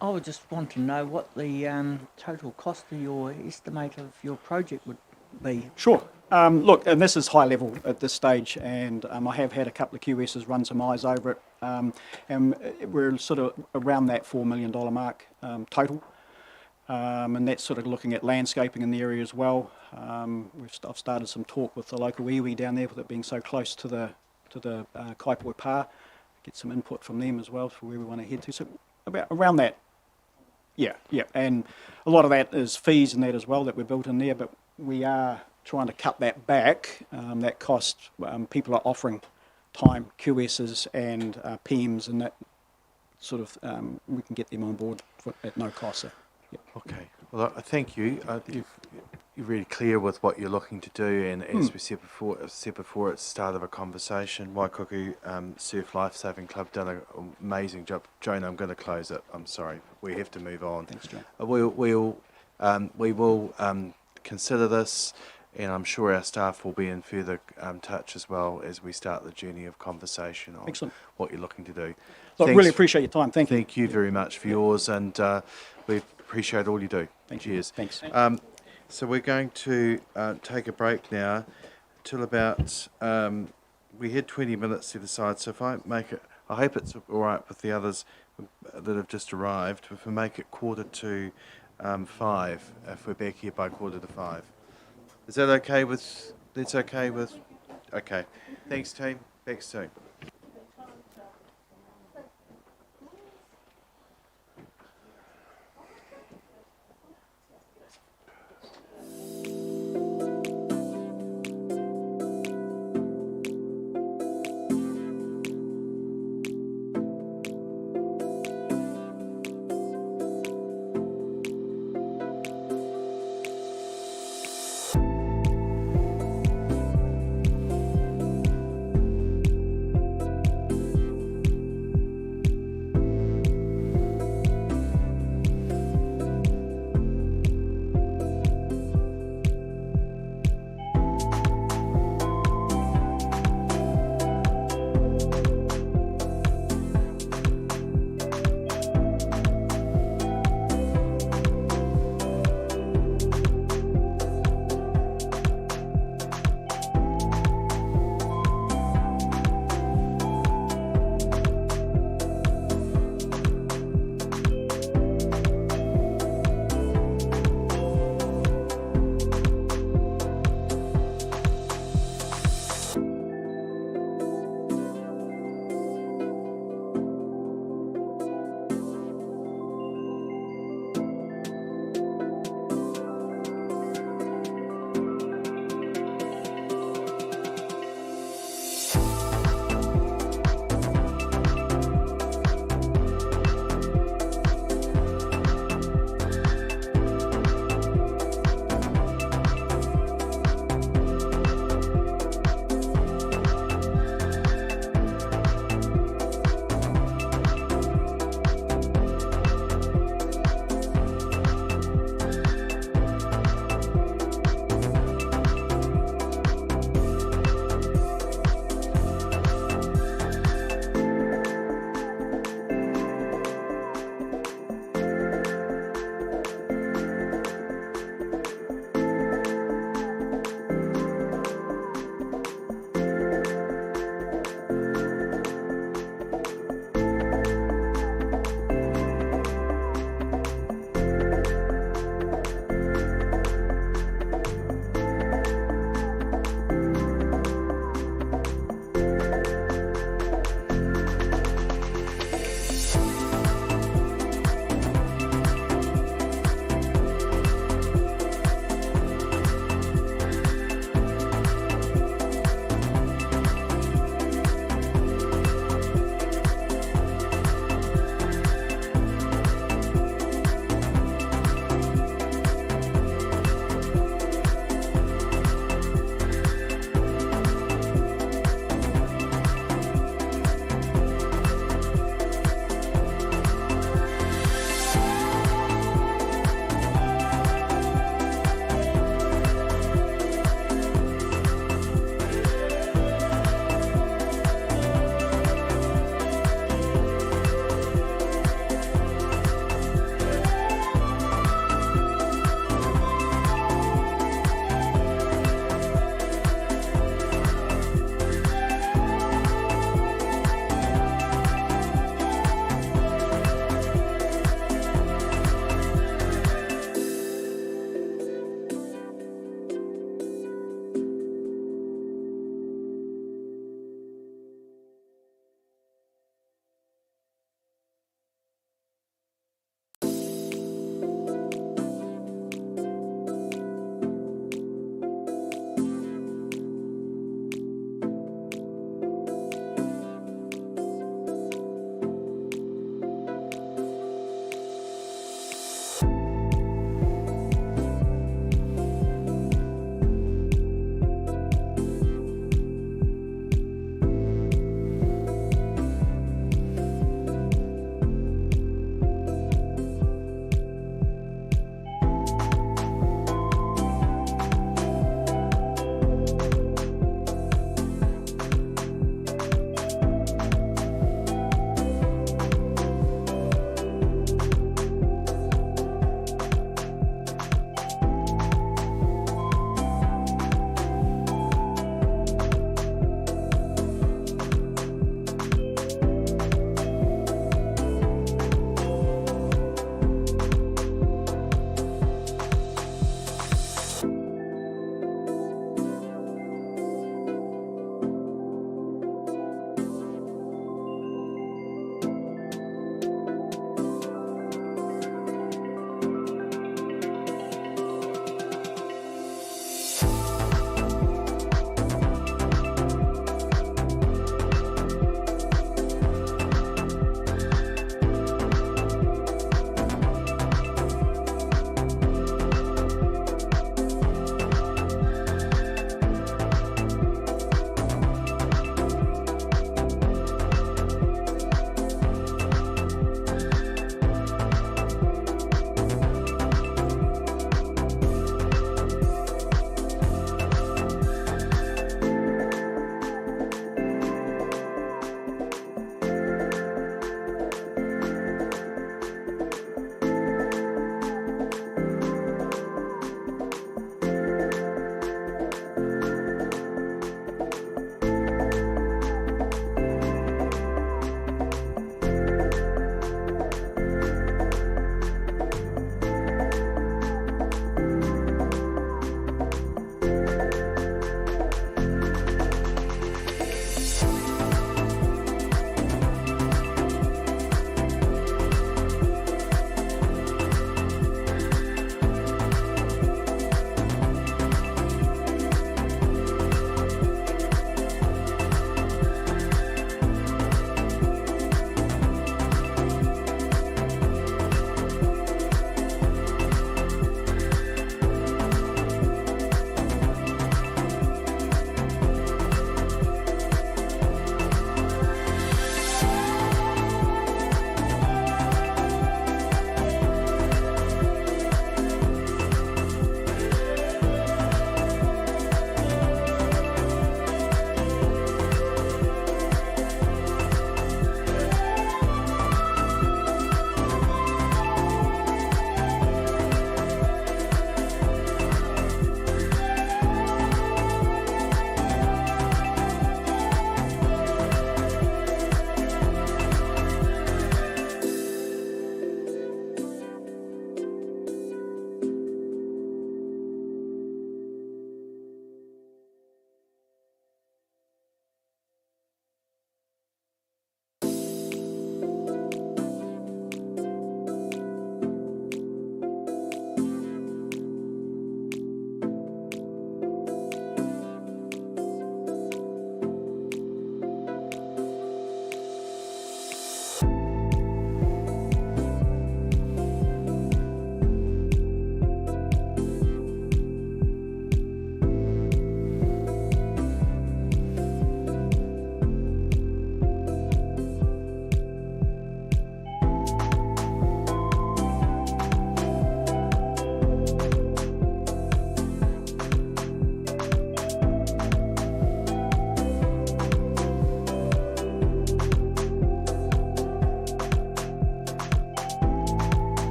I would just want to know what the total cost of your estimate of your project would be. Sure. Look, and this is high level at this stage, and I have had a couple of QSs run some eyes over it, and we're sort of around that $4 million mark total, and that's sort of looking at landscaping in the area as well. I've started some talk with the local iwi down there with it being so close to the Kaipoi Pa, get some input from them as well for where we want to head to. So about around that. Yeah, and a lot of that is fees and that as well that we're built in there, but we are trying to cut that back, that cost. People are offering time, QSs and PMs, and that sort of, we can get them on board at no cost. So, yeah. Okay, well, thank you. You're really clear with what you're looking to do, and as we said before, it's the start of a conversation. Waikuku Surf Lifesaving Club done an amazing job. Joan, I'm going to close it. I'm sorry, we have to move on. Thanks, John. We'll We will consider this, and I'm sure our staff will be in further touch as well as we start the journey of conversation on Excellent. what you're looking to do. Look, really appreciate your time. Thank you. Thank you very much for yours, and we appreciate all you do. Cheers. Thanks. So we're going to take a break now till about, we had 20 minutes set aside, so if I make it, I hope it's all right with the others that have just arrived, if we make it 4:45, if we're back here by 4:45. Is that okay with, that's okay with, okay. Thanks team, back soon.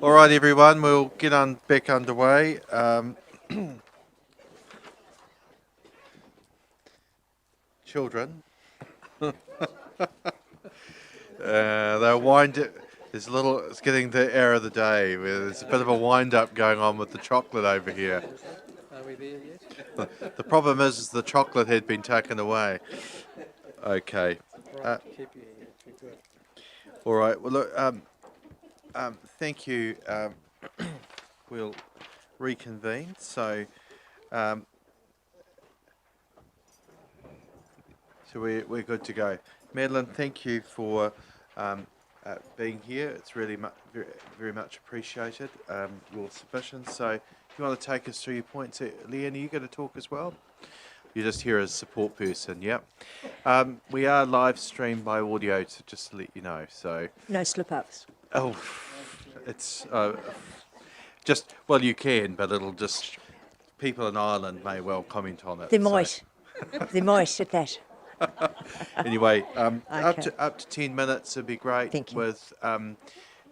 All right, everyone, we'll get back underway. Children, they'll wind it. There's a little. It's getting the hour of the day where there's a bit of a wind up going on with the chocolate over here. Are we there yet? The problem is the chocolate had been taken away. Okay. All right. Well, look. Thank you. We'll reconvene. So we're good to go. Madeline, thank you for being here. It's really very, very much appreciated. Your submission. So if you want to take us through your points, Leanne, are you going to talk as well? You're just here as a support person, yep. We are live streamed by audio, just to let you know. So no slip-ups. Oh, it's just, well, you can, but it'll just, people in Ireland may well comment on it. They might. They might at that. Anyway, Okay. up to 10 minutes would be great. Thank you. With, and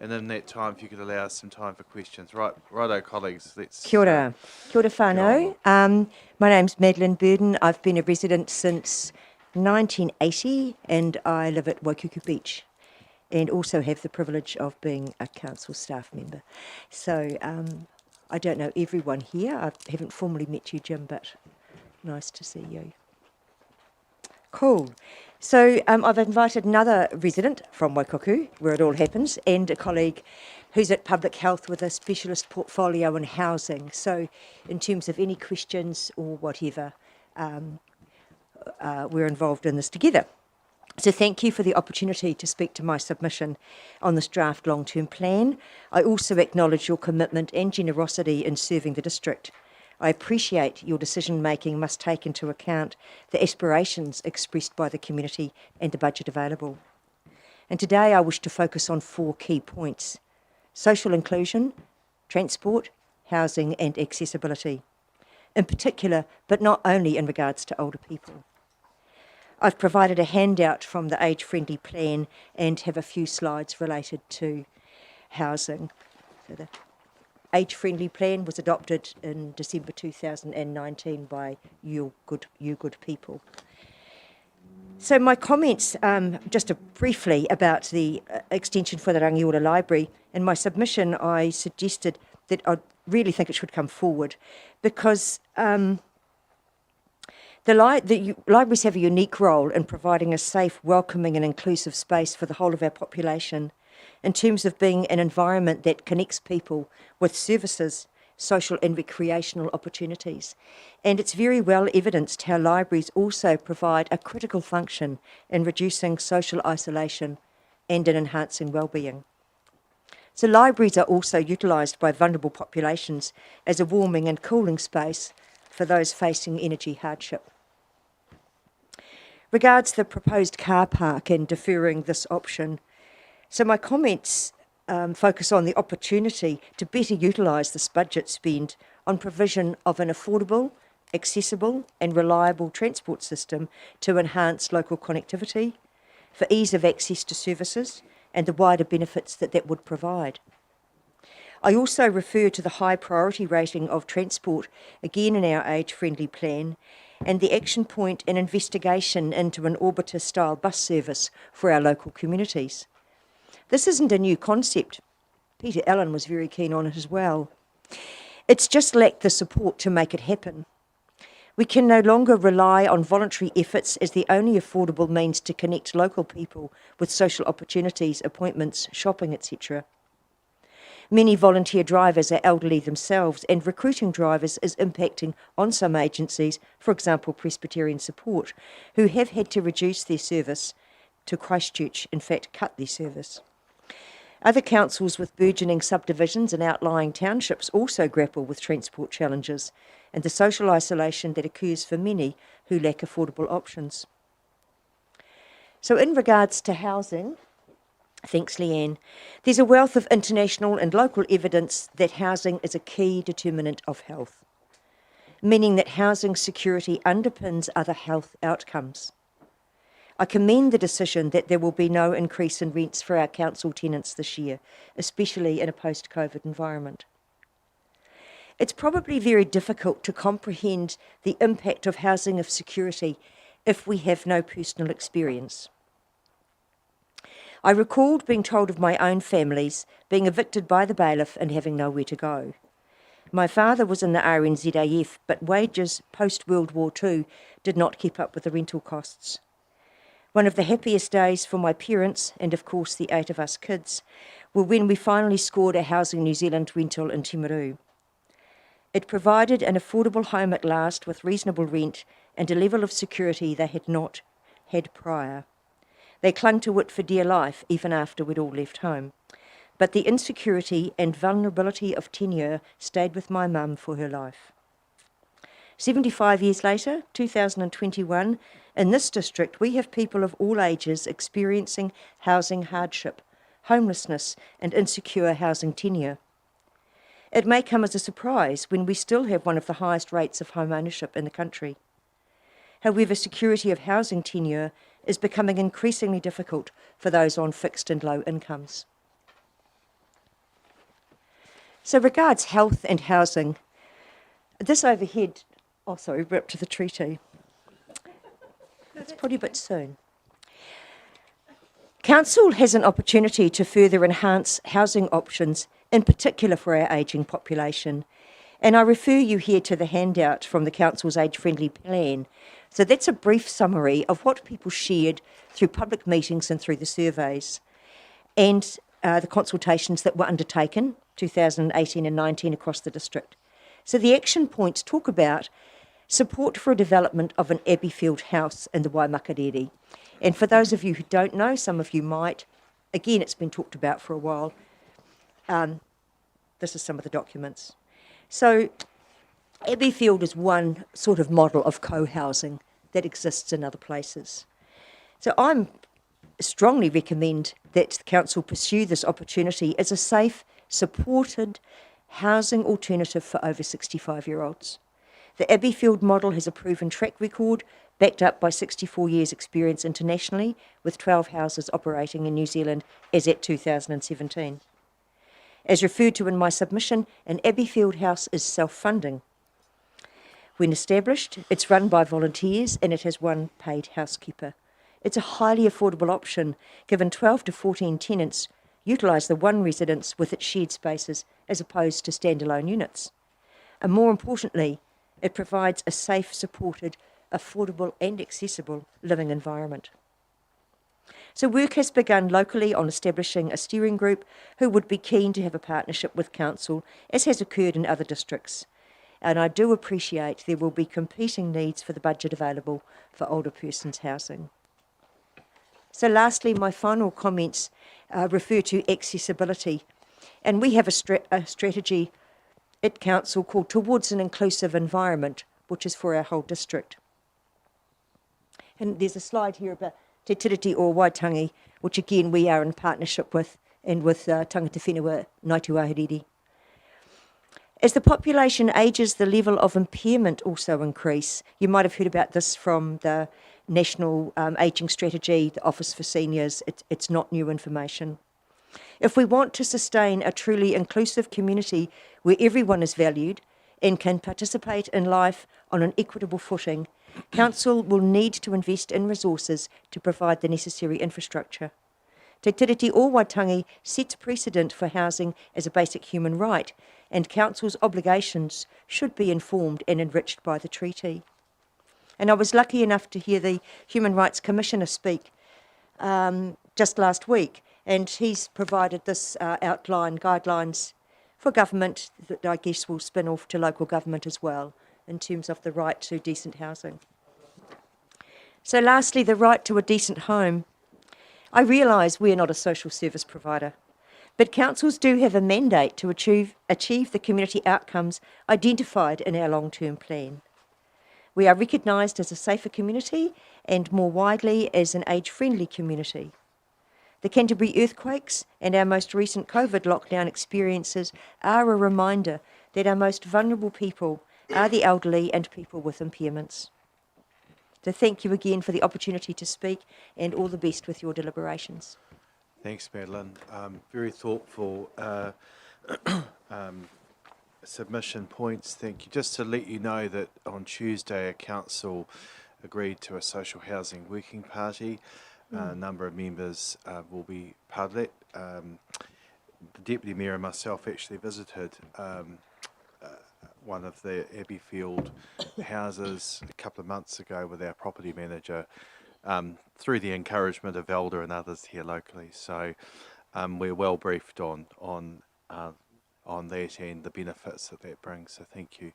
in that time, if you could allow us some time for questions. Righto, colleagues, let's... Kia ora. Kia ora whānau. My name's Madeline Burden. I've been a resident since 1980 and I live at Waikuku Beach and also have the privilege of being a council staff member. So I don't know everyone here. I haven't formally met you, Jim, but nice to see you. Cool. So I've invited another resident from Waikuku, where it all happens, and a colleague who's at Public Health with a specialist portfolio in housing. So in terms of any questions or whatever, we're involved in this together. So thank you for the opportunity to speak to my submission on this draft long-term plan. I also acknowledge your commitment and generosity in serving the district. I appreciate your decision-making must take into account the aspirations expressed by the community and the budget available. And today I wish to focus on 4 key points: social inclusion, transport, housing and accessibility. In particular, but not only in regards to older people. I've provided a handout from the age-friendly plan and have a few slides related to housing. So the age-friendly plan was adopted in December 2019 by you good people. So my comments, just briefly about the extension for the Rangiora Library. In my submission, I suggested that I really think it should come forward because the libraries have a unique role in providing a safe, welcoming and inclusive space for the whole of our population in terms of being an environment that connects people with services, social and recreational opportunities. And it's very well evidenced how libraries also provide a critical function in reducing social isolation and in enhancing well-being. So libraries are also utilised by vulnerable populations as a warming and cooling space for those facing energy hardship. Regards the proposed car park and deferring this option, so my comments focus on the opportunity to better utilise this budget spend on provision of an affordable, accessible and reliable transport system to enhance local connectivity, for ease of access to services and the wider benefits that that would provide. I also refer to the high priority rating of transport, again in our age-friendly plan, and the action point and investigation into an Orbiter-style bus service for our local communities. This isn't a new concept. Peter Allen was very keen on it as well. It's just lacked the support to make it happen. We can no longer rely on voluntary efforts as the only affordable means to connect local people with social opportunities, appointments, shopping, etc. Many volunteer drivers are elderly themselves, and recruiting drivers is impacting on some agencies, for example Presbyterian Support, who have had to reduce their service to Christchurch, in fact cut their service. Other councils with burgeoning subdivisions and outlying townships also grapple with transport challenges and the social isolation that occurs for many who lack affordable options. So in regards to housing, thanks Leanne, there's a wealth of international and local evidence that housing is a key determinant of health, meaning that housing security underpins other health outcomes. I commend the decision that there will be no increase in rents for our council tenants this year, especially in a post-COVID environment. It's probably very difficult to comprehend the impact of housing insecurity if we have no personal experience. I recalled being told of my own families being evicted by the bailiff and having nowhere to go. My father was in the RNZAF, but wages post-World War II did not keep up with the rental costs. One of the happiest days for my parents, and of course the 8 of us kids, were when we finally scored a Housing New Zealand rental in Timaru. It provided an affordable home at last with reasonable rent and a level of security they had not had prior. They clung to it for dear life, even after we'd all left home. But the insecurity and vulnerability of tenure stayed with my mum for her life. 75 years later, 2021, in this district, we have people of all ages experiencing housing hardship, homelessness, and insecure housing tenure. It may come as a surprise when we still have one of the highest rates of home ownership in the country. However, security of housing tenure is becoming increasingly difficult for those on fixed and low incomes. So regards health and housing, this overhead, we're up to the treaty. It's probably a bit soon. Council has an opportunity to further enhance housing options, in particular for our ageing population. And I refer you here to the handout from the Council's age-friendly plan. So that's a brief summary of what people shared through public meetings and through the surveys, and the consultations that were undertaken 2018 and 19 across the district. So the action points talk about support for a development of an Abbeyfield house in the Waimakariri. And for those of you who don't know, some of you might, again, it's been talked about for a while. This is some of the documents. So Abbeyfield is one sort of model of co-housing that exists in other places. So I strongly recommend that the council pursue this opportunity as a safe, supported housing alternative for over 65-year-olds. The Abbeyfield model has a proven track record, backed up by 64 years' experience internationally, with 12 houses operating in New Zealand as at 2017. As referred to in my submission, an Abbeyfield house is self-funding. When established, it's run by volunteers and it has one paid housekeeper. It's a highly affordable option, given 12 to 14 tenants utilise the one residence with its shared spaces as opposed to standalone units. And more importantly, it provides a safe, supported, affordable and accessible living environment. So work has begun locally on establishing a steering group who would be keen to have a partnership with council, as has occurred in other districts. And I do appreciate there will be competing needs for the budget available for older persons housing. So lastly, my final comments refer to accessibility. And we have a strategy at council called Towards an Inclusive Environment, which is for our whole district. And there's a slide here about Te Tiriti o Waitangi, which again we are in partnership with, and with Tangata Whenua Ngāi As the population ages, the level of impairment also increase. You might have heard about this from the National Ageing Strategy, the Office for Seniors. It's not new information. If we want to sustain a truly inclusive community where everyone is valued and can participate in life on an equitable footing, council will need to invest in resources to provide the necessary infrastructure. Te Tiriti o Waitangi sets precedent for housing as a basic human right, and council's obligations should be informed and enriched by the treaty. And I was lucky enough to hear the Human Rights Commissioner speak just last week, and he's provided this outline, guidelines for government that I guess will spin off to local government as well, in terms of the right to decent housing. So lastly, the right to a decent home. I realise we're not a social service provider, but councils do have a mandate to achieve the community outcomes identified in our long-term plan. We are recognised as a safer community and more widely as an age-friendly community. The Canterbury earthquakes and our most recent COVID lockdown experiences are a reminder that our most vulnerable people are the elderly and people with impairments. So thank you again for the opportunity to speak, and all the best with your deliberations. Thanks, Madeline. Very thoughtful submission points. Thank you. Just to let you know that on Tuesday, a council agreed to a social housing working party. A number of members will be part of that. The Deputy Mayor and myself actually visited one of the Abbeyfield houses a couple of months ago with our property manager, through the encouragement of Elder and others here locally. So we're well briefed on that and the benefits that that brings. So thank you.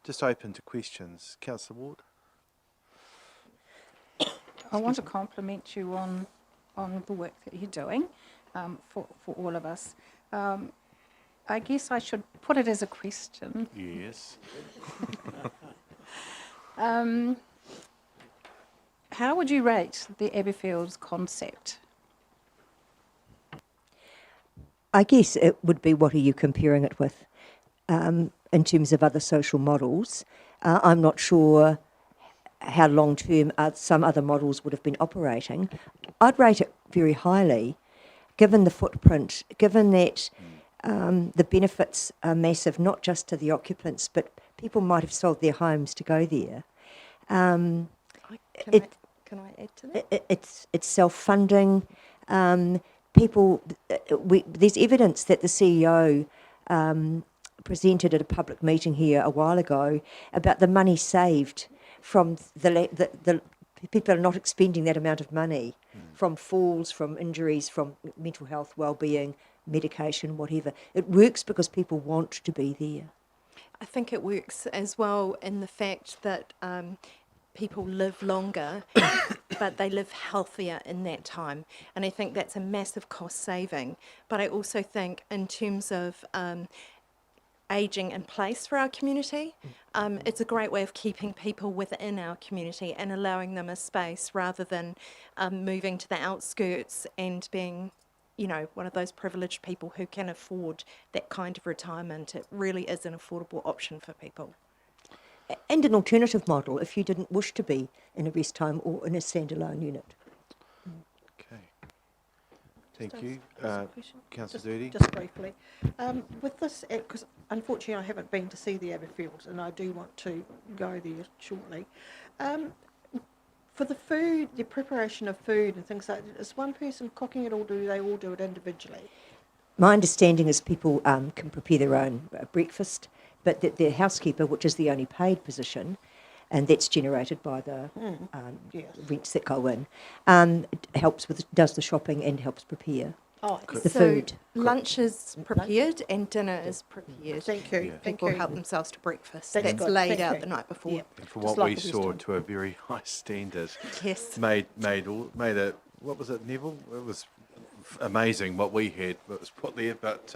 Just open to questions. Councillor Ward. I want to compliment you on the work that you're doing for all of us. I guess I should put it as a question. Yes. How would you rate the Abbeyfields concept? I guess it would be, what are you comparing it with in terms of other social models? I'm not sure how long-term some other models would have been operating. I'd rate it very highly, given the footprint, given that the benefits are massive, not just to the occupants, but people might have sold their homes to go there. Can I add to that? It's self-funding. There's evidence that the CEO presented at a public meeting here a while ago about the money saved from the people are not expending that amount of money from falls, from injuries, from mental health, well-being, medication, whatever. It works because people want to be there. I think it works as well in the fact that people live longer, but they live healthier in that time. And I think that's a massive cost saving. But I also think in terms of ageing in place for our community, it's a great way of keeping people within our community and allowing them a space rather than moving to the outskirts and being, you know, one of those privileged people who can afford that kind of retirement. It really is an affordable option for people. And an alternative model if you didn't wish to be in a rest home or in a standalone unit. Okay. Thank you. Councillor Doody. Just briefly. With this, because unfortunately I haven't been to see the Abbeyfields and I do want to go there shortly. For the food, the preparation of food and things like that, is one person cooking it or do they all do it individually? My understanding is people can prepare their own breakfast, but that their housekeeper, which is the only paid position, and that's generated by the rents that go in, does the shopping and helps prepare the food. Lunch is prepared and dinner is prepared. Thank you. Yeah. Thank People you. help themselves to breakfast. That's That's good. laid Thank out you. the night before. Yeah. And for Just what like we it is saw done. to a very high standard. Yes. Made it, what was it, Neville? It was amazing what we had that was put there, but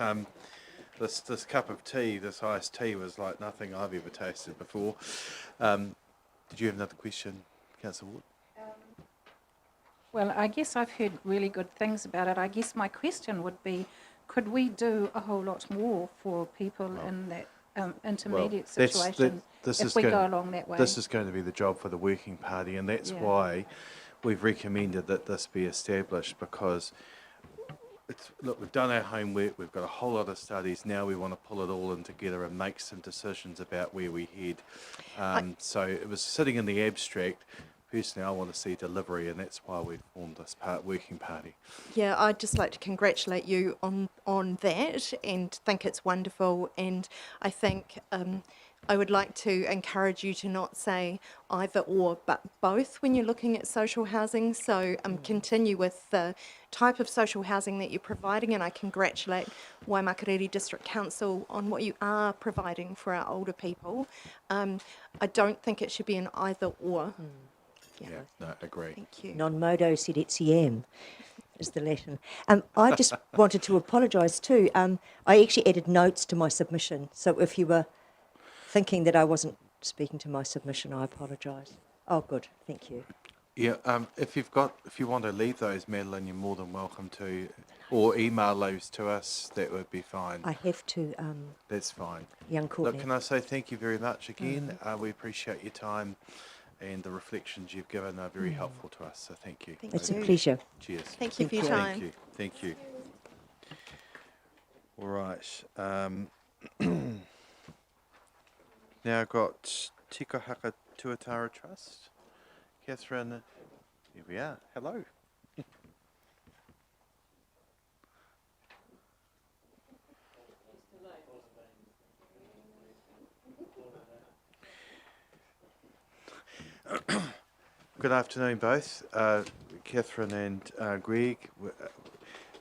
this cup of tea, this iced tea, was like nothing I've ever tasted before. Did you have another question, Councillor Ward? Well, I guess I've heard really good things about it. I guess my question would be, could we do a whole lot more for people in that intermediate situation if we go along that way? This is going to be the job for the working party, and that's why we've recommended that this be established, because look, we've done our homework, we've got a whole lot of studies, now we want to pull it all in together and make some decisions about where we head. So it was sitting in the abstract. Personally, I want to see delivery, and that's why we've formed this working party. Yeah, I'd just like to congratulate you on that and think it's wonderful. And I think I would like to encourage you to not say either or, but both when you're looking at social housing. So continue with the type of social housing that you're providing, and I congratulate Waimakariri District Council on what you are providing for our older people. I don't think it should be an either or. Yeah, no, agree. Thank you. Non modo sed etiam is the Latin. I just wanted to apologise too. I actually added notes to my submission, so if you were thinking that I wasn't speaking to my submission, I apologise. Oh, good, thank you. Yeah, if you want to leave those, Madeline, you're more than welcome to, or email those to us. That would be fine. I have to. That's fine. Young Courtney. Look, can I say thank you very much again? We appreciate your time. and the reflections you've given are very helpful to us. So thank you. It's a pleasure. Cheers. Thank you for your time. Thank you. Thank you. All right. Now I've got Tikohaka Tuatara Trust. Catherine, here we are. Hello. Good afternoon, both. Catherine and Greg,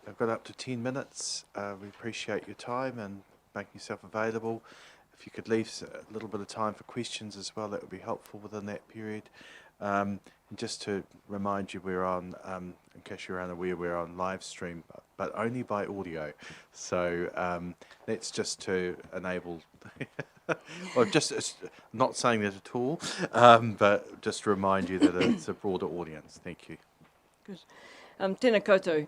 I've got up to 10 minutes. We appreciate your time and making yourself available. If you could leave a little bit of time for questions as well, that would be helpful within that period. And just to remind you, we're on, in case you're unaware, we're on live stream, but only by audio. So that's just to enable, well, just not saying that at all, but just to remind you that it's a broader audience. Thank you. Good. Tēnā koutou.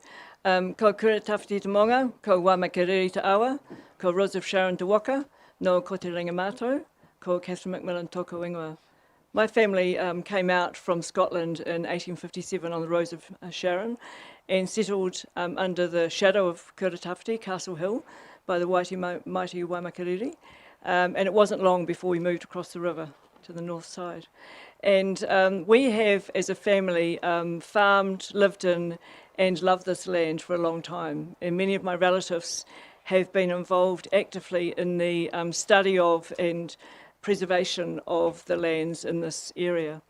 Ko Kura Tawhiti te Monga, ko waimakariri te awa, ko Rose of Sharon te Waka, no ko te ringa mātou, ko Catherine Macmillan tōku ingoa. My family came out from Scotland in 1857 on the Rose of Sharon and settled under the shadow of Kura Tawhiti, Castle Hill, by the mighty Waimakariri. And it wasn't long before we moved across the river to the north side. And we have, as a family, farmed, lived in, and loved this land for a long time. And many of my relatives have been involved actively in the study of and preservation of the lands in this area.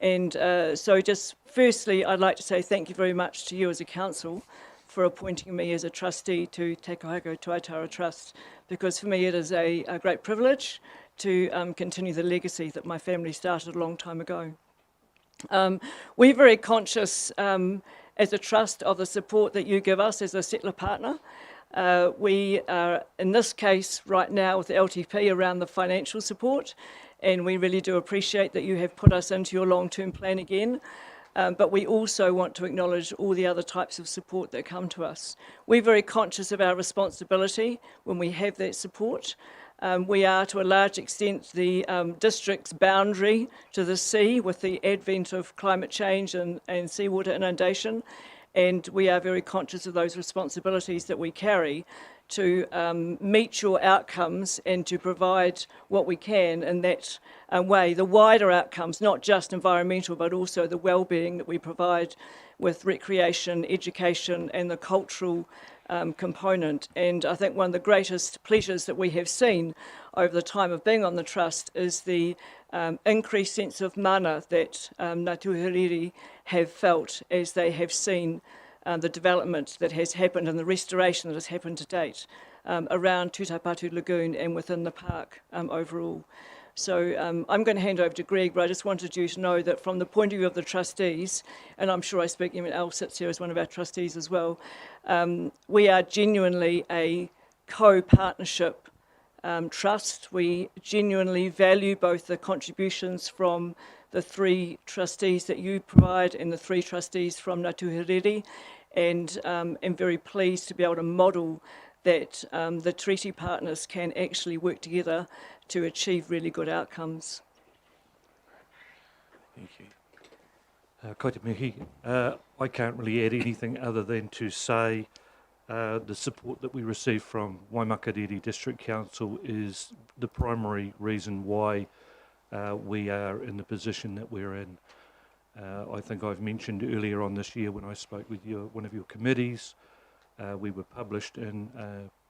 And so just firstly, I'd like to say thank you very much to you as a council for appointing me as a trustee to Te Kohago Tuatara Trust, because for me it is a great privilege to continue the legacy that my family started a long time ago. We're very conscious as a trust of the support that you give us as a settler partner. We are, in this case, right now with the LTP around the financial support, and we really do appreciate that you have put us into your long-term plan again. But we also want to acknowledge all the other types of support that come to us. We're very conscious of our responsibility when we have that support. We are, to a large extent, the district's boundary to the sea with the advent of climate change and seawater inundation. And we are very conscious of those responsibilities that we carry to meet your outcomes and to provide what we can in that way. The wider outcomes, not just environmental, but also the well-being that we provide with recreation, education, and the cultural component. And I think one of the greatest pleasures that we have seen over the time of being on the Trust is the increased sense of mana that Ngā Tuheriri have felt as they have seen the development that has happened and the restoration that has happened to date around Tutaipatu Lagoon and within the park overall. So I'm going to hand over to Greg, but I just wanted you to know that from the point of view of the trustees, and I'm sure I speak, Elle sits here as one of our trustees as well, we are genuinely a co-partnership trust. We genuinely value both the contributions from the 3 trustees that you provide and the 3 trustees from Ngā Tuheriri, and am very pleased to be able to model that the treaty partners can actually work together to achieve really good outcomes. Thank you. Ko te mihi. I can't really add anything other than to say the support that we receive from Waimakariri District Council is the primary reason why we are in the position that we're in. I think I've mentioned earlier on this year when I spoke with one of your committees, we were published in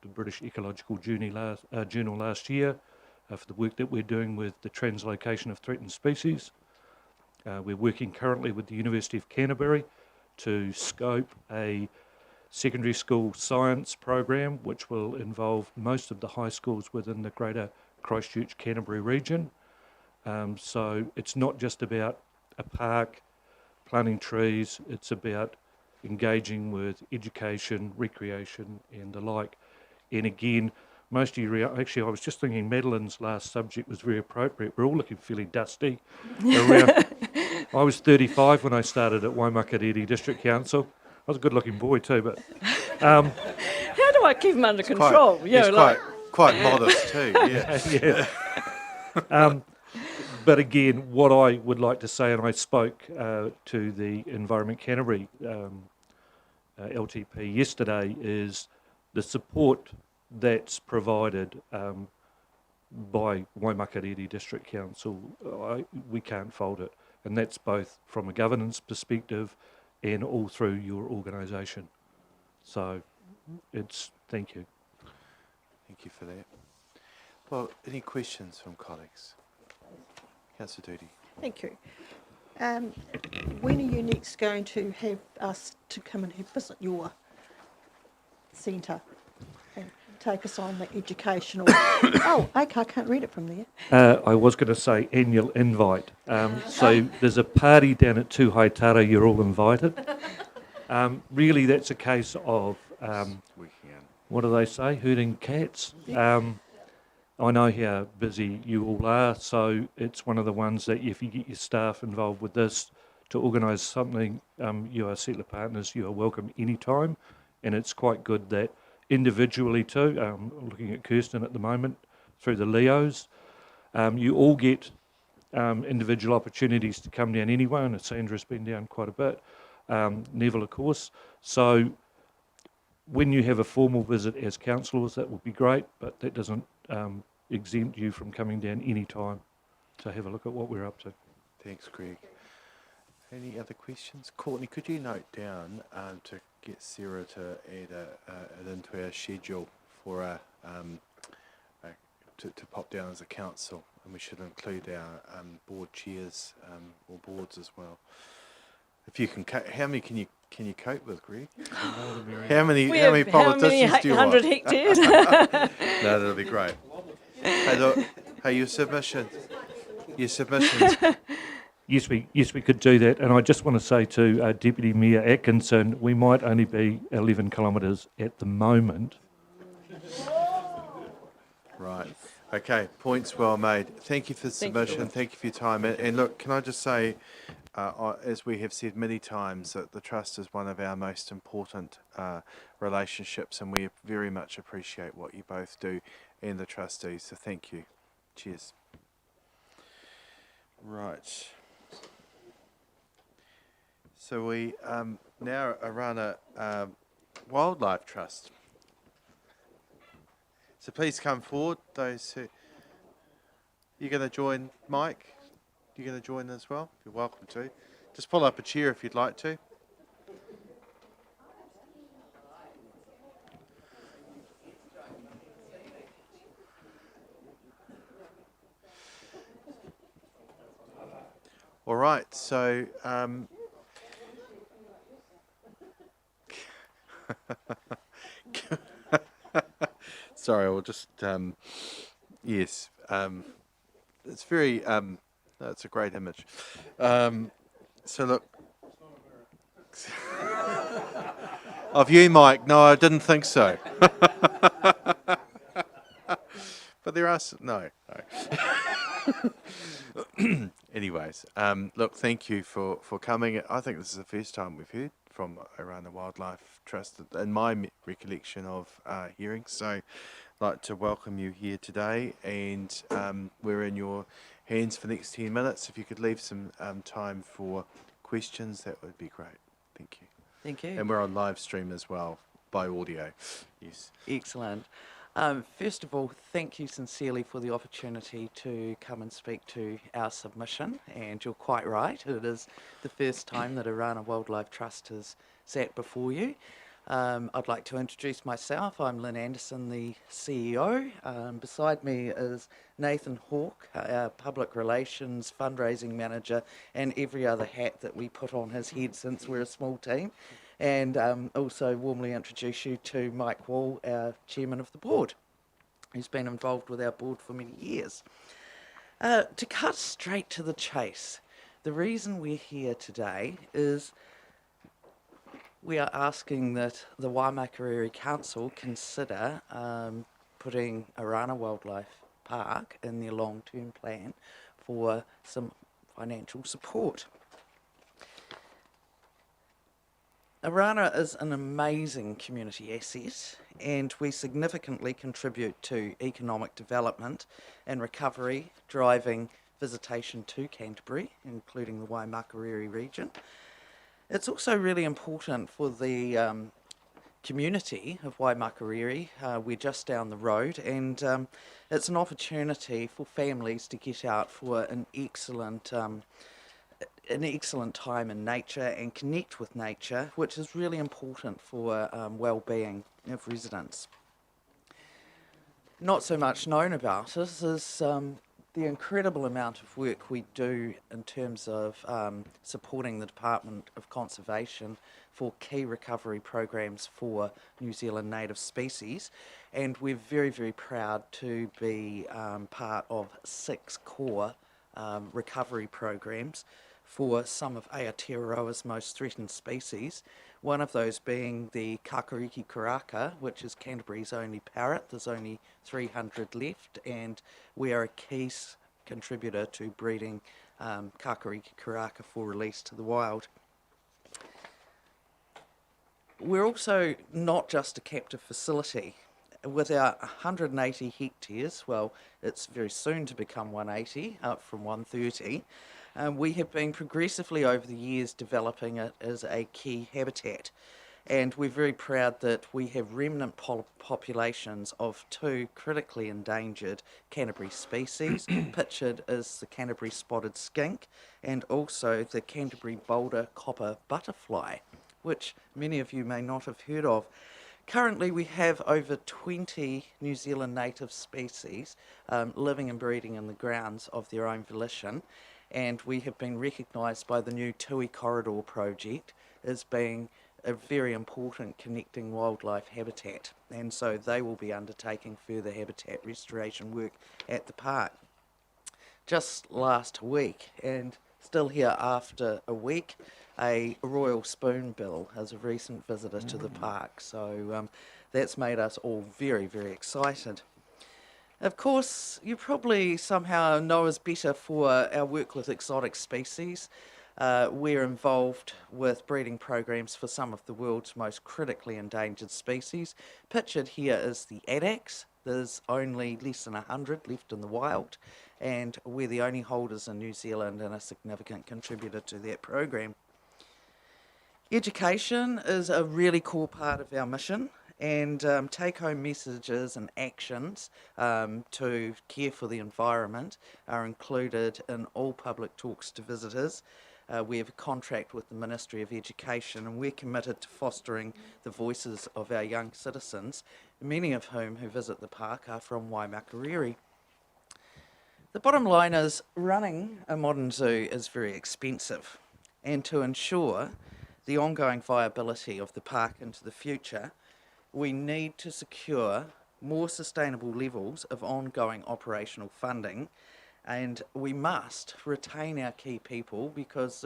the British Ecological Journal last year for the work that we're doing with the translocation of threatened species. We're working currently with the University of Canterbury to scope a secondary school science program which will involve most of the high schools within the greater Christchurch Canterbury region. So it's not just about a park, planting trees, it's about engaging with education, recreation and the like. And again, most of you, actually I was just thinking Madeline's last subject was very appropriate. We're all looking fairly dusty. I was 35 when I started at Waimakariri District Council. I was a good looking boy too, but... How do I keep him under control? Quite modest too, yeah. Yeah. but again, what I would like to say, and I spoke to the Environment Canterbury LTP yesterday, is the support that's provided by Waimakariri District Council, we can't fault it. And that's both from a governance perspective and all through your organisation. So thank you. Thank you for that. Well, any questions from colleagues? Councillor Doody. Thank you. When are you next going to have us to come and visit your centre and take us on the educational? Oh, okay, I can't read it from there. I was going to say annual invite. So there's a party down at Tuhaitara, you're all invited. Really, that's a case of, what do they say, herding cats? I know how busy you all are, so it's one of the ones that if you get your staff involved with this to organise something, you are Settler Partners, you are welcome anytime, and it's quite good that individually too, looking at Kirsten at the moment, through the Leos, you all get individual opportunities to come down anyway, and Sandra's been down quite a bit, Neville of course, so when you have a formal visit as councillors, that would be great, but that doesn't exempt you from coming down any time to have a look at what we're up to. Thanks, Greg. Any other questions? Courtney, could you note down to get Sarah to add it into our schedule for to pop down as a council, and we should include our board chairs or boards as well. If you can, how many can you cope with, Greg? How many politicians do you want? 100 hectares. No, that'll be great. Hey, look, your submissions. Yes, we could do that. And I just want to say to Deputy Mayor Atkinson, we might only be 11 kilometres at the moment. Right. Okay, points well made. Thank you for the submission. Thank you for your time. And look, can I just say, as we have said many times, that the Trust is one of our most important relationships, and we very much appreciate what you both do and the trustees. So thank you. Cheers. Right. So we now run a Wildlife Trust. So please come forward, those who... You're going to join, Mike? You're going to join as well? You're welcome to. Just pull up a chair if you'd like to. All right, so... Sorry, I'll just... yes, it's very... That's a great image. So look... Of you, Mike? No, I didn't think so. But there are... No. Anyways, look, thank you for coming. I think this is the first time we've heard from around the Wildlife Trust in my recollection of hearings. So I'd like to welcome you here today, and we're in your hands for the next 10 minutes. If you could leave some time for questions, that would be great. Thank you. Thank you. And we're on live stream as well by audio. Yes. Excellent. First of all, thank you sincerely for the opportunity to come and speak to our submission, and you're quite right, it is the first time that Arana Wildlife Trust has sat before you. I'd like to introduce myself. I'm Lynn Anderson, the CEO. Beside me is Nathan Hawke, our Public Relations Fundraising Manager, and every other hat that we put on his head since we're a small team. And also warmly introduce you to Mike Wall, our Chairman of the Board, who's been involved with our board for many years. To cut straight to the chase, the reason we're here today is we are asking that the Waimakariri Council consider putting Arana Wildlife Park in their long-term plan for some financial support. Arana is an amazing community asset, and we significantly contribute to economic development and recovery, driving visitation to Canterbury, including the Waimakariri region. It's also really important for the community of Waimakariri. We're just down the road, and it's an opportunity for families to get out for an excellent time in nature and connect with nature, which is really important for well-being of residents. Not so much known about it is the incredible amount of work we do in terms of supporting the Department of Conservation for key recovery programs for New Zealand native species, and we're very, very proud to be part of 6 core recovery programs for some of Aotearoa's most threatened species, one of those being the kakariki karaka, which is Canterbury's only parrot. There's only 300 left, and we are a key contributor to breeding kakariki karaka for release to the wild. We're also not just a captive facility. With our 180 hectares, well, it's very soon to become 180, up from 130, we have been progressively over the years developing it as a key habitat. And we're very proud that we have remnant populations of 2 critically endangered Canterbury species, pictured as the Canterbury spotted skink and also the Canterbury boulder copper butterfly, which many of you may not have heard of. Currently we have over 20 New Zealand native species living and breeding in the grounds of their own volition, and we have been recognised by the new Tui Corridor project as being a very important connecting wildlife habitat, and so they will be undertaking further habitat restoration work at the park. Just last week, and still here after a week, a royal spoonbill as a recent visitor to the park, so that's made us all very, very excited. Of course, you probably somehow know us better for our work with exotic species. We're involved with breeding programs for some of the world's most critically endangered species. Pictured here is the addax. There's only less than 100 left in the wild, and we're the only holders in New Zealand and a significant contributor to that program. Education is a really core part of our mission, and take-home messages and actions to care for the environment are included in all public talks to visitors. We have a contract with the Ministry of Education, and we're committed to fostering the voices of our young citizens, many of whom who visit the park are from Waimakariri. The bottom line is, running a modern zoo is very expensive, and to ensure the ongoing viability of the park into the future, we need to secure more sustainable levels of ongoing operational funding, and we must retain our key people, because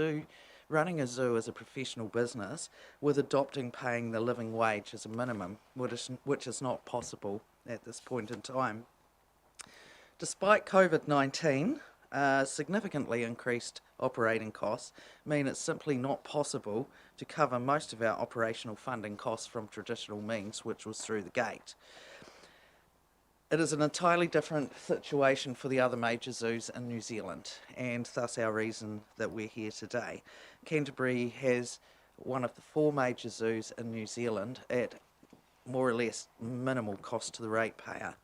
running a zoo is a professional business, with adopting paying the living wage as a minimum, which is not possible at this point in time. Despite COVID-19, significantly increased operating costs mean it's simply not possible to cover most of our operational funding costs from traditional means, which was through the gate. It is an entirely different situation for the other major zoos in New Zealand, and thus our reason that we're here today. Canterbury has one of the 4 major zoos in New Zealand at more or less minimal cost to the ratepayer.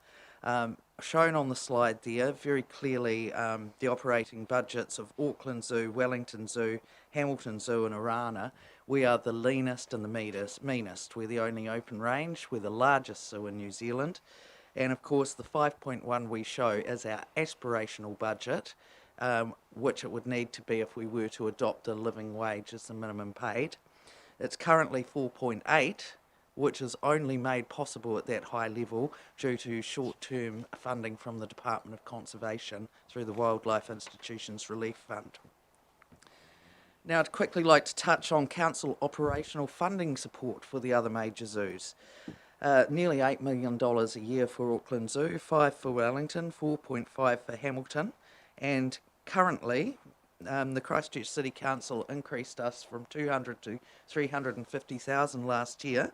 Shown on the slide there very clearly the operating budgets of Auckland Zoo, Wellington Zoo, Hamilton Zoo and Orana. We are the leanest and the meanest. We're the only open range, we're the largest zoo in New Zealand, and of course the 5.1 we show is our aspirational budget, which it would need to be if we were to adopt a living wage as the minimum paid. It's currently 4.8, which is only made possible at that high level due to short-term funding from the Department of Conservation through the Wildlife Institutions Relief Fund. Now I'd quickly like to touch on council operational funding support for the other major zoos. Nearly $8 million a year for Auckland Zoo, 5 for Wellington, 4.5 for Hamilton, and currently the Christchurch City Council increased us from 200 to 350,000 last year,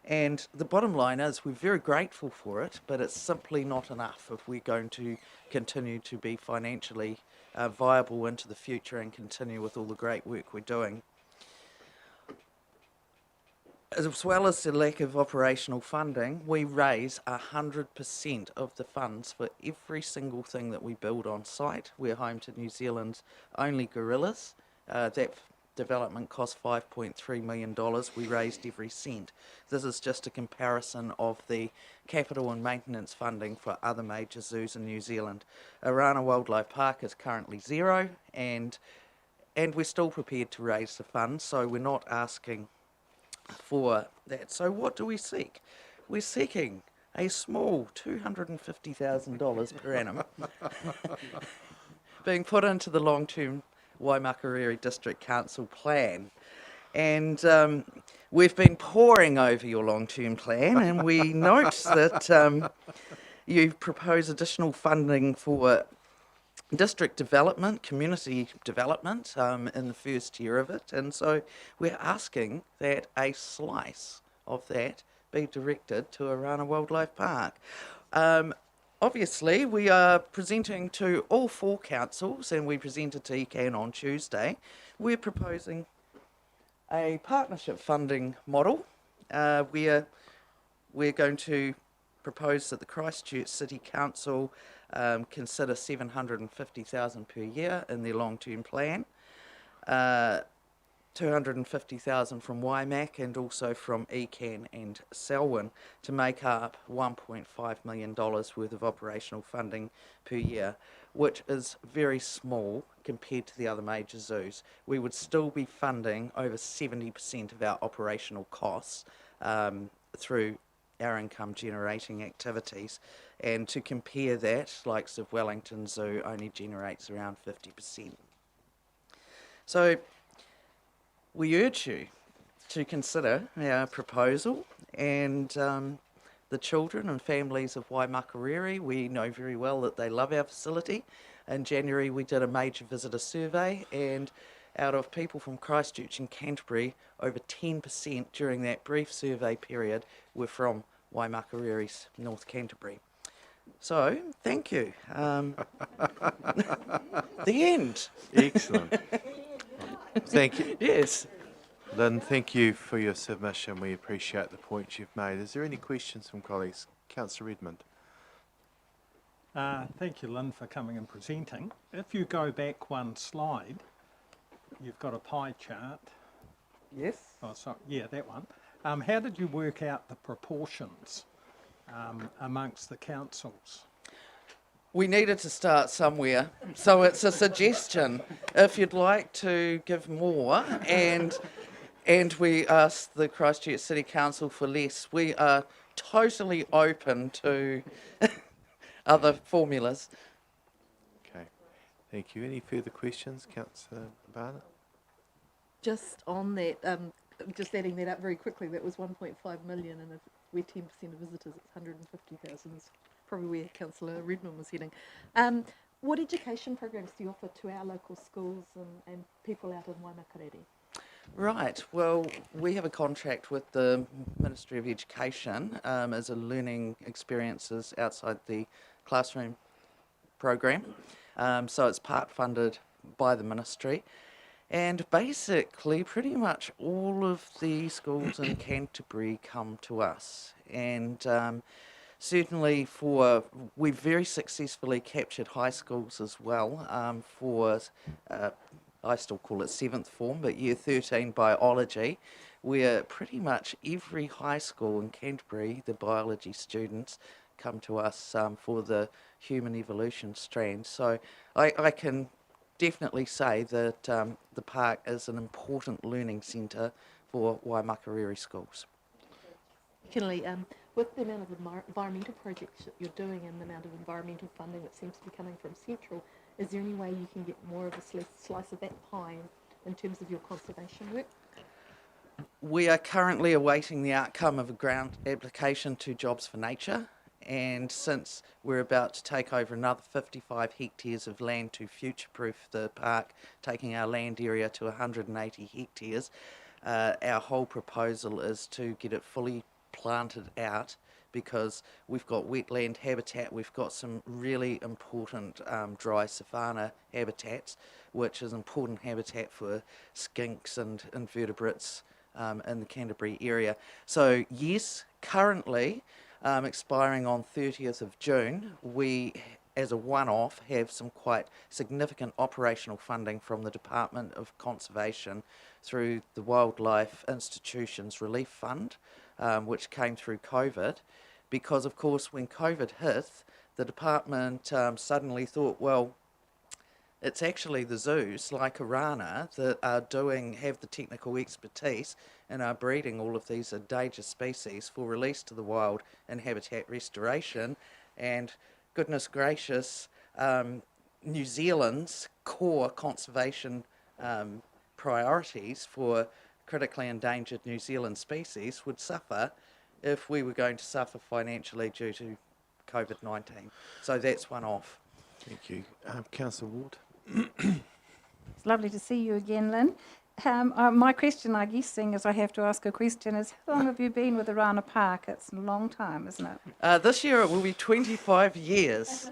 And the bottom line is we're very grateful for it, but it's simply not enough if we're going to continue to be financially viable into the future and continue with all the great work we're doing. As well as the lack of operational funding, we raise 100% of the funds for every single thing that we build on site. We're home to New Zealand's only gorillas. That development cost $5.3 million. We raised every cent. This is just a comparison of the capital and maintenance funding for other major zoos in New Zealand. Arana Wildlife Park is currently zero, and we're still prepared to raise the funds, so we're not asking for that. So what do we seek? We're seeking a small $250,000 per annum being put into the long-term Waimakariri District Council plan. And we've been poring over your long-term plan, and we note that you propose additional funding for district development, community development in the first year of it, and so we're asking that a slice of that be directed to Arana Wildlife Park. Obviously, we are presenting to all 4 councils, and we presented to ECAN on Tuesday. We're proposing a partnership funding model. We're going to propose that the Christchurch City Council consider $750,000 per year in their long-term plan, $250,000 from Waimak and also from ECAN and Selwyn to make up $1.5 million worth of operational funding per year, which is very small compared to the other major zoos. We would still be funding over 70% of our operational costs through our income generating activities, and to compare that, likes of Wellington Zoo only generates around 50%. So we urge you to consider our proposal, and the children and families of Waimakariri, we know very well that they love our facility. In January we did a major visitor survey, and out of people from Christchurch and Canterbury, over 10% during that brief survey period were from Waimakariri's North Canterbury. So, thank you. The end. Excellent. Thank you. Yes. Lynn, thank you for your submission. We appreciate the points you've made. Is there any questions from colleagues? Councillor Redmond. Thank you, Lynn, for coming and presenting. If you go back one slide, you've got a pie chart. Yes. Oh, sorry. Yeah, that one. How did you work out the proportions amongst the councils? We needed to start somewhere, so it's a suggestion. If you'd like to give more, and we asked the Christchurch City Council for less, we are totally open to other formulas. Okay, thank you. Any further questions, Councillor Barnett? Just on that, just adding that up very quickly, that was 1.5 million, and if we're 10% of visitors, it's 150,000. Is probably where Councillor Redmond was heading. What education programs do you offer to our local schools and people out in Waimakariri? Right, well, we have a contract with the Ministry of Education as a learning experiences outside the classroom program. So it's part funded by the ministry. And basically, pretty much all of the schools in Canterbury come to us. And certainly we've very successfully captured high schools as well for, I still call it 7th form, but year 13 biology, where pretty much every high school in Canterbury, the biology students come to us for the human evolution strand. So I can definitely say that the park is an important learning centre for Waimakariri schools. Secondly, with the amount of environmental projects that you're doing and the amount of environmental funding that seems to be coming from Central, is there any way you can get more of a slice of that pie in terms of your conservation work? We are currently awaiting the outcome of a grant application to Jobs for Nature. And since we're about to take over another 55 hectares of land to future-proof the park, taking our land area to 180 hectares, our whole proposal is to get it fully planted out, because we've got wetland habitat, we've got some really important dry savanna habitats, which is important habitat for skinks and invertebrates in the Canterbury area. So yes, currently, expiring on 30th of June, we, as a one-off, have some quite significant operational funding from the Department of Conservation through the Wildlife Institutions Relief Fund, which came through COVID, because of course when COVID hit, the department suddenly thought, well, it's actually the zoos like Arana that have the technical expertise and are breeding all of these endangered species for release to the wild and habitat restoration. And goodness gracious, New Zealand's core conservation priorities for critically endangered New Zealand species would suffer if we were going to suffer financially due to COVID-19. So that's one off. Thank you. Councillor Ward. It's lovely to see you again, Lynn. My question, I guess, seeing as I have to ask a question, is how long have you been with Arana Park? It's a long time, isn't it? This year it will be 25 years.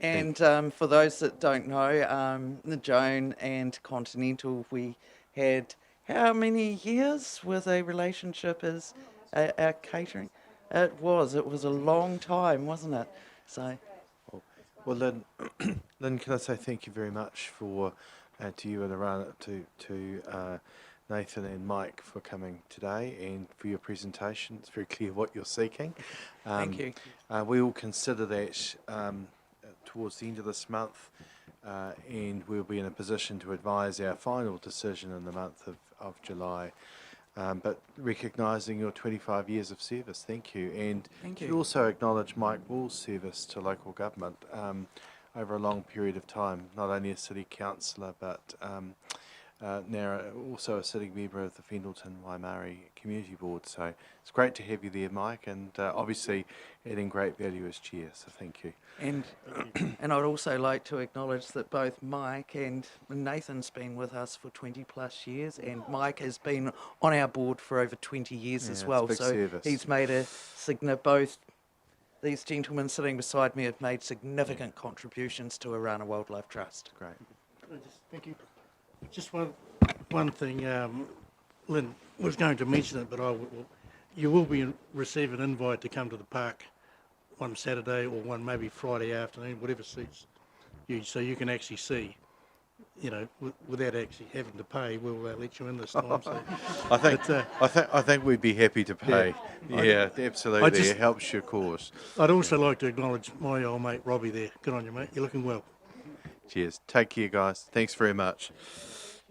And for those that don't know, Joan and Continental, we had how many years with a relationship as our catering? It was a long time, wasn't it? So. Well, Lynn, Lynn, can I say thank you very much for to you and Arana, to Nathan and Mike for coming today and for your presentation. It's very clear what you're seeking. Thank you. We will consider that towards the end of this month, and we'll be in a position to advise our final decision in the month of July. But recognising your 25 years of service, thank you. And thank you also acknowledge Mike Wall's service to local government over a long period of time, not only as City Councillor, but now also a sitting member of the Fendalton Waimari Community Board. So it's great to have you there, Mike, and obviously adding great value as chair, so thank you. And I'd also like to acknowledge that both Mike and Nathan's been with us for 20 plus years, and Mike has been on our board for over 20 years as well. Big so service. He's made both these gentlemen sitting beside me have made significant contributions to Arana Wildlife Trust. Great. Thank you. Just one thing, Lynn was going to mention it, but you will be receive an invite to come to the park one Saturday or one maybe Friday afternoon, whatever suits you, so you can actually see, you know, without actually having to pay. We'll let you in this time. So. I think we'd be happy to pay. Yeah, absolutely. It helps your cause. I'd also like to acknowledge my old mate Robbie there. Good on you, mate. You're looking well. Cheers. Take care, guys. Thanks very much.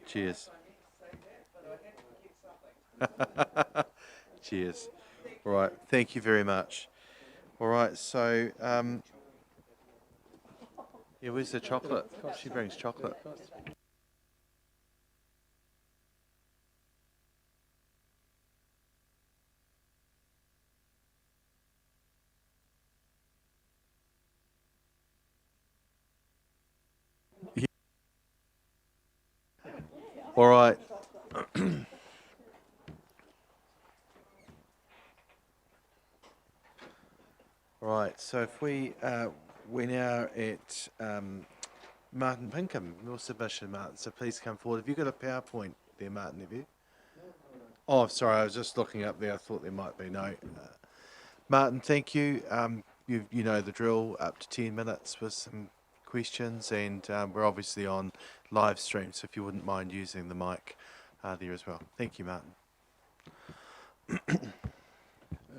Cheers. Cheers. All right. Thank you very much. All right. So, yeah, where's the chocolate? She brings chocolate. All right. Right, so if we're now at Martin Pinkham, your submission, Martin, so please come forward. Have you got a PowerPoint there, Martin, have you? Oh, sorry, I was just looking up there. I thought there might be. No. Martin, thank you. You know the drill, up to 10 minutes with some questions, and we're obviously on live stream, so if you wouldn't mind using the mic there as well. Thank you, Martin.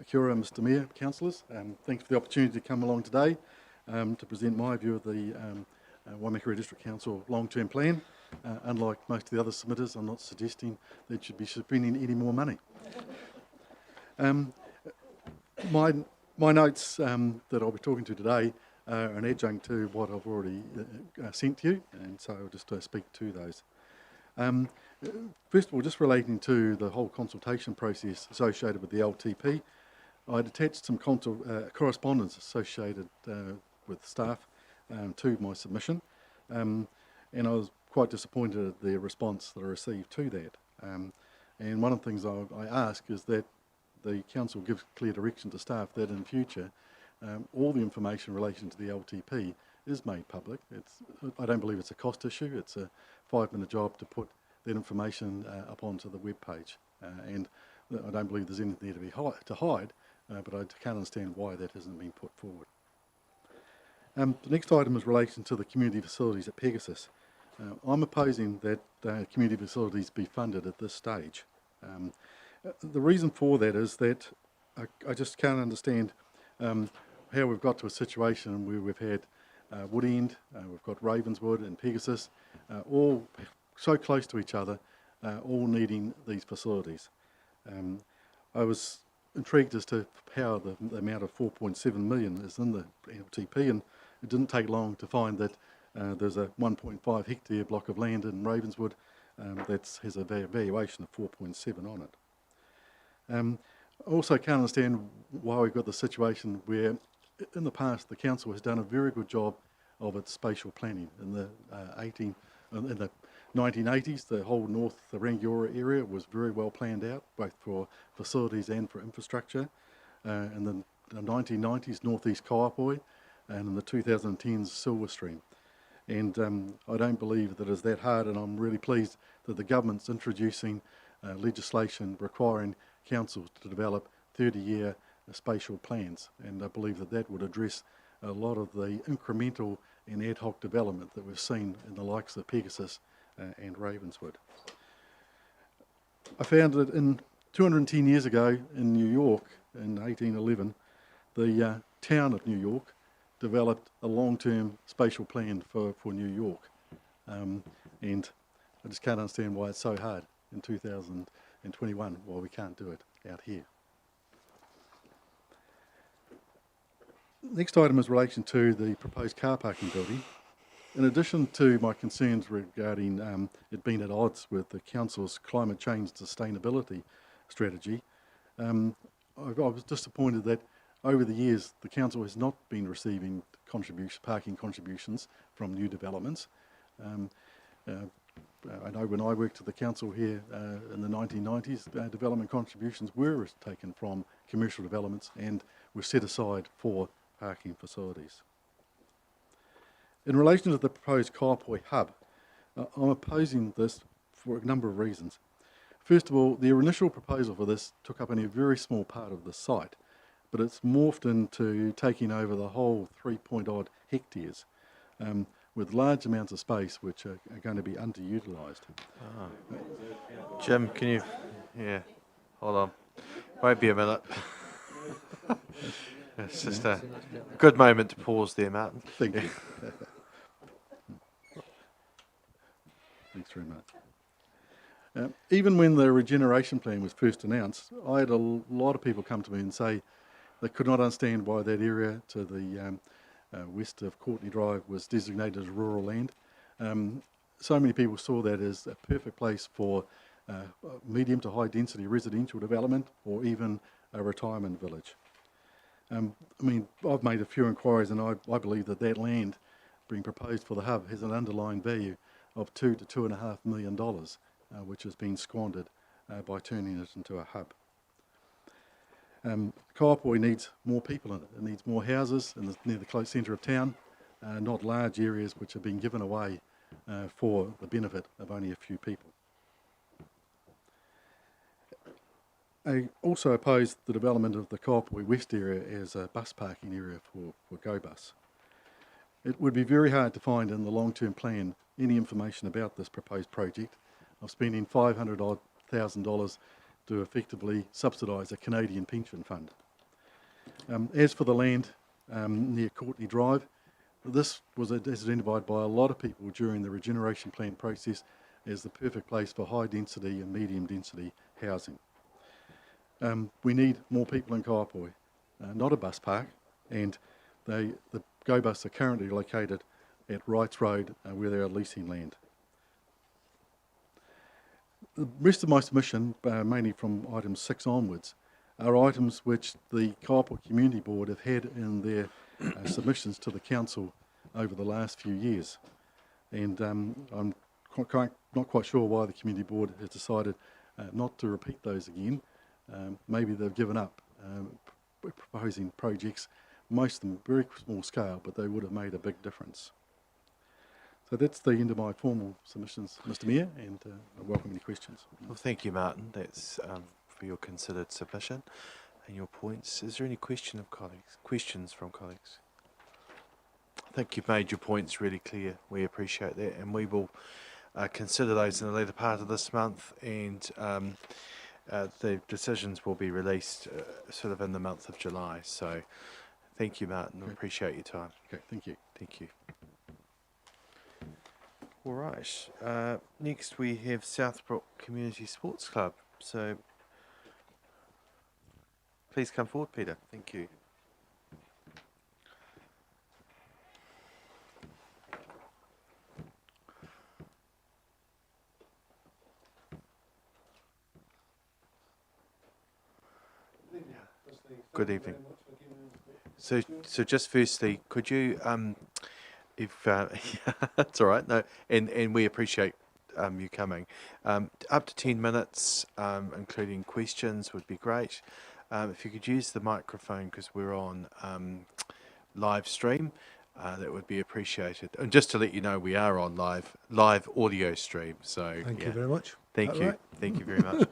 Kia ora, Mr Mayor, councillors. Thanks for the opportunity to come along today to present my view of the Waimakariri District Council long-term plan. Unlike most of the other submitters, I'm not suggesting they should be spending any more money. My notes that I'll be talking to today are an adjunct to what I've already sent to you, and so I'll just speak to those. First of all, just relating to the whole consultation process associated with the LTP, I'd attached some correspondence associated with staff to my submission, and I was quite disappointed at the response that I received to that. And one of the things I ask is that the council gives clear direction to staff that in future all the information in relation to the LTP is made public. I don't believe it's a cost issue. It's a 5-minute job to put that information up onto the web page. And I don't believe there's anything there to hide, but I can't understand why that hasn't been put forward. The next item is in relation to the community facilities at Pegasus. I'm opposing that community facilities be funded at this stage. The reason for that is that I just can't understand how we've got to a situation where we've had Woodend, we've got Ravenswood and Pegasus, all so close to each other, all needing these facilities. I was intrigued as to how the amount of 4.7 million is in the LTP, and it didn't take long to find that there's a 1.5 hectare block of land in Ravenswood that has a valuation of 4.7 on it. I also can't understand why we've got the situation where in the past the council has done a very good job of its spatial planning. In the 1980s, the whole North Rangiora area was very well planned out, both for facilities and for infrastructure. In the 1990s, Northeast Kaiapoi, and in the 2010s, Silver Stream. And I don't believe that it's that hard, and I'm really pleased that the government's introducing legislation requiring councils to develop 30-year spatial plans, and I believe that that would address a lot of the incremental and ad hoc development that we've seen in the likes of Pegasus and Ravenswood. I found that 210 years ago in New York, in 1811, the town of New York developed a long-term spatial plan for New York, and I just can't understand why it's so hard in 2021, why we can't do it out here. Next item is in relation to the proposed car parking building. In addition to my concerns regarding it being at odds with the council's climate change sustainability strategy, I was disappointed that over the years the council has not been receiving parking contributions from new developments. I know when I worked at the council here in the 1990s, development contributions were taken from commercial developments and were set aside for parking facilities. In relation to the proposed Kaiapoi hub, I'm opposing this for a number of reasons. First of all, the initial proposal for this took up only a very small part of the site, but it's morphed into taking over the whole 3-odd hectares with large amounts of space which are going to be underutilised. Jim, can you... Yeah, hold on. Won't be a minute. It's just a good moment to pause there, Martin. Thank you. Thanks very much. Even when the regeneration plan was first announced, I had a lot of people come to me and say they could not understand why that area to the west of Courtney Drive was designated as rural land. So many people saw that as a perfect place for medium to high density residential development or even a retirement village. I mean, I've made a few inquiries and I believe that that land being proposed for the hub has an underlying value of $2 to $2.5 million, which has been squandered by turning it into a hub. Kaiapoi needs more people in it. It needs more houses near the close centre of town, not large areas which have been given away for the benefit of only a few people. I also oppose the development of the Kaiapoi West area as a bus parking area for GoBus. It would be very hard to find in the long-term plan any information about this proposed project of spending $500,000 to effectively subsidise a Canadian pension fund. As for the land near Courtney Drive, this was identified by a lot of people during the regeneration plan process as the perfect place for high density and medium density housing. We need more people in Kaiapoi, not a bus park, and the GoBus are currently located at Wrights Road where they are leasing land. The rest of my submission, mainly from items 6 onwards, are items which the Kaiapoi Community Board have had in their submissions to the Council over the last few years. And I'm not quite sure why the Community Board has decided not to repeat those again. Maybe they've given up proposing projects, most of them very small scale, but they would have made a big difference. So that's the end of my formal submissions, Mr. Mayor, and I welcome any questions. Well, thank you, Martin. That's for your considered submission and your points. Is there any questions from colleagues? I think you've made your points really clear. We appreciate that, and we will consider those in the later part of this month, and the decisions will be released sort of in the month of July. So thank you, Martin. We appreciate your time. Okay, thank you. Thank you. All right. Next we have Southbrook Community Sports Club. So please come forward, Peter. Thank you. Good evening. So just firstly, could you, if that's all right, no, and we appreciate you coming. Up to 10 minutes, including questions, would be great. If you could use the microphone because we're on live stream, that would be appreciated. And just to let you know, we are on live audio stream. So thank you very much. Thank you. Right? Thank you very much.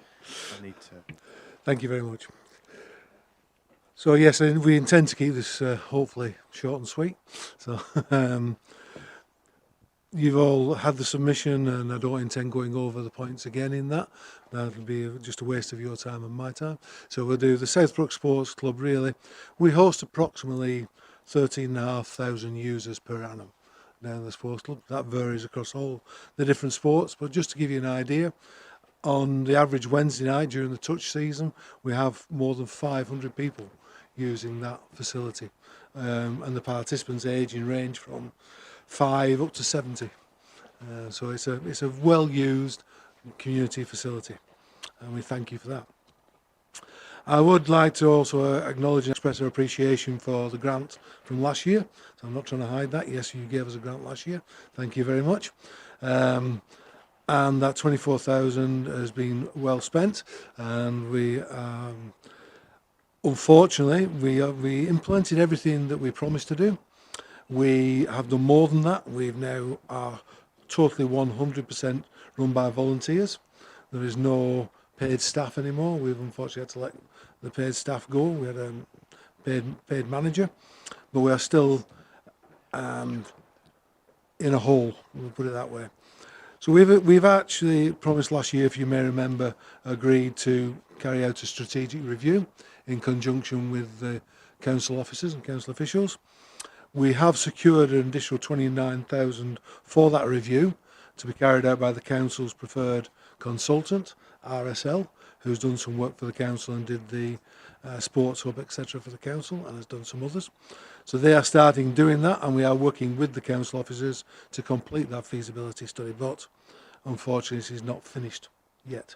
I need to. Thank you very much. So yes, and we intend to keep this hopefully short and sweet. So you've all had the submission, and I don't intend going over the points again in that. That would be just a waste of your time and my time. So we'll do the Southbrook Sports Club. Really, we host approximately 13,500 users per annum down at the sports club. That varies across all the different sports, but just to give you an idea, on the average Wednesday night during the touch season, we have more than 500 people using that facility, and the participants aging range from 5 up to 70. So it's a well-used community facility, and we thank you for that. I would like to also acknowledge and express our appreciation for the grant from last year. So I'm not trying to hide that. Yes, you gave us a grant last year. Thank you very much. And that 24,000 has been well spent, and we unfortunately we implemented everything that we promised to do. We have done more than that. We've now are totally 100% run by volunteers. There is no paid staff anymore. We've unfortunately had to let the paid staff go. We had a paid manager, but we are still in a hole, we'll put it that way. So we've actually promised last year, if you may remember, agreed to carry out a strategic review in conjunction with the council officers and council officials. We have secured an additional 29,000 for that review to be carried out by the council's preferred consultant, RSL, who's done some work for the council and did the sports hub, etc. for the council, and has done some others. So they are starting doing that, and we are working with the council officers to complete that feasibility study, but unfortunately this is not finished yet.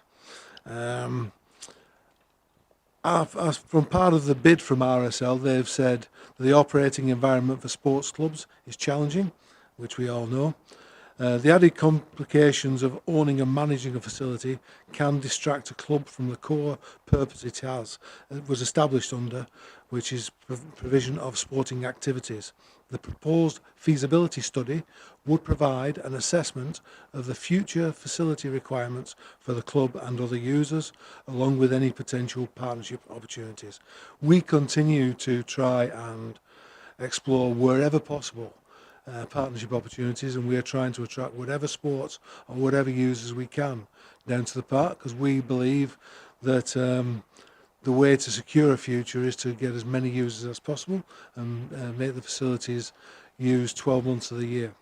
As from part of the bid from RSL, they've said that the operating environment for sports clubs is challenging, which we all know. The added complications of owning and managing a facility can distract a club from the core purpose it was established under, which is provision of sporting activities. The proposed feasibility study would provide an assessment of the future facility requirements for the club and other users, along with any potential partnership opportunities. We continue to try and explore wherever possible partnership opportunities, and we are trying to attract whatever sports or whatever users we can down to the park, because we believe that the way to secure a future is to get as many users as possible and make the facilities used 12 months of the year.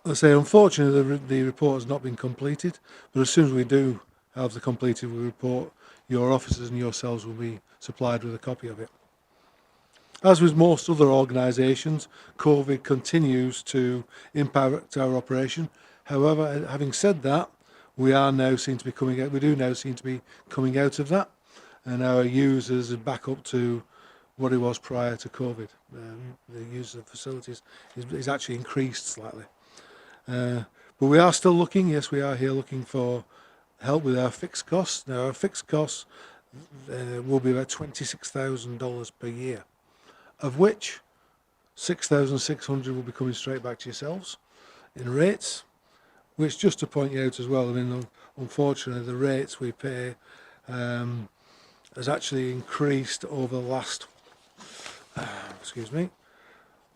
I say, unfortunately, the report has not been completed, but as soon as we do have the completed report, your officers and yourselves will be supplied with a copy of it. As with most other organisations, COVID continues to impact our operation. However, having said that, we do now seem to be coming out of that, and our users are back up to what it was prior to COVID. The use of facilities is actually increased slightly. But we are still looking, yes, we are here looking for help with our fixed costs. Now, our fixed costs will be about $26,000 per year, of which 6,600 will be coming straight back to yourselves in rates, which, just to point you out as well, I mean, unfortunately, the rates we pay has actually increased over the last, over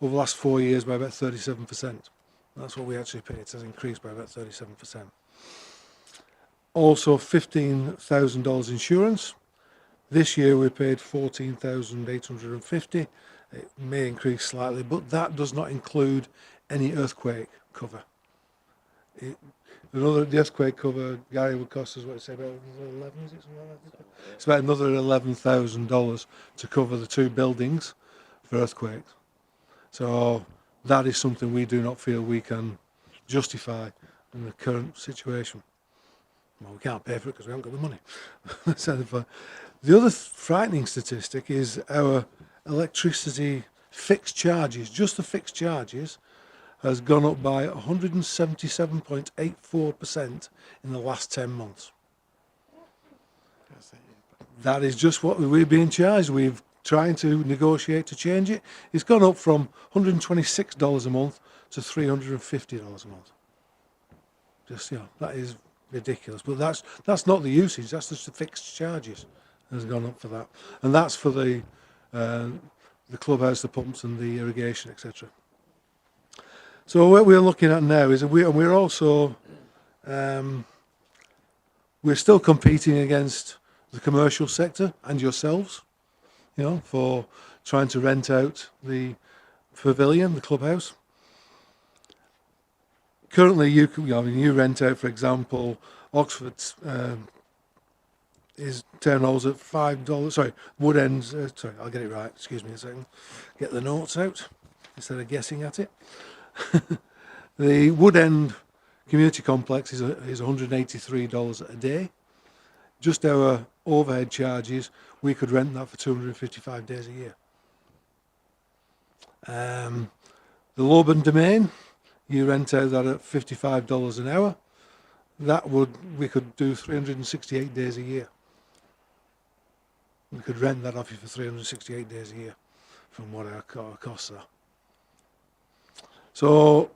the last 4 years by about 37%. That's what we actually pay. It has increased by about 37%. Also, $15,000 insurance. This year we paid 14,850. It may increase slightly, but that does not include any earthquake cover. The earthquake cover, Gary, would cost us, what, say about 11, is it something like that? It's about another $11,000 to cover the 2 buildings for earthquakes. So that is something we do not feel we can justify in the current situation. Well, we can't pay for it because we haven't got the money. So the other frightening statistic is our electricity fixed charges, just the fixed charges, has gone up by 177.84% in the last 10 months. That is just what we're being charged. We've trying to negotiate to change it. It's gone up from $126 a month to $350 a month. Just, you know, that is ridiculous. But that's not the usage, that's just the fixed charges has gone up for that. And that's for the clubhouse, the pumps and the irrigation, etc. So what we're looking at now is we're also we're still competing against the commercial sector and yourselves, you know, for trying to rent out the pavilion, the clubhouse. Currently, you rent out, for example, Oxford's is turnovers at $5. Sorry, Woodend's. Sorry, I'll get it right. Excuse me a second. Get the notes out instead of guessing at it. The Woodend Community Complex is $183 a day. Just our overhead charges, we could rent that for 255 days a year. The Loban Domain, you rent out that at $55 an hour. We could do 368 days a year. We could rent that off you for 368 days a year from what our costs are. So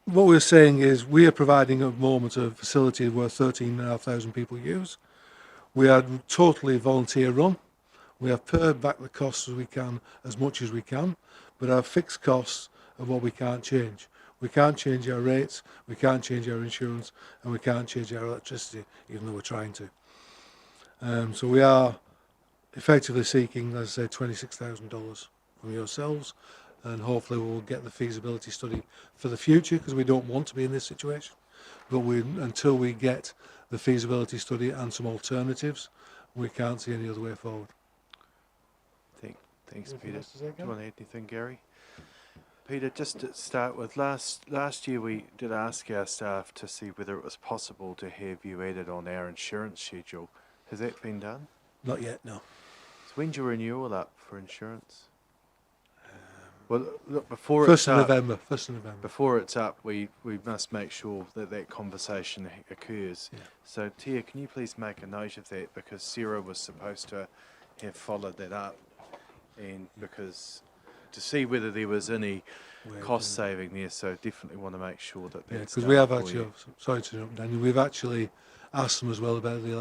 what we're saying is we are providing at the moment a facility where 13,500 people use. We are totally volunteer run. We have pared back the costs as we can, as much as we can, but our fixed costs are what we can't change. We can't change our rates, we can't change our insurance, and we can't change our electricity, even though we're trying to. So we are effectively seeking, as I say, $26,000 from yourselves, and hopefully we'll get the feasibility study for the future, because we don't want to be in this situation. But until we get the feasibility study and some alternatives, we can't see any other way forward. Thanks, Peter. Do you want to add anything, Gary? Peter, just to start with, last year we did ask our staff to see whether it was possible to have you added on our insurance schedule. Has that been done? Not yet, no. So when's your renewal up for insurance? Well, look, before 1st it's of up, November. 1st of November. Before it's up, we must make sure that conversation occurs. Yeah. So, Tia, can you please make a note of that, because Sarah was supposed to have followed that up, and because to see whether there was any cost saving there. So definitely want to make sure that that's because we have actually. Sorry to interrupt, Daniel. We've actually asked them as well about the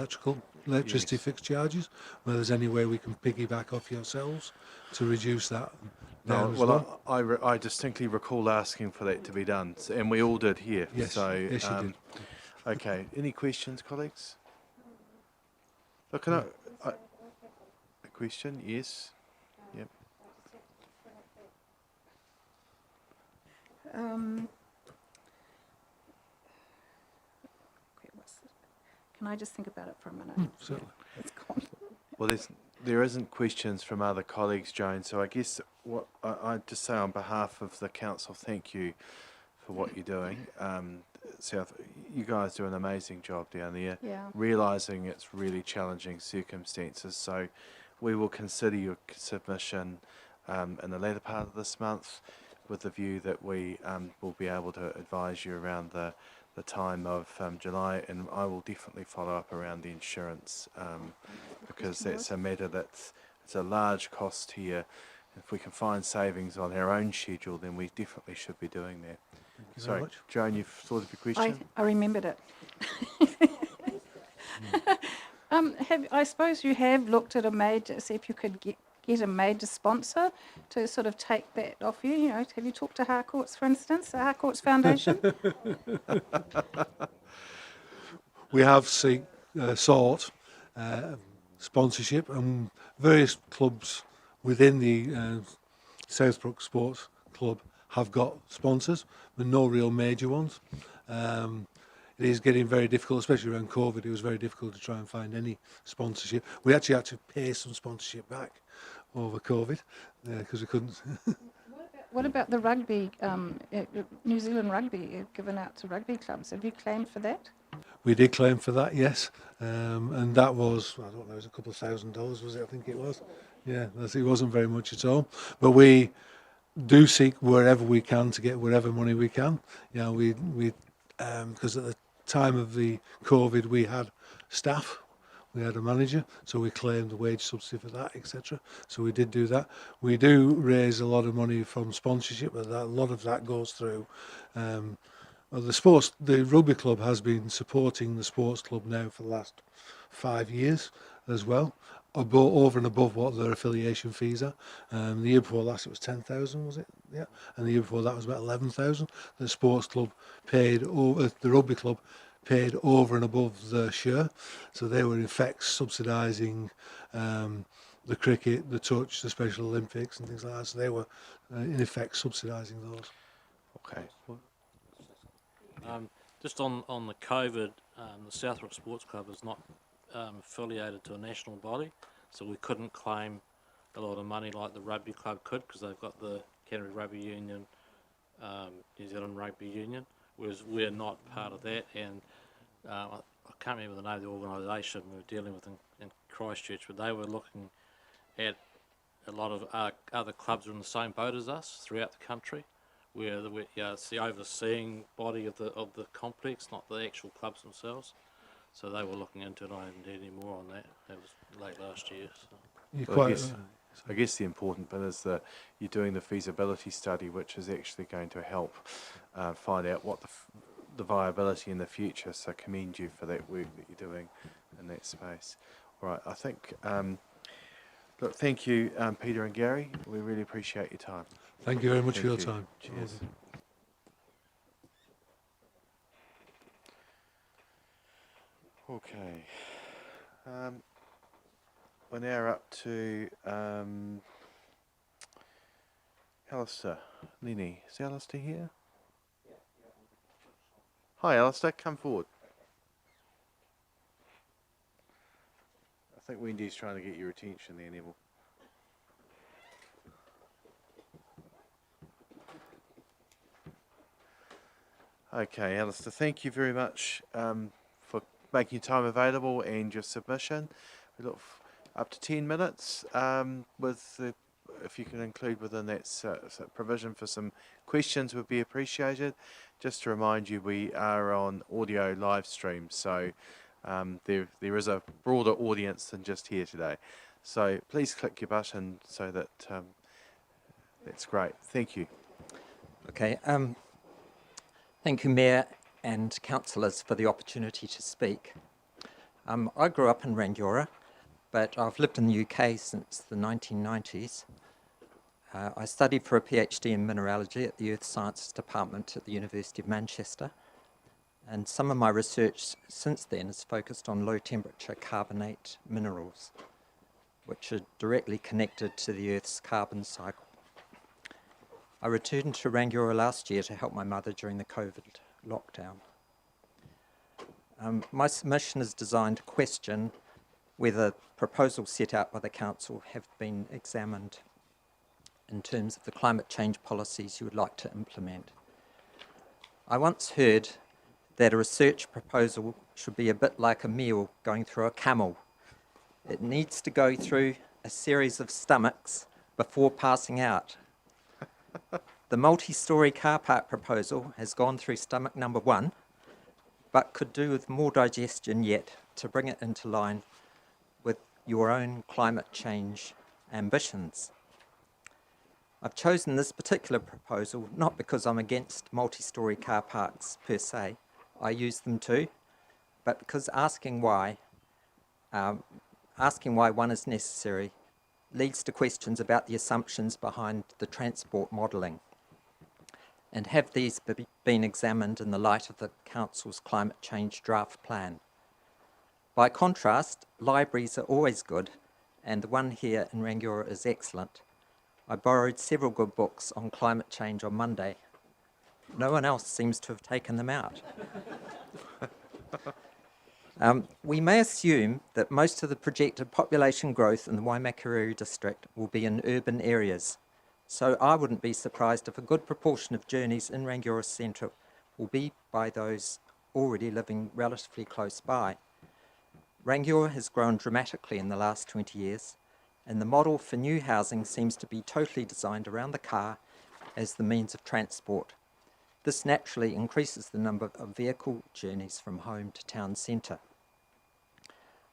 electricity fixed charges. Whether there's any way we can piggyback off yourselves to reduce that. No, I distinctly recall asking for that to be done, and we all did here. Yes, so, yes, you did. Okay, any questions, colleagues? Look, a question? Yes. Yep. Can I just think about it for a minute? Certainly. It's gone. Well, there isn't questions from other colleagues, Joan. So I guess what I'd just say on behalf of the council, thank you for what you're doing. South, you guys do an amazing job down there. Yeah. Realising it's really challenging circumstances. So we will consider your submission in the later part of this month, with the view that we will be able to advise you around the the time of July, and I will definitely follow up around the insurance because that's a matter it's a large cost here. If we can find savings on our own schedule, then we definitely should be doing that. Thank you very Sorry, much. Joan, you've thought of your question? I remembered it. I suppose you have looked at see if you could get a major sponsor to sort of take that off you. You know, have you talked to Harcourts, for instance, the Harcourts Foundation? We have sought sponsorship, and various clubs within the Southbrook Sports Club have got sponsors, but no real major ones. It is getting very difficult, especially around COVID. It was very difficult to try and find any sponsorship. We actually had to pay some sponsorship back over COVID because we couldn't. What about the rugby, New Zealand Rugby, given out to rugby clubs? Have you claimed for that? We did claim for that, yes, and that was, I don't know, it was a couple of $1,000, was it? I think it was. Yeah, it wasn't very much at all. But we do seek wherever we can to get whatever money we can. You know, we because at the time of the COVID, we had staff, we had a manager, so we claimed the wage subsidy for that, etc. So we did do that. We do raise a lot of money from sponsorship, but a lot of that goes through. The rugby club has been supporting the sports club now for the last 5 years as well, over and above what their affiliation fees are. The year before last it was 10,000, was it? Yeah, and the year before that was about 11,000. The sports club paid over, the rugby club paid over and above the share, so they were in effect subsidising the cricket, the touch, the Special Olympics, and things like that. So they were in effect subsidising those. Okay. Just on the COVID, the Southbrook Sports Club is not affiliated to a national body, so we couldn't claim a lot of money like the rugby club could because they've got the Canterbury Rugby Union, New Zealand Rugby Union, whereas we're not part of that. And I can't remember the name of the organisation we were dealing with in Christchurch, but they were looking at a lot of other clubs are in the same boat as us throughout the country, where it's the overseeing body of the complex, not the actual clubs themselves. So they were looking into it. I didn't do any more on that. That was late last year. So. Well, I guess the important bit is that you're doing the feasibility study, which is actually going to help find out what the viability in the future. So commend you for that work that you're doing in that space. All right, I think. Look, thank you, Peter and Gary. We really appreciate your time. Thank you very much for your time. Cheers. Okay. We're now up to Alistair Lenny. Is Alistair here? Hi, Alistair. Come forward. I think Wendy's trying to get your attention there, Neville. Okay, Alistair, thank you very much for making your time available and your submission. We look up to 10 minutes if you can include within that provision for some questions would be appreciated. Just to remind you, we are on audio live stream, so there is a broader audience than just here today. So please click your button so that that's great. Thank you. Okay. Thank you, Mayor and councillors, for the opportunity to speak. I grew up in Rangiora, but I've lived in the UK since the 1990s. I studied for a PhD in mineralogy at the Earth Sciences Department at the University of Manchester, and some of my research since then is focused on low-temperature carbonate minerals, which are directly connected to the Earth's carbon cycle. I returned to Rangiora last year to help my mother during the COVID lockdown. My submission is designed to question whether proposals set out by the Council have been examined in terms of the climate change policies you would like to implement. I once heard that a research proposal should be a bit like a meal going through a camel. It needs to go through a series of stomachs before passing out. The multi-storey car park proposal has gone through stomach number 1, but could do with more digestion yet to bring it into line with your own climate change ambitions. I've chosen this particular proposal not because I'm against multi-storey car parks per se, I use them too, but because asking why one is necessary leads to questions about the assumptions behind the transport modelling. And have these been examined in the light of the Council's climate change draft plan? By contrast, libraries are always good, and the one here in Rangiora is excellent. I borrowed several good books on climate change on Monday. No one else seems to have taken them out. We may assume that most of the projected population growth in the Waimakariri district will be in urban areas, so I wouldn't be surprised if a good proportion of journeys in Rangiora Centre will be by those already living relatively close by. Rangiora has grown dramatically in the last 20 years, and the model for new housing seems to be totally designed around the car as the means of transport. This naturally increases the number of vehicle journeys from home to town centre.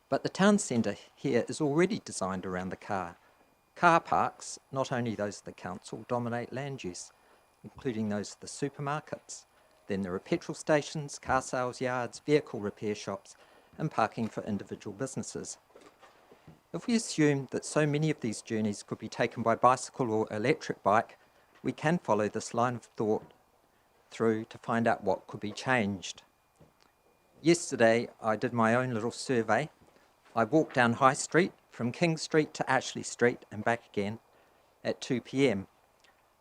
But the town centre here is already designed around the car. Car parks, not only those of the council, dominate land use, including those of the supermarkets. Then there are petrol stations, car sales yards, vehicle repair shops, and parking for individual businesses. If we assume that so many of these journeys could be taken by bicycle or electric bike, we can follow this line of thought through to find out what could be changed. Yesterday, I did my own little survey. I walked down High Street, from King Street to Ashley Street and back again at 2 p.m.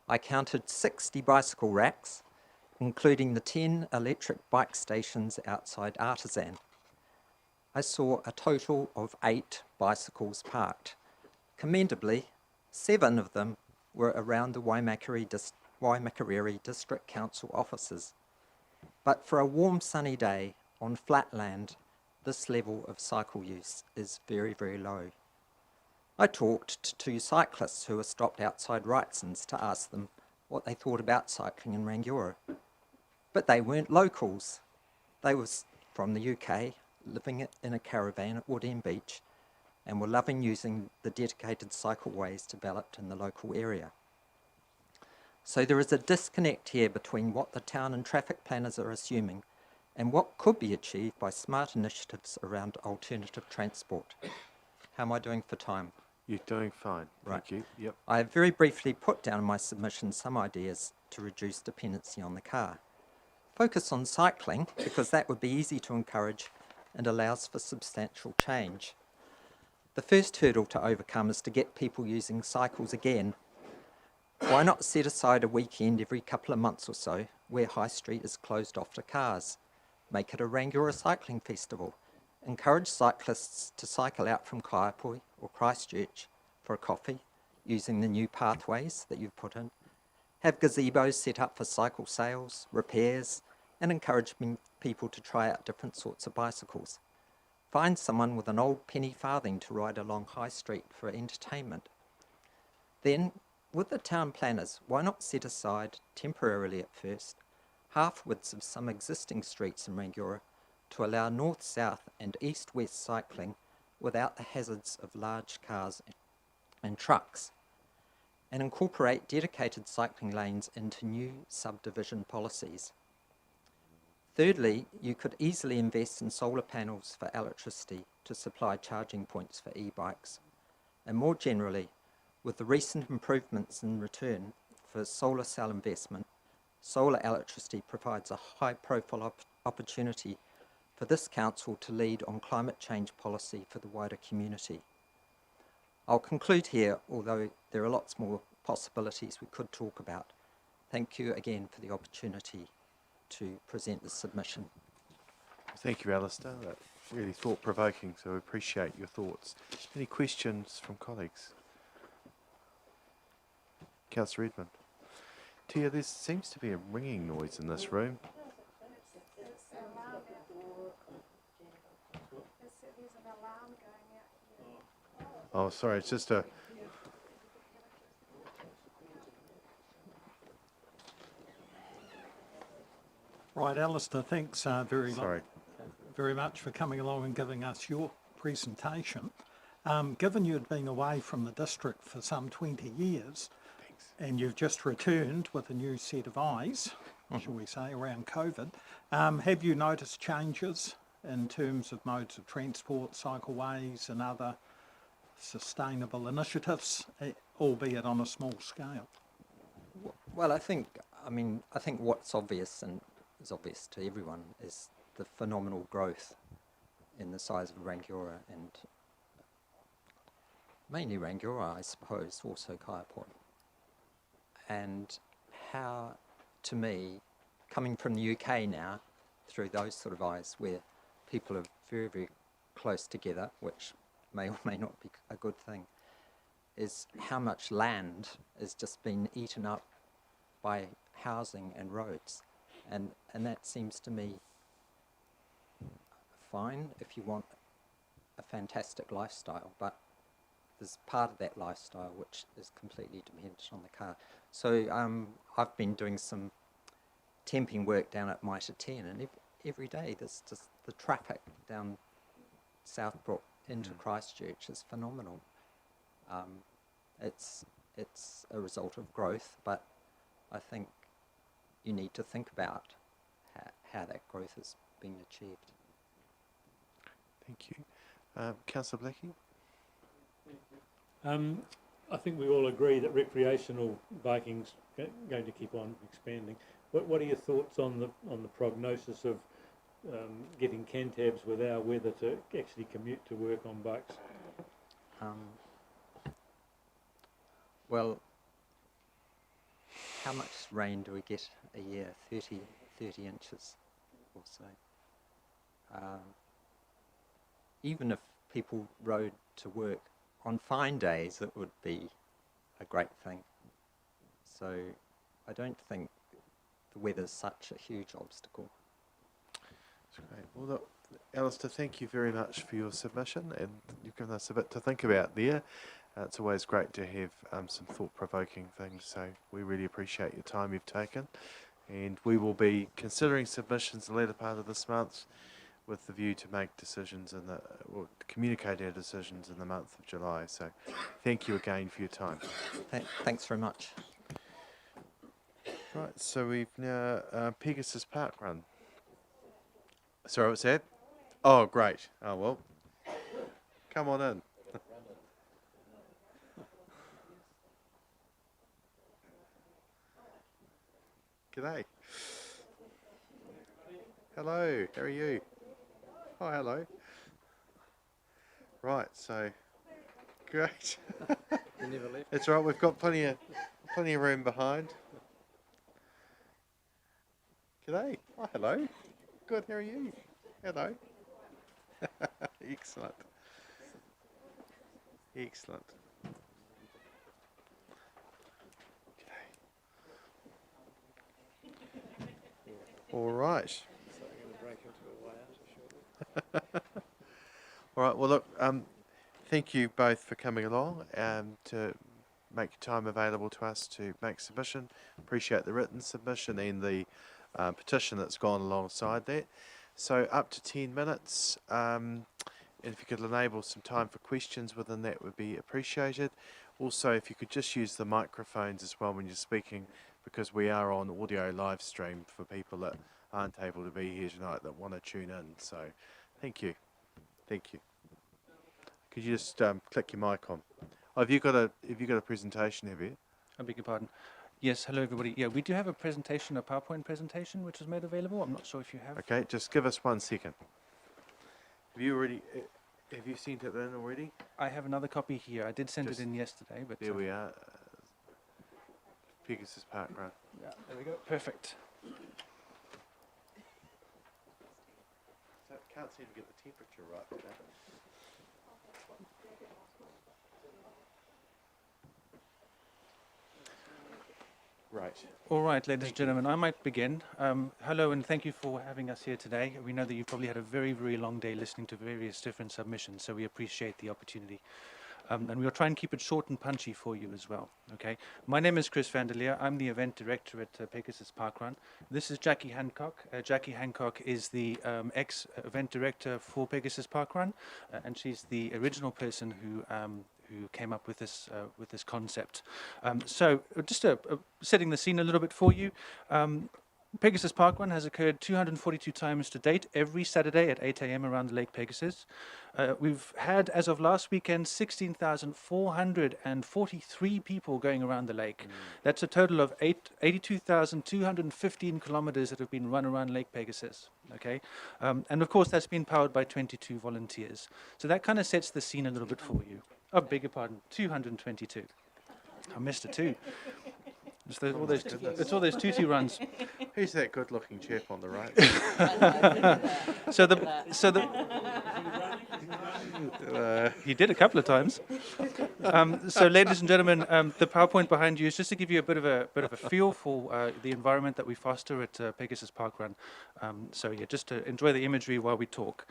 I counted 60 bicycle racks, including the 10 electric bike stations outside Artisan. I saw a total of 8 bicycles parked. Commendably, 7 of them were around the Waimakariri District Council offices. But for a warm sunny day on flat land, this level of cycle use is very, very low. I talked to 2 cyclists who were stopped outside Wrightson's to ask them what they thought about cycling in Rangiora. But they weren't locals. They were from the UK, living in a caravan at Woodend Beach, and were loving using the dedicated cycleways developed in the local area. So there is a disconnect here between what the town and traffic planners are assuming and what could be achieved by smart initiatives around alternative transport. How am I doing for time? You're doing fine. Right. Thank you. Yep. I have very briefly put down in my submission some ideas to reduce dependency on the car. Focus on cycling, because that would be easy to encourage and allows for substantial change. The first hurdle to overcome is to get people using cycles again. Why not set aside a weekend every couple of months or so where High Street is closed off to cars? Make it a Rangiora cycling festival. Encourage cyclists to cycle out from Kaiapoi or Christchurch for a coffee using the new pathways that you've put in. Have gazebos set up for cycle sales, repairs, and encourage people to try out different sorts of bicycles. Find someone with an old penny farthing to ride along High Street for entertainment. Then, with the town planners, why not set aside, temporarily at first, half widths of some existing streets in Rangiora to allow north-south and east-west cycling without the hazards of large cars and trucks, and incorporate dedicated cycling lanes into new subdivision policies. Thirdly, you could easily invest in solar panels for electricity to supply charging points for e-bikes. And more generally, with the recent improvements in return for solar cell investment, solar electricity provides a high-profile opportunity for this council to lead on climate change policy for the wider community. I'll conclude here, although there are lots more possibilities we could talk about. Thank you again for the opportunity to present the submission. Thank you, Alistair. That's really thought-provoking, so we appreciate your thoughts. Any questions from colleagues? Councillor Edmund. Tia, there seems to be a ringing noise in this room. Oh, sorry, it's just a... Right, Alistair, thanks Sorry. very much for coming along and giving us your presentation. Given you'd been away from the district for some 20 years, and you've just returned with a new set of eyes, shall we say, around COVID, have you noticed changes in terms of modes of transport, cycleways and other sustainable initiatives, albeit on a small scale? Well, I think what's obvious and is obvious to everyone is the phenomenal growth in the size of Rangiora, and mainly Rangiora, I suppose, also Kaiapoi. And how, to me, coming from the UK now, through those sort of eyes where people are very, very close together, which may or may not be a good thing, is how much land has just been eaten up by housing and roads. And that seems to me fine if you want a fantastic lifestyle, but there's part of that lifestyle which is completely dependent on the car. So I've been doing some temping work down at Mitre 10, and every day there's just the traffic down Southbrook into Christchurch is phenomenal. It's a result of growth, but I think you need to think about how that growth is being achieved. Thank you. Councillor Blackie? I think we all agree that recreational biking's going to keep on expanding. What are your thoughts on the prognosis of getting Cantabs with our weather to actually commute to work on bikes? Well, how much rain do we get a year? 30 inches or so. Even if people rode to work on fine days, it would be a great thing. So I don't think the weather's such a huge obstacle. That's great. Well, look, Alistair, thank you very much for your submission, and you've given us a bit to think about there. It's always great to have some thought-provoking things, so we really appreciate your time you've taken. And we will be considering submissions the later part of this month with the view to make decisions or communicate our decisions in the month of July. So thank you again for your time. Thanks very much. Right, so we've now Pegasus Park Run. Sorry, what's that? Oh, great. Oh, well, come on in. G'day. Hello, how are you? Oh, hello. Right, so great. You never left. That's right, we've got plenty of room behind. G'day. Oh, hello. Good, how are you? Hello. Excellent. Excellent. All right. So we're going to break into a way out shortly. All right. Well, look. Thank you both for coming along to make time available to us to make submission. Appreciate the written submission and the petition that's gone alongside that. So up to 10 minutes. And if you could enable some time for questions within that, would be appreciated. Also, if you could just use the microphones as well when you're speaking, because we are on audio live stream for people that aren't able to be here tonight that want to tune in. So thank you. Thank you. Could you just click your mic on? Oh, have you got a presentation, have you? I beg your pardon. Yes, hello everybody. Yeah, we do have a presentation, a PowerPoint presentation, which is made available. I'm not sure if you have. Okay, just give us 1 second. Have you sent it in already? I have another copy here. I did send it in yesterday, but there we are. Pegasus Park Run. Yeah, there we go. Perfect. So can't seem to get the temperature right today. Right. All right, ladies and gentlemen, I might begin. Hello and thank you for having us here today. We know that you've probably had a very, very long day listening to various different submissions, so we appreciate the opportunity. And we'll try and keep it short and punchy for you as well. Okay. My name is Chris Vandelier. I'm the event director at Pegasus Parkrun. This is Jackie Hancock. Jackie Hancock is the ex-event director for Pegasus Parkrun, and she's the original person who came up with this concept. So just setting the scene a little bit for you. Pegasus Parkrun has occurred 242 times to date, every Saturday at 8 a.m. around the Lake Pegasus. We've had, as of last weekend, 16,443 people going around the lake. That's a total of 82,215 kilometers that have been run around Lake Pegasus. Okay, and of course that's been powered by 22 volunteers. So that kind of sets the scene a little bit for you. Oh, beg your pardon, 222. I missed a two. It's all those tutu runs. Who's that good-looking chap on the right? He did a couple of times. So, ladies and gentlemen, the PowerPoint behind you is just to give you a bit of a feel for the environment that we foster at Pegasus Parkrun. So, yeah, just to enjoy the imagery while we talk.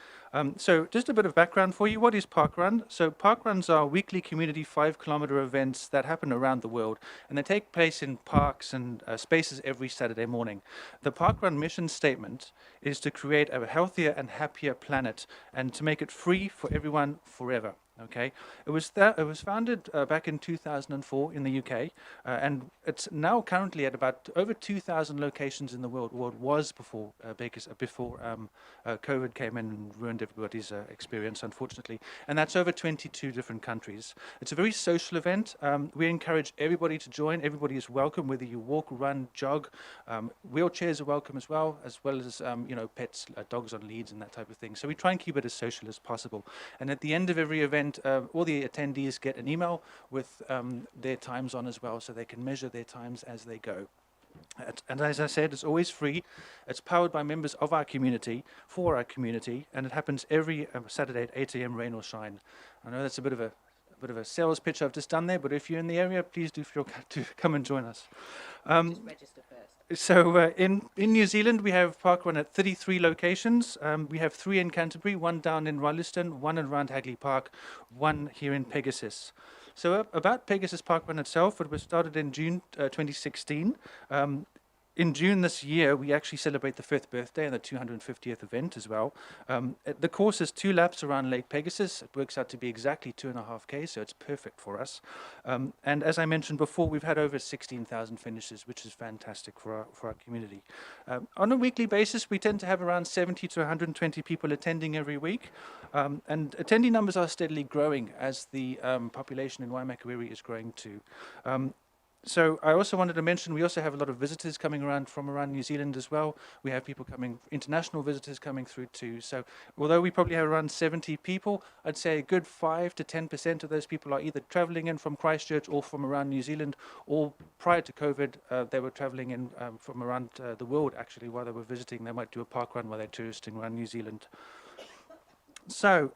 So, just a bit of background for you. What is Parkrun? So, Parkruns are weekly community 5-kilometer events that happen around the world, and they take place in parks and spaces every Saturday morning. The Parkrun mission statement is to create a healthier and happier planet and to make it free for everyone forever. Okay, it was founded back in 2004 in the UK, and it's now currently at about over 2,000 locations in the world. Well, it was before COVID came in and ruined everybody's experience, unfortunately. And that's over 22 different countries. It's a very social event. We encourage everybody to join. Everybody is welcome, whether you walk, run, jog. Wheelchairs are welcome as well as pets, dogs on leads and that type of thing. So we try and keep it as social as possible. And at the end of every event, all the attendees get an email with their times on as well, so they can measure their times as they go. And as I said, it's always free. It's powered by members of our community, for our community, and it happens every Saturday at 8 a.m. rain or shine. I know that's a bit of a sales pitch I've just done there, but if you're in the area, please do feel to come and join us. Just register first. So in New Zealand, we have Parkrun at 33 locations. We have 3 in Canterbury, 1 down in Royston, 1 around Hagley Park, 1 here in Pegasus. So about Pegasus Parkrun itself, it was started in June 2016. In June this year, we actually celebrate the 5th birthday and the 250th event as well. The course is 2 laps around Lake Pegasus. It works out to be exactly 2.5 K, so it's perfect for us. And as I mentioned before, we've had over 16,000 finishes, which is fantastic for our community. On a weekly basis, we tend to have around 70 to 120 people attending every week. And attendee numbers are steadily growing as the population in Waimakariri is growing too. So I also wanted to mention we also have a lot of visitors coming around from around New Zealand as well. We have people coming, international visitors coming through too. So although we probably have around 70 people, I'd say a good 5 to 10% of those people are either travelling in from Christchurch or from around New Zealand, or prior to COVID, they were travelling in from around the world actually while they were visiting. They might do a park run while they're touristing around New Zealand. So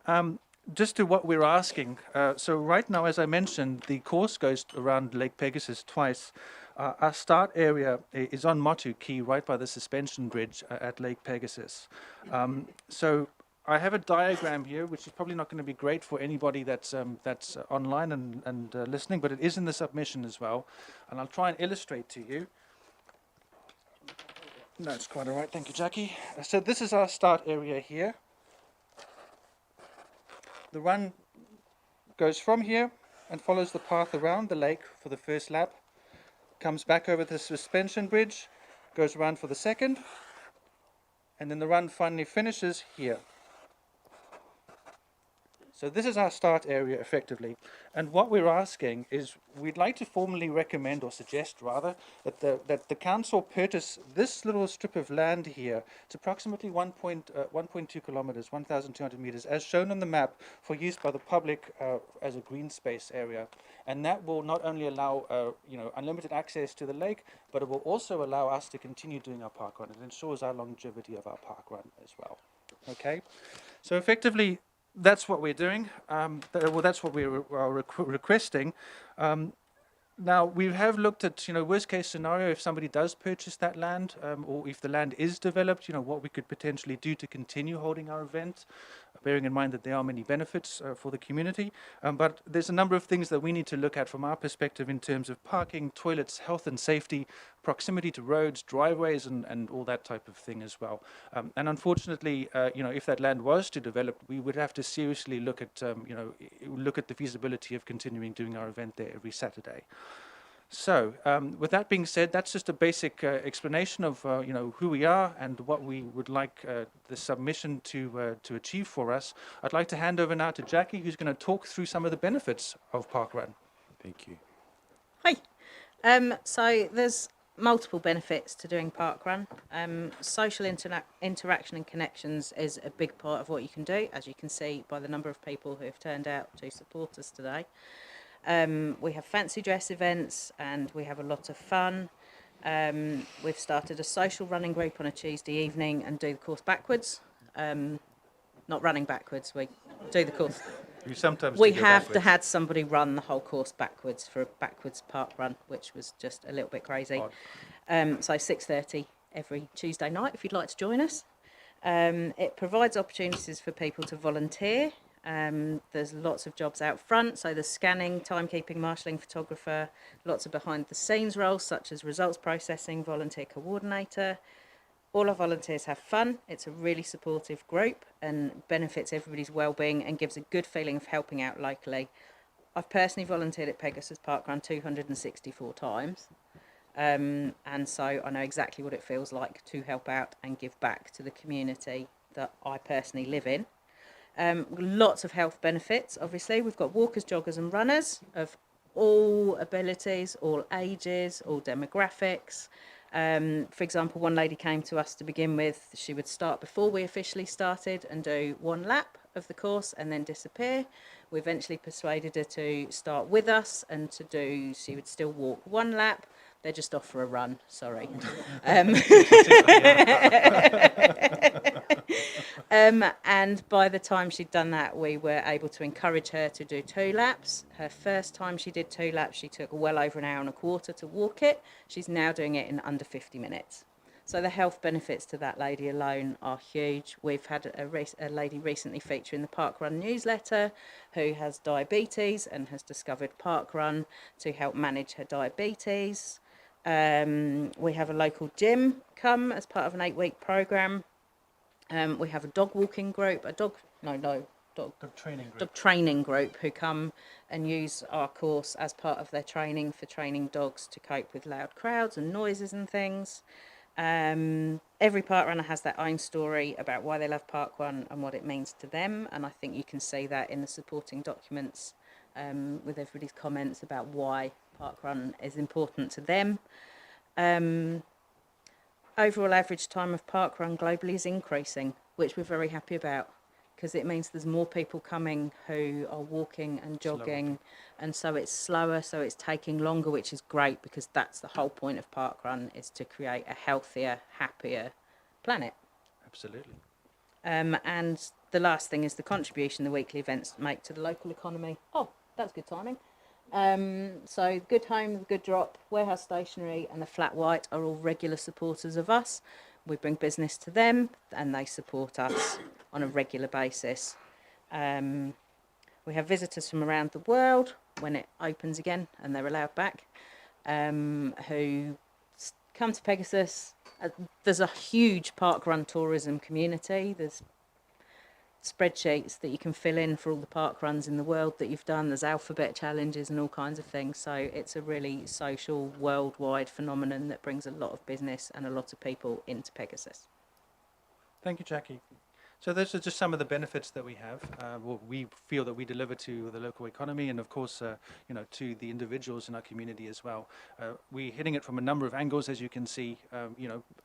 just to what we're asking, so right now, as I mentioned, the course goes around Lake Pegasus twice. Our start area is on Motu Key, right by the suspension bridge at Lake Pegasus. So I have a diagram here, which is probably not going to be great for anybody that's online and listening, but it is in the submission as well. And I'll try and illustrate to you. No, it's quite all right. Thank you, Jackie. So this is our start area here. The run goes from here and follows the path around the lake for the first lap, comes back over the suspension bridge, goes around for the second, and then the run finally finishes here. So this is our start area effectively. And what we're asking is we'd like to formally recommend, or suggest rather, that the council purchase this little strip of land here. It's approximately 1.2 kilometers, 1,200 meters, as shown on the map, for use by the public as a green space area. And that will not only allow unlimited access to the lake, but it will also allow us to continue doing our park run. It ensures our longevity of our park run as well. Okay, so effectively, that's what we're doing. That's what we are requesting. Now, we have looked at, worst case scenario, if somebody does purchase that land, or if the land is developed, what we could potentially do to continue holding our event. bearing in mind that there are many benefits for the community. But there's a number of things that we need to look at from our perspective in terms of parking, toilets, health and safety, proximity to roads, driveways, and all that type of thing as well. And unfortunately, if that land was to develop, we would have to seriously look at, look at the feasibility of continuing doing our event there every Saturday. So, with that being said, that's just a basic explanation of who we are and what we would like the submission to achieve for us. I'd like to hand over now to Jackie, who's going to talk through some of the benefits of Parkrun. Thank you. Hi. So there's multiple benefits to doing Parkrun. Social interaction and connections is a big part of what you can do, as you can see by the number of people who have turned out to support us today. We have fancy dress events and we have a lot of fun. We've started a social running group on a Tuesday evening and do the course backwards. Not running backwards, we do the course. You sometimes we do go have backwards. had somebody run the whole course backwards for a backwards park run, which was just a little bit crazy. So 6:30 every Tuesday night if you'd like to join us. It provides opportunities for people to volunteer. There's lots of jobs out front, so there's scanning, timekeeping, marshalling, photographer, lots of behind the scenes roles such as results processing, volunteer coordinator. All our volunteers have fun. It's a really supportive group and benefits everybody's well-being and gives a good feeling of helping out locally. I've personally volunteered at Pegasus Parkrun 264 times, and so I know exactly what it feels like to help out and give back to the community that I personally live in. Lots of health benefits, obviously. We've got walkers, joggers and runners of all abilities, all ages, all demographics. For example, one lady came to us to begin with. She would start before we officially started and do one lap of the course and then disappear. We eventually persuaded her to start with us and she would still walk one lap. They're just off for a run, sorry. And by the time she'd done that, we were able to encourage her to do 2 laps. Her first time she did 2 laps, she took well over an hour and a quarter to walk it. She's now doing it in under 50 minutes. So the health benefits to that lady alone are huge. We've had a lady recently feature in the Parkrun newsletter who has diabetes and has discovered Parkrun to help manage her diabetes. We have a local gym come as part of an 8-week programme. We have a dog walking group, dog training group who come and use our course as part of their training for training dogs to cope with loud crowds and noises and things. Every park runner has their own story about why they love Parkrun and what it means to them, and I think you can see that in the supporting documents with everybody's comments about why Parkrun is important to them. Overall average time of Parkrun globally is increasing, which we're very happy about, because it means there's more people coming who are walking and jogging, and so it's slower, so it's taking longer, which is great, because that's the whole point of Parkrun, is to create a healthier, happier planet. Absolutely. And the last thing is the contribution the weekly events make to the local economy. Oh, that's good timing. So Good Home, the Good Drop, Warehouse Stationery and the Flat White are all regular supporters of us. We bring business to them and they support us on a regular basis. We have visitors from around the world when it opens again and they're allowed back, who come to Pegasus. There's a huge parkrun tourism community. There's spreadsheets that you can fill in for all the park runs in the world that you've done. There's alphabet challenges and all kinds of things. So it's a really social, worldwide phenomenon that brings a lot of business and a lot of people into Pegasus. Thank you, Jackie. So those are just some of the benefits that we have. We feel that we deliver to the local economy and, of course, to the individuals in our community as well. We're hitting it from a number of angles, as you can see.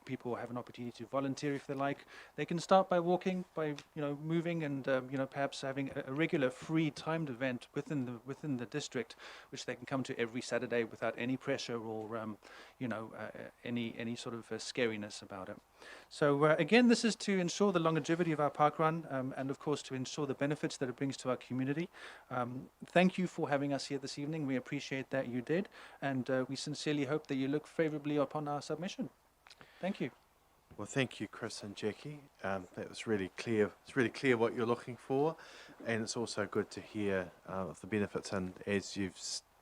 People have an opportunity to volunteer if they like. They can start by walking, by moving, and perhaps having a regular free timed event within the district, which they can come to every Saturday without any pressure or any sort of scariness about it. So again, this is to ensure the longevity of our parkrun and of course to ensure the benefits that it brings to our community. Thank you for having us here this evening. We appreciate that you did, and we sincerely hope that you look favourably upon our submission. Thank you. Well, thank you, Chris and Jackie. That was really clear. It's really clear what you're looking for, and it's also good to hear of the benefits. And as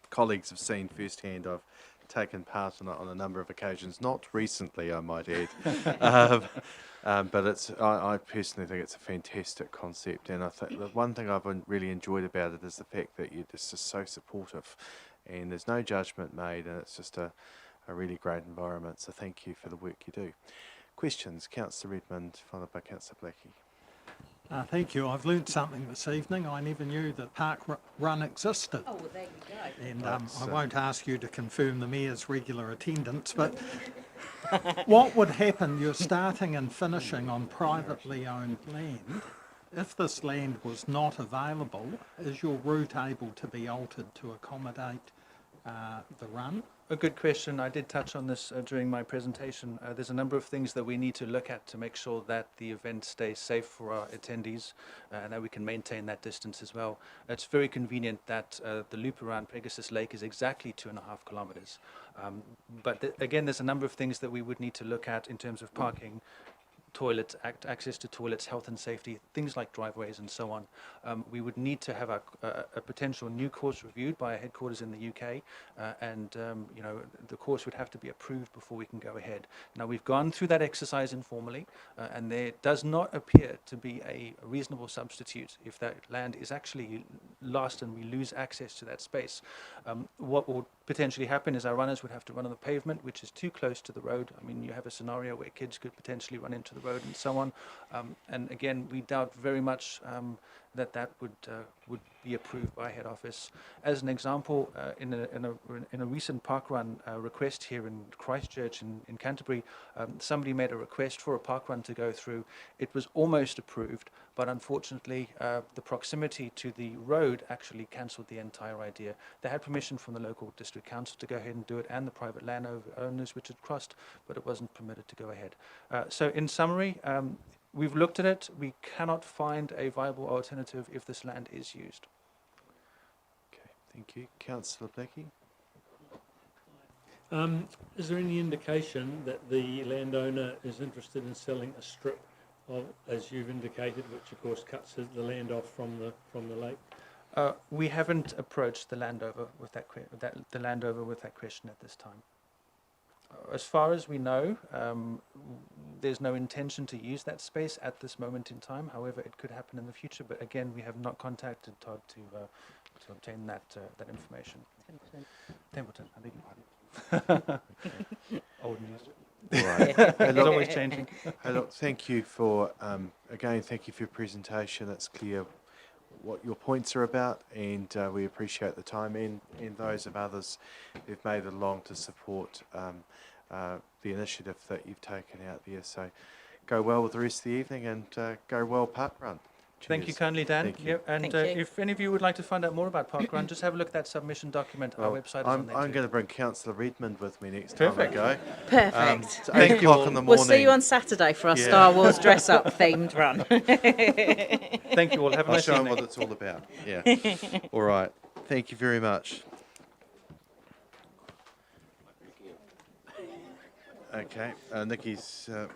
colleagues have seen firsthand, I've taken part in it on a number of occasions. Not recently, I might add, but I personally think it's a fantastic concept. And I think the one thing I've really enjoyed about it is the fact that you're just so supportive, and there's no judgment made, and it's just a really great environment. So thank you for the work you do. Questions? Councillor Redmond, followed by Councillor Blackie. Thank you. I've learnt something this evening. I never knew that Park Run existed. Oh, well, there you go. And I won't ask you to confirm the Mayor's regular attendance, but what would happen, you're starting and finishing on privately owned land. If this land was not available, is your route able to be altered to accommodate the run? A good question. I did touch on this during my presentation. There's a number of things that we need to look at to make sure that the event stays safe for our attendees and that we can maintain that distance as well. It's very convenient that the loop around Pegasus Lake is exactly 2.5 kilometers. But again, there's a number of things that we would need to look at in terms of parking, toilets, access to toilets, health and safety, things like driveways and so on. We would need to have a potential new course reviewed by our headquarters in the UK, and you know, the course would have to be approved before we can go ahead. Now, we've gone through that exercise informally, and there does not appear to be a reasonable substitute if that land is actually lost and we lose access to that space. What would potentially happen is our runners would have to run on the pavement, which is too close to the road. I mean, you have a scenario where kids could potentially run into the road and so on. And again, we doubt very much that would be approved by head office. As an example, in a recent park run request here in Christchurch in Canterbury, somebody made a request for a park run to go through. It was almost approved, but unfortunately the proximity to the road actually cancelled the entire idea. They had permission from the local district council to go ahead and do it, and the private landowners which had crossed, but it wasn't permitted to go ahead. So in summary, we've looked at it. We cannot find a viable alternative if this land is used. Okay, thank you. Councillor Blackie. Is there any indication that the landowner is interested in selling a strip of, as you've indicated, which of course cuts the land off from the lake? We haven't approached the landowner with that question at this time. As far as we know, there's no intention to use that space at this moment in time. However, it could happen in the future. But again, we have not contacted Todd to obtain that information. Templeton, I beg your pardon. Old news. Right. It's always changing. Hey, look, thank you for again. Thank you for your presentation. It's clear what your points are about, and we appreciate the time and those of others who've made it along to support the initiative that you've taken out there. So go well with the rest of the evening, and go well Park Run. Thank you Cheers. kindly, Dan. Thank you. Yep. And if any of you would like to find out more about Park Run, just have a look at that submission document. Well, Our website is I'm on there going too. to bring Councillor Redmond with me next time I Perfect. go. Perfect. It's 8 o'clock in the morning. We'll see you on Saturday for our Star Wars dress-up themed run. Thank you all. Have a I'll nice show them evening. what it's all about. Yeah. All right. Thank you very much. Okay. Nikki's. Oh,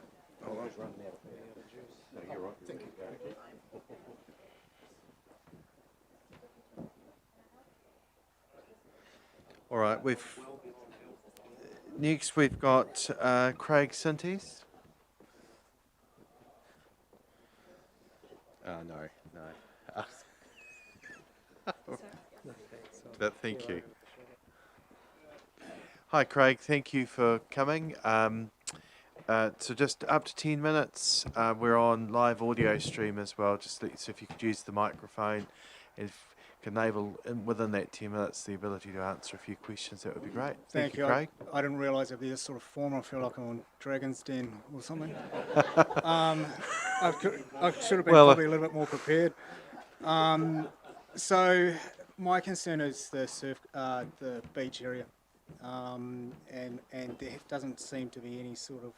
I've run out. No, you're right. Thank you. All right. Next we've got Craig Sintes. Oh, no. But thank you. Hi, Craig. Thank you for coming. So just up to 10 minutes. We're on live audio stream as well. So if you could use the microphone, and if you can enable within that 10 minutes the ability to answer a few questions, that would be great. Thank you, Craig. I didn't realise it'd be this sort of form. I feel like I'm on Dragon's Den or something. I should have been probably a little bit more prepared. So my concern is the beach area, and there doesn't seem to be any sort of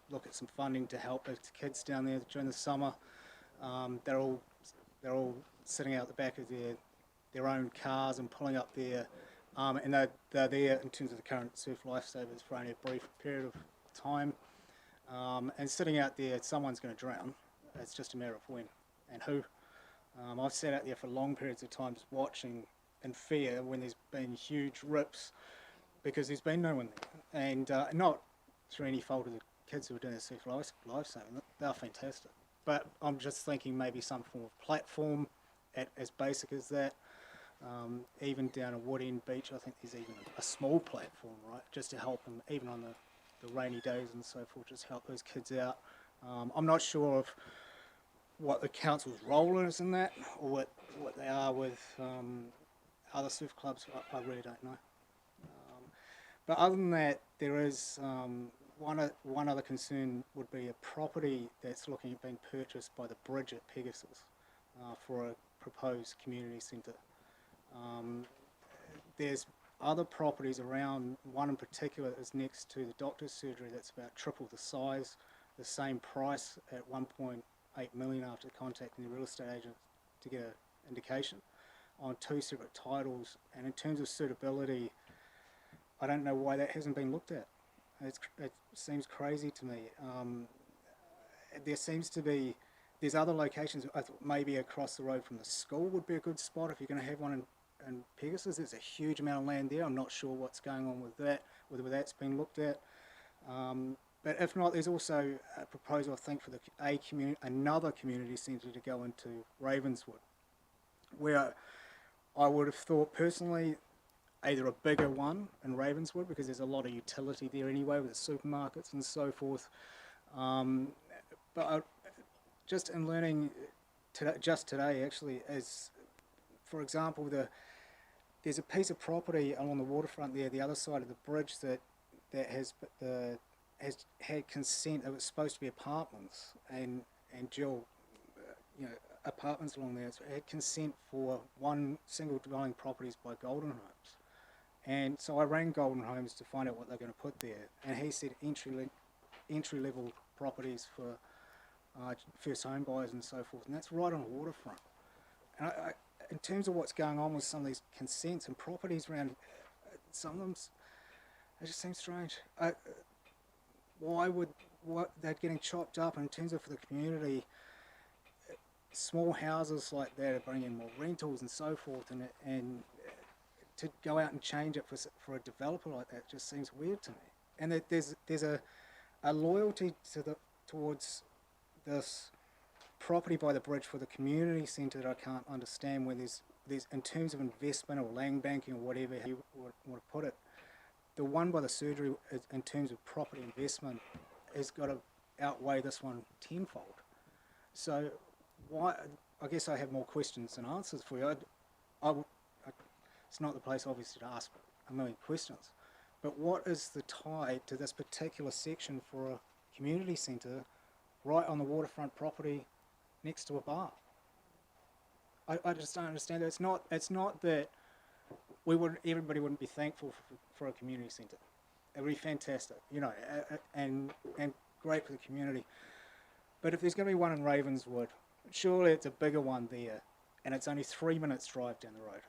look at some funding to help the kids down there during the summer. They're all sitting out the back of their own cars and pulling up there, and they're there in terms of the current surf lifesavers for only a brief period of time. And sitting out there, someone's going to drown. It's just a matter of when and who. I've sat out there for long periods of times watching in fear when there's been huge rips because there's been no one there. And not through any fault of the kids who are doing the surf lifesaving, they're fantastic. But I'm just thinking maybe some form of platform as basic as that. Even down at Wood End Beach, I think there's even a small platform, right, just to help them, even on the rainy days and so forth, just help those kids out. I'm not sure of what the council's role is in that, or what they are with other surf clubs. I really don't know. But other than that, there is one other concern would be a property that's looking at being purchased by the bridge at Pegasus for a proposed community centre. There's other properties around, one in particular is next to the doctor's surgery that's about triple the size, the same price at 1.8 million after contacting the real estate agent to get an indication on 2 separate titles. And in terms of suitability, I don't know why that hasn't been looked at. It seems crazy to me. There seems to be, there's other locations, I thought maybe across the road from the school would be a good spot if you're going to have one in Pegasus. There's a huge amount of land there. I'm not sure what's going on with that, whether that's been looked at. But if not, there's also a proposal, I think, for another community centre to go into Ravenswood, where I would have thought personally either a bigger one in Ravenswood, because there's a lot of utility there anyway with the supermarkets and so forth. But just in learning just today actually is, for example, there's a piece of property along the waterfront there, the other side of the bridge, that has had consent. It was supposed to be apartments and dual, apartments along there. So it had consent for one single dwelling properties by Golden Homes. And so I rang Golden Homes to find out what they're going to put there, and he said entry level properties for first home buyers and so forth, and that's right on the waterfront. And in terms of what's going on with some of these consents and properties around, some of them, it just seems strange. Why they're getting chopped up, and in terms of for the community, small houses like that are bringing more rentals and so forth, and to go out and change it for a developer like that just seems weird to me. And there's a loyalty towards this property by the bridge for the community centre that I can't understand, where there's in terms of investment or land banking or whatever you want to put it, the one by the surgery in terms of property investment has got to outweigh this one tenfold. So why? I guess I have more questions than answers for you. It's not the place obviously to ask a million questions, but what is the tie to this particular section for a community centre right on the waterfront property next to a bar? I just don't understand it. It's not that everybody wouldn't be thankful for a community centre. It would be fantastic, and great for the community. But if there's going to be one in Ravenswood, surely it's a bigger one there, and it's only 3 minutes drive down the road.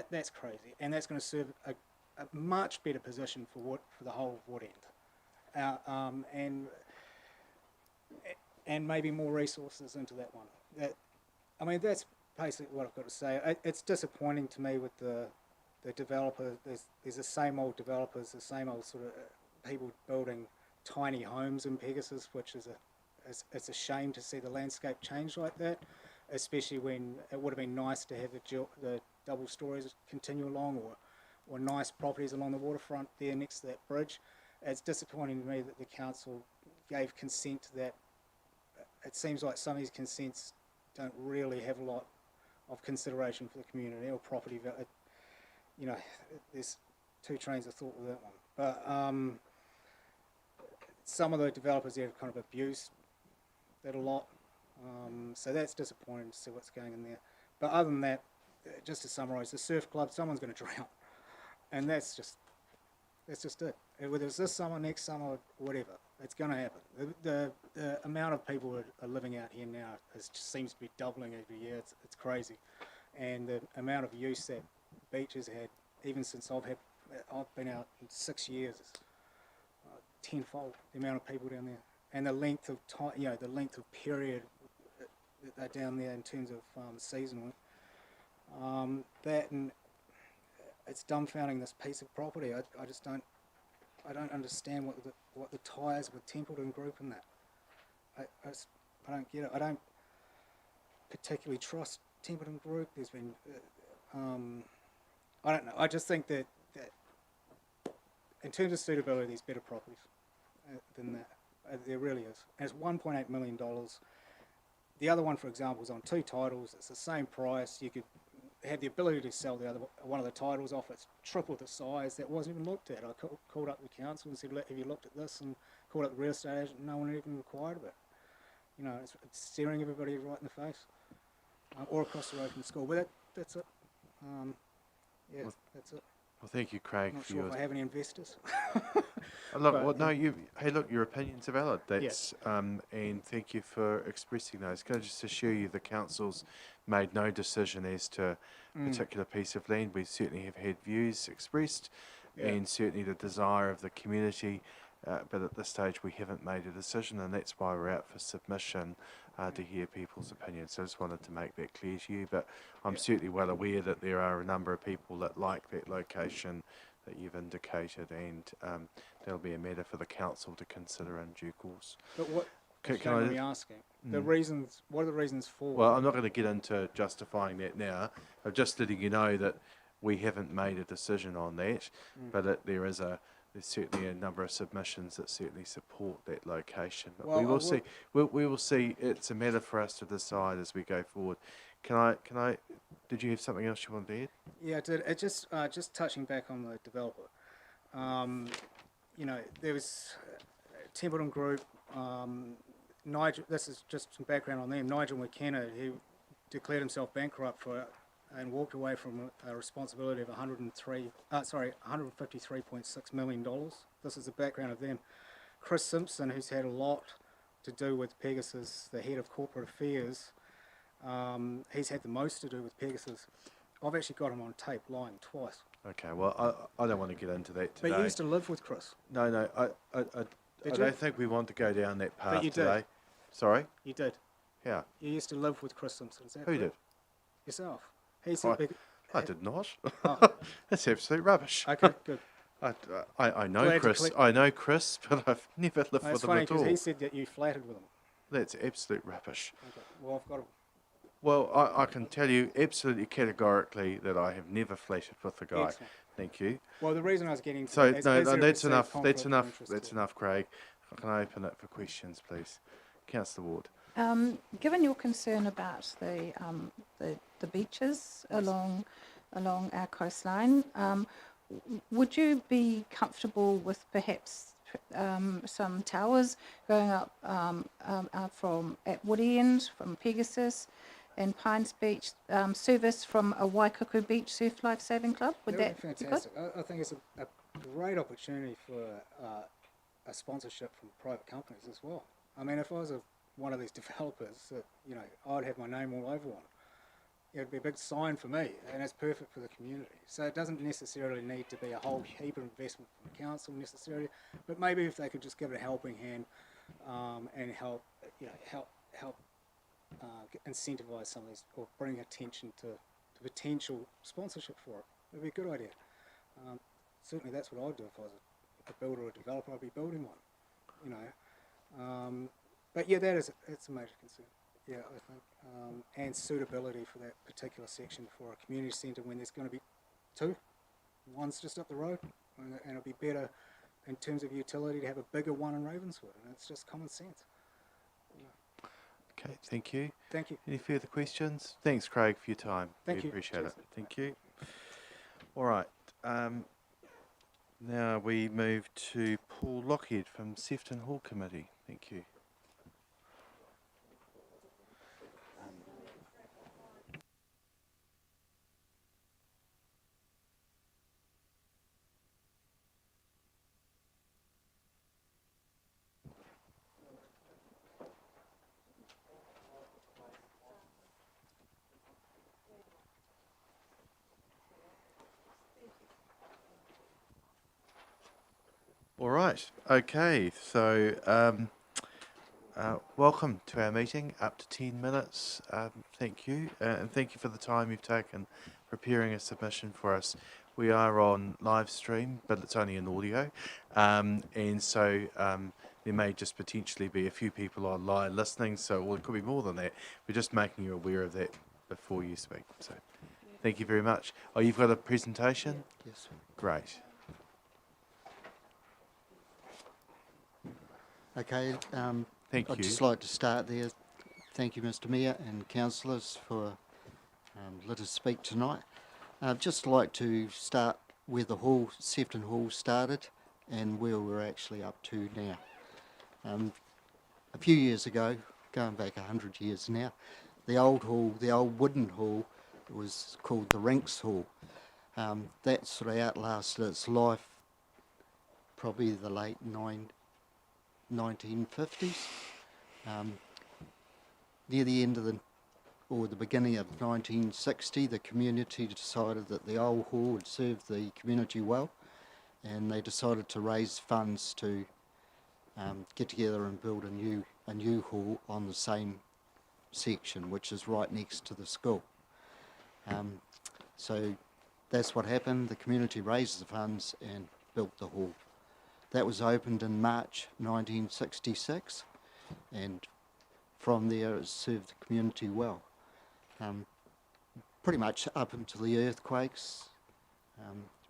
That's crazy, and that's going to serve a much better position for the whole of Wood End, and maybe more resources into that one. That's basically what I've got to say. It's disappointing to me with the developer. There's the same old developers, the same old sort of people building tiny homes in Pegasus, which it's a shame to see the landscape change like that, especially when it would have been nice to have the double stories continue along, or nice properties along the waterfront there next to that bridge. It's disappointing to me that the council gave consent to that. It seems like some of these consents don't really have a lot of consideration for the community or property value. There's two trains of thought with that one. But some of the developers there have kind of abused that a lot. So that's disappointing to see what's going in there. But other than that, just to summarise, the surf club, someone's going to drown, and that's just it. Whether it's this summer, next summer, whatever, it's going to happen. The amount of people who are living out here now just seems to be doubling every year. It's crazy, and the amount of use that beach has had, even since I've been out in 6 years, tenfold the amount of people down there, and the length of time, the length of period that they're down there in terms of seasonal. That and it's dumbfounding, this piece of property. I just don't understand what the ties with Templeton Group in that. I don't get it. I don't particularly trust Templeton Group. There's been I don't know. I just think that in terms of suitability, there's better properties than that. There really is. And it's $1.8 million. The other one, for example, is on 2 titles. It's the same price. You could have the ability to sell the other one of the titles off. It's triple the size. That wasn't even looked at. I called up the council and said, "Have you looked at this?" And called up the real estate agent. No one even inquired of it. It's staring everybody right in the face, or across the road from the school. But that's it. That's it. Well, thank you, Craig, Not for sure yours. if I have any investors. Look, your opinions are valid. That's and thank you for expressing those. Can I just assure you, the council's made no decision as to a particular piece of land. We certainly have had views expressed, and certainly the desire of the community. But at this stage, we haven't made a decision, and that's why we're out for submission to hear people's opinions. So I just wanted to make that clear to you. But I'm certainly well aware that there are a number of people that like that location that you've indicated, and that'll be a matter for the council to consider in due course. But what? Can I be asking the reasons? What are the reasons for? Well, I'm not going to get into justifying that now. I'm just letting you know that we haven't made a decision on that, but there's certainly a number of submissions that certainly support that location. But we will see. We will see. It's a matter for us to decide as we go forward. Can I? Did you have something else you wanted to add? Yeah, I did. It just touching back on the developer. There was Templeton Group. Nigel. This is just some background on them. Nigel McKenna, he declared himself bankrupt and walked away from a responsibility of $153.6 million. This is the background of them. Chris Simpson, who's had a lot to do with Pegasus, the head of corporate affairs, he's had the most to do with Pegasus. I've actually got him on tape lying twice. Okay, well, I don't want to get into that today. But you used to live with Chris. No, I don't think we want to go down that path but you today. Did. Sorry? You did. Yeah. You used to live with Chris Simpson, is that Who correct? did? Yourself. He said I did not. Oh. That's absolute rubbish. Okay, good. I know Chris. I know Chris, but I've never lived with him at all. It's funny because he said that you flattered with him. That's absolute rubbish. Okay. Well, I've got him. Well, I can tell you absolutely categorically that I have never flattered with the guy. Excellent. Thank you. Well, the reason I was getting to So is that's enough. That's enough, Craig. Can I open it for questions, please? Councillor Ward. Given your concern about the beaches along our coastline, would you be comfortable with perhaps some towers going up from at Woody End, from Pegasus and Pines Beach, service from a Waikaku Beach Surf Lifesaving Club? Would that be be good? fantastic? I think it's a great opportunity for a sponsorship from private companies as well. I mean, if I was one of these developers, I'd have my name all over one. It'd be a big sign for me, and it's perfect for the community. So it doesn't necessarily need to be a whole heap of investment from the council necessarily, but maybe if they could just give it a helping hand and help incentivise some of these, or bring attention to potential sponsorship for it. It'd be a good idea. Certainly, that's what I'd do if I was a builder or a developer. I'd be building one. But yeah, it's a major concern. Yeah, I think, and suitability for that particular section for a community centre when there's going to be 2. One's just up the road, and it'll be better in terms of utility to have a bigger one in Ravenswood, and it's just common sense. Okay, thank you. Thank you. Any further questions? Thanks, Craig, for your time. Thank you. Appreciate Cheers. it. Thank you. All right. Now we move to Paul Lockhead from Sefton Hall Committee. Thank you. All right. Okay. So, welcome to our meeting. Up to 10 minutes. Thank you, and thank you for the time you've taken preparing a submission for us. We are on live stream, but it's only in audio, and so there may just potentially be a few people online listening. So, well, it could be more than that. We're just making you aware of that before you speak. So, thank you very much. Oh, you've got a presentation? Yes. Great. Okay. Thank I'd you. just like to start there. Thank you, Mr. Mayor and councillors, for let us speak tonight. I'd just like to start where the hall, Sefton Hall, started and where we're actually up to now. A few years ago, going back 100 years now, the old hall, the old wooden hall, was called the Rinks Hall. That sort of outlasted its life, probably the late 1950s. Near the end of the beginning of 1960, the community decided that the old hall would serve the community well, and they decided to raise funds to get together and build a new hall on the same section, which is right next to the school. So that's what happened. The community raised the funds and built the hall. That was opened in March 1966, and from there it served the community well. Pretty much up until the earthquakes,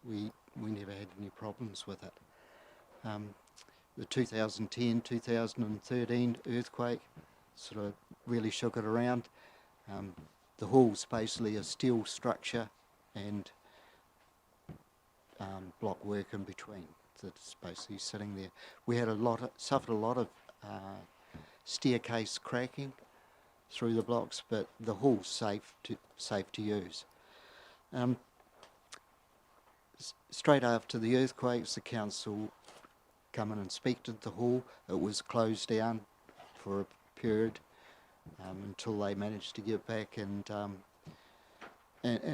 we never had any problems with it. The 2010-2013 earthquake sort of really shook it around. The hall's basically a steel structure and block work in between that's basically sitting there. We had suffered a lot of staircase cracking through the blocks, but the hall's safe to use. Straight after the earthquakes, the council come and inspected the hall. It was closed down for a period until they managed to get back and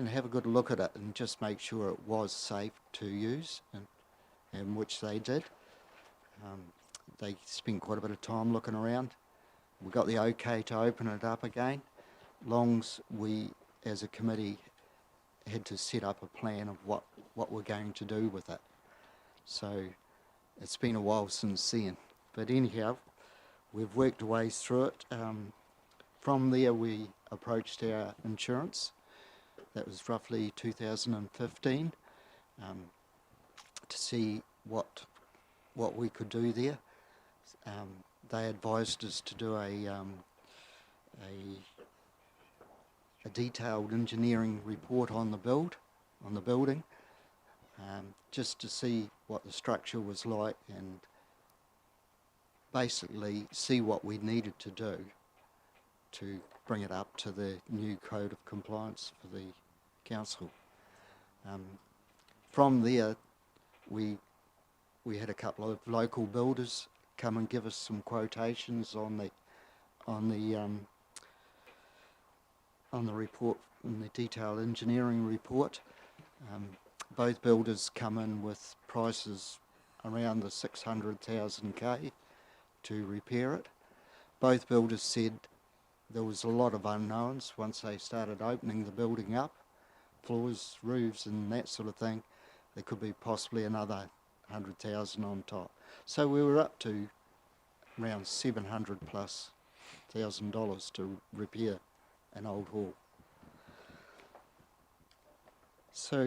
have a good look at it and just make sure it was safe to use, and which they did. They spent quite a bit of time looking around. We got the okay to open it up again, long as we, as a committee, had to set up a plan of what we're going to do with it. So it's been a while since then. But anyhow, we've worked our way through it. From there, we approached our insurance. That was roughly 2015, to see what we could do there. They advised us to do a detailed engineering report on the building, just to see what the structure was like and basically see what we needed to do to bring it up to the new code of compliance for the council. From there, we had a couple of local builders come and give us some quotations on the report, on the detailed engineering report. Both builders come in with prices around the 600,000 K to repair it. Both builders said there was a lot of unknowns once they started opening the building up, floors, roofs and that sort of thing. There could be possibly another 100,000 on top. So we were up to around $700,000+ to repair an old hall. So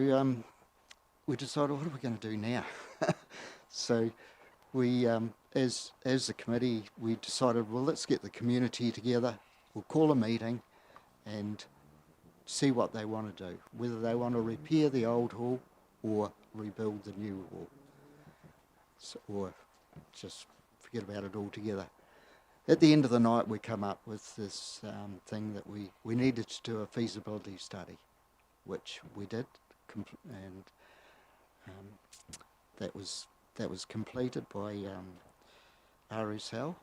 we decided, what are we going to do now? So we, as the committee, we decided, well, let's get the community together. We'll call a meeting and see what they want to do, whether they want to repair the old hall or rebuild the new hall, so, or just forget about it altogether. At the end of the night, we come up with this thing that we needed to do a feasibility study, which we did, and that was completed by RSL,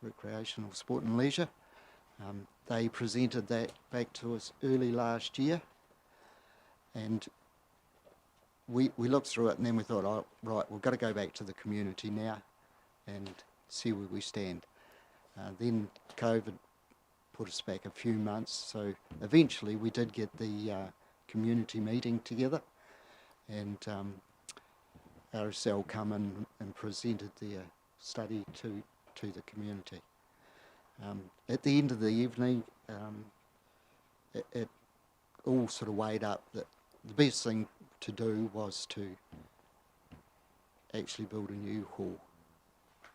Recreational Sport and Leisure. They presented that back to us early last year, and we looked through it and then we thought, oh, right, we've got to go back to the community now and see where we stand. Then COVID put us back a few months, so eventually we did get the community meeting together, and RSL come in and presented their study to the community. At the end of the evening, it all sort of weighed up that the best thing to do was to actually build a new hall.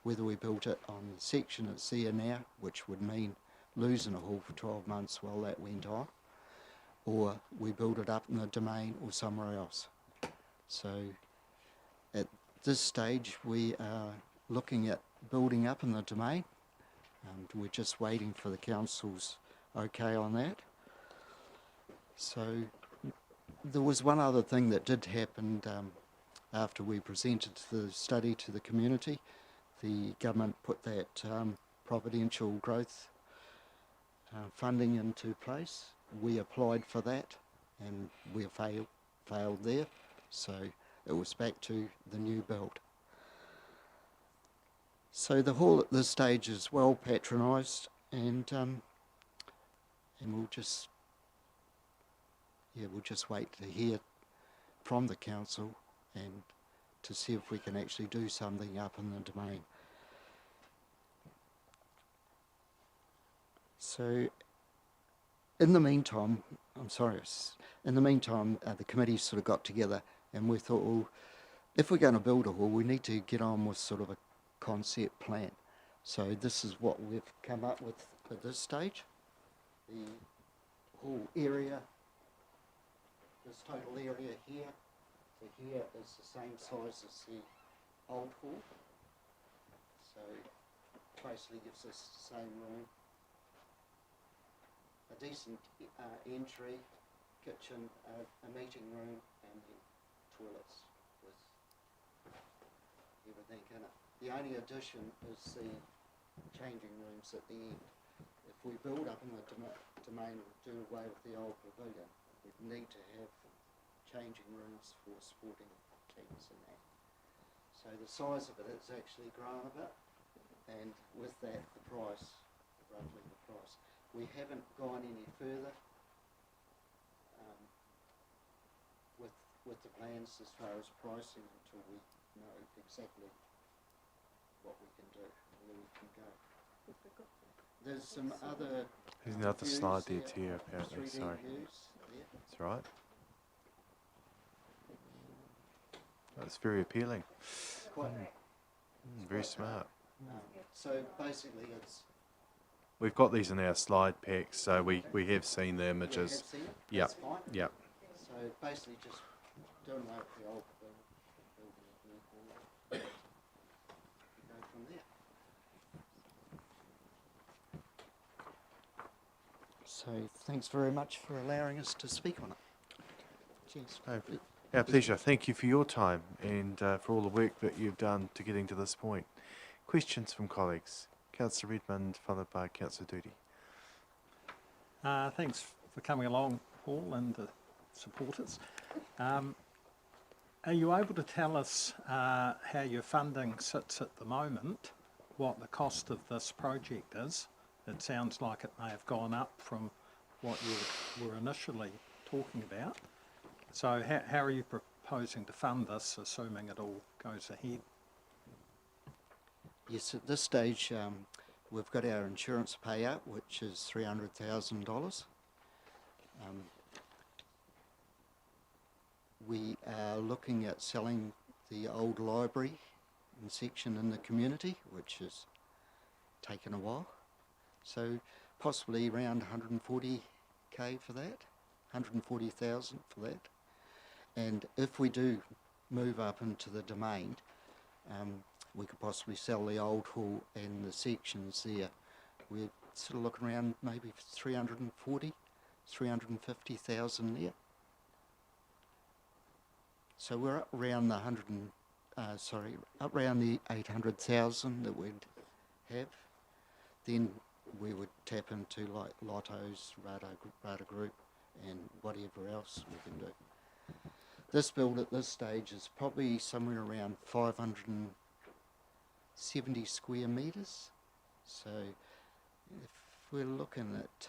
Whether we built it on the section that's there now, which would mean losing a hall for 12 months while that went on, or we build it up in the domain or somewhere else. So at this stage we are looking at building up in the domain, and we're just waiting for the council's okay on that. So there was one other thing that did happen after we presented the study to the community. The government put that providential growth funding into place. We applied for that and we failed there, so it was back to the new build. So the hall at this stage is well patronised, and we'll just wait to hear from the council and to see if we can actually do something up in the domain. So in the meantime, the committee sort of got together and we thought, well, if we're going to build a hall, we need to get on with sort of a concept plan. So this is what we've come up with at this stage. The hall area, this total area here to here is the same size as the old hall. So basically gives us the same room. A decent entry, kitchen, a meeting room, and then toilets with everything in it. The only addition is the changing rooms at the end. If we build up in the domain and do away with the old pavilion, we'd need to have changing rooms for sporting teams and that. So the size of it has actually grown a bit, and with that the price, roughly the price. We haven't gone any further with the plans as far as pricing until we know exactly what we can do, where we can go. There's some other There's another slide there views too, apparently. 3D Sorry. views there. That's right. That's very appealing. Quite, very quite smart. so basically it's We've got these in our slide pack, so we have seen the images. You have seen it? Yep. That's fine. Yep. So basically just doing away with the old building a new hall and go from there. So thanks very much for allowing us to speak on it. Cheers. Our pleasure. Thank you for your time and for all the work that you've done to getting to this point. Questions from colleagues? Councillor Redmond, followed by Councillor Doody. Thanks for coming along, Paul, and the supporters. Are you able to tell us how your funding sits at the moment, what the cost of this project is? It sounds like it may have gone up from what you were initially talking about. So how are you proposing to fund this, assuming it all goes ahead? Yes, at this stage we've got our insurance payout, which is $300,000. We are looking at selling the old library and section in the community, which has taken a while. So possibly around 140k for that, 140,000 for that. And if we do move up into the domain, we could possibly sell the old hall and the sections there. We're sort of looking around maybe 350,000 there. So we're up around the up around the 800,000 that we'd have. Then we would tap into like Lotto's, Rada Group, and whatever else we can do. this build at this stage is probably somewhere around 570 square metres. So if we're looking at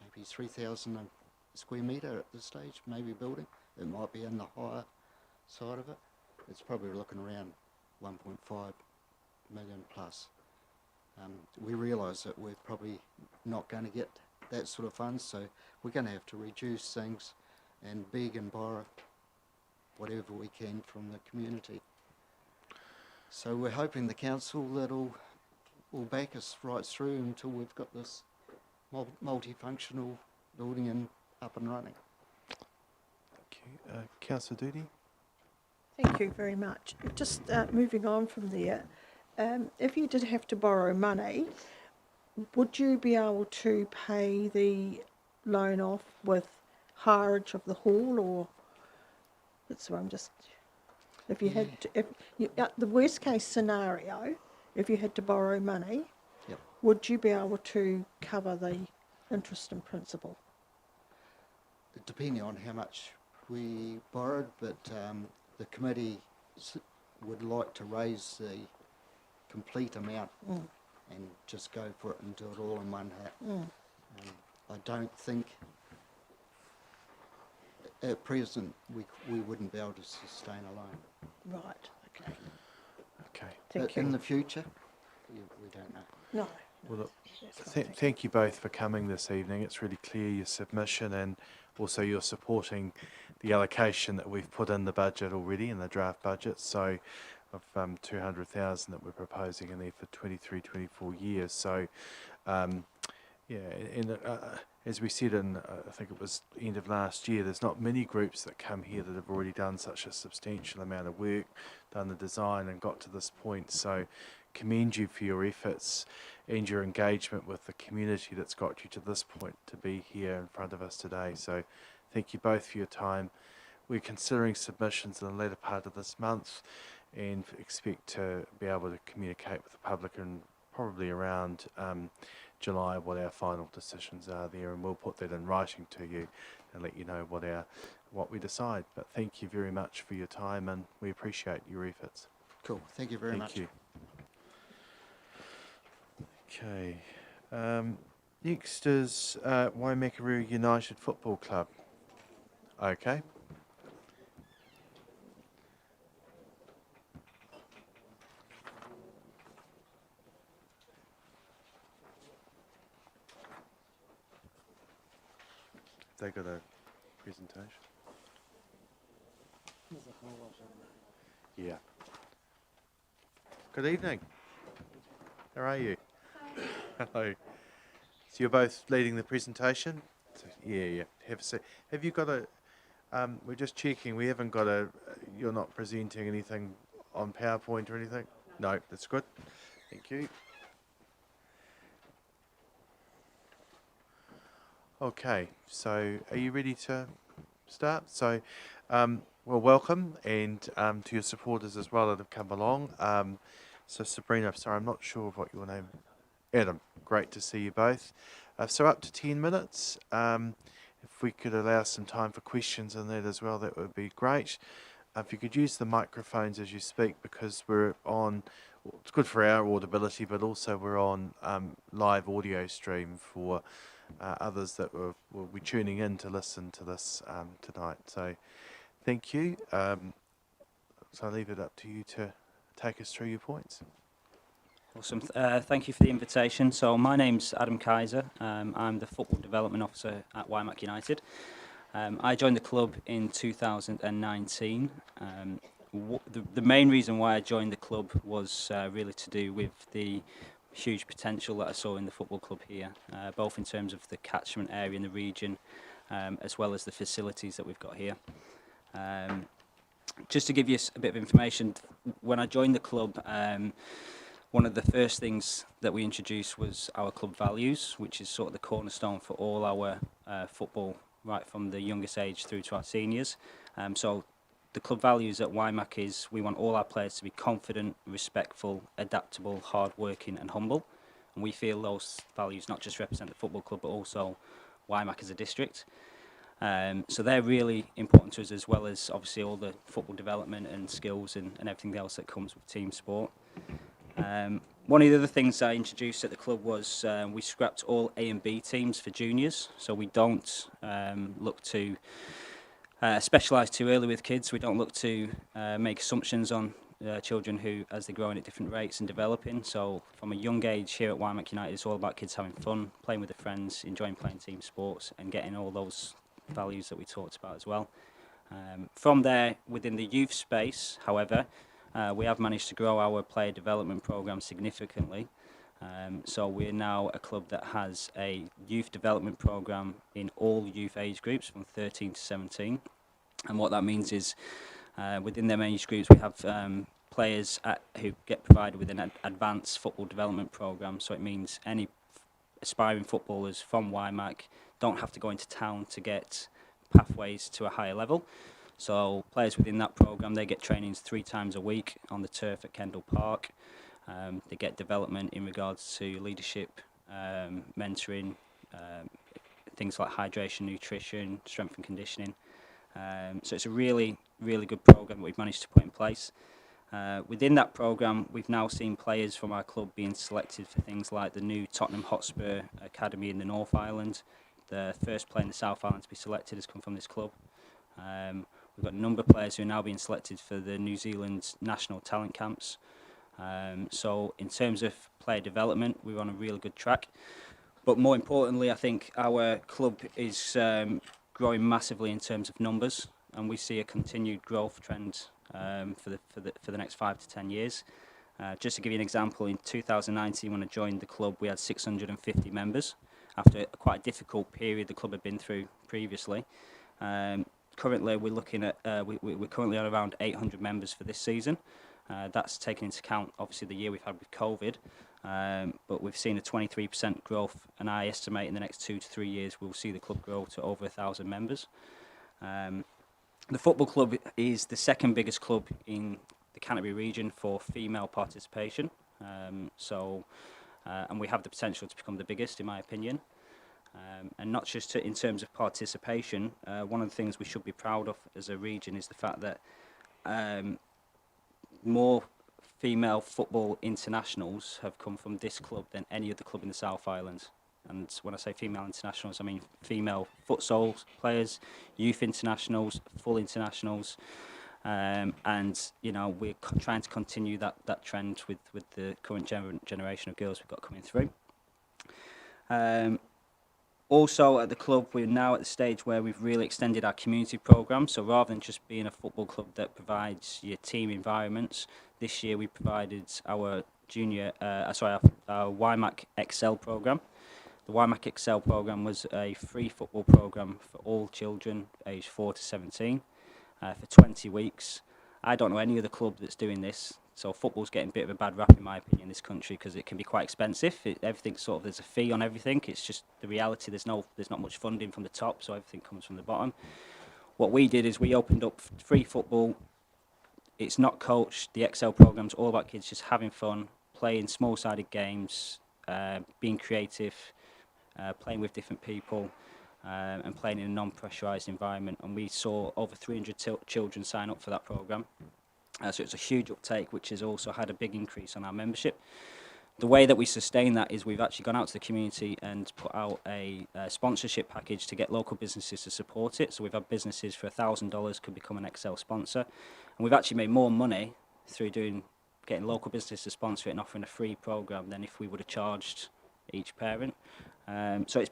maybe 3,000 square metre at this stage, maybe building, it might be in the higher side of it. It's probably looking around 1.5 million plus. We realise that we're probably not going to get that sort of funds, so we're going to have to reduce things and beg and borrow whatever we can from the community. So we're hoping the council will back us right through until we've got this multifunctional building up and running. Thank you. Councillor Doody? Thank you very much. Just moving on from there, if you did have to borrow money, would you be able to pay the loan off with hireage of the hall, or that's what I'm just, if you had to, if you, the worst case scenario, if you had to borrow money, yep, would you be able to cover the interest and principal? Depending on how much we borrowed, but the committee would like to raise the complete amount and just go for it and do it all in one hit. I don't think at present we wouldn't be able to sustain a loan. Right, okay. Okay. But in the future, we don't know. No. Well, look, thank you both for coming this evening. It's really clear your submission, and also you're supporting the allocation that we've put in the budget already, in the draft budget. So of 200,000 that we're proposing in there for 23-24 years. So yeah, and as we said in, I think it was end of last year, there's not many groups that come here that have already done such a substantial amount of work, done the design and got to this point. So commend you for your efforts and your engagement with the community that's got you to this point to be here in front of us today. So thank you both for your time. We're considering submissions in the latter part of this month and expect to be able to communicate with the public in probably around July what our final decisions are there, and we'll put that in writing to you and let you know what we decide. But thank you very much for your time, and we appreciate your efforts. Cool, thank you very much. Thank you. Okay, next is Waimakariri United Football Club. Okay. They got a presentation. Yeah. Good evening. How are you? Hi. Hello. So you're both leading the presentation? So, yeah. Have a seat. Have you got a? We're just checking. We haven't got a. You're not presenting anything on PowerPoint or anything? No, that's good. Thank you. Okay, so are you ready to start? So, well, welcome, and to your supporters as well that have come along. So Sabrina, sorry, I'm not sure of what your name is. Adam, great to see you both. So up to 10 minutes. If we could allow some time for questions on that as well, that would be great. If you could use the microphones as you speak, because we're on, it's good for our audibility, but also we're on live audio stream for others that will be tuning in to listen to this tonight. So thank you. So I'll leave it up to you to take us through your points. Awesome. Thank you for the invitation. So my name's Adam Kaiser. I'm the Football Development Officer at Waimak United. I joined the club in 2019. The main reason why I joined the club was really to do with the huge potential that I saw in the football club here, both in terms of the catchment area in the region, as well as the facilities that we've got here. Just to give you a bit of information, when I joined the club, one of the first things that we introduced was our club values, which is sort of the cornerstone for all our football, right from the youngest age through to our seniors. So the club values at Waimak is we want all our players to be confident, respectful, adaptable, hard-working and humble. And we feel those values not just represent the football club, but also Waimak as a district. So they're really important to us, as well as obviously all the football development and skills and everything else that comes with team sport. One of the other things I introduced at the club was we scrapped all A and B teams for juniors, so we don't look to specialise too early with kids. We don't look to make assumptions on children who, as they're growing at different rates and developing. So from a young age here at Waimak United, it's all about kids having fun, playing with their friends, enjoying playing team sports and getting all those values that we talked about as well. From there, within the youth space, however, we have managed to grow our player development programme significantly. So we're now a club that has a youth development programme in all youth age groups from 13 to 17. And what that means is within them age groups we have players who get provided with an advanced football development programme. So it means any aspiring footballers from Waimak don't have to go into town to get pathways to a higher level. So players within that programme, they get trainings 3 times a week on the turf at Kendall Park. They get development in regards to leadership, mentoring, things like hydration, nutrition, strength and conditioning. So it's a really, really good programme that we've managed to put in place. Within that programme, we've now seen players from our club being selected for things like the new Tottenham Hotspur Academy in the North Island. The first player in the South Island to be selected has come from this club. We've got a number of players who are now being selected for the New Zealand national talent camps. So in terms of player development, we're on a really good track. But more importantly, I think our club is growing massively in terms of numbers, and we see a continued growth trend for the next 5 to 10 years. Just to give you an example, in 2019, when I joined the club, we had 650 members after quite a difficult period the club had been through previously. Currently, we're looking at we're currently on around 800 members for this season. That's taken into account, obviously, the year we've had with COVID, but we've seen a 23% growth, and I estimate in the next 2 to 3 years we'll see the club grow to over 1,000 members. The football club is the second biggest club in the Canterbury region for female participation, and we have the potential to become the biggest, in my opinion. And not just in terms of participation, one of the things we should be proud of as a region is the fact that more female football internationals have come from this club than any other club in the South Island. And when I say female internationals, I mean female futsal players, youth internationals, full internationals. And, you know, we're trying to continue that trend with the current generation of girls we've got coming through. Also at the club, we're now at the stage where we've really extended our community programme. So rather than just being a football club that provides your team environments, this year we provided our our Waimak Excel programme. The Waimak Excel programme was a free football programme for all children aged 4 to 17 for 20 weeks. I don't know any other club that's doing this. So football's getting a bit of a bad rap, in my opinion, in this country because it can be quite expensive. Everything's sort of, there's a fee on everything. It's just the reality. There's not much funding from the top, so everything comes from the bottom. What we did is we opened up free football. It's not coached. The Excel programme's all about kids just having fun, playing small-sided games, being creative, playing with different people, and playing in a non-pressurised environment. And we saw over 300 children sign up for that programme. So it's a huge uptake, which has also had a big increase on our membership. The way that we sustain that is we've actually gone out to the community and put out a sponsorship package to get local businesses to support it. So we've had businesses for $1,000 could become an Excel sponsor. And we've actually made more money through getting local businesses to sponsor it and offering a free programme than if we would have charged each parent. So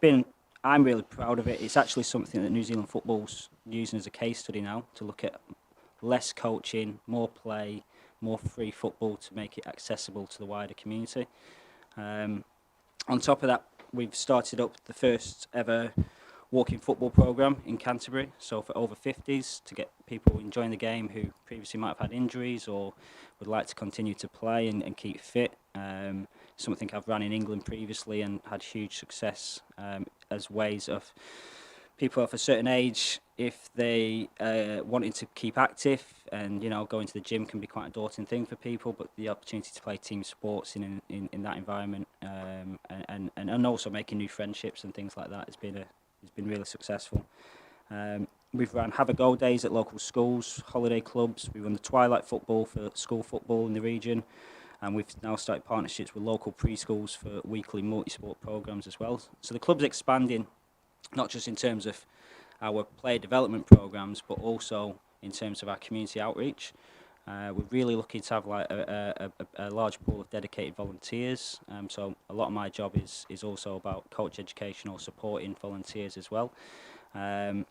I'm really proud of it. It's actually something that New Zealand Football's using as a case study now to look at less coaching, more play, more free football to make it accessible to the wider community. On top of that, we've started up the first ever walking football programme in Canterbury, so for over 50s to get people enjoying the game who previously might have had injuries or would like to continue to play and keep fit. Something I've run in England previously and had huge success as ways of people of a certain age, if they wanted to keep active, and going to the gym can be quite a daunting thing for people, but the opportunity to play team sports in that environment and also making new friendships and things like that has been really successful. We've run Have a Go days at local schools, holiday clubs. We run the Twilight football for school football in the region. And we've now started partnerships with local preschools for weekly multi-sport programmes as well. So the club's expanding, not just in terms of our player development programmes, but also in terms of our community outreach. We're really looking to have like a large pool of dedicated volunteers. So a lot of my job is also about coach education or supporting volunteers as well. And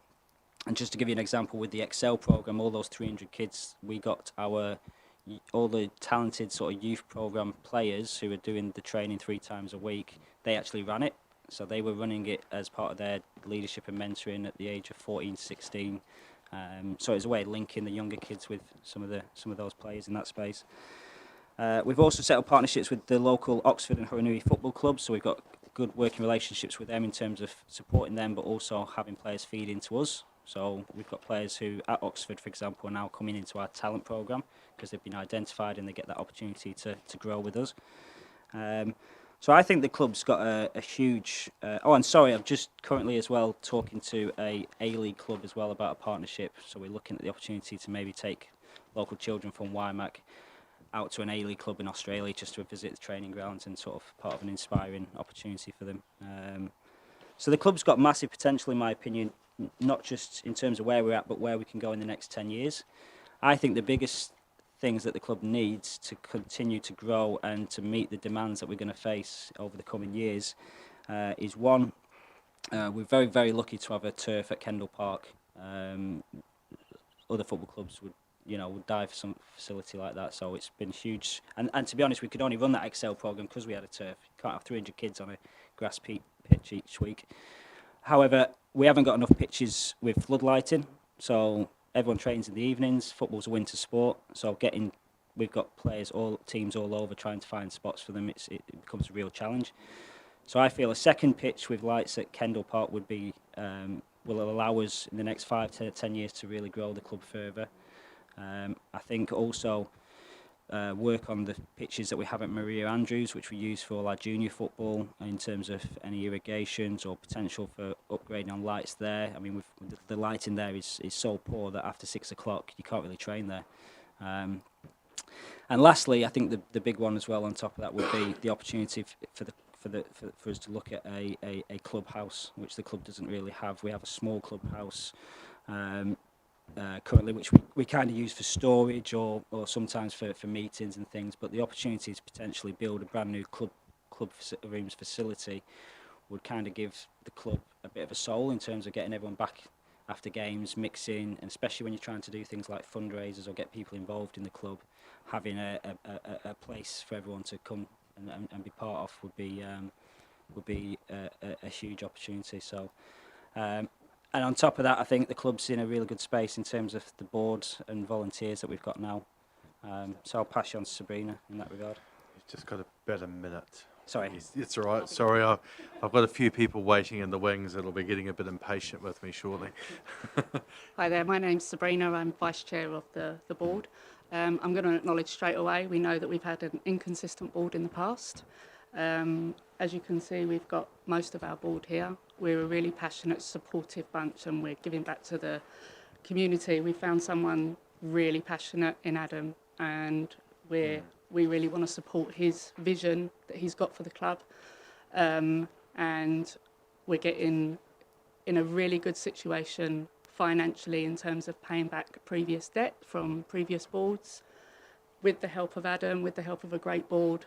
just to give you an example, with the Excel program, all those 300 kids, we got all the talented sort of youth program players who are doing the training 3 times a week. They actually ran it, so they were running it as part of their leadership and mentoring at the age of 14, 16. So it's a way of linking the younger kids with some of those players in that space. We've also set up partnerships with the local Oxford and Horanui football clubs, so we've got good working relationships with them in terms of supporting them, but also having players feed into us. So we've got players who, at Oxford, for example, are now coming into our talent programme because they've been identified and they get that opportunity to grow with us. So I think the club's got a huge... and sorry, I'm just currently as well talking to a A-League club as well about a partnership. So we're looking at the opportunity to maybe take local children from Waimak out to an A-League club in Australia just to visit the training grounds and sort of part of an inspiring opportunity for them. So the club's got massive potential, in my opinion, not just in terms of where we're at, but where we can go in the next 10 years. I think the biggest things that the club needs to continue to grow and to meet the demands that we're going to face over the coming years is one, we're very, very lucky to have a turf at Kendall Park. Other football clubs would die for some facility like that, so it's been huge. And to be honest, we could only run that Excel programme because we had a turf. You can't have 300 kids on a grass pitch each week. However, we haven't got enough pitches with floodlighting, so everyone trains in the evenings. Football's a winter sport, so we've got teams all over trying to find spots for them. It becomes a real challenge. So I feel a second pitch with lights at Kendall Park would be will allow us in the next 5 to 10 years to really grow the club further. I think also work on the pitches that we have at Maria Andrews, which we use for all our junior football, in terms of any irrigations or potential for upgrading on lights there. I mean, the lighting there is so poor that after 6 o'clock you can't really train there. And lastly, I think the big one as well on top of that would be the opportunity for us to look at a clubhouse, which the club doesn't really have. We have a small clubhouse currently, which we kind of use for storage or sometimes for meetings and things, but the opportunity to potentially build a brand new club rooms facility would kind of give the club a bit of a soul in terms of getting everyone back after games, mixing, and especially when you're trying to do things like fundraisers or get people involved in the club, having a place for everyone to come and be part of would be a huge opportunity. So and on top of that, I think the club's in a really good space in terms of the board and volunteers that we've got now. So I'll pass you on to Sabrina in that regard. You've just got about a minute. Sorry. It's all right. Sorry, I've got a few people waiting in the wings that'll be getting a bit impatient with me shortly. Hi there, my name's Sabrina. I'm Vice Chair of the board. I'm going to acknowledge straight away, we know that we've had an inconsistent board in the past. As you can see, we've got most of our board here. We're a really passionate, supportive bunch, and we're giving back to the community. We found someone really passionate in Adam, and we really want to support his vision that he's got for the club. And we're getting in a really good situation financially in terms of paying back previous debt from previous boards, with the help of Adam, with the help of a great board.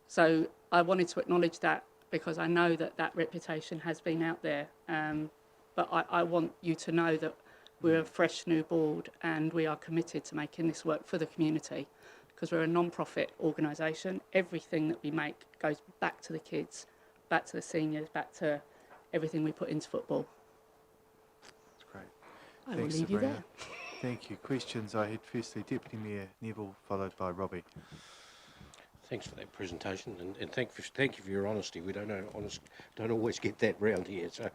So I wanted to acknowledge that because I know that reputation has been out there. But I want you to know that we're a fresh new board and we are committed to making this work for the community, because we're a non-profit organisation. Everything that we make goes back to the kids, back to the seniors, back to everything we put into football. That's great. I Thanks, will leave you Sabrina. there. Thank you. Questions? I had firstly Deputy Mayor Neville, followed by Robbie. Thanks for that presentation, and thank you for your honesty. We don't always get that round here. So,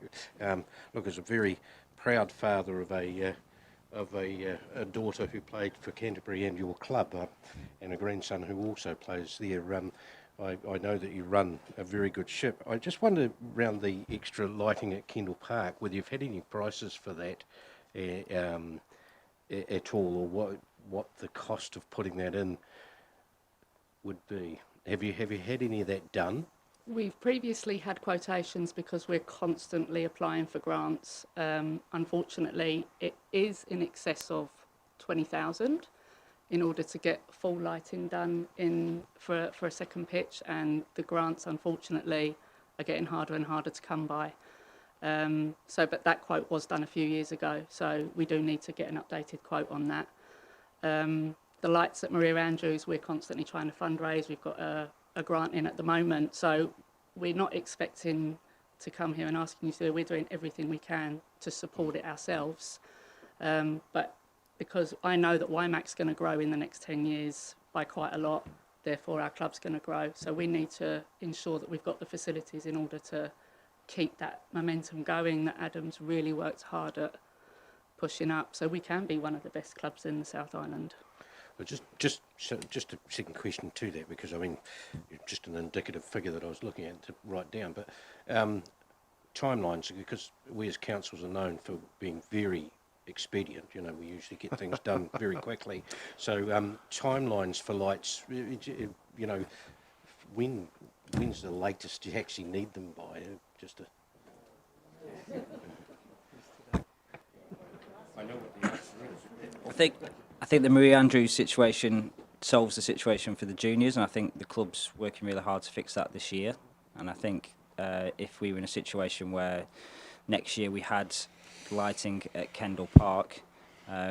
look, as a very proud father of a daughter who played for Canterbury and your club, and a grandson who also plays there, I know that you run a very good ship. I just wonder around the extra lighting at Kendall Park, whether you've had any prices for that at all, or what the cost of putting that in would be. Have you had any of that done? We've previously had quotations because we're constantly applying for grants. Unfortunately, it is in excess of 20,000 in order to get full lighting done for a second pitch, and the grants, unfortunately, are getting harder and harder to come by. But that quote was done a few years ago, so we do need to get an updated quote on that. The lights at Maria Andrews, we're constantly trying to fundraise. We've got a grant in at the moment, so we're not expecting to come here and asking you to. We're doing everything we can to support it ourselves. But because I know that Waimac's going to grow in the next 10 years by quite a lot, therefore our club's going to grow. So we need to ensure that we've got the facilities in order to keep that momentum going that Adam's really worked hard at pushing up, so we can be one of the best clubs in the South Island. Well, just a second question to that, because I mean, just an indicative figure that I was looking at to write down, but timelines, because we as councils are known for being very expedient, you know, we usually get things done very quickly. So timelines for lights, you know, when's the latest you actually need them by? Just a... I know what the answer is. I think the Marie Andrews situation solves the situation for the juniors, and I think the club's working really hard to fix that this year. And I think if we were in a situation where next year we had lighting at Kendall Park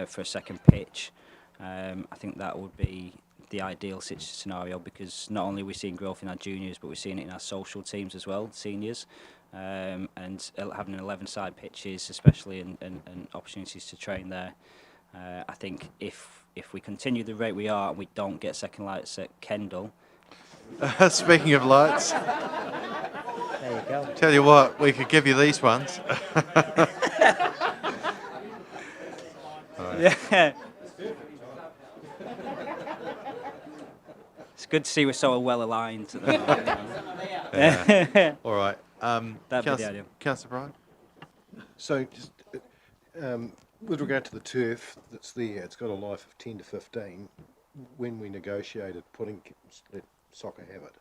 for a second pitch, I think that would be the ideal scenario, because not only are we seeing growth in our juniors, but we're seeing it in our social teams as well, seniors, and having 11-side pitches, especially, and opportunities to train there. I think if we continue the rate we are and we don't get second lights at Kendall. Speaking of lights, there you go. Tell you what, we could give you these ones. Yeah. It's good to see we're so well aligned at the moment. Yeah. All right. That'd be the idea. Councillor Bryan? So just with regard to the turf that's there, it's got a life of 10 to 15. When we negotiated let soccer have it,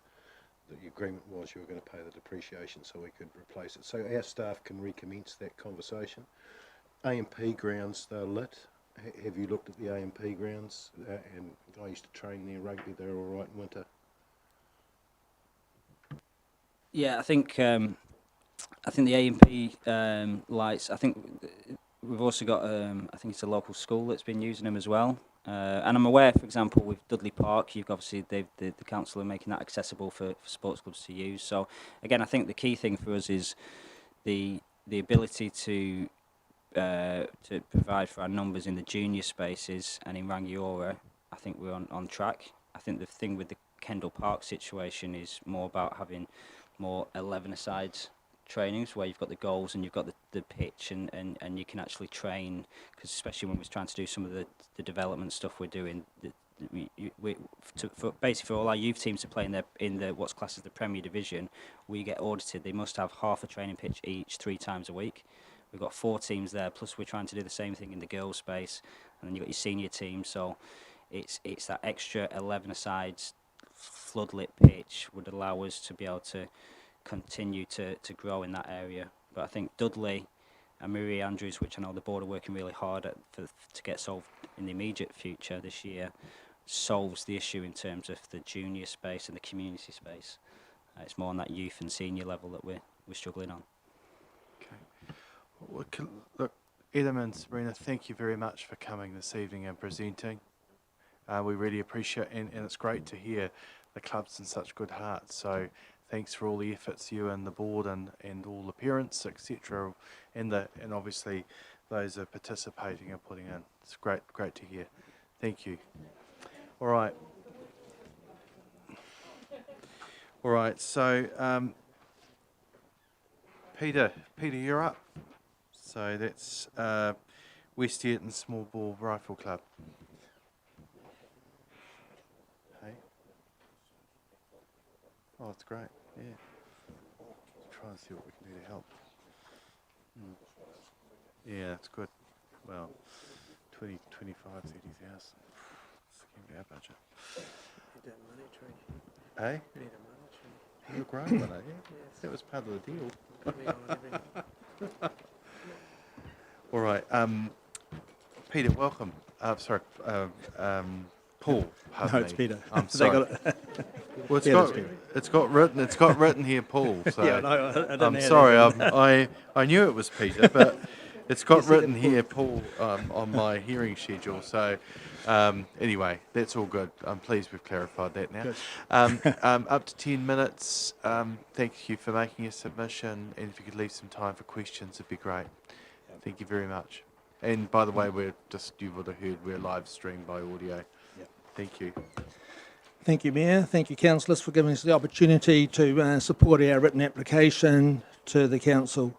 the agreement was you were going to pay the depreciation so we could replace it. So our staff can recommence that conversation. AMP grounds, they're lit. Have you looked at the AMP grounds? And I used to train there rugby. They're all right in winter. Yeah, I think the AMP lights. I think we've also got. I think it's a local school that's been using them as well. And I'm aware, for example, with Dudley Park, you've obviously the council are making that accessible for sports clubs to use. So again, I think the key thing for us is the ability to provide for our numbers in the junior spaces and in Rangiora. I think we're on track. I think the thing with the Kendall Park situation is more about having more 11-a-sides trainings where you've got the goals and you've got the pitch and you can actually train, because especially when we're trying to do some of the development stuff we're doing, basically for all our youth teams to play in the what's classed as the Premier Division, we get audited. They must have half a training pitch each 3 times a week. We've got 4 teams there, plus we're trying to do the same thing in the girls' space, and then you've got your senior team. So it's that extra 11-a-sides floodlit pitch would allow us to be able to continue to grow in that area. But I think Dudley and Marie Andrews, which I know the board are working really hard at to get solved in the immediate future this year, solves the issue in terms of the junior space and the community space. It's more on that youth and senior level that we're struggling on. Look, Adam and Sabrina, thank you very much for coming this evening and presenting. We really appreciate it, and it's great to hear the club's in such good heart. So thanks for all the efforts you and the board and all the parents, etc., and obviously those are participating and putting in. It's great to hear. Thank you. All right. So Peter, you're up. So that's West Eaton Small Ball Rifle Club. Hey. Oh, that's great. Yeah. Try and see what we can do to help. Yeah, that's good. Well, 20, 25, 30,000. It's going to be our budget. You need a money tree. Hey? You need a money tree. You're great, one, are you? Yes. That was part of the deal. Put me on everything. All right. Peter, welcome. Sorry, Paul. Pardon No, it's me. Peter. I'm They sorry. got it. Well, it's Yeah, got that's Peter. it's got written here, Paul. So Yeah, no, I didn't I'm add sorry. anything. I knew it was Peter, but it's got You said it written here, Paul, on my hearing schedule. So anyway, that's all good. I'm pleased we've clarified that now. Good. Up to 10 minutes. Thank you for making a submission, and if you could leave some time for questions, it'd be great. Thank you very much. And by the way, you would have heard we're live streamed by audio. Yep. Thank you. Thank you, Mayor. Thank you, councillors, for giving us the opportunity to support our written application to the council.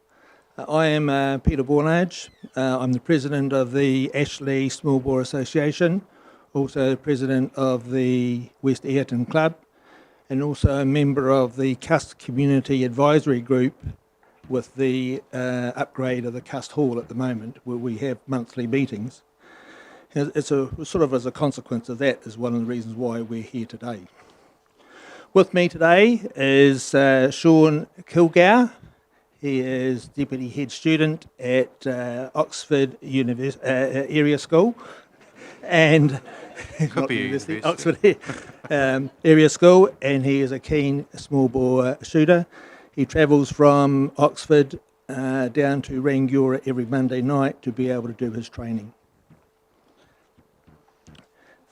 I am Peter Bornage. I'm the president of the Ashley Small Bore Association, also the president of the West Ayrton Club, and also a member of the Cust Community Advisory Group with the upgrade of the Cust Hall at the moment, where we have monthly meetings. It's sort of as a consequence of that is one of the reasons why we're here today. With me today is Sean Kilgour. He is Deputy Head Student at Oxford Area School, and Could be university. Oxford Area School, and he is a keen small bore shooter. He travels from Oxford down to Rangiora every Monday night to be able to do his training.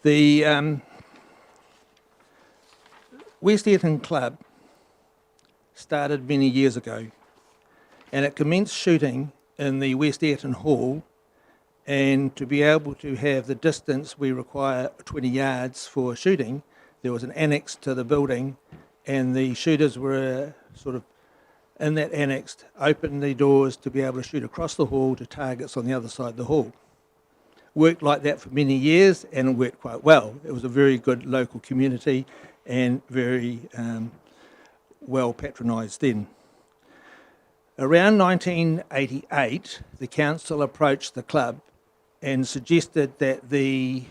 The West Ayrton Club started many years ago, and it commenced shooting in the West Ayrton Hall, and to be able to have the distance we require 20 yards for shooting, there was an annex to the building, and the shooters were sort of in that annex, opened the doors to be able to shoot across the hall to targets on the other side of the hall. Worked like that for many years, and it worked quite well. It was a very good local community and very well patronised then. Around 1988, the council approached the club and suggested that they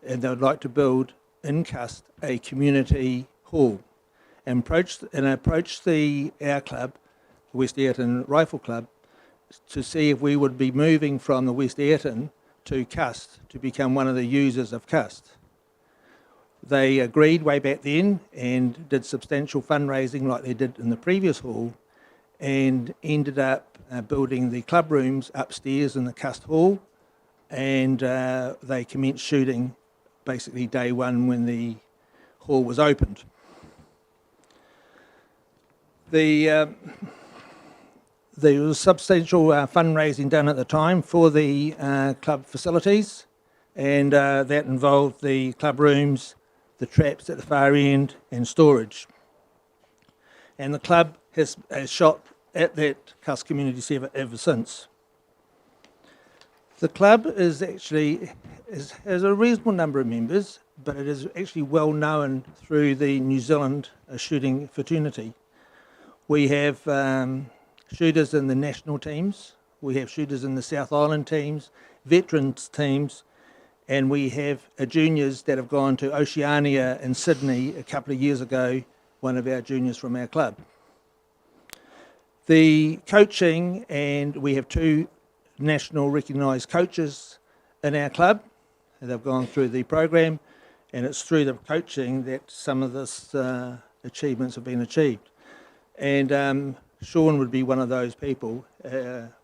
would like to build in Cust a community hall, and approached our club, the West Ayrton Rifle Club, to see if we would be moving from the West Ayrton to Cust to become one of the users of Cust. They agreed way back then and did substantial fundraising like they did in the previous hall, and ended up building the club rooms upstairs in the Cust Hall, and they commenced shooting basically day one when the hall was opened. There was substantial fundraising done at the time for the club facilities, and that involved the club rooms, the traps at the far end, and storage. And the club has shot at that Cust Community Centre ever since. The club is actually has a reasonable number of members, but it is actually well known through the New Zealand shooting fraternity. We have shooters in the national teams, we have shooters in the South Island teams, veterans teams, and we have juniors that have gone to Oceania in Sydney a couple of years ago, one of our juniors from our club. The coaching, and we have two national recognised coaches in our club. They've gone through the program, and it's through the coaching that some of this achievements have been achieved. And Sean would be one of those people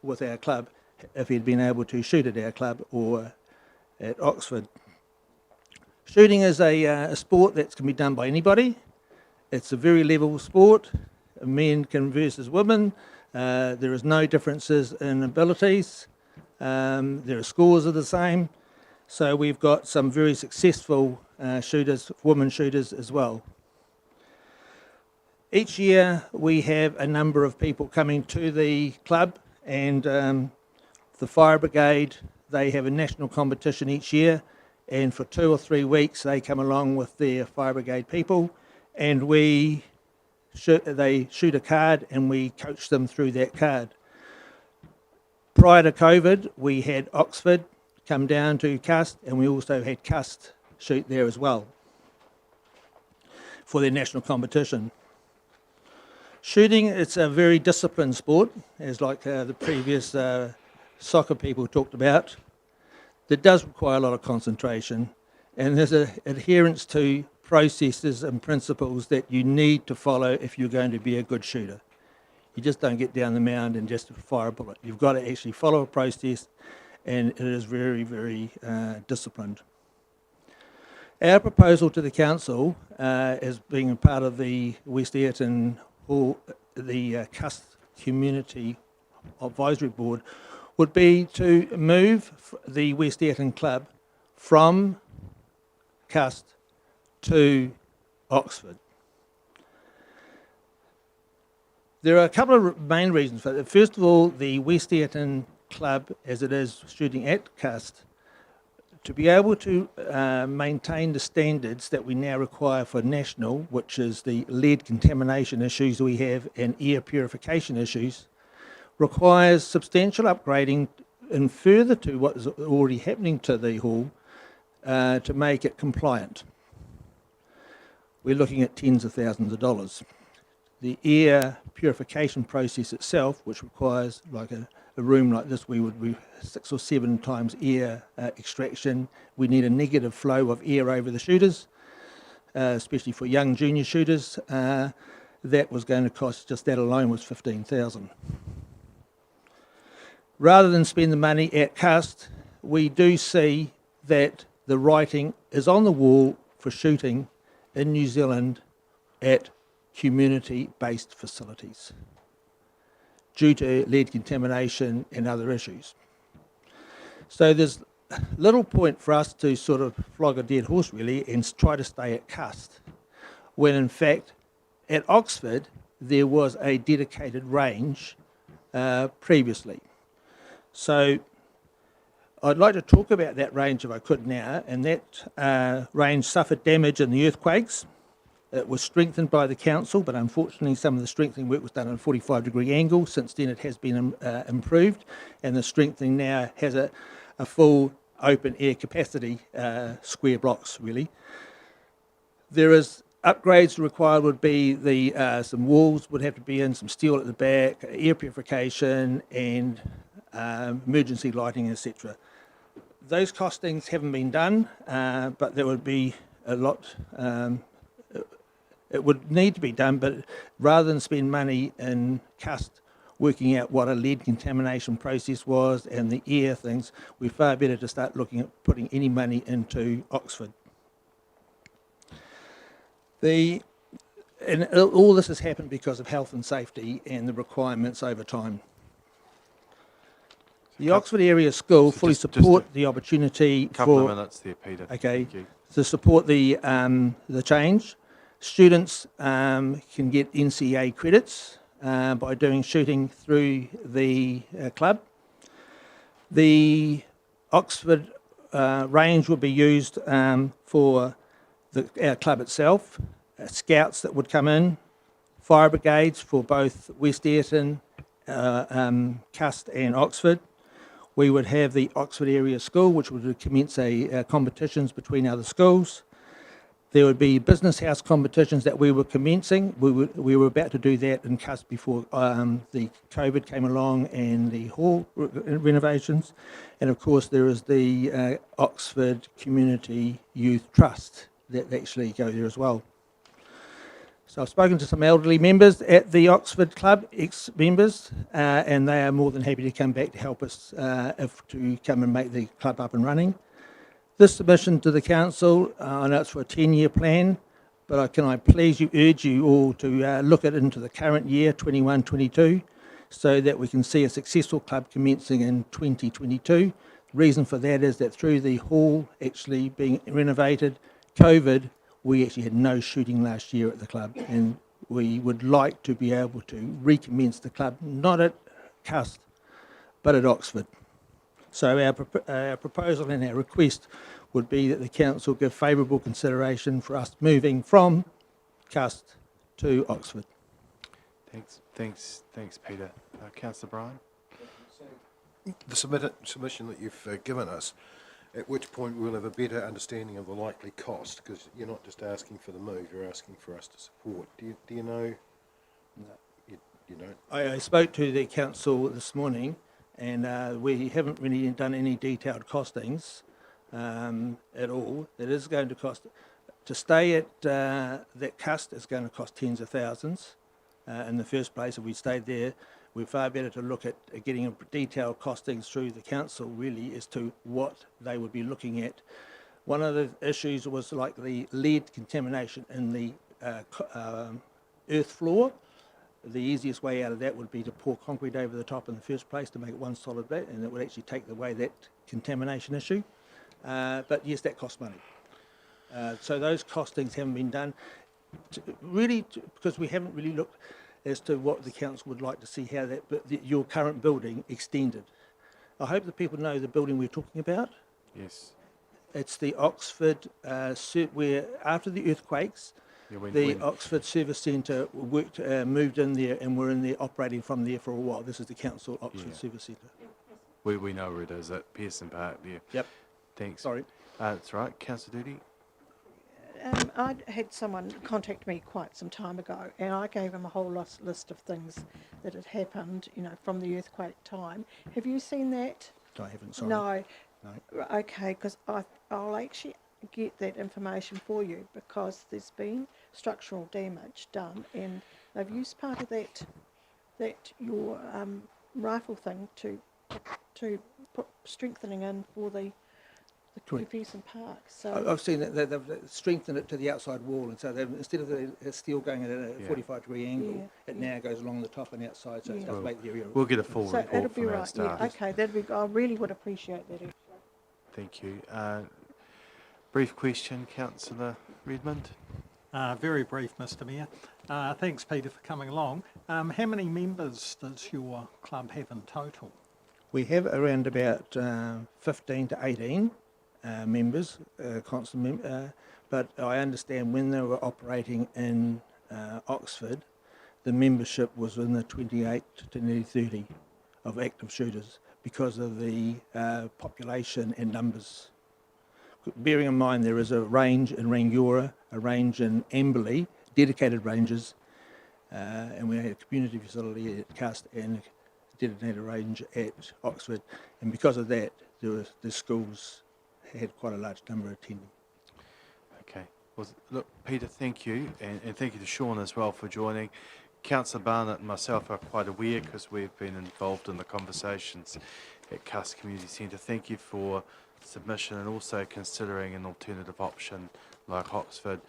with our club if he'd been able to shoot at our club or at Oxford. Shooting is a sport that can be done by anybody. It's a very level sport. Men can versus women. There is no differences in abilities. Their scores are the same. So we've got some very successful shooters, women shooters as well. Each year we have a number of people coming to the club, and the fire brigade, they have a national competition each year, and for 2 or 3 weeks they come along with their fire brigade people, and we they shoot a card and we coach them through that card. Prior to COVID, we had Oxford come down to Cust, and we also had Cust shoot there as well for their national competition. Shooting, it's a very disciplined sport, as like the previous soccer people talked about. It does require a lot of concentration, and there's an adherence to processes and principles that you need to follow if you're going to be a good shooter. You just don't get down the mound and just fire a bullet. You've got to actually follow a process, and it is very, very disciplined. Our proposal to the council, as being a part of the West Ayrton Hall, the Cust Community Advisory Board, would be to move the West Ayrton Club from Cust to Oxford. There are a couple of main reasons for that. First of all, the West Ayrton Club, as it is shooting at Cust, to be able to maintain the standards that we now require for national, which is the lead contamination issues we have and air purification issues, requires substantial upgrading and further to what is already happening to the hall to make it compliant. We're looking at tens of thousands of dollars. The air purification process itself, which requires, like a room like this, we would be 6 or 7 times air extraction. We need a negative flow of air over the shooters, especially for young junior shooters. That was going to cost, just that alone was $15,000. Rather than spend the money at Cust, we do see that the writing is on the wall for shooting in New Zealand at community-based facilities due to lead contamination and other issues. So there's little point for us to sort of flog a dead horse really and try to stay at Cust, when in fact at Oxford there was a dedicated range previously. So I'd like to talk about that range if I could now, and that range suffered damage in the earthquakes. It was strengthened by the council, but unfortunately some of the strengthening work was done at a 45-degree angle. Since then it has been improved, and the strengthening now has a full open air capacity, square blocks really. There is upgrades required would be some walls would have to be in, some steel at the back, air purification and emergency lighting, etc. Those costings haven't been done, but there would be a lot. It would need to be done, but rather than spend money in Cust working out what a lead contamination process was and the air things, we're far better to start looking at putting any money into Oxford. And all this has happened because of health and safety and the requirements over time. The Oxford Area School fully support the opportunity couple of minutes there, Peter. Okay, Thank you. to support the change. Students can get NCA credits by doing shooting through the club. The Oxford range will be used for our club itself, scouts that would come in, fire brigades for both West Ayrton, Cust and Oxford. We would have the Oxford Area School, which would commence competitions between other schools. There would be business house competitions that we were commencing. We were about to do that in Cust before the COVID came along and the hall renovations. And of course there is the Oxford Community Youth Trust that actually go there as well. So I've spoken to some elderly members at the Oxford Club, ex-members, and they are more than happy to come back to help us to come and make the club up and running. This submission to the council, I know it's for a 10-year plan, but can I please urge you all to look into the current year, 21-22, so that we can see a successful club commencing in 2022. The reason for that is that through the hall actually being renovated, COVID, we actually had no shooting last year at the club, and we would like to be able to recommence the club, not at Cust, but at Oxford. So our proposal and our request would be that the council give favourable consideration for us moving from Cust to Oxford. Thanks, Peter. Councillor Bryan? The submission that you've given us, at which point we'll have a better understanding of the likely cost, because you're not just asking for the move, you're asking for us to support. Do you know? No. You don't? I spoke to the council this morning, and we haven't really done any detailed costings at all. It is going to cost, to stay at that cust is going to cost tens of thousands in the first place. If we stayed there, we're far better to look at getting a detailed costings through the council really as to what they would be looking at. One of the issues was like the lead contamination in the earth floor. The easiest way out of that would be to pour concrete over the top in the first place to make it one solid bit, and it would actually take away that contamination issue. But yes, that costs money. So those costings haven't been done, because we haven't really looked as to what the council would like to see how that, your current building extended. I hope that people know the building we're talking about. Yes. It's the Oxford, where after the earthquakes, Oxford Service Centre moved in there, and we're in there operating from there for a while. This is the council Oxford Service Centre. We know where it is, at Pearson Park there. Yep. Thanks. Sorry. That's right. Councillor Doody? I had someone contact me quite some time ago, and I gave him a whole list of things that had happened, from the earthquake time. Have you seen that? I haven't, sorry. No. Okay, because I'll actually get that information for you, because there's been structural damage done, and they've used part of that your rifle thing to put strengthening in for the Pearson Park. So I've seen that they've strengthened it to the outside wall, and so instead of the steel going at a 45-degree angle, it now goes along the top and outside, so it does make the area. We'll get a full so report it'll be from our right. staff. Yeah, okay, that'd be. I really would appreciate that. Thank you. Brief question, Councillor Redmond. Very brief, Mr Mayor. Thanks, Peter, for coming along. How many members does your club have in total? We have around about 15 to 18 members, constant but I understand when they were operating in Oxford, the membership was in the 28 to nearly 30 of active shooters because of the population and numbers. Bearing in mind there is a range in Rangiora, a range in Amberley, dedicated ranges, and we had a community facility at Cust and a dedicated range at Oxford, and because of that, the schools had quite a large number attending. Okay. Well, look, Peter, thank you, and thank you to Sean as well for joining. Councillor Barnett and myself are quite aware because we've been involved in the conversations at Cust Community Centre. Thank you for submission and also considering an alternative option like Oxford.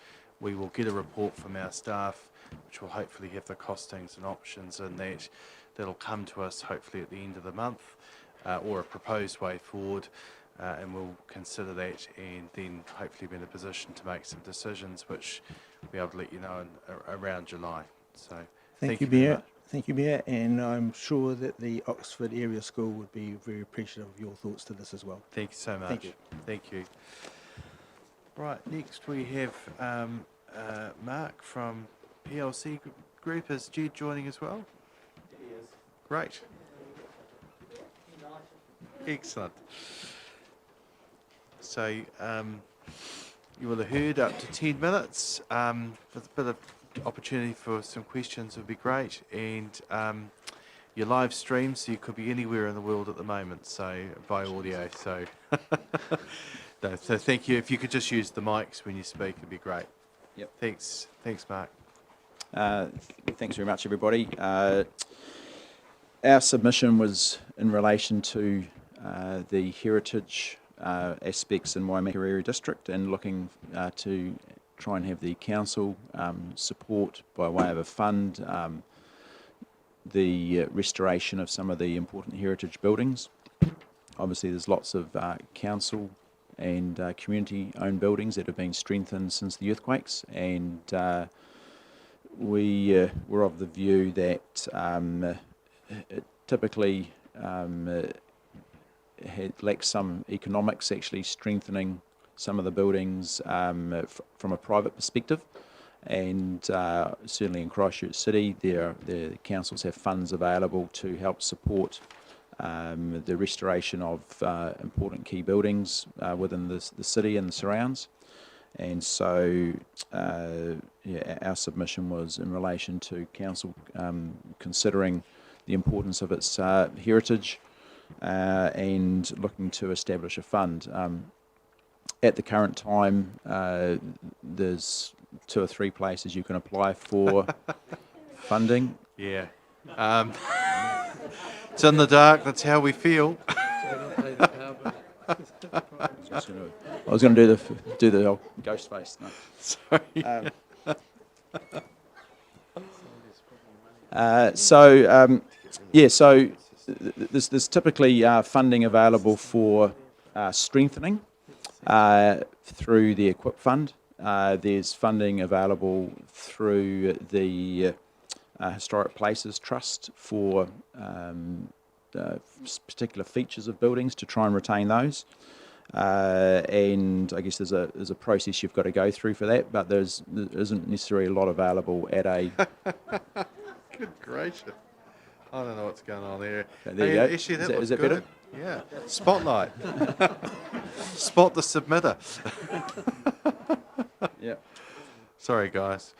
We will get a report from our staff which will hopefully have the costings and options in that. That'll come to us hopefully at the end of the month or a proposed way forward, and we'll consider that and then hopefully be in a position to make some decisions which we'll be able to let you know around July. So Thank you, Mayor. Thank you, Mayor, and I'm sure that the Oxford Area School would be very appreciative of your thoughts to this as well. Thank you so much. Thank you. Thank you. Right, next we have Mark from PLC Group. Is Jed joining as well? He is. Great. Excellent. So you will have heard up to 10 minutes. With a bit of opportunity for some questions would be great, and your live stream, so you could be anywhere in the world at the moment, so by audio. So, no, so thank you. If you could just use the mics when you speak, it'd be great. Yep. Thanks, Mark. Thanks very much, everybody. Our submission was in relation to the heritage aspects in Waimakariri district, and looking to try and have the council support by way of a fund the restoration of some of the important heritage buildings. Obviously there's lots of council and community owned buildings that have been strengthened since the earthquakes, and we were of the view that it typically lacks some economics, actually strengthening some of the buildings from a private perspective, and certainly in Christchurch City, the councils have funds available to help support the restoration of important key buildings within the city and the surrounds. And so our submission was in relation to council considering the importance of its heritage and looking to establish a fund. At the current time, there's 2 or 3 places you can apply for funding. Yeah. It's in the dark, that's how we feel. I was going to do the old ghost face. No. Sorry. So there's typically funding available for strengthening through the Equip Fund. There's funding available through the Historic Places Trust for particular features of buildings to try and retain those. And I guess there's a process you've got to go through for that, but there isn't necessarily a lot available at a... Good gracious. I don't know what's going on there. There you go. Actually, that Is that good. better? Yeah. Spotlight. Spot the submitter. Yeah. Sorry, guys.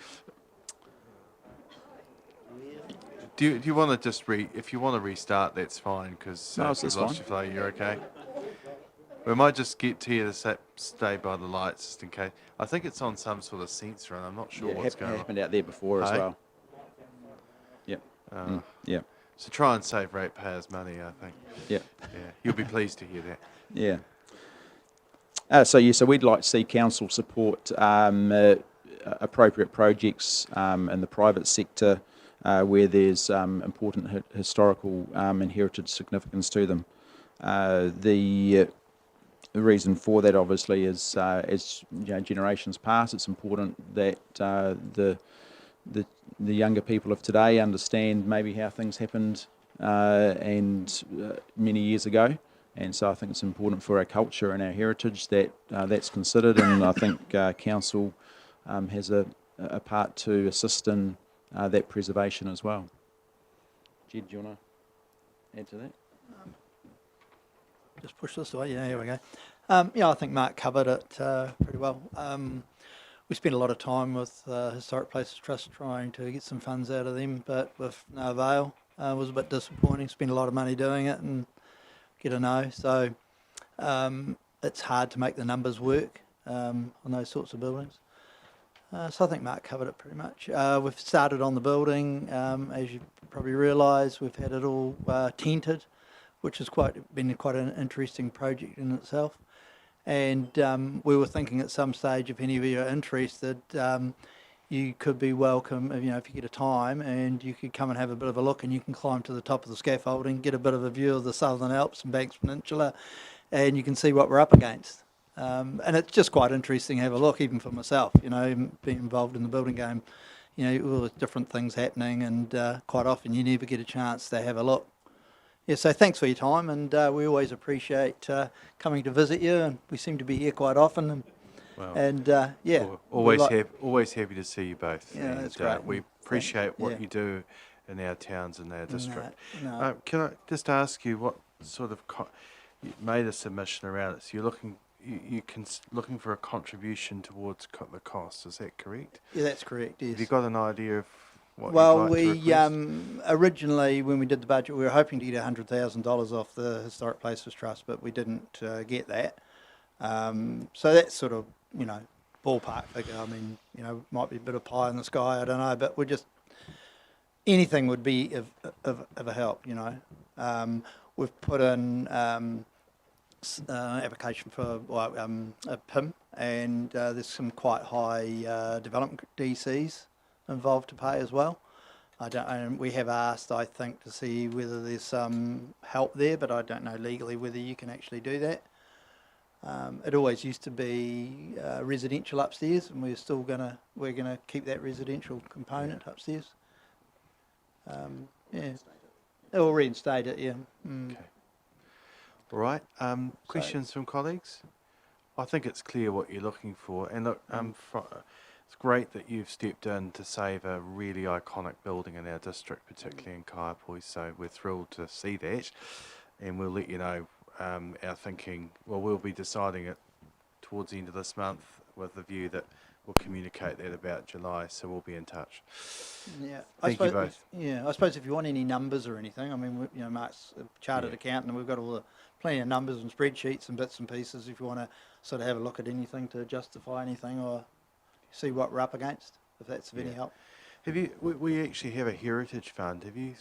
Do you want to just if you want to restart, that's fine, because No, if you've it's lost your flow, you're okay. We might just get to you to stay by the lights just in case. I think it's on some sort of sensor, and I'm not sure what's going on. It happened out there before as well. Yep. Yeah. So try and save ratepayers' money, I think. Yeah. Yeah. You'll be pleased to hear that. Yeah. So we'd like to see council support appropriate projects in the private sector where there's important historical and heritage significance to them. The reason for that, obviously, is as generations pass, it's important that the younger people of today understand maybe how things happened many years ago. And so I think it's important for our culture and our heritage that that's considered, and I think council has a part to assist in that preservation as well. Jed, do you want to add to that? Just push this away. Yeah, here we go. I think Mark covered it pretty well. We spent a lot of time with Historic Places Trust trying to get some funds out of them, but with no avail. It was a bit disappointing. Spent a lot of money doing it and get a no. So it's hard to make the numbers work on those sorts of buildings. So I think Mark covered it pretty much. We've started on the building. As you probably realise, we've had it all tented, which has been quite an interesting project in itself. And we were thinking at some stage, if any of you are interested, you could be welcome, if you get a time, and you could come and have a bit of a look, and you can climb to the top of the scaffolding, get a bit of a view of the Southern Alps and Banks Peninsula, and you can see what we're up against. And it's just quite interesting to have a look, even for myself, being involved in the building game, all the different things happening, and quite often you never get a chance to have a look. Yeah, so thanks for your time, and we always appreciate coming to visit you, and we seem to be here quite often. Always happy to see you both. Yeah, and, that's great. We appreciate what you do in our towns and our district. No. Can I just ask you what sort of you made a submission around it? So you're looking for a contribution towards the costs. Is that correct? Yeah, that's correct. Yes. Have you got an idea of what Well, you'd like to request? Originally, when we did the budget, we were hoping to get $100,000 off the Historic Places Trust, but we didn't get that. So that's sort of, ballpark figure. I mean, might be a bit of pie in the sky, I don't know, but we're just, anything would be of a help, We've put in application for a PIM, and there's some quite high development DCs involved to pay as well. And we have asked, I think, to see whether there's some help there, but I don't know legally whether you can actually do that. It always used to be residential upstairs, and we're gonna keep that residential component upstairs. Or reinstate it. Yeah. Okay. All right. Questions from colleagues? I think it's clear what you're looking for, and look, it's great that you've stepped in to save a really iconic building in our district, particularly in Kaiapoi. So we're thrilled to see that, and we'll let you know our thinking. Well, we'll be deciding it towards the end of this month with the view that we'll communicate that about July. So we'll be in touch. Yeah, Thank you both. I suppose if you want any numbers or anything, I mean, Mark's a chartered accountant, and we've got all the plenty of numbers and spreadsheets and bits and pieces. If you want to sort of have a look at anything to justify anything or see what we're up against, if that's of any help. Have you? We actually have a heritage fund. Have you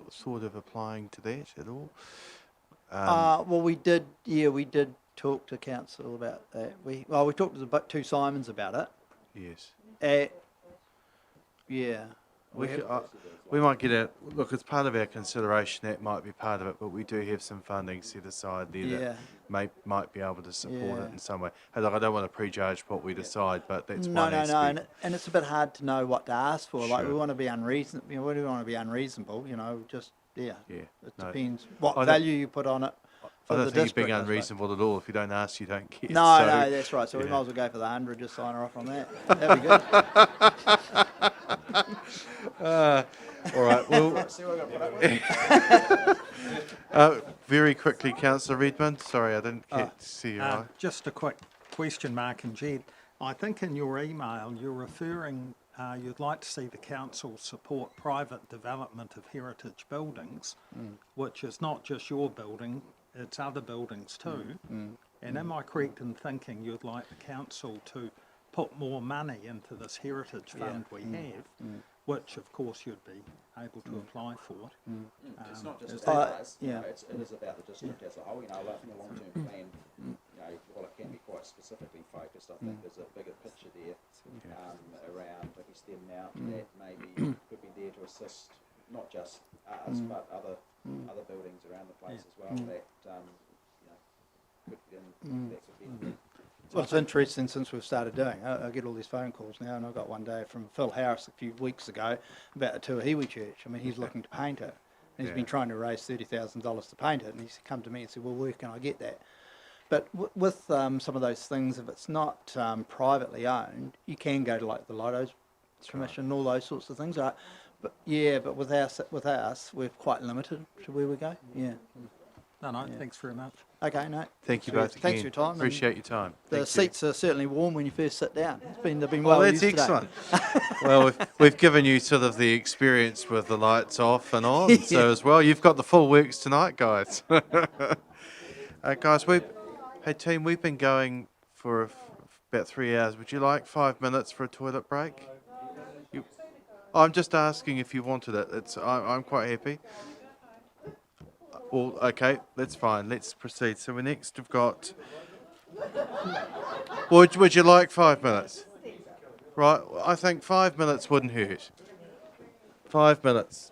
sort of applying to that at all? Well, we did. Yeah, we did talk to council about that. We talked to the two Simons about it. Yes. Yeah. We might get a look. It's part of our consideration. That might be part of it, but we do have some funding set aside there that might be able to support it in some way. Hey, look, I don't want to prejudge what we decide, but that's one aspect. And it's a bit hard to know what to ask for. Like we want to be unreasonable. We don't want to be unreasonable. Just it depends what value you put on it. I don't think you're being unreasonable at all. If you don't ask, you don't get. No, that's right. So we might as well go for the 100. Just sign her off on that. That'd be good. All right. Well, very quickly, Councillor Redmond. Sorry, I didn't see you. Just a quick question, Mark and Jed. I think in your email you're referring. You'd like to see the council support private development of heritage buildings, which is not just your building, it's other buildings too. And am I correct in thinking you'd like the council to put more money into this heritage fund we have, which of course you'd be able to apply for? It's not just about us, it is about the district as a whole. I think a long-term plan, while it can be quite specifically focused, I think there's a bigger picture there around, I guess, the amount that maybe could be there to assist not just us, but other buildings around the place as well that could benefit. Well, it's interesting since we've started doing it. I get all these phone calls now, and I got one day from Phil Harris a few weeks ago about the Tuahiwi Church. I mean, he's looking to paint it. And he's been trying to raise $30,000 to paint it, and he's come to me and said, well, where can I get that? But with some of those things, if it's not privately owned, you can go to like the Lido's Commission and all those sorts of things. But with us, we're quite limited to where we go. No, thanks very much. Okay, no. Thank you both. Thanks for your time. Appreciate your time. The seats are certainly warm when you first sit down. They've been well well used used excellent. today. Well, we've given you sort of the experience with the lights off and on, so as well, you've got the full works tonight, guys. Guys, hey team, we've been going for about 3 hours. Would you like 5 minutes for a toilet break? I'm just asking if you wanted it. I'm quite happy. Well, okay, that's fine. Let's proceed. So we next have got. Would you like 5 minutes? Right, I think 5 minutes wouldn't hurt. 5 minutes.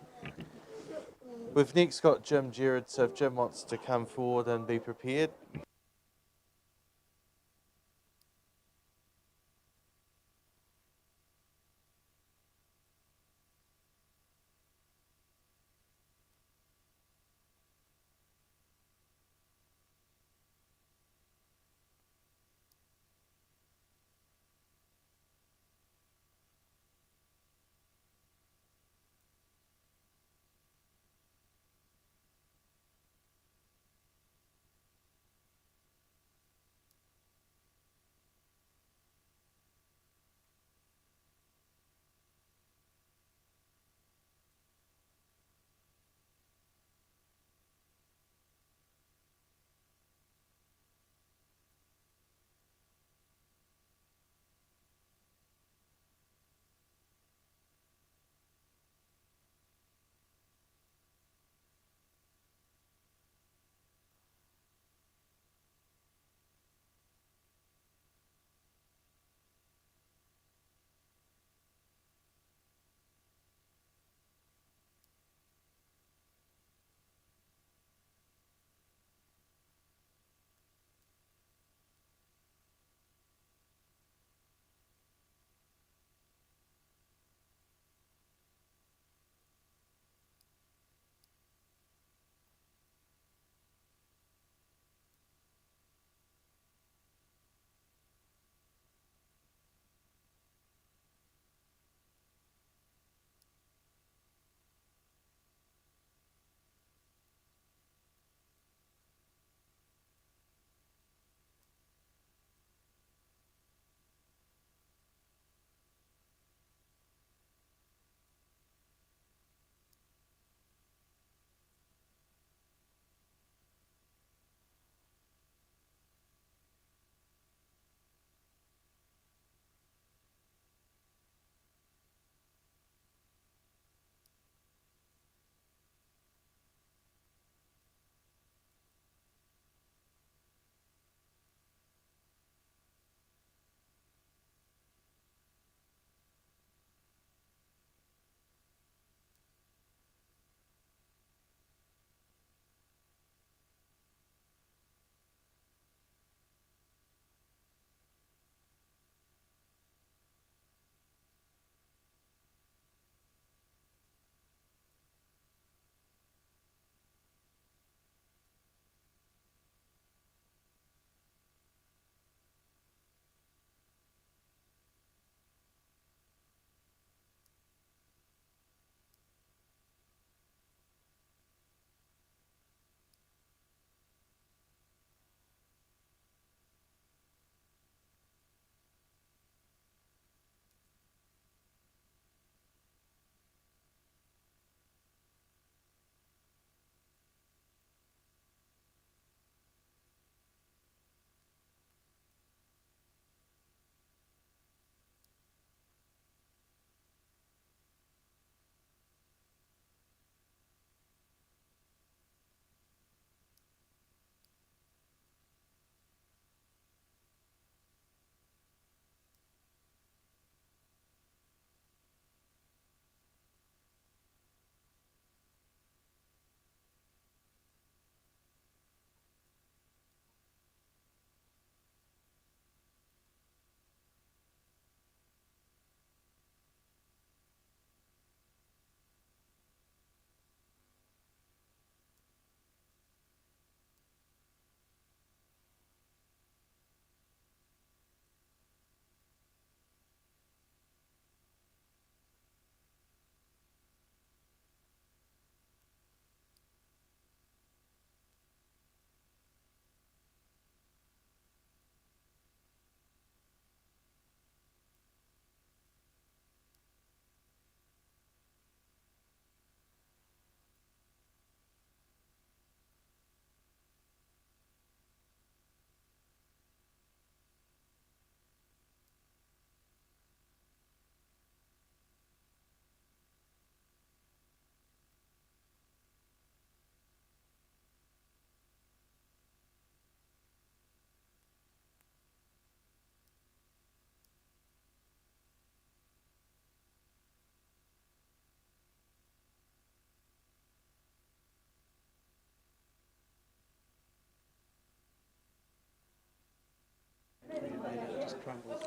We've next got Jim Gerard, so if Jim wants to come forward and be prepared.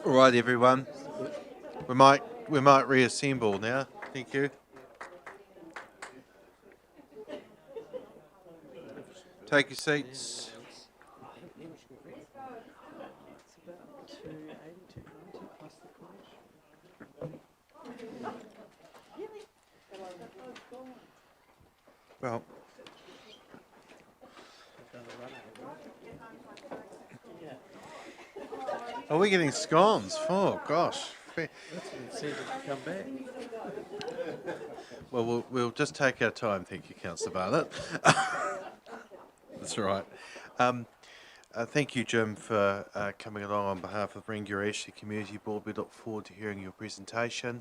All right, everyone. We might reassemble now. Thank you. Take your seats. Well, are we getting scones? Oh gosh. That's an incentive to come back. Well, we'll just take our time. Thank you, Councillor Bartlett. That's right. Thank you, Jim, for coming along on behalf of Rangiora Ashley Community Board. We look forward to hearing your presentation.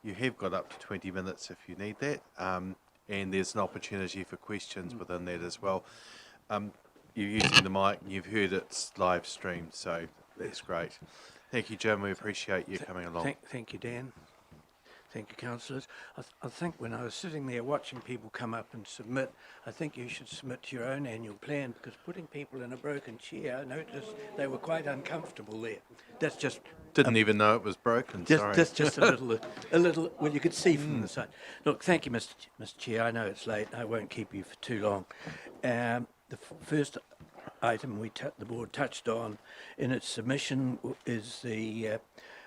You have got up to 20 minutes if you need that, and there's an opportunity for questions within that as well. You're using the mic and you've heard it's live streamed, so that's great. Thank you, Jim. We appreciate you coming along. Thank you, Dan. Thank you, councillors. I think when I was sitting there watching people come up and submit, I think you should submit your own annual plan, because putting people in a broken chair, I noticed they were quite uncomfortable there. That's just... Didn't even know it was broken, sorry. That's just a little, well, you could see from the side. Look, thank you, Mr. Chair. I know it's late. I won't keep you for too long. The first item the board touched on in its submission is the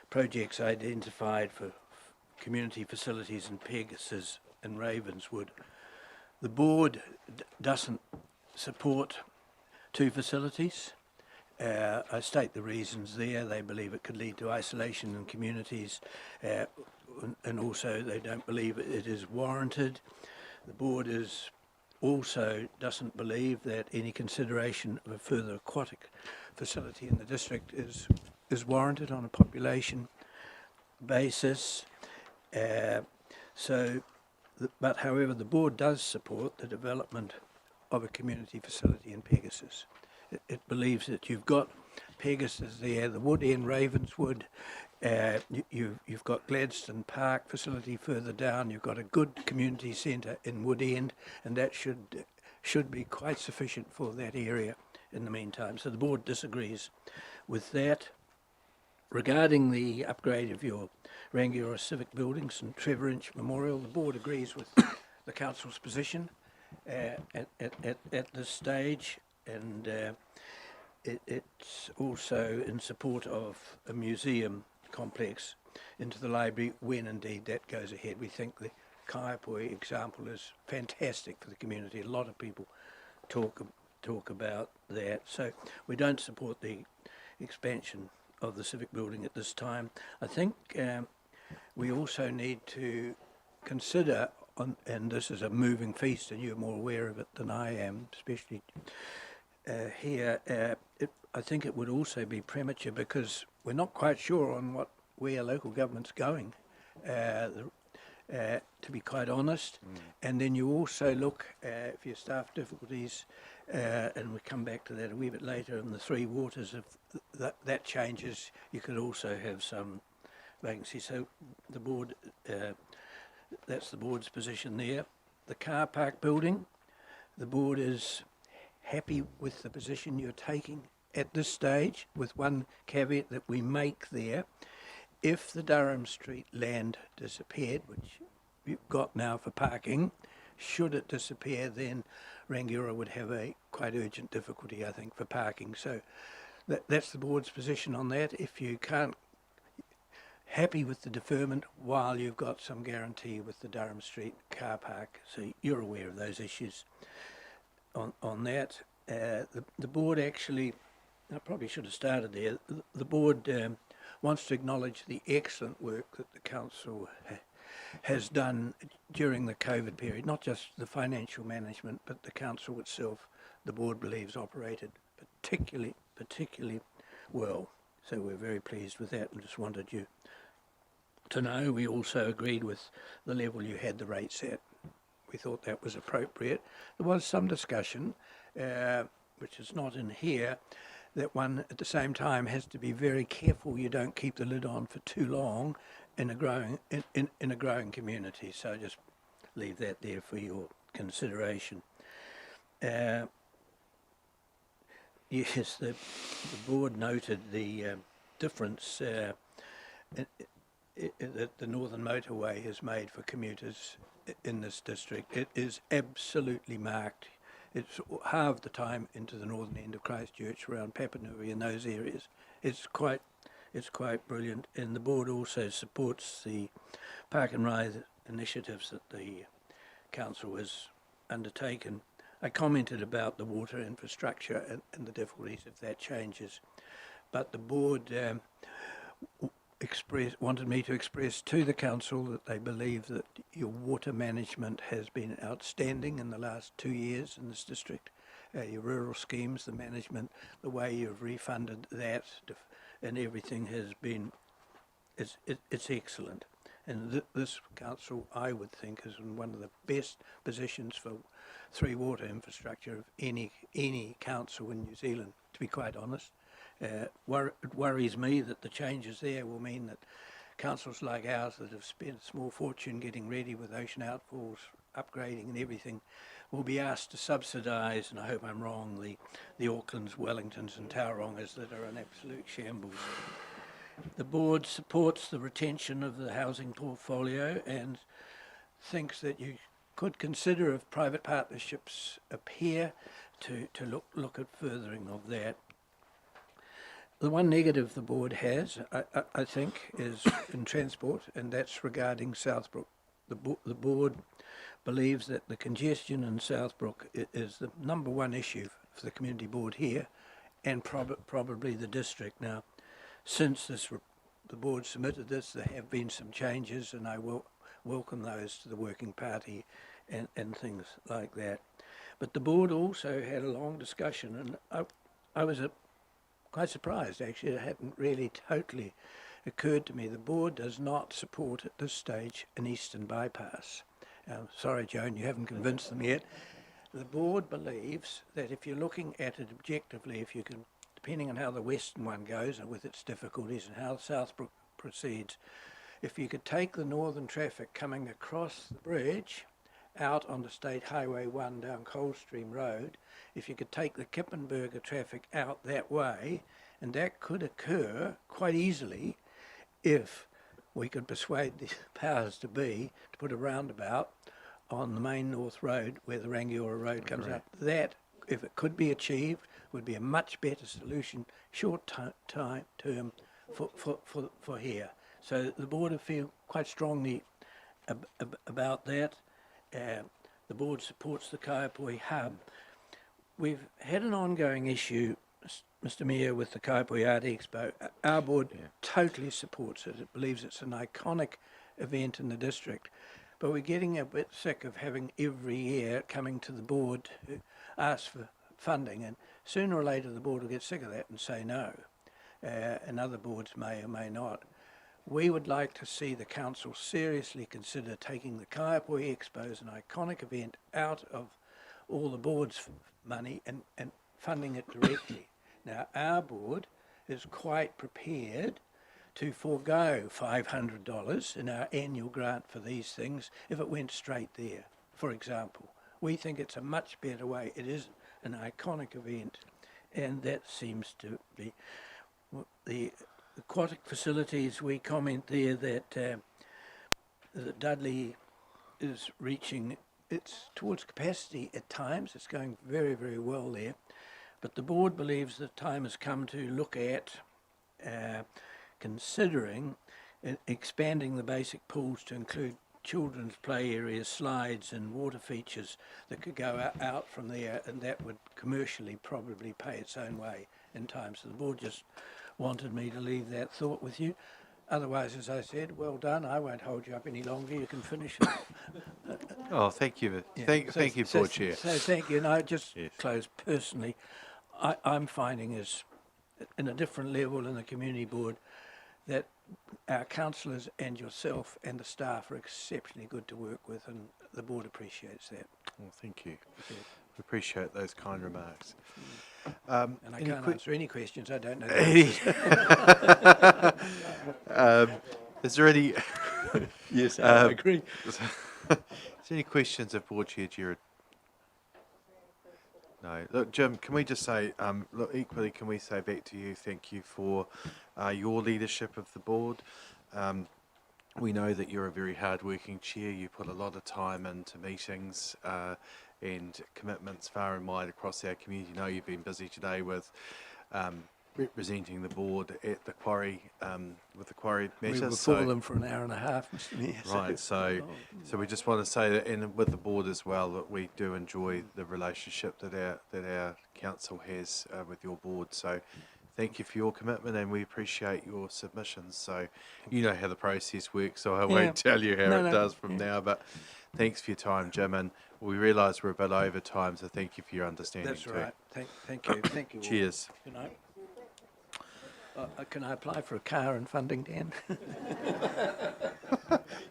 projects identified for community facilities in Pegasus and Ravenswood. The board doesn't support two facilities. I state the reasons there. They believe it could lead to isolation in communities, and also they don't believe it is warranted. The board also doesn't believe that any consideration of a further aquatic facility in the district is warranted on a population basis. But however, the board does support the development of a community facility in Pegasus. It believes that you've got Pegasus there, the Wood End, Ravenswood, you've got Gladstone Park facility further down, you've got a good community centre in Wood End, and that should be quite sufficient for that area in the meantime. So the board disagrees with that. Regarding the upgrade of your Rangiora civic buildings and Trevor Inch Memorial, the board agrees with the council's position at this stage, and it's also in support of a museum complex into the library when indeed that goes ahead. We think the Kaiapoi example is fantastic for the community. A lot of people talk about that, so we don't support the expansion of the civic building at this time. I think we also need to consider, and this is a moving feast and you're more aware of it than I am, especially here, I think it would also be premature because we're not quite sure on where local government's going, to be quite honest. And then you also look, if your staff difficulties, and we come back to that a wee bit later, in the three waters, if that changes, you could also have some vacancy. So the board, that's the board's position there. The car park building, the board is happy with the position you're taking at this stage, with one caveat that we make there. If the Durham Street land disappeared, which you've got now for parking, should it disappear, then Rangiora would have a quite urgent difficulty, I think, for parking. So that's the board's position on that. If you can't, happy with the deferment while you've got some guarantee with the Durham Street car park. So you're aware of those issues on that. The board actually, I probably should have started there, the board wants to acknowledge the excellent work that the council has done during the COVID period, not just the financial management, but the council itself, the board believes, operated particularly well. So we're very pleased with that and just wanted you to know. We also agreed with the level you had the rates at. We thought that was appropriate. There was some discussion, which is not in here, that one at the same time has to be very careful you don't keep the lid on for too long in a growing in a growing community. So just leave that there for your consideration. Yes, the board noted the difference that the Northern Motorway has made for commuters in this district. It is absolutely marked. It's half the time into the northern end of Christchurch, around Papanui and those areas. It's quite brilliant, and the board also supports the park and ride initiatives that the council has undertaken. I commented about the water infrastructure and the difficulties if that changes, but the board wanted me to express to the council that they believe that your water management has been outstanding in the last 2 years in this district. Your rural schemes, the management, the way you've refunded that and everything has been, it's excellent. And this council, I would think, is in one of the best positions for three water infrastructure of any council in New Zealand, to be quite honest. It worries me that the changes there will mean that councils like ours that have spent a small fortune getting ready with ocean outfalls, upgrading and everything, will be asked to subsidise, and I hope I'm wrong, the Aucklands, Wellingtons and Taurongas that are an absolute shambles. The board supports the retention of the housing portfolio and thinks that you could consider if private partnerships appear to look at furthering of that. The one negative the board has, I think, is in transport, and that's regarding Southbrook. The board believes that the congestion in Southbrook is the number one issue for the community board here, and probably the district. Now, since the board submitted this, there have been some changes, and I will welcome those to the working party and things like that. But the board also had a long discussion, and I was quite surprised, actually. It hadn't really totally occurred to me. The board does not support at this stage an eastern bypass. Sorry, Joan, you haven't convinced them yet. The board believes that if you're looking at it objectively, if you can, depending on how the western one goes and with its difficulties and how Southbrook proceeds, if you could take the northern traffic coming across the bridge out onto State Highway 1 down Coldstream Road, if you could take the Kippenberger traffic out that way, and that could occur quite easily if we could persuade the powers to be to put a roundabout on the main North Road where the Rangiora Road comes out. That, if it could be achieved, would be a much better solution short term for here. So the board feel quite strongly about that. The board supports the Kaiapoi hub. We've had an ongoing issue, Mr. Mayor, with the Kaiapoi Art Expo. Our board totally supports it. It believes it's an iconic event in the district. But we're getting a bit sick of having every year coming to the board to ask for funding, and sooner or later the board will get sick of that and say no, and other boards may or may not. We would like to see the council seriously consider taking the Kaiapoi Expo as an iconic event out of all the board's money and funding it directly. Now, our board is quite prepared to forego $500 in our annual grant for these things if it went straight there, for example. We think it's a much better way. It is an iconic event, and that seems to be the aquatic facilities. We comment there that that Dudley is reaching towards capacity at times. It's going very, very well there. But the board believes the time has come to look at considering expanding the basic pools to include children's play areas, slides and water features that could go out from there, and that would commercially probably pay its own way in time. So the board just wanted me to leave that thought with you. Otherwise, as I said, well done. I won't hold you up any longer. You can finish it. Oh, thank you. Yeah. Thank you, Board Chair. So thank you. And I just close personally. I'm finding is in a different level in the community board that our councillors and yourself and the staff are exceptionally good to work with, and the board appreciates that. Well, thank you. We appreciate those kind remarks. And I can't answer any questions I don't know. Is there any? Yes, I agree. Is there any questions of Board Chair Gerard? No. Look, Jim, can we just say, look, equally, can we say back to you, thank you for your leadership of the board. We know that you're a very hard-working chair. You put a lot of time into meetings and commitments far and wide across our community. I know you've been busy today with representing the board at the quarry, with the quarry matter. We were for them for an hour and a half, Mr Mayor. Right, so we just want to say that, and with the board as well, that we do enjoy the relationship that our council has with your board. So thank you for your commitment, and we appreciate your submissions. So you know how the process works, so I won't tell you how it does from now. But thanks for your time, Jim, and we realise we're a bit over time, so thank you for your understanding. That's right. Thank you. Thank you. Cheers. You know. Can I apply for a car and funding, Dan?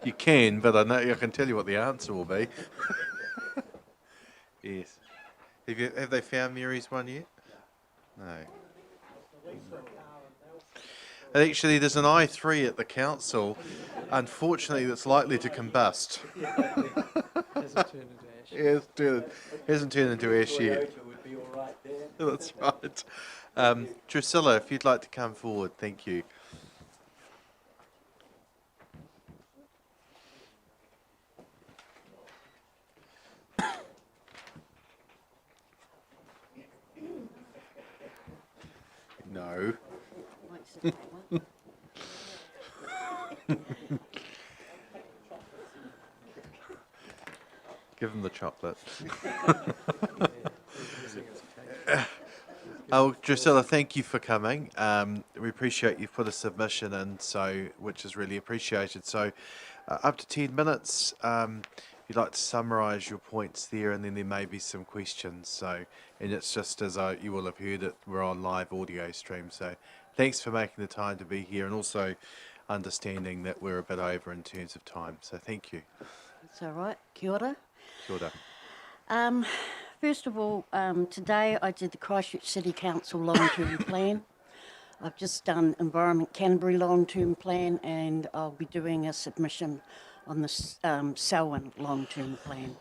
You can, but I can tell you what the answer will be. Yes. Have they found Mary's one yet? No. Actually, there's an i3 at the council, unfortunately, that's likely to combust. Hasn't turned into ash yet. That's right. Drusilla, if you'd like to come forward, thank you. No. Give them the chocolate. Oh, Drusilla, thank you for coming. We appreciate you've put a submission in, which is really appreciated. So, up to 10 minutes. If you'd like to summarise your points there, and then there may be some questions. So, and it's just as you will have heard it, we're on live audio stream. So, thanks for making the time to be here, and also understanding that we're a bit over in terms of time. So, thank you. That's all right. Kia ora. Kia ora. First of all, today I did the Christchurch City Council long-term plan. I've just done Environment Canterbury long-term plan, and I'll be doing a submission on the Selwyn long-term plan.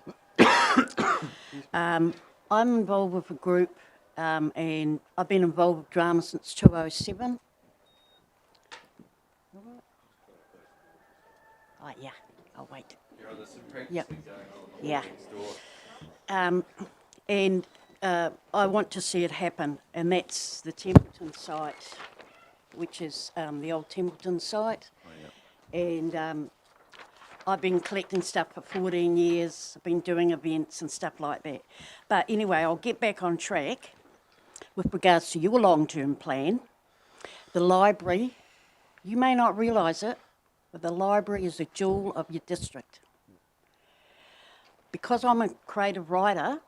I'm involved with a group, and I've been involved with drama since 2007. Oh, yeah, I'll wait. Yep. Yeah. And I want to see it happen, and that's the Templeton site, which is the old Templeton site. Oh, yeah. And I've been collecting stuff for 14 years. I've been doing events and stuff like that. But anyway, I'll get back on track with regards to your long-term plan. The library, you may not realise it, but the library is a jewel of your district. Because I'm a creative writer,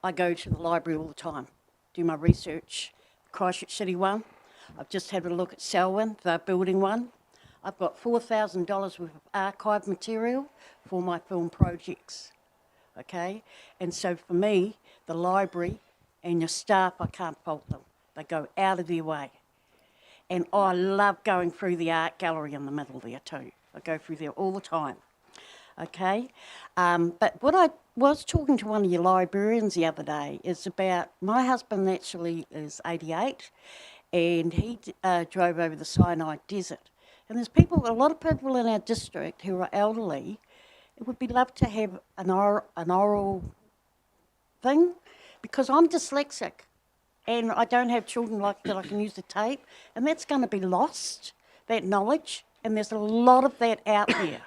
I go to the library all the time, do my research. Christchurch City one, I've just had a look at Selwyn, they're building one. I've got $4,000 worth of archive material for my film projects, okay? And so for me, the library and your staff, I can't fault them. They go out of their way. And I love going through the art gallery in the middle there too. I go through there all the time. Okay, but what I was talking to one of your librarians the other day is about, my husband actually is 88, and he drove over the Sinai Desert. And there's a lot of people in our district who are elderly. It would be lovely to have an oral thing, because I'm dyslexic, and I don't have children like that I can use the tape, and that's going to be lost, that knowledge, and there's a lot of that out there.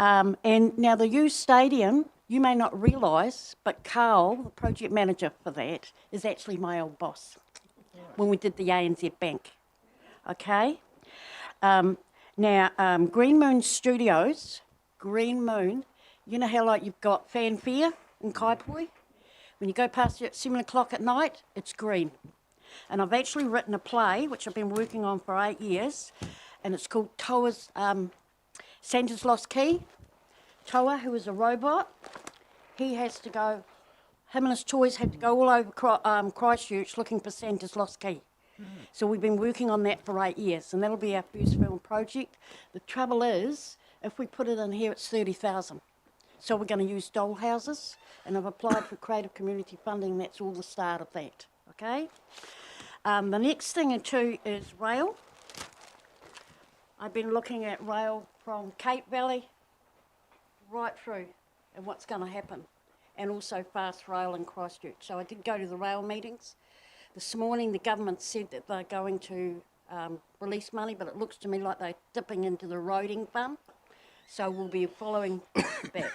And now the U Stadium, you may not realise, but Carl, the project manager for that, is actually my old boss when we did the ANZ Bank. Okay? Now, Green Moon Studios, Green Moon, you know how like you've got Fanfare in Kaipoi? When you go past it at 7 o'clock at night, it's green. And I've actually written a play, which I've been working on for 8 years, and it's called Toa's Santa's Lost Key. Toa, who is a robot, he has to go, him and his toys had to go all over Christchurch looking for Santa's Lost Key. So we've been working on that for 8 years, and that'll be our first film project. The trouble is, if we put it in here, it's 30,000. So we're going to use doll houses, and I've applied for creative community funding. That's all the start of that, okay? The next thing too is rail. I've been looking at rail from Cape Valley right through and what's going to happen, and also fast rail in Christchurch. So I did go to the rail meetings. This morning the government said that they're going to release money, but it looks to me like they're dipping into the roading fund. So we'll be following that.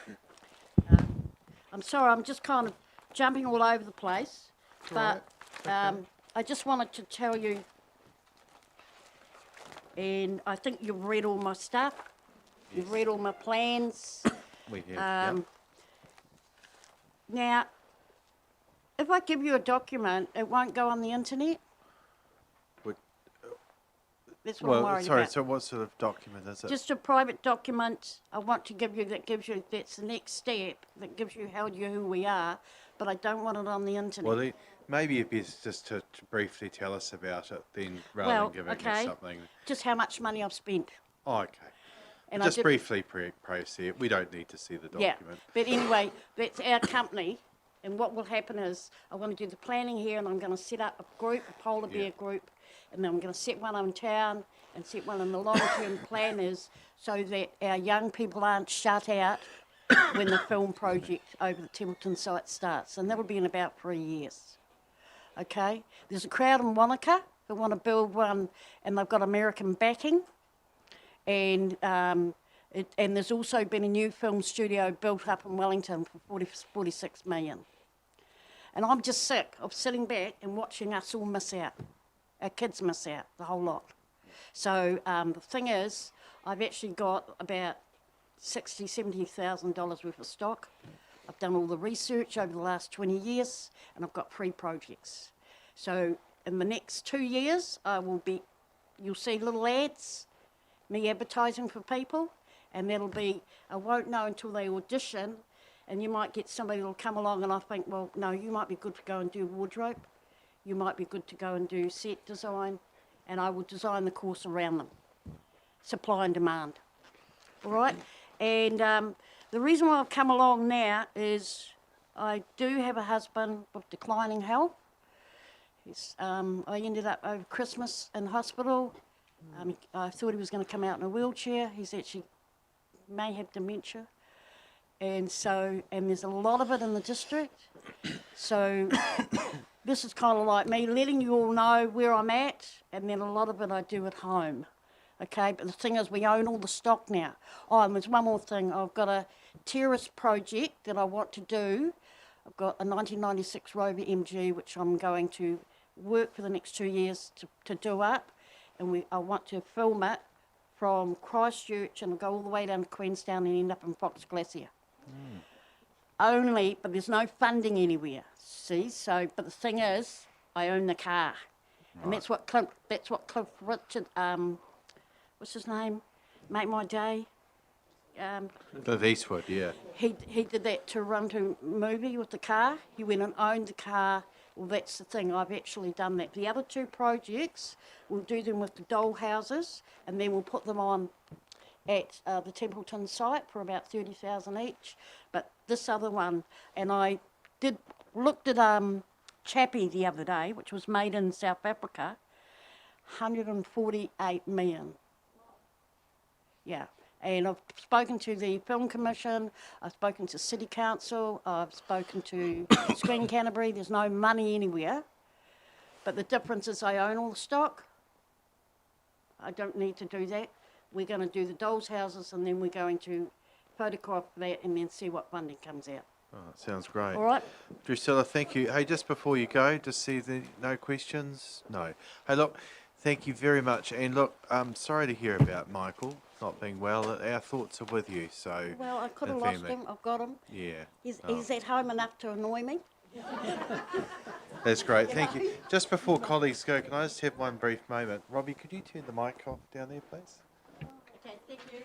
I'm sorry, I'm just kind of jumping all over the place, but I just wanted to tell you, and I think you've read all my stuff, you've read all my plans. We have, Now, if I give you a document, it won't go on the internet? That's what I'm worried about. So what sort of document is it? Just a private document I want to give you that gives you, that's the next step, that gives you who we are, but I don't want it on the internet. Well, maybe it'd be just to briefly tell us about it then, rather than giving us something. Just how much money I've spent. Oh, okay. And just briefly proceed. We don't need to see the document. Yeah, but anyway, that's our company, and what will happen is I'm going to do the planning here, and I'm going to set up a group, a polar bear group, and then I'm going to set one in town and set one in the long-term planners, so that our young people aren't shut out when the film project over the Templeton site starts, and that'll be in about 3 years. Okay? There's a crowd in Wanaka who want to build one, and they've got American backing, and there's also been a new film studio built up in Wellington for 46 million. And I'm just sick of sitting back and watching us all miss out. Our kids miss out, the whole lot. So the thing is, I've actually got about $70,000 worth of stock. I've done all the research over the last 20 years, and I've got 3 projects. So in the next 2 years, you'll see little ads, me advertising for people, and that'll be, I won't know until they audition, and you might get somebody that'll come along and I think, well, no, you might be good to go and do wardrobe, you might be good to go and do set design, and I will design the course around them. Supply and demand. All right? And the reason why I've come along now is I do have a husband with declining health. I ended up over Christmas in hospital. I thought he was going to come out in a wheelchair. He's actually may have dementia. And there's a lot of it in the district. So this is kind of like me letting you all know where I'm at, and then a lot of it I do at home. Okay, but the thing is, we own all the stock now. Oh, and there's one more thing. I've got a terrace project that I want to do. I've got a 1996 Rover MG, which I'm going to work for the next 2 years to do up. And I want to film it from Christchurch and go all the way down to Queenstown and end up in Fox Glacier. But there's no funding anywhere. See, but the thing is, I own the car, and that's what Cliff Richard, what's his name, Make My Day. Cliff Eastwood, yeah. He did that Toronto movie with the car. He went and owned the car. Well, that's the thing. I've actually done that. The other 2 projects, we'll do them with the doll houses, and then we'll put them on at the Templeton site for about 30,000 each. But this other one, and I looked at Chappie the other day, which was made in South Africa, 148 million. Yeah. And I've spoken to the Film Commission, I've spoken to City Council, I've spoken to Screen Canterbury. There's no money anywhere. But the difference is I own all the stock. I don't need to do that. We're going to do the dolls' houses, and then we're going to photograph that and then see what funding comes out. Oh, that sounds great. All right. Drusilla, thank you. Hey, just before you go, just see no questions? No. Hey, look, thank you very much. And look, I'm sorry to hear about Michael not being well. Our thoughts are with you. So. Well, I could have lost him. I've got him. Yeah. He's at home enough to annoy me. That's great. Thank you. Just before colleagues go, can I just have one brief moment? Robbie, could you turn the mic off down there, please? Okay, thank you.